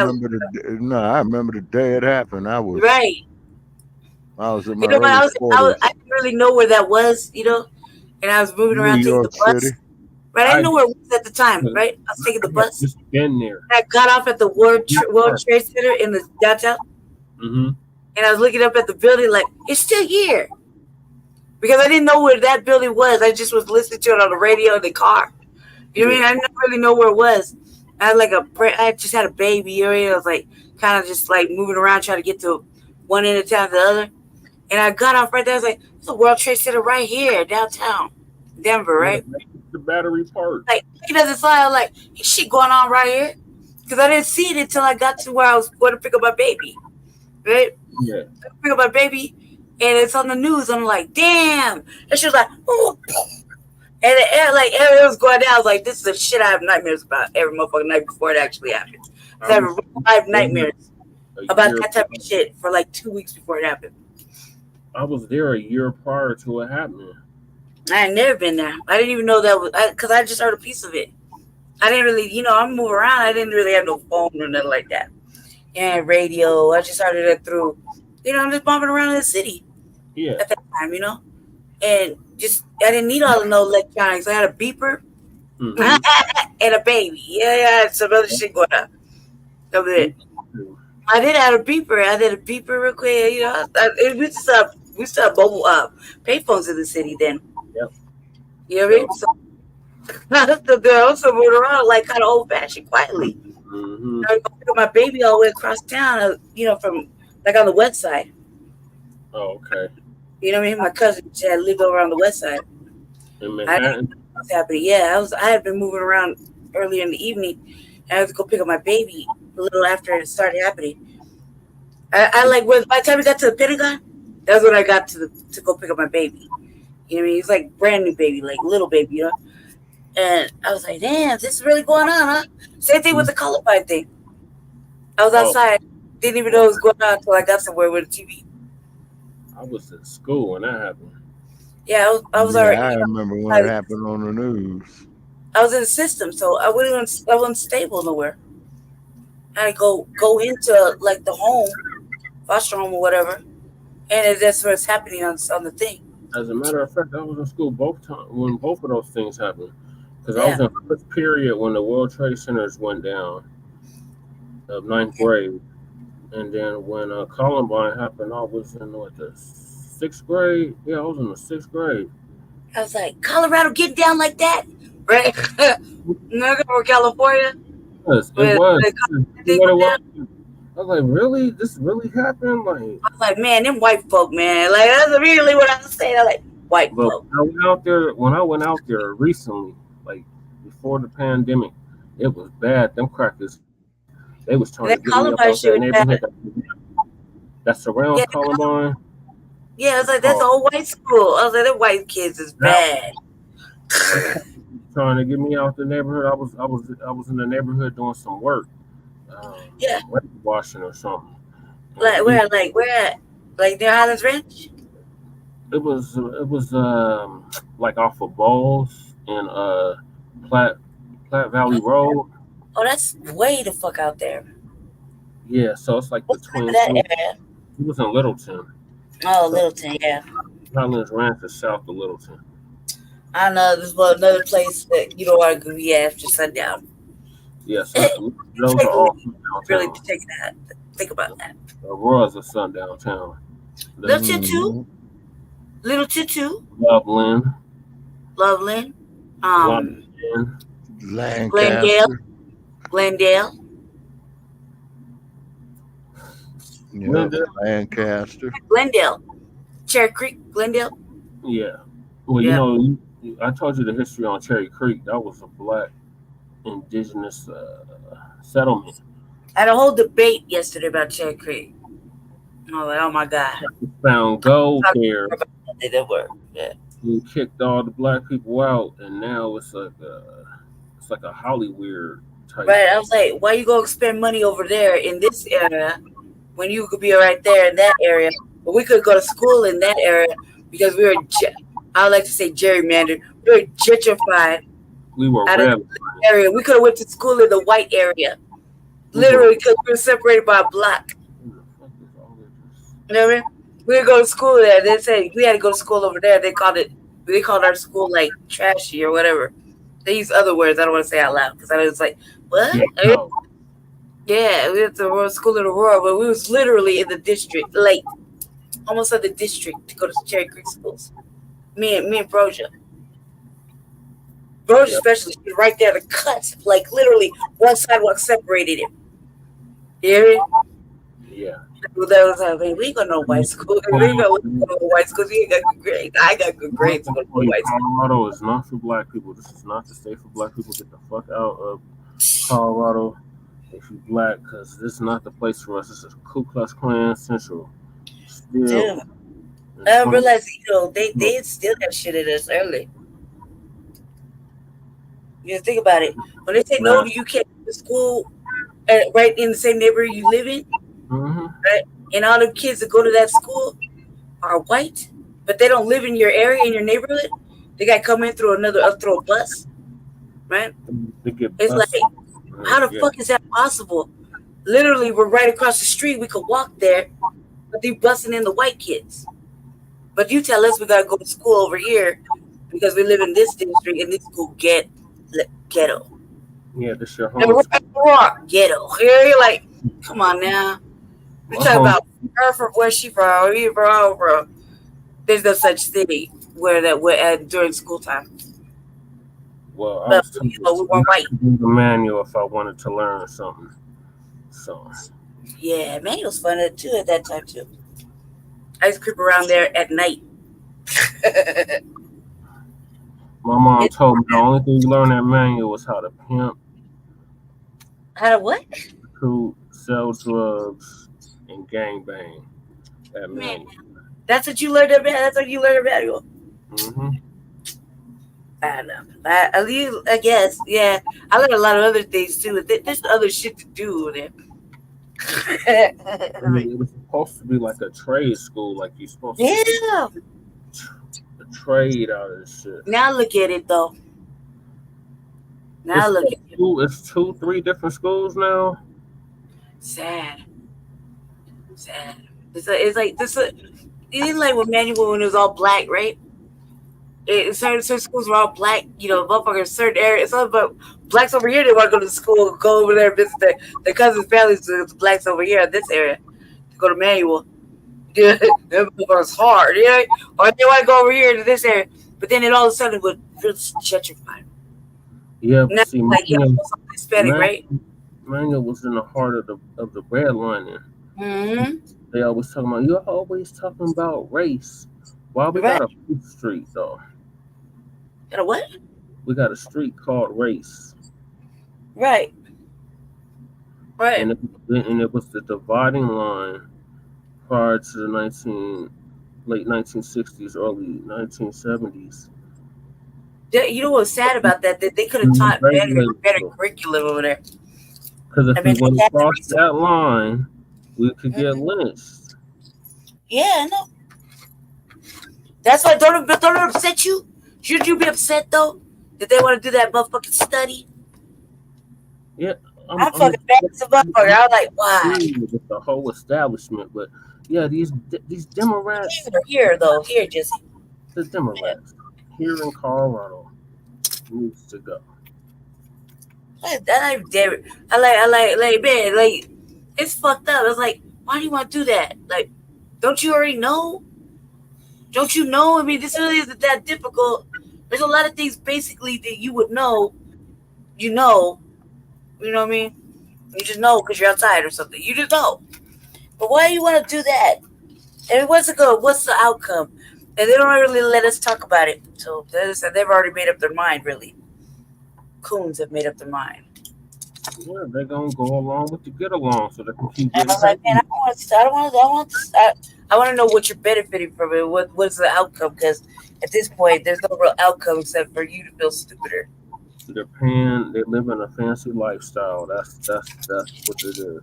I remember the day it happened. I was right. I was in my I didn't really know where that was, and I was moving around taking the bus. City. Right, I didn't know where it was at the time. Right, I was taking the bus. Just been there. I got off at the World Trade Center in the downtown, and I was looking up at the building like it's still here, because I didn't know where that building was. I just was listening to it on the radio in the car. You know what I mean? I didn't really know where it was. I just had a baby. I was like kind of just like moving around trying to get to one end of town to the other, and I got off right there. I was like, "It's a World Trade Center right here, downtown, Denver, right?" The Battery Park. Like looking at the sign, I was like, "Shit going on right here," because I didn't see it until I got to where I was going to pick up my baby. Right? Yeah. Pick up my baby, and it's on the news. I'm like, "Damn!" And she was like, "Oh." And it was going down. I was like, this is the shit I have nightmares about every motherfucking night before it actually happens. I have 5 nightmares about that type of shit for like 2 weeks before it happened. I was there a year prior to it happening. I had never been there. I didn't even know that was, because I just heard a piece of it. I didn't really, I move around. I didn't really have no phone or nothing like that. And radio. I just started it through, I'm just bumping around in the city. Yeah. At that time, And just, I didn't need all the no electronics. I had a beeper and a baby. Yeah, some other shit going on. That was it. I did add a beeper. I did a beeper real quick. You know, we still have mobile payphones in the city then. Yep. You know what I mean? So the girls so moving around like kind of old fashioned, quietly. Mm-hmm. I go pick up my baby all the way across town. You know, from like on the west side. Oh, okay. You know what I mean? My cousin she had lived over on the west side. In Manhattan. Was happening. Yeah, I had been moving around earlier in the evening. And I had to go pick up my baby a little after it started happening. I like by the time we got to the Pentagon, that's when I got to go pick up my baby. You know what I mean? He's like brand new baby, like little baby, you know. And I was like, damn, this is really going on, huh? Same thing with the Columbine thing. I was outside, didn't even know what was going on until I got somewhere with the TV. I was in school when that happened. Yeah, I was already. I remember when it happened on the news. I was in the system, so I wasn't stable nowhere. I had to go into like the home, foster home or whatever, and that's what's happening on the thing. As a matter of fact, I was in school when both of those things happened. Because I was in first period when the World Trade Centers went down of 9th grade. And then when Columbine happened, I was in the 6th grade. Yeah, I was in the 6th grade. I was like, Colorado get down like that? Right? Or California? Yes, it was. I was like, really? This really happened? Like, I was like, man, them white folk, man. Like, that's really what I was saying. I like, white folk. When I went out there recently, like before the pandemic, it was bad. Them crackers, they was trying to get me up out that neighborhood that's around Columbine. Yeah, I was like, that's a whole white school. I was like, them white kids is bad. Trying to get me out the neighborhood. I was in the neighborhood doing some work. Washing or something. Like where at? Like near Highlands Ranch? It was like off of Bowles and Platte Valley Road. Oh, that's way the fuck out there. Yeah, so it's like between that area? It was in Littleton. Oh, Littleton, yeah. Highlands Ranch is south of Littleton. I know this was another place that you don't want to go after sundown. Yes, those are all really think about that. Aurora's a sundown town. Littleton too. Loveland. Glendale. Yeah, Lancaster. Glendale. Cherry Creek, Glendale. Yeah. Well, you know, I told you the history on Cherry Creek. That was a black indigenous settlement. I had a whole debate yesterday about Cherry Creek. I was like, oh my God. Found gold there. They did work. Yeah. We kicked all the black people out, and now it's like a Hollywood type. Right. I was like, why you gonna spend money over there in this area when you could be right there in that area? But we could go to school in that area because we were, I like to say gerrymandered. We were gentrified. We were area. We could have went to school in the white area. Literally, because we were separated by a block. You know what I mean? We would go to school there. They said we had to go to school over there. They called our school like trashy or whatever. They use other words I don't want to say out loud because I was like, what? Yeah, we went to school in Aurora, but we was literally in the district, like almost at the district to go to Cherry Creek schools. Me and Broja. Broja especially, she was right there, the cuts, like literally one sidewalk separated it. You hear me? Yeah. That was I mean, we ain't got no white school. We ain't got no white schools. We ain't got good grades. I got good grades. Colorado is not for black people. This is not the state for black people. Get the fuck out of Colorado if you black, because this is not the place for us. This is Ku Klux Klan Central. Still, dude, I realized, they instilled that shit in us early. You think about it. When they say no, you can't go to school right in the same neighborhood you live in, right? And all the kids that go to that school are white, but they don't live in your area, in your neighborhood. They got to come in through a bus, right? It's like, how the fuck is that possible? Literally, we're right across the street. We could walk there, but they busting in the white kids. But you tell us we got to go to school over here because we live in this district and this school ghetto. Yeah, this your home. Ghetto. You're like, come on now. We talk about her from where she from, we from. There's no such thing where that we're at during school time. Well, I But was told we were white. to do the manual if I wanted to learn something. So Yeah, manual's fun too at that time too. I used to creep around there at night. my mom told me the only thing you learn at manual was how to pimp, How to what? recruit, sell drugs, and gangbang at manual. That's what you learned at manual. That's what you learned at manual. Mm-hmm. I don't know. I guess, yeah. I learned a lot of other things too. There's other shit to do there. I mean, it was supposed to be like a trade school, like you're supposed to Yeah. get a trade out of this shit. Now look at it though. Now look at it. It's 2-3 different schools now. Sad. It's like this. It didn't like with manual when it was all black, right? Certain schools were all black, you know, motherfuckers, certain areas. Some but blacks over here, they want to go to school, go over there and visit their cousins' families. The blacks over here in this area to go to manual. Yeah, that motherfucker's hard, yeah. Or they want to go over here to this area, but then it all of a sudden would just gentrify. Yeah, Now, see, like Hispanic, right? Manual was in the heart of the redlining. Mm-hmm. They always talking about, you're always talking about race. Why we got a food street though? Got a what? We got a street called Race. Right. And it was the dividing line prior to the late 1960s, early 1970s. You know what's sad about that? That they could have taught better curriculum over there. Because if we went across that line, we could get lynched. Yeah, I know. That's why don't it upset you? Shouldn't you be upset though that they want to do that motherfucking study? Yeah, I'm fucking bad as a motherfucker. I was like, why? With the whole establishment, but yeah, these Democrats. Here though, here Jesse. The Democrats here in Colorado needs to go. I like man, like it's fucked up. It's like, why do you want to do that? Like, don't you already know? Don't you know? I mean, this really isn't that difficult. There's a lot of things basically that you would know. You know what I mean? You just know because you're outside or something. You just know. But why do you want to do that? And what's the outcome? And they don't really let us talk about it. So they've already made up their mind, really. Coons have made up their mind. Yeah, they're gonna go along with the get along so they can keep. And I'm like, man, I want to know what you're benefiting from it. What's the outcome? Because at this point, there's no real outcome except for you to feel stupider. They live in a fancy lifestyle. That's what it is.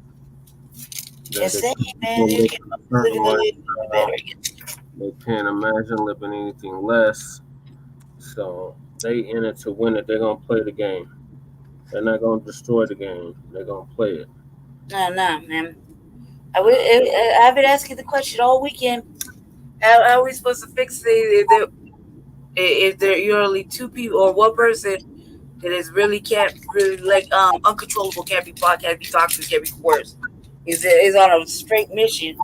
They can't imagine living anything less. So they in it to win it. They're gonna play the game. They're not gonna destroy the game. They're gonna play it. No, man. I've been asking the question all weekend. How are we supposed to fix it if you're only two people or one person that is can't really uncontrollable, can't be fought, can't be toxic, can't be coerced, is on a straight mission?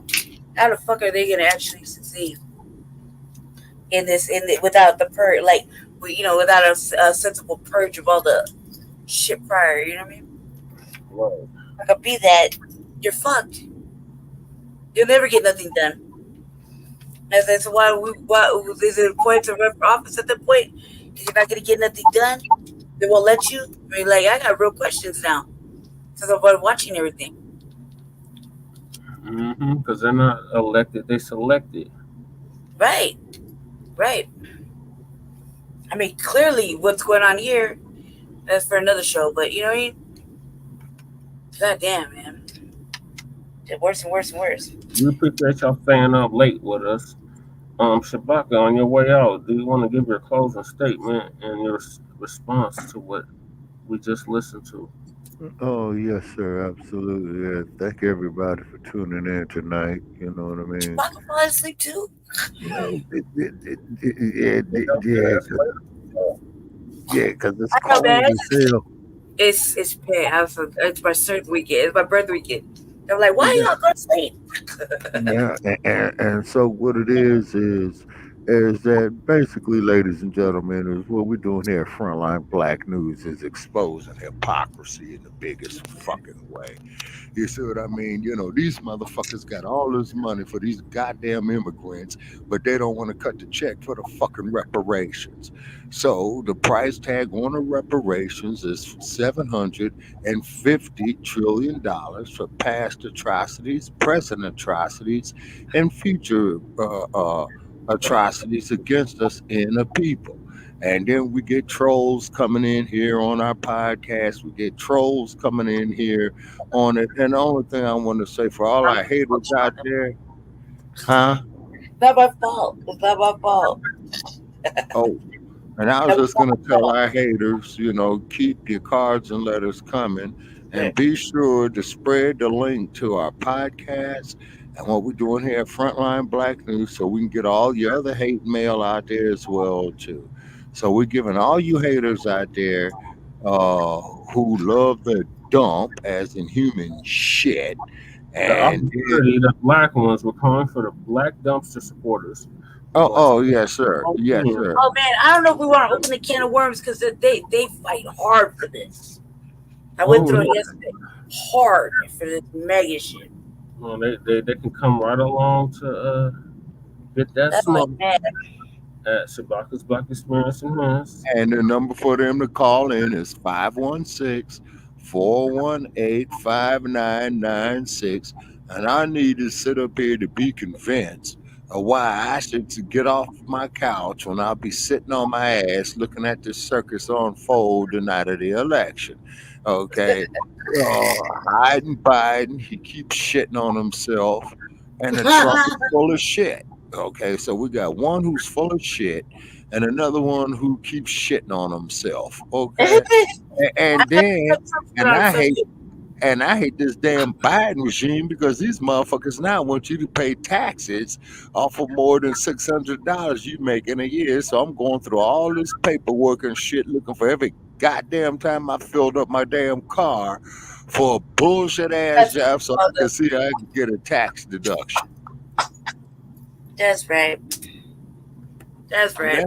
How the fuck are they gonna actually succeed in this without the purge, without a sensible purge of all the shit prior? You know what I mean? Right. If I could be that, you're fucked. You'll never get nothing done. And that's why is it a point to run for office at that point? Because you're not going to get nothing done. They won't let you. I mean, I got real questions now because I'm watching everything. Because they're not elected, they selected. Right. I mean, clearly what's going on here, that's for another show, but you know what I mean? God damn, man. It's worse and worse and worse. We appreciate y'all staying up late with us. Shabaka, on your way out, do you want to give your closing statement and your response to what we just listened to? Oh, yes, sir. Absolutely. Yeah. Thank everybody for tuning in tonight. You know what I mean? I can fall asleep too. Because it's cold as hell. It's my third weekend. It's my birthday weekend. They're like, why y'all go to sleep? Yeah, and so what it is that basically, ladies and gentlemen, is what we're doing here at Frontline Black News is exposing hypocrisy in the biggest fucking way. You see what I mean? You know, these motherfuckers got all this money for these goddamn immigrants, but they don't want to cut the check for the fucking reparations. So the price tag on the reparations is $750 trillion for past atrocities, present atrocities, and future atrocities against us in the people. And then we get trolls coming in here on our podcast. We get trolls coming in here on it. And the only thing I want to say for all our haters out there, huh? It's not my fault. It's not my fault. Oh, and I was just going to tell our haters, you know, keep your cards and letters coming. And be sure to spread the link to our podcast and what we're doing here at Frontline Black News so we can get all your other hate mail out there as well, too. So we're giving all you haters out there who love the dump, as in human shit. And the black ones were calling for the black dumpster supporters. Oh, yes, sir. Yes, sir. Oh man, I don't know if we want to open the can of worms because they fight hard for this. I went through it yesterday. Hard for this mega shit. Well, they can come right along to get that smoke. At Shabaka's Black Experience Enhanced. And the number for them to call in is 516-418-5996. And I need to sit up here to be convinced of why I should get off my couch when I'll be sitting on my ass looking at this circus unfold the night of the election. Okay. Biden, he keeps shitting on himself. And the Trump is full of shit. Okay, so we got one who's full of shit and another one who keeps shitting on himself. Okay, and I hate this damn Biden regime because these motherfuckers now want you to pay taxes off of more than $600 you make in a year. So I'm going through all this paperwork and shit looking for every goddamn time I filled up my damn car for a bullshit ass job so I can see I can get a tax deduction. That's right. That's right.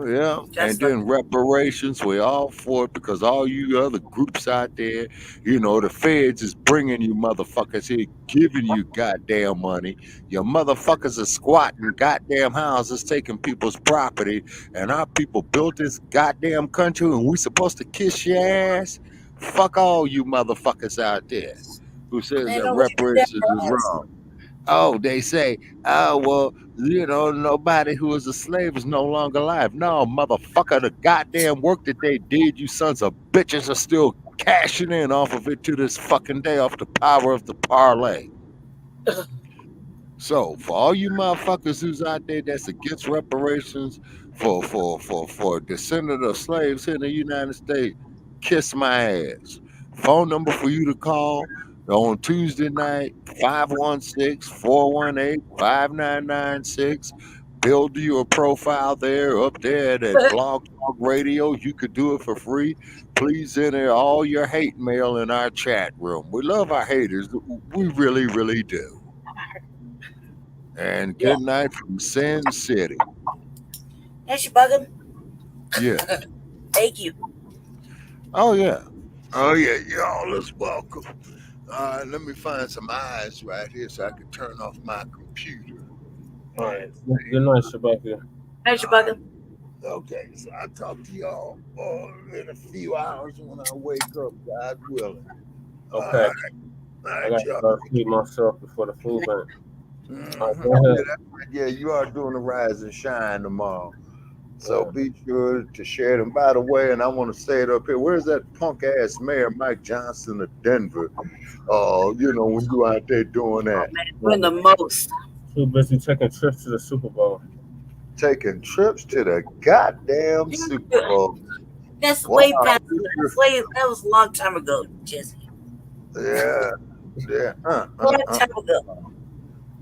Yeah. And then reparations, we're all for it because all you other groups out there, you know, the feds is bringing you motherfuckers here, giving you goddamn money. Your motherfuckers are squatting goddamn houses, taking people's property, and our people built this goddamn country and we supposed to kiss your ass? Fuck all you motherfuckers out there who says that reparations is wrong. Oh, they say, oh, well, you know, nobody who is a slave is no longer alive. No, motherfucker, the goddamn work that they did, you sons of bitches are still cashing in off of it to this fucking day off the power of the parlay. So, for all you motherfuckers who's out there that's against reparations for descendant of slaves here in the United States, kiss my ass. Phone number for you to call on Tuesday night, 516-418-5996. Build you a profile there up there at Blog Talk Radio. You could do it for free. Please enter all your hate mail in our chat room. We love our haters. We really, really do. And good night from Sin City. That's your bugger. Yeah. Thank you. Oh, yeah. Oh, yeah. Y'all is welcome. Let me find some eyes right here so I can turn off my computer. All right. Good night, Shabaka. Night, Shabaka. Okay, so I'll talk to y'all in a few hours when I wake up, God willing. Okay. I got to feed myself before the food bank. Go ahead. Yeah, you are doing the Rise and Shine tomorrow. So be sure to share them. By the way, and I want to say it up here, where's that punk ass Mayor Mike Johnson of Denver? You know, when you out there doing that. Doing the most. Too busy taking trips to the Super Bowl. Taking trips to the goddamn Super Bowl. That's way past. That was a long time ago, Jesse. Yeah. Long time ago.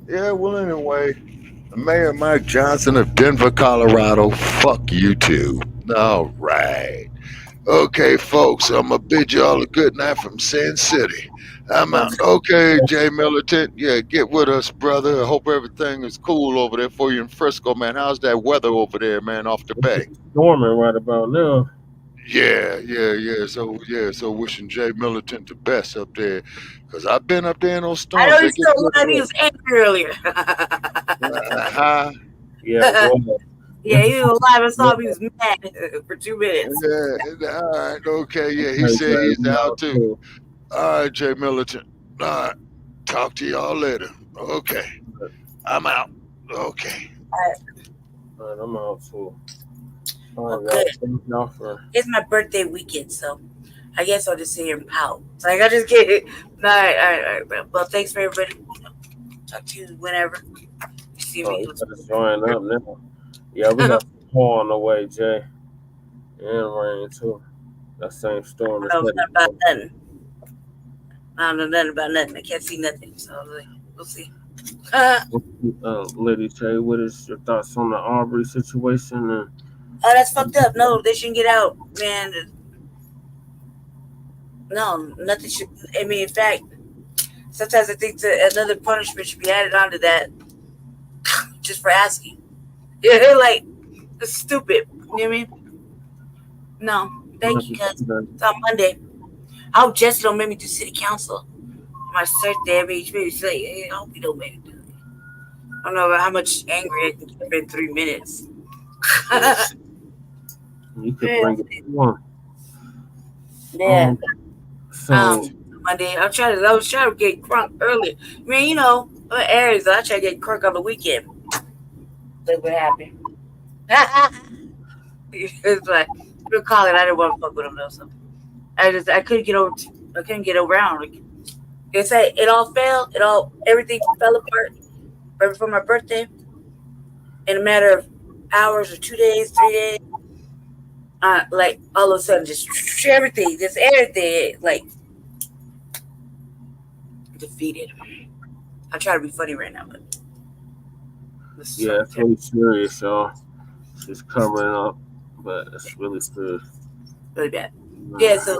Yeah, well, anyway, Mayor Mike Johnson of Denver, Colorado, fuck you too. All right. Okay, folks, I'm gonna bid you all a good night from Sin City. I'm out. Okay, Jay Militant. Yeah, get with us, brother. I hope everything is cool over there for you in Frisco, man. How's that weather over there, man, off the bay? Storming right about now. Yeah. So wishing Jay Militant the best up there. Cause I've been up there in those I storms. know They he's get so good loud. He was angry earlier. Yeah, Yeah, he was live. I saw him. He was mad for 2 minutes. Yeah, all right, okay, yeah. He said he's out too. All right, Jay Militant. All right. Talk to y'all later. Okay. I'm out. Okay. All right, I'm out too. Oh, good. It's my birthday weekend, so I guess I'll just sit here and pout. So I just get it. All right. Well, thanks for everybody. Talk to you whenever. You see me. You better join up now. Yeah, we got Paul on the way, Jay. And rain too. That same storm is headed. About nothing. I don't know nothing about nothing. I can't see nothing. So we'll see. Lady J, what is your thoughts on the Aubrey situation? Oh, that's fucked up. No, they shouldn't get out, man. No, nothing should. I mean, in fact, sometimes I think another punishment should be added onto that just for asking. Yeah, like, it's stupid. You know what I mean? No, thank you, cuz. It's on Monday. I hope Jesse don't make me do city council. My birthday, I hope you don't make me do it. I don't know about how much angry I can get in 3 minutes. You could bring it on. Yeah. Monday, I was trying to get crunk earlier. I mean, you know, Aries, I try to get crunk on the weekend. Look what happened. It's like, we'll call it. I didn't want to fuck with him though. So I couldn't get over. I couldn't get around. Like, it's like it all fell. Everything fell apart right before my birthday. In a matter of hours or 2 days, 3 days. Like all of a sudden, just everything, like defeated. I try to be funny right now, but yeah, it's really serious, y'all. She's covering up, but it's really serious. Really bad. Yeah, so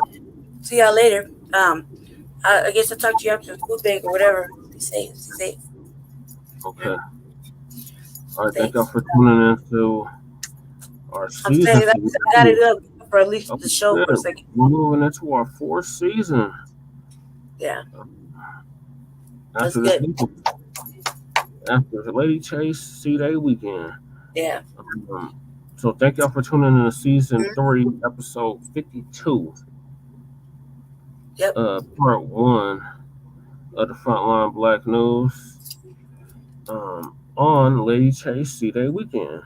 see y'all later. I guess I'll talk to you after the food bank or whatever. Be safe. Okay. All right, thank y'all for tuning in to our season. I got it up for at least the show for a second. We're moving into our 4th season. Yeah. That's good. After the Lady Chase C-Day weekend. Yeah. So thank y'all for tuning in to season 3, episode 52. Yep. Part 1 of the Frontline Black News on Lady Chase C-Day weekend.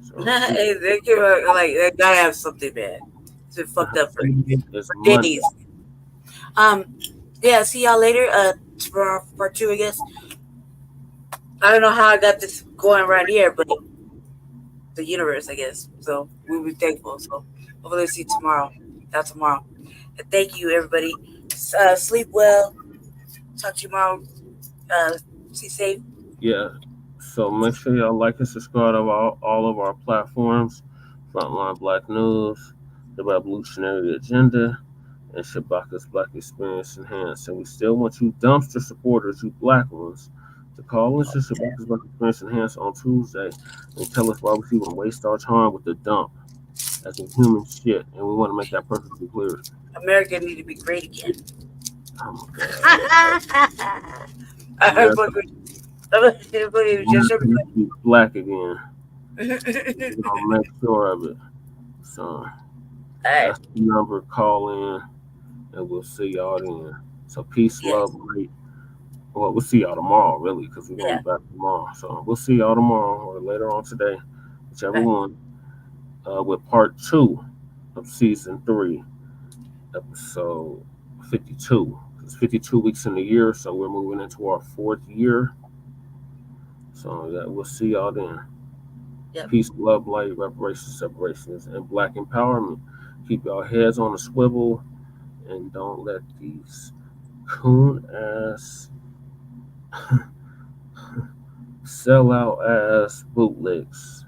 So, they gotta have something bad. It's been fucked up for days. Yeah, see y'all later. For part 2, I guess. I don't know how I got this going right here, but the universe, I guess. So we'll be thankful. So hopefully we'll see you tomorrow. Not tomorrow. And thank you, everybody. Sleep well. Talk to you tomorrow. Stay safe. Yeah. So make sure y'all like and subscribe to all of our platforms. Frontline Black News, The Revolutionary Agenda, and Shabaka's Black Experience Enhanced. And we still want you dumpster supporters, you black ones, to call us to Shabaka's Black Experience Enhanced on Tuesday and tell us why we even waste our time with the dump as a human shit. And we want to make that perfectly clear. America need to be great again. Oh my God. Be black again. I'll make sure of it. So that's the number. Call in, and we'll see y'all then. So peace, love, light. Well, we'll see y'all tomorrow, really, because we're gonna be back tomorrow. So we'll see y'all tomorrow or later on today, whichever one. With part 2 of season 3, episode 52. It's 52 weeks in the year, so we're moving into our 4th year. So yeah, we'll see y'all then. Yep. Peace, love, light, reparations, separations, and black empowerment. Keep y'all heads on a swivel and don't let these coon ass sellout ass bootlegs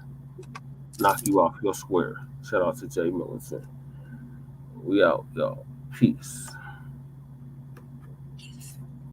knock you off your square. Shout out to Jay Militant. We out, y'all. Peace.